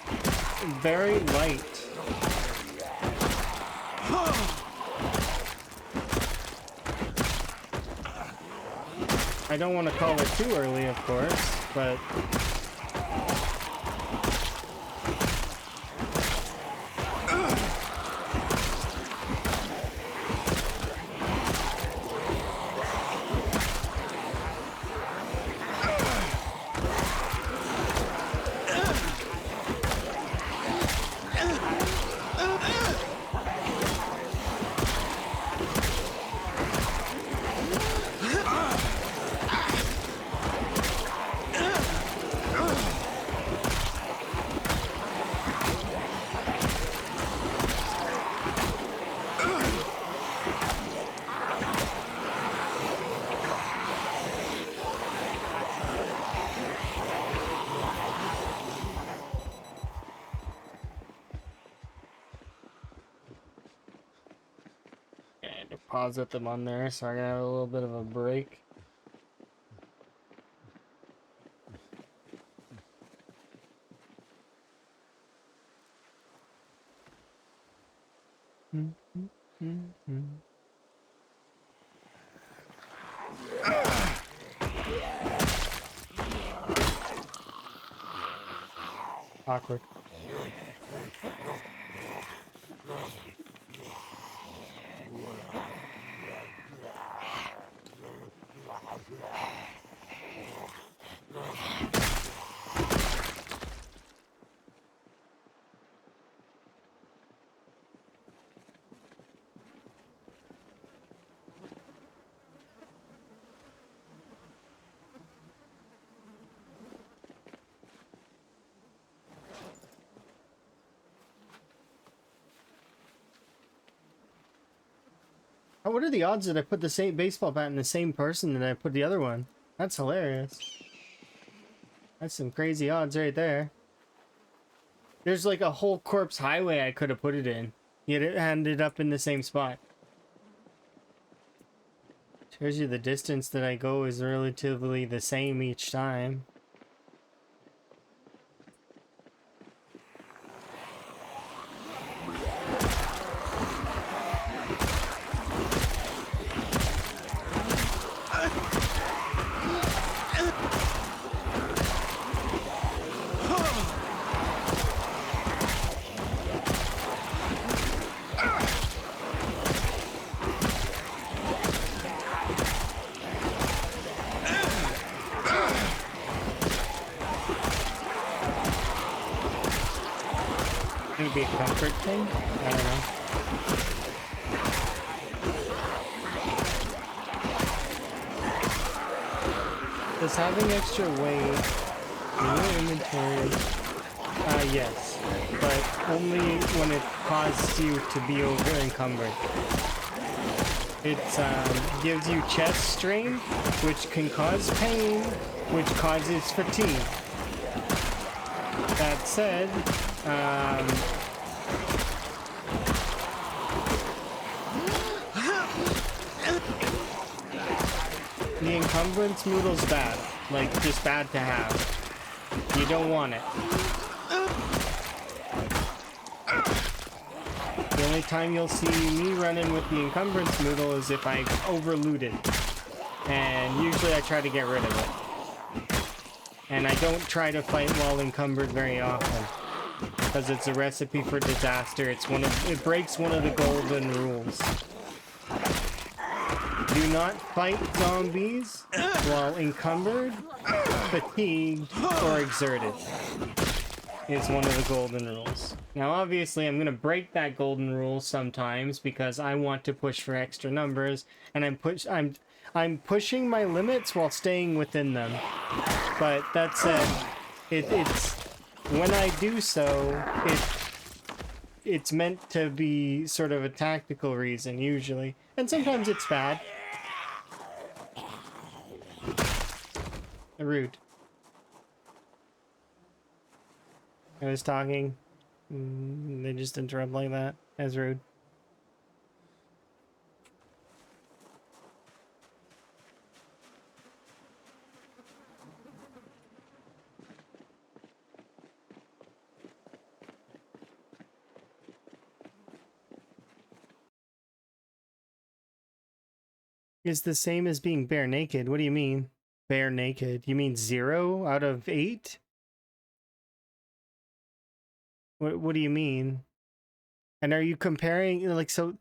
very light. I don't want to call it too early, of course, but deposit them on there, so I gotta have a little bit of a break. Awkward. What are the odds that I put the same baseball bat in the same person that I put the other one? That's hilarious. That's some crazy odds right there. There's like a whole corpse highway I could have put it in, yet it ended up in the same spot. Shows you the distance that I go is relatively the same each time. maybe a comfort thing? I don't know. Does having extra weight in your inventory? Yes, but only when it causes you to be over encumbered. It gives you chest strain, which can cause pain, which causes fatigue. That said, the encumbrance moodle's bad. Like, just bad to have. You don't want it. The only time you'll see me running with the encumbrance moodle is if I overlooted. And usually I try to get rid of it. And I don't try to fight while encumbered very often. Because it's a recipe for disaster. It breaks one of the golden rules. Do not fight zombies while encumbered, fatigued, or exerted. Is one of the golden rules. Now obviously I'm gonna break that golden rule sometimes because I want to push for extra numbers, and I'm pushing my limits while staying within them. But that said, it's when I do so, it's meant to be sort of a tactical reason usually, and sometimes it's bad. Rude. I was talking. They just interrupt like that. That's rude. It's the same as being bare naked. What do you mean? Bare naked? You mean 0 out of 8? What do you mean? And are you comparing, like, so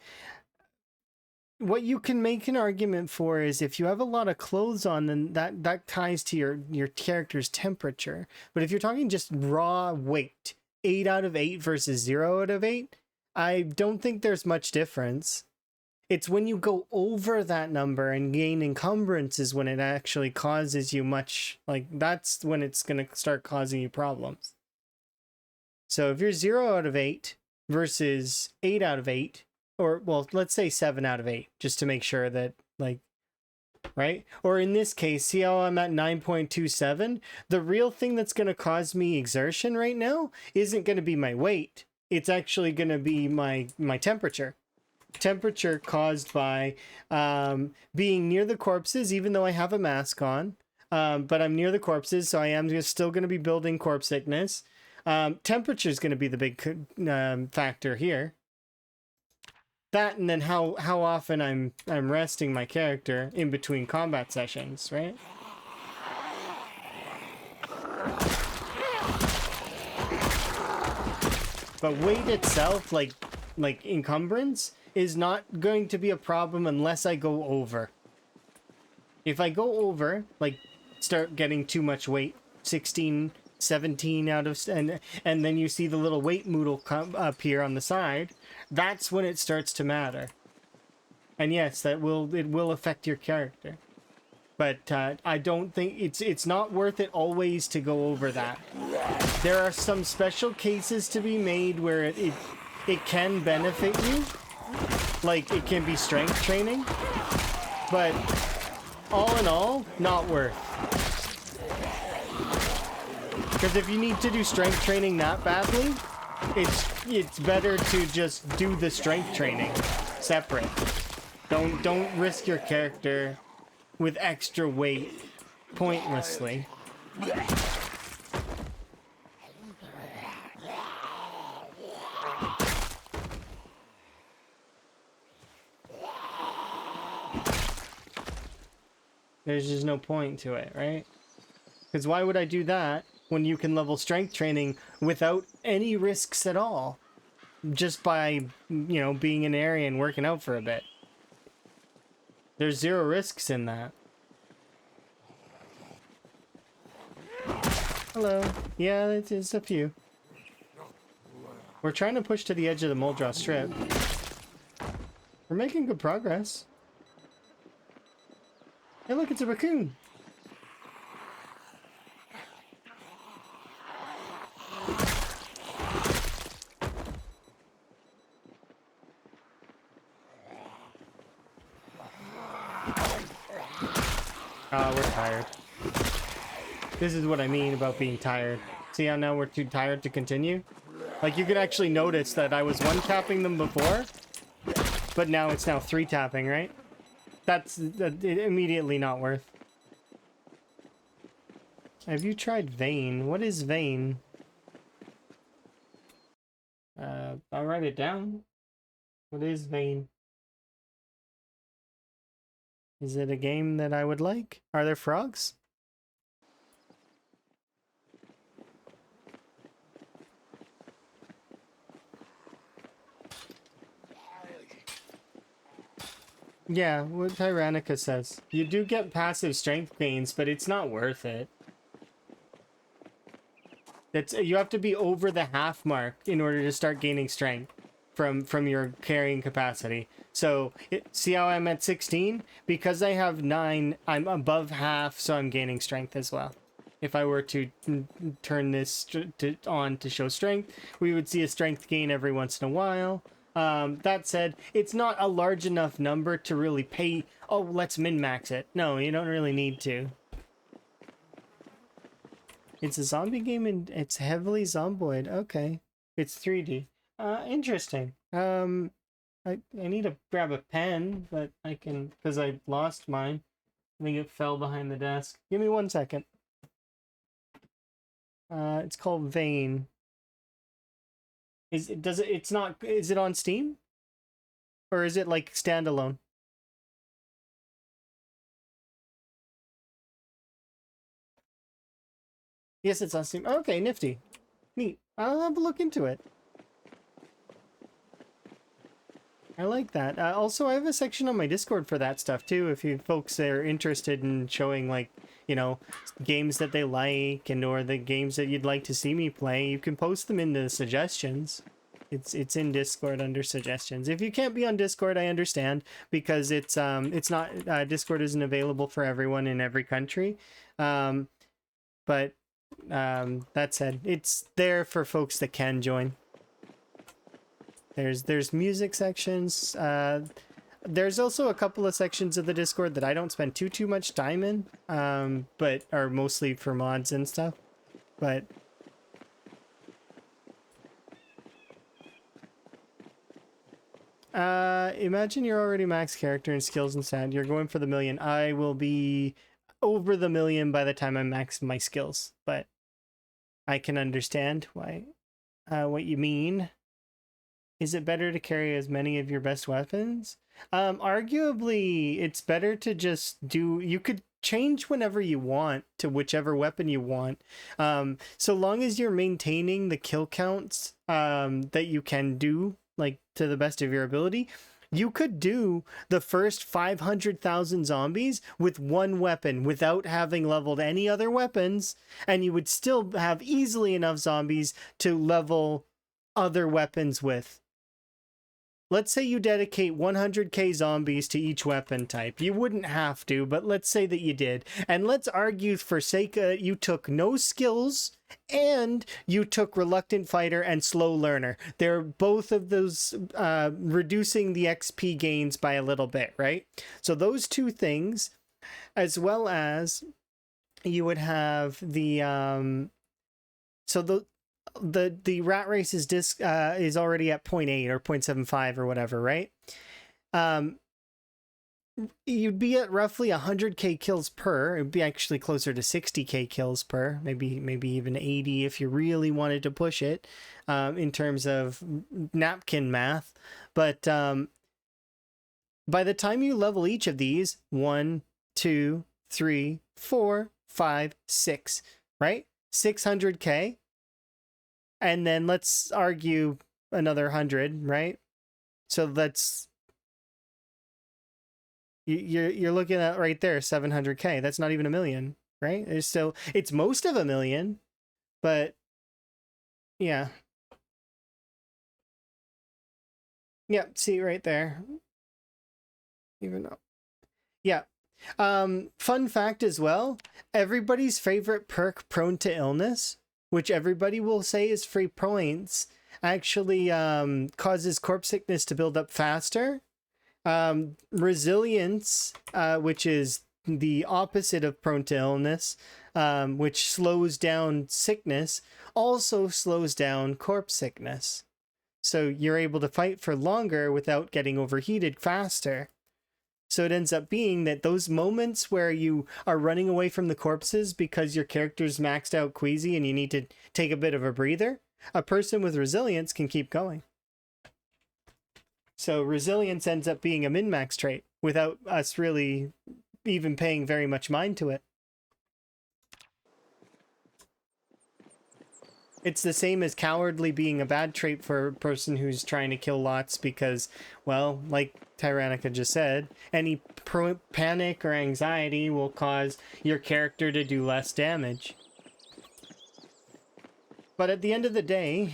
what you can make an argument for is if you have a lot of clothes on, then that ties to your character's temperature. But if you're talking just raw weight, 8 out of 8 versus 0 out of 8, I don't think there's much difference. It's when you go over that number and gain encumbrance is when it actually causes you much, like, that's when it's going to start causing you problems. So if you're 0 out of 8 versus 8 out of 8, or, well, let's say 7 out of 8, just to make sure that, like, right? Or in this case, see how I'm at 9.27? The real thing that's going to cause me exertion right now isn't going to be my weight. It's actually going to be my temperature. Temperature caused by being near the corpses, even though I have a mask on. But I'm near the corpses, so I am still going to be building corpse sickness. Temperature is going to be the big factor here. That, and then how often I'm resting my character in between combat sessions, right? But weight itself, like encumbrance, is not going to be a problem unless I go over. If I go over, like, start getting too much weight, 16, 17 out of, and then you see the little weight moodle come up here on the side, that's when it starts to matter. And yes, it will affect your character. But I don't think it's not worth it always to go over that. There are some special cases to be made where it can benefit you. Like, it can be strength training. But all in all, not worth. Because if you need to do strength training that badly, it's better to just do the strength training separate. Don't risk your character with extra weight pointlessly. There's just no point to it, right? Because why would I do that when you can level strength training without any risks at all? Just by, you know, being in an area and working out for a bit. There's 0 risks in that. Hello. Yeah, it's a few. We're trying to push to the edge of the Moldjaw Strip. We're making good progress. Hey, look, it's a raccoon. We're tired. This is what I mean about being tired. See how now we're too tired to continue? Like, you can actually notice that I was one-tapping them before, but now it's now three-tapping, right? That's immediately not worth. Have you tried Vein? What is Vein? I'll write it down. What is Vein? Is it a game that I would like? Are there frogs? Yeah, what Tyrannica says. You do get passive strength gains, but it's not worth it. You have to be over the half mark in order to start gaining strength from your carrying capacity. So see how I'm at 16? Because I have 9, I'm above half, so I'm gaining strength as well. If I were to turn this on to show strength, we would see a strength gain every once in a while. That said, it's not a large enough number to really pay, oh, let's min-max it. No, you don't really need to. It's a zombie game and it's heavily zomboid. Okay. It's 3D. Interesting. I need to grab a pen, but I can, because I lost mine. I think it fell behind the desk. Give me 1 second. It's called Vein. Is it on Steam? Or is it like standalone? Yes, it's on Steam. Okay, nifty. Neat. I'll have a look into it. I like that. Also, I have a section on my Discord for that stuff too. If you folks are interested in showing, like, you know, games that they like and or the games that you'd like to see me play, you can post them in the suggestions. It's in Discord under suggestions. If you can't be on Discord, I understand, because it's not Discord isn't available for everyone in every country. But that said, it's there for folks that can join. There's music sections. There's also a couple of sections of the Discord that I don't spend too much time in, but are mostly for mods and stuff. But imagine you're already max character and skills and stat. You're going for the million. I will be over the million by the time I max my skills, but I can understand why, what you mean. Is it better to carry as many of your best weapons? Arguably, it's better to just do... You could change whenever you want to whichever weapon you want. So long as you're maintaining the kill counts that you can do, like, to the best of your ability, you could do the first 500,000 zombies with one weapon without having leveled any other weapons, and you would still have easily enough zombies to level other weapons with. Let's say you dedicate 100k zombies to each weapon type. You wouldn't have to, but let's say that you did. And let's argue for sake you took no skills and you took Reluctant Fighter and Slow Learner. They're both of those reducing the XP gains by a little bit, right? So those two things, as well as you would have the... The rat race is is already at 0.8 or 0.75 or whatever, right? You'd be at roughly 100k kills per. It'd be actually closer to 60k kills per, maybe even 80 if you really wanted to push it, in terms of napkin math. But by the time you level each of these, 1, 2, 3, 4, 5, 6, right? 600k. And then let's argue another 100, right? So that's... You're looking at right there, 700k. That's not even a million, right? It's most of a million, but yeah. Yep, see right there. Even though. Yeah. Fun fact as well, everybody's favorite perk, prone to illness, which everybody will say is free points, actually causes corpse sickness to build up faster. Resilience, which is the opposite of prone to illness, which slows down sickness, also slows down corpse sickness. So you're able to fight for longer without getting overheated faster. So it ends up being that those moments where you are running away from the corpses because your character's maxed out queasy and you need to take a bit of a breather, a person with resilience can keep going. So resilience ends up being a min-max trait without us really even paying very much mind to it. It's the same as cowardly being a bad trait for a person who's trying to kill lots because, well, like Tyrannica just said, any panic or anxiety will cause your character to do less damage. But at the end of the day,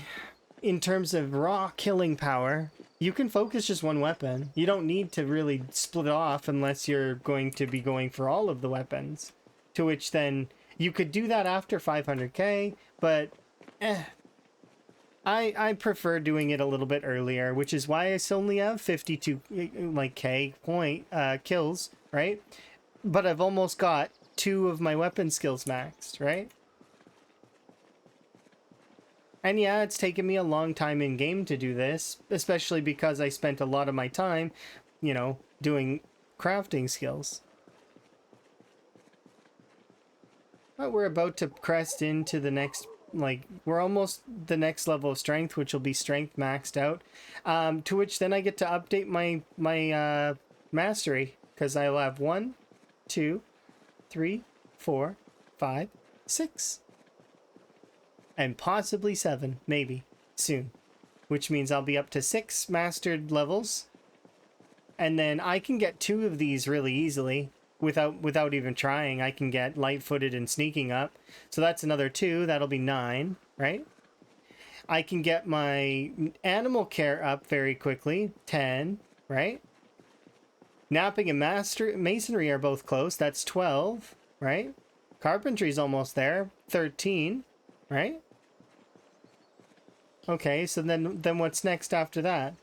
in terms of raw killing power, you can focus just one weapon. You don't need to really split off unless you're going to be going for all of the weapons. To which then, you could do that after 500k, but I prefer doing it a little bit earlier, which is why I only have 52 like k point kills, right? But I've almost got 2 of my weapon skills maxed, right? And yeah, it's taken me a long time in game to do this, especially because I spent a lot of my time, you know, doing crafting skills. But we're about to crest into the next, like, we're almost the next level of strength, which will be strength maxed out. To which then I get to update my mastery, because I'll have 1, 2, 3, 4, 5, 6. And possibly 7, maybe, soon. Which means I'll be up to 6 mastered levels. And then I can get 2 of these really easily. Without even trying, I can get light-footed and sneaking up. So that's another 2, that'll be 9, right? I can get my animal care up very quickly, 10, right? Napping and masonry are both close, that's 12, right? Carpentry's almost there, 13, right? Okay, so then what's next after that?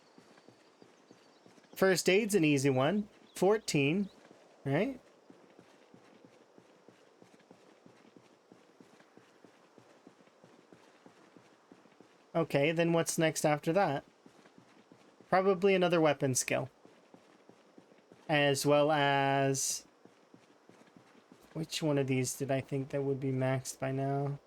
First aid's an easy one, 14, right? Okay, then what's next after that? Probably another weapon skill. As well as... which one of these did I think that would be maxed by now?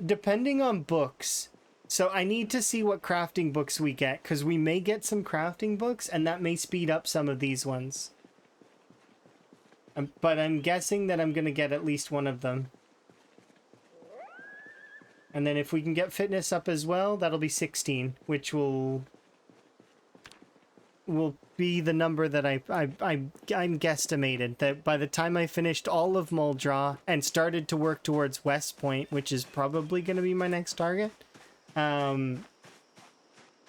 Depending on books. So I need to see what crafting books we get, because we may get some crafting books, and that may speed up some of these ones. But I'm guessing that I'm going to get at least one of them. And then if we can get fitness up as well, that'll be 16, which will be the number that I'm guesstimated that by the time I finished all of Muldraw and started to work towards West Point, which is probably going to be my next target, we'll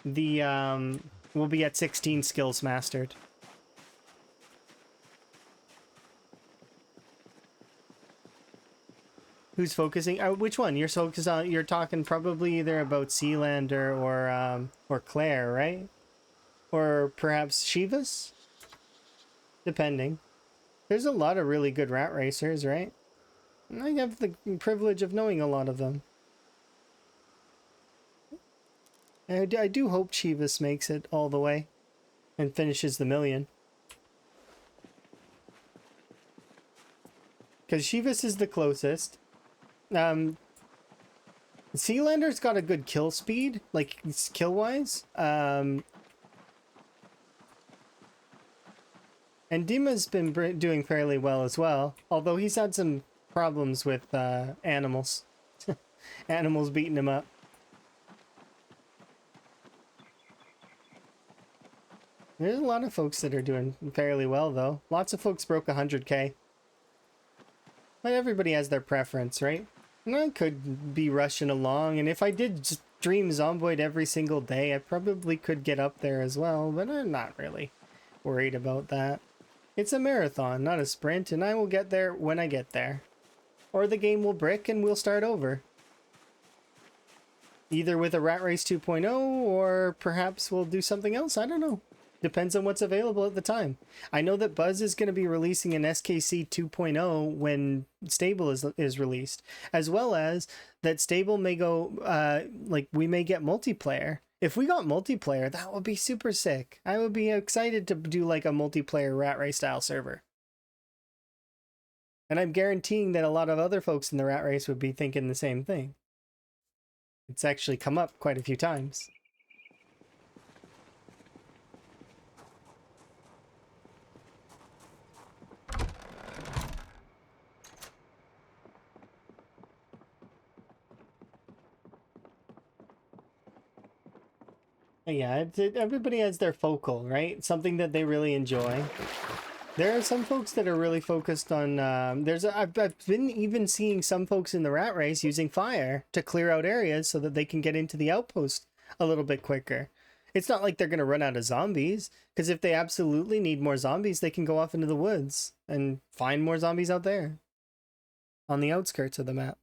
be at 16 skills mastered. Who's focusing? Which one? You're focused on? You're talking probably either about Sealander or Claire, right? Or perhaps Shivas? Depending. There's a lot of really good rat racers, right? I have the privilege of knowing a lot of them. I do hope Chivas makes it all the way and finishes the million. Because Chivas is the closest. Sealander's got a good kill speed, like kill-wise. And Dima's been doing fairly well as well, although he's had some problems with animals. Animals beating him up. There's a lot of folks that are doing fairly well, though. Lots of folks broke 100k. But everybody has their preference, right? And I could be rushing along, and if I did just stream Zomboid every single day, I probably could get up there as well, but I'm not really worried about that. It's a marathon, not a sprint, and I will get there when I get there. Or the game will brick and we'll start over. Either with a Rat Race 2.0 or perhaps we'll do something else. I don't know. Depends on what's available at the time. I know that Buzz is going to be releasing an SKC 2.0 when Stable is released, as well as that Stable may go, like we may get multiplayer. If we got multiplayer, that would be super sick. I would be excited to do like a multiplayer Rat Race style server. And I'm guaranteeing that a lot of other folks in the Rat Race would be thinking the same thing. It's actually come up quite a few times. Yeah, everybody has their focal, right? Something that they really enjoy. There are some folks that are really focused on, I've been even seeing some folks in the Rat Race using fire to clear out areas so that they can get into the outpost a little bit quicker. It's not like they're going to run out of zombies, because if they absolutely need more zombies, they can go off into the woods and find more zombies out there on the outskirts of the map.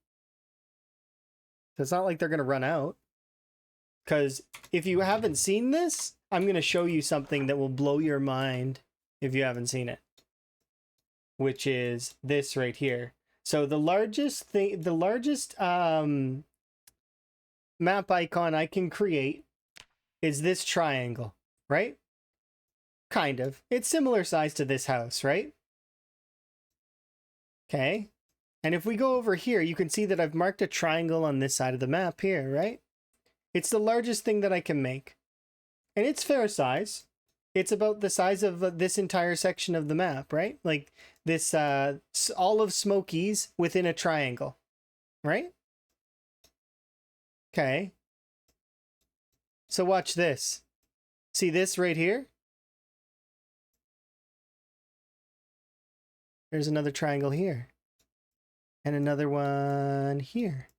So it's not like they're going to run out. Because if you haven't seen this, I'm going to show you something that will blow your mind if you haven't seen it, which is this right here. So the largest map icon I can create is this triangle, right? Kind of. It's similar size to this house, right? Okay. And if we go over here, you can see that I've marked a triangle on this side of the map here, right? It's the largest thing that I can make. And it's fair size. It's about the size of this entire section of the map, right? Like this, all of Smokies within a triangle, right? Okay. So watch this. See this right here? There's another triangle here. And another one here.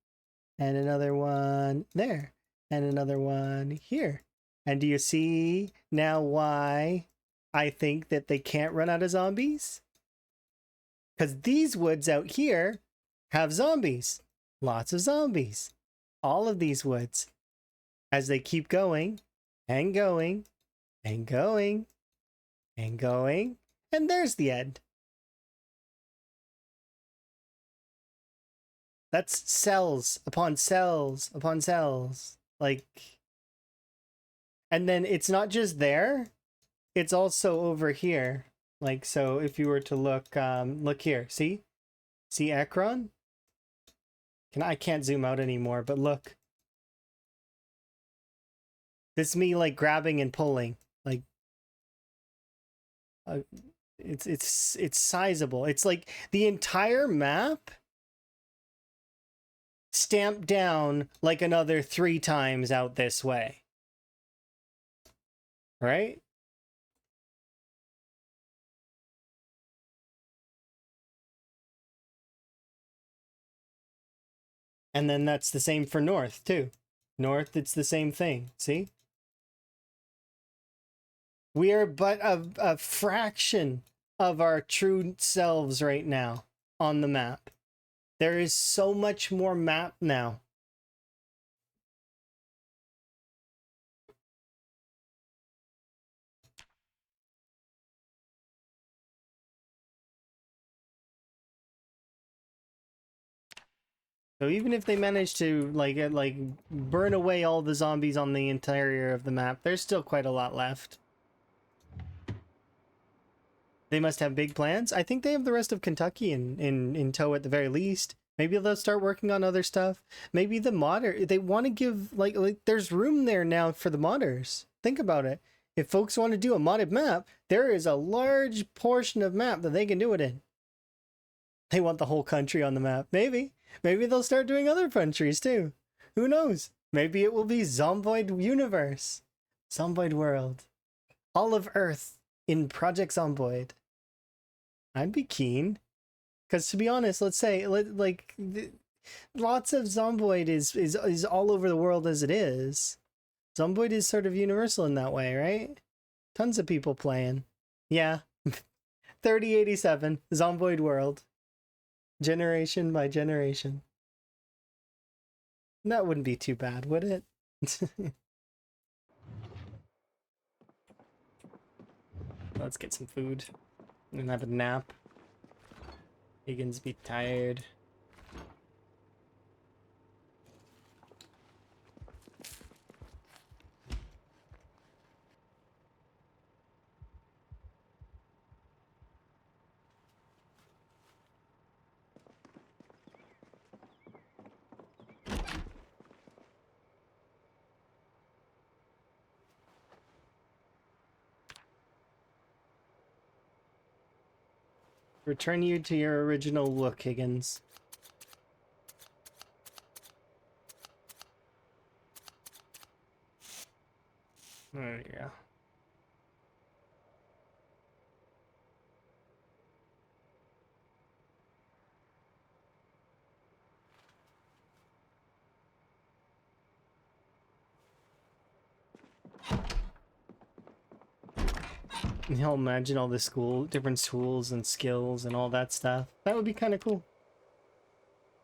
And another one there. And another one here. And do you see now why I think that they can't run out of zombies? Because these woods out here have zombies. Lots of zombies. All of these woods. As they keep going and going and going and going. And there's the end. That's cells upon cells upon cells. Like, and then it's not just there, it's also over here. Like, so if you were to look, look here, see Ekron? I can't zoom out anymore, but look. This is me like grabbing and pulling, like, it's sizable. It's like the entire map stamped down like another 3 times out this way. Right? And then that's the same for north too. North, it's the same thing. See? We are but a fraction of our true selves right now on the map. There is so much more map now. So even if they manage to like burn away all the zombies on the interior of the map, there's still quite a lot left. They must have big plans. I think they have the rest of Kentucky in tow at the very least. Maybe they'll start working on other stuff. Maybe the modder, they want to give, like there's room there now for the modders. Think about it. If folks want to do a modded map, there is a large portion of map that they can do it in. They want the whole country on the map. Maybe. Maybe they'll start doing other countries too. Who knows? Maybe it will be Zomboid Universe. Zomboid World. All of Earth in Project Zomboid. I'd be keen. Because to be honest, let's say, Lots of Zomboid is all over the world as it is. Zomboid is sort of universal in that way, right? Tons of people playing. Yeah. 3087, Zomboid world. Generation by generation. That wouldn't be too bad, would it? Let's get some food and have a nap. Higgins be tired. Return you to your original look, Higgins. There you go. You'll imagine all the different schools and skills and all that stuff. That would be kind of cool.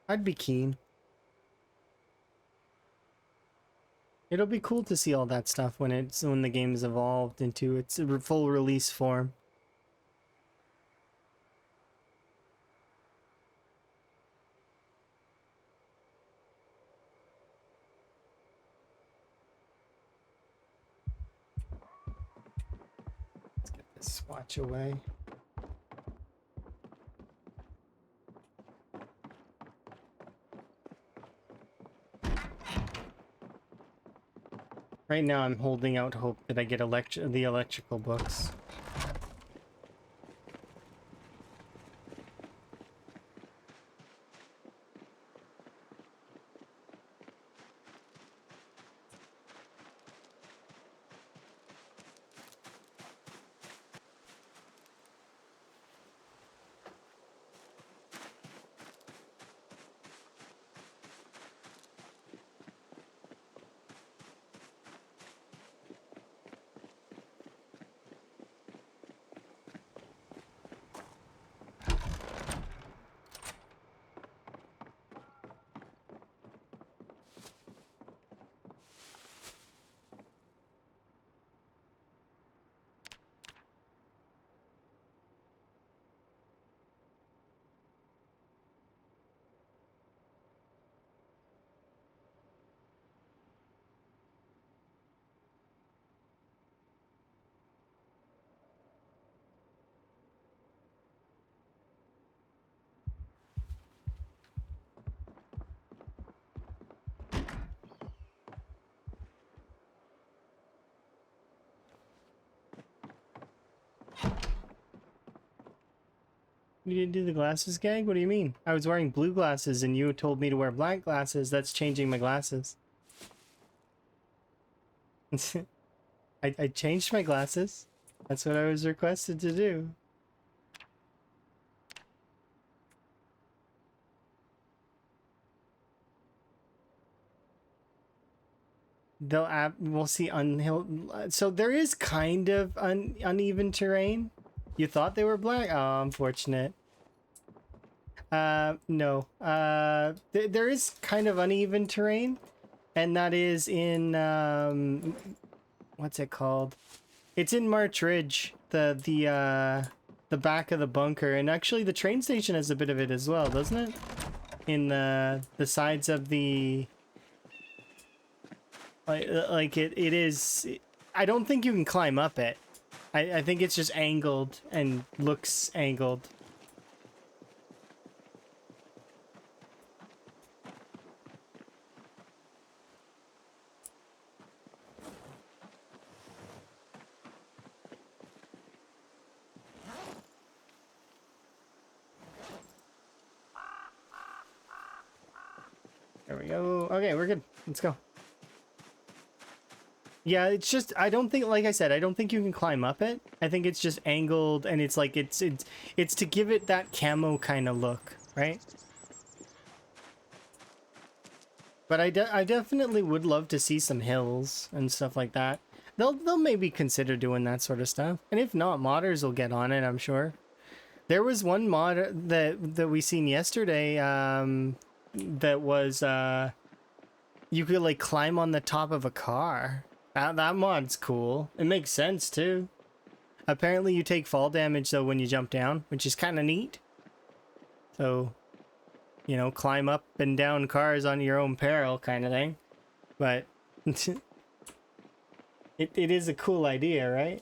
I'd be keen. It'll be cool to see all that stuff when the game's evolved into its full release form. Let's get this swatch away. Right now I'm holding out hope that I get the electrical books. You didn't do the glasses gag? What do you mean? I was wearing blue glasses and you told me to wear black glasses. That's changing my glasses. I changed my glasses. That's what I was requested to do. We'll see so there is kind of uneven terrain. You thought they were black? Oh, unfortunate. No. There is kind of uneven terrain, and that is in what's it called? It's in March Ridge, the back of the bunker, and actually the train station has a bit of it as well, doesn't it? In the sides of the like it is. I don't think you can climb up it. I think it's just angled and looks angled. There we go. Okay, we're good. Let's go. Yeah, it's just, I don't think, like I said, I don't think you can climb up it. I think it's just angled, and it's like, it's to give it that camo kind of look, right? But I definitely would love to see some hills and stuff like that. They'll maybe consider doing that sort of stuff. And if not, modders will get on it, I'm sure. There was one mod that we seen yesterday, that was you could like climb on the top of a car. That mod's cool. It makes sense too. Apparently you take fall damage though when you jump down, which is kind of neat. So, you know, climb up and down cars on your own peril kind of thing. But it is a cool idea, right?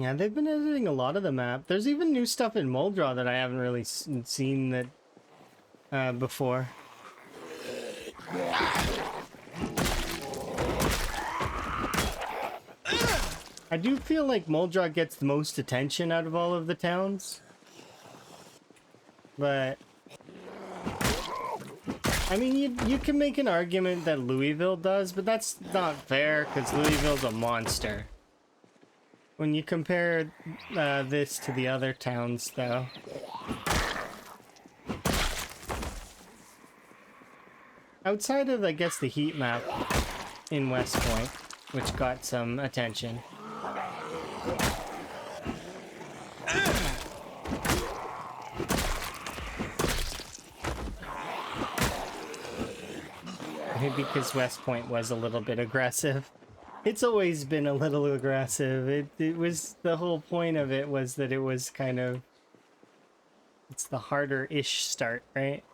Yeah, they've been editing a lot of the map. There's even new stuff in Moldraw that I haven't really seen that before. I do feel like Moldraw gets the most attention out of all of the towns. But I mean, you can make an argument that Louisville does, but that's not fair because Louisville's a monster. When you compare this to the other towns, though. Outside of, I guess, the heat map in West Point, which got some attention. Because West Point was a little bit aggressive. It's always been a little aggressive. It was, the whole point of it was that it was kind of, it's the harder-ish start, right?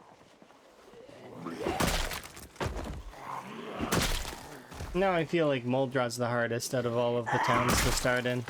Now I feel like Moldraw's the hardest out of all of the towns to start in.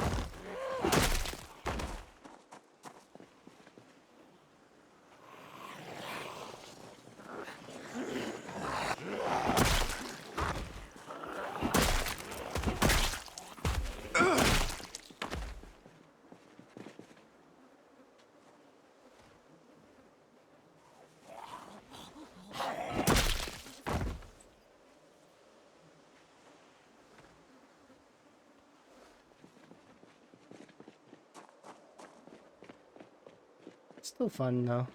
Still fun though.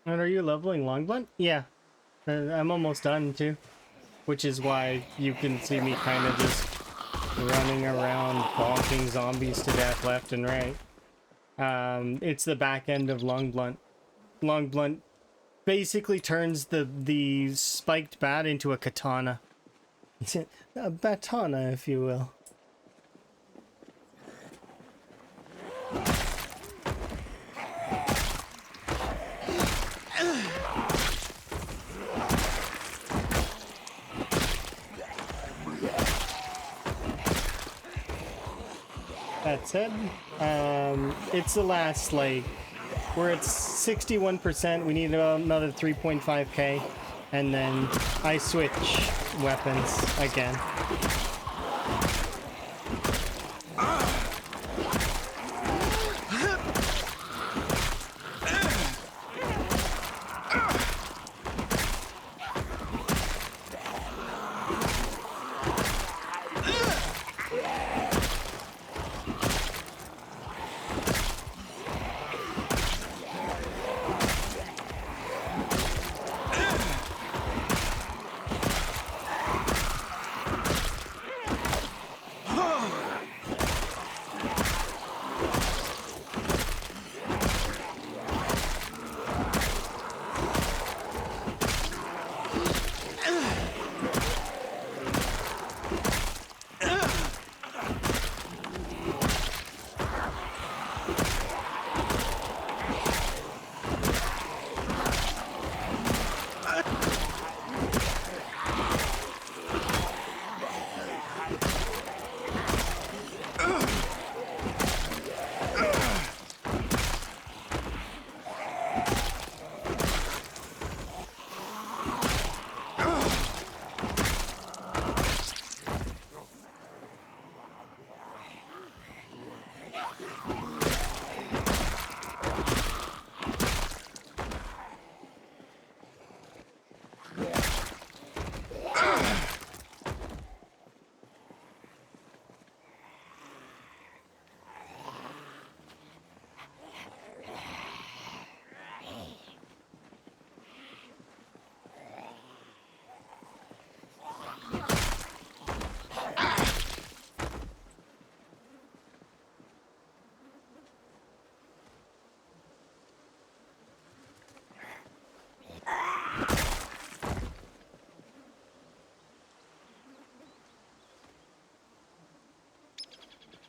And are you leveling long blunt? Yeah, I'm almost done too, which is why you can see me kind of just running around bonking zombies to death left and right. It's the back end of long blunt. Long blunt basically turns the spiked bat into a katana. A batana, if you will. That said, it's the last, like, we're at 61%, we need another 3.5k, and then I switch weapons again.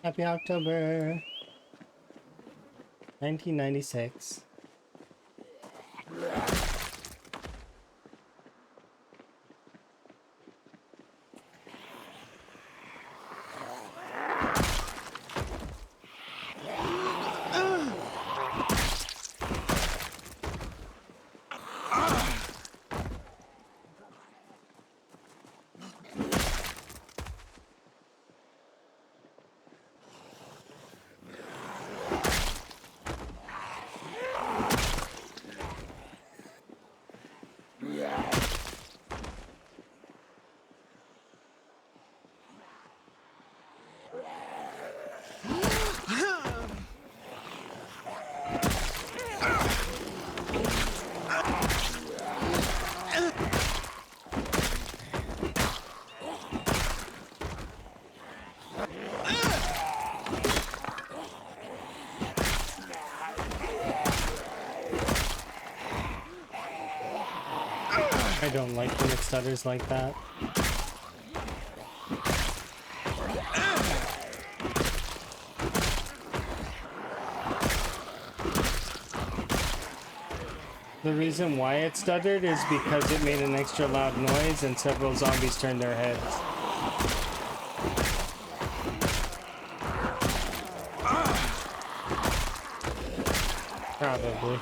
Happy October. 1996. I don't like when it stutters like that. The reason why it stuttered is because it made an extra loud noise and several zombies turned their heads. Probably.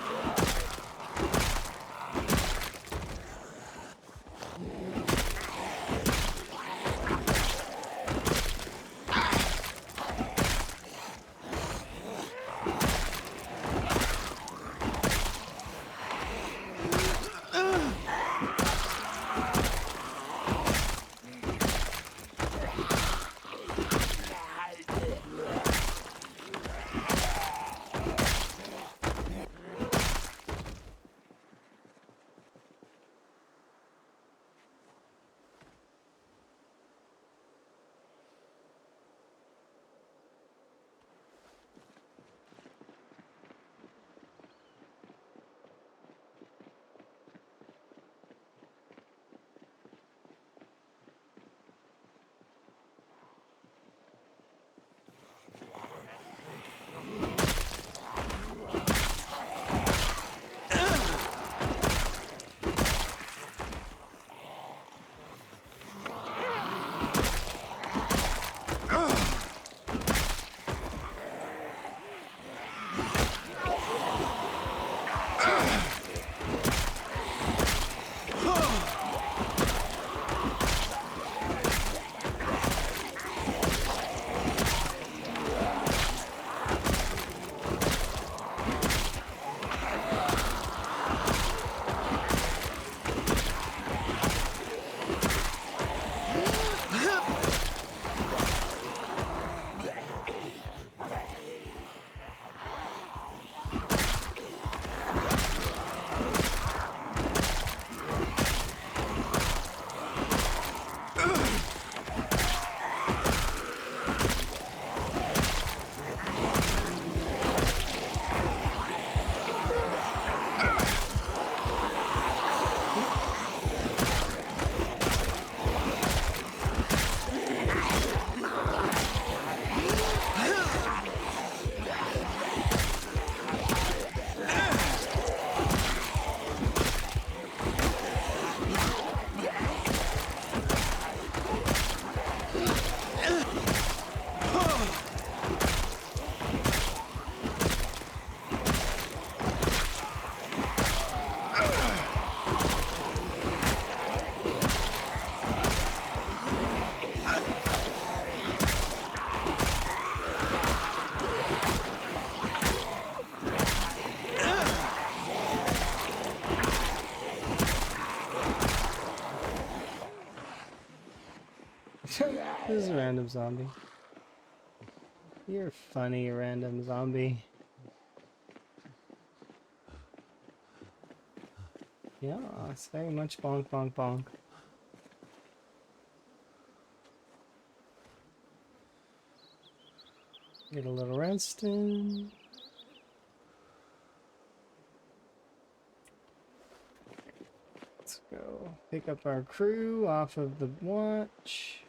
This is a random zombie. You're funny, random zombie. Yeah, it's very much bonk, bonk, bonk. Get a little rest in. Let's go pick up our crew off of the watch.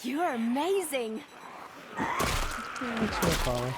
You're amazing. It's no problem.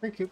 Thank you.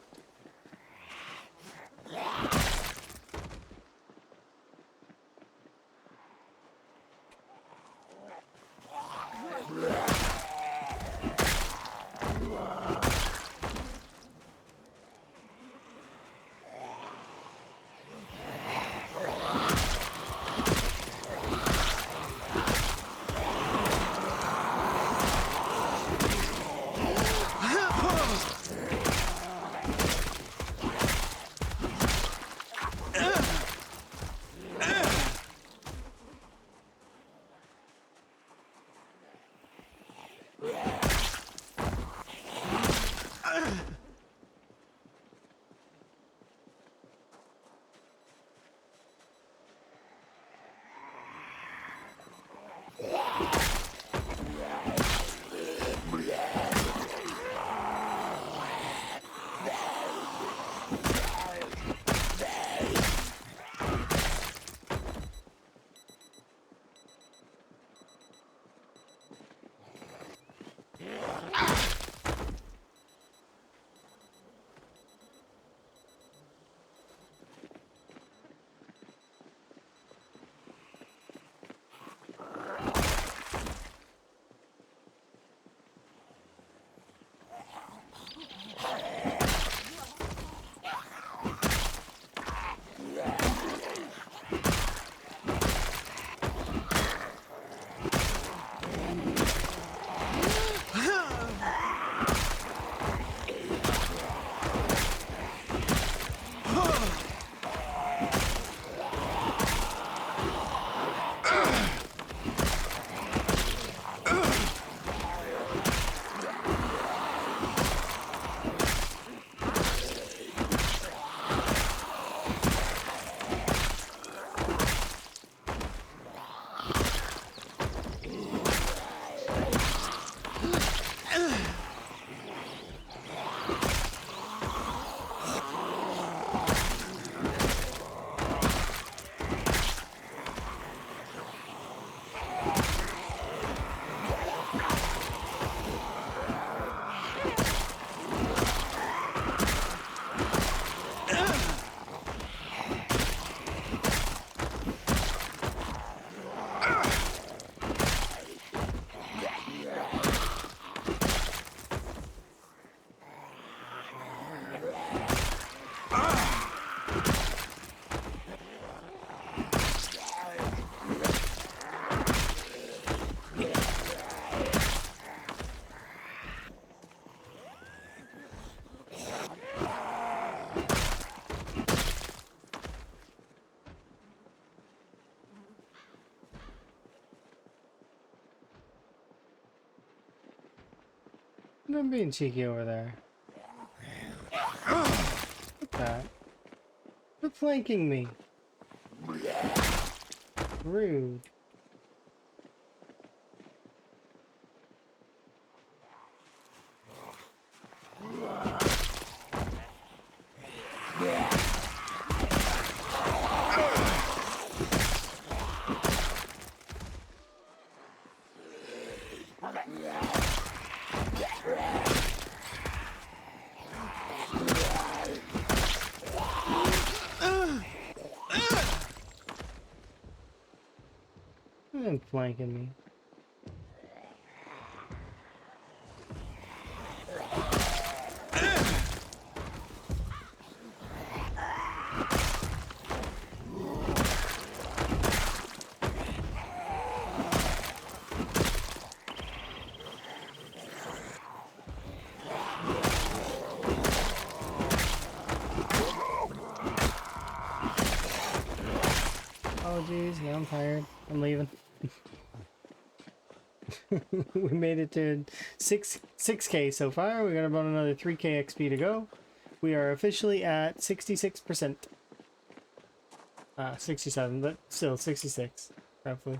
I'm being cheeky over there. Look at that. Quit flanking me. Rude. And flanking me. Oh geez, yeah, I'm tired. I'm leaving. We made it to 6K so far. We got about another 3K XP to go. We are officially at 66%. 67, but still 66, roughly.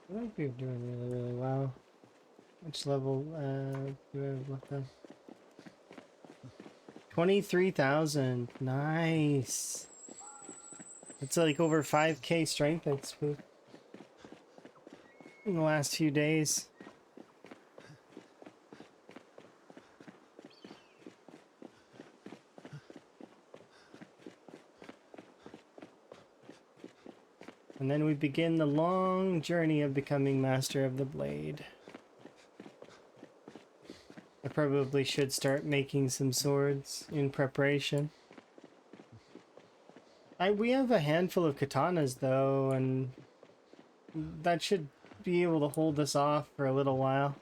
I think we're doing really well. Which level do I have left on? 23,000. Nice. It's like over 5K strength XP in the last few days. And then we begin the long journey of becoming Master of the Blade. I probably should start making some swords in preparation. We have a handful of katanas though, and that should be able to hold us off for a little while.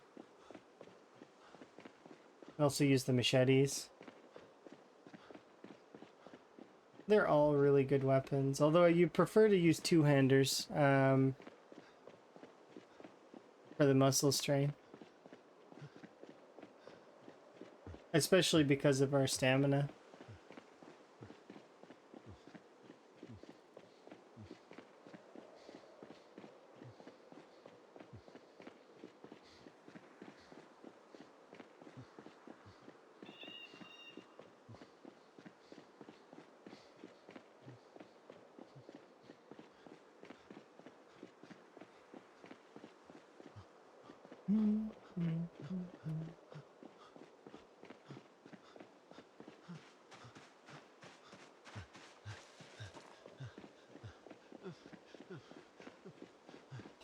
I also use the machetes. They're all really good weapons, although you prefer to use two-handers for the muscle strain. Especially because of our stamina.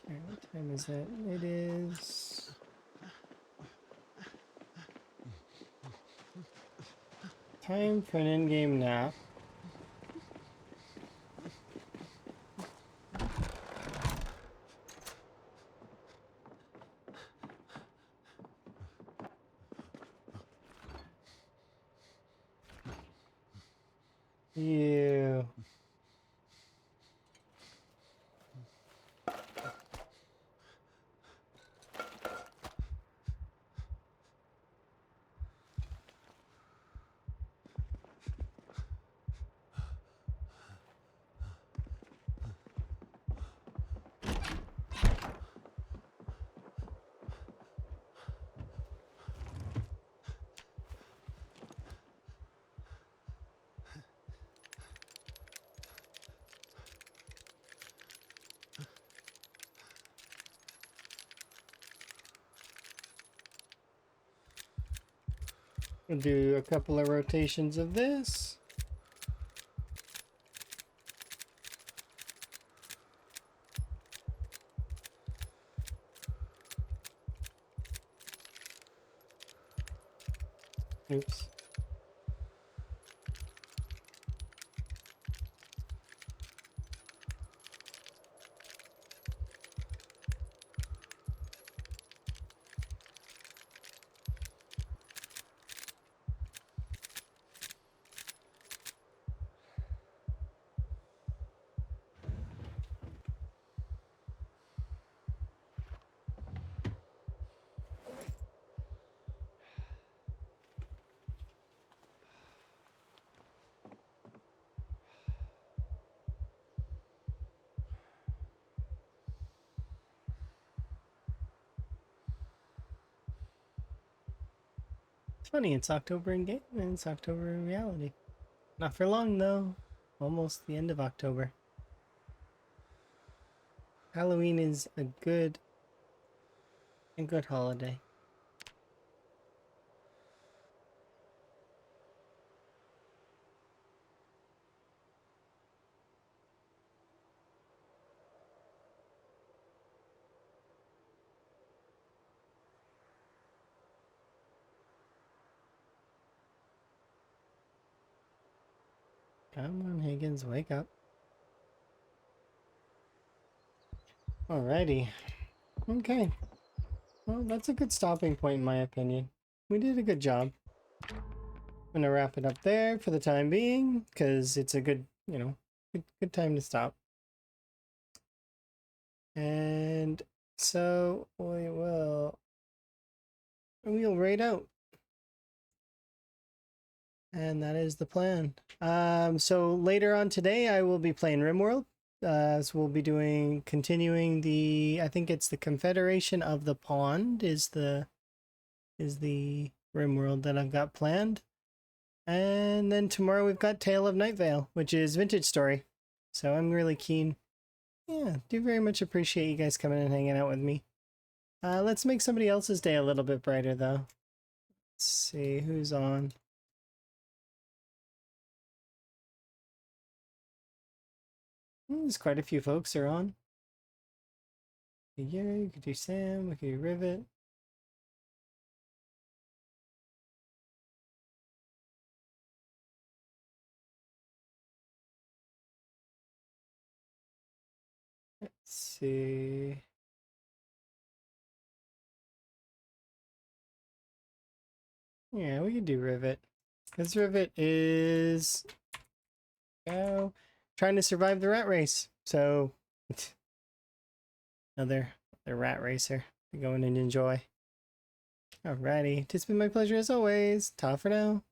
Okay, what time is it? It is... time for an in-game nap. You. We'll do a couple of rotations of this. Oops. It's funny, it's October in game and it's October in reality. Not for long though. Almost the end of October. Halloween is a good holiday. Come on, Higgins, wake up. Alrighty. Okay. Well, that's a good stopping point in my opinion. We did a good job. I'm gonna wrap it up there for the time being, because it's a good, good time to stop. And so we'll raid out. And that is the plan. So later on today, I will be playing RimWorld. So we'll be continuing the, I think it's the Confederation of the Pond is the RimWorld that I've got planned. And then tomorrow we've got Tale of Night Vale, which is Vintage Story. So I'm really keen. Yeah, do very much appreciate you guys coming and hanging out with me. Let's make somebody else's day a little bit brighter though. Let's see who's on. There's quite a few folks are on. Yeah, you could do Sam, we could do Rivet. Let's see. Yeah, we could do Rivet. Because Rivet is trying to survive the rat race. So another rat racer to go in and enjoy. Alrighty. It's been my pleasure as always. Ta for now.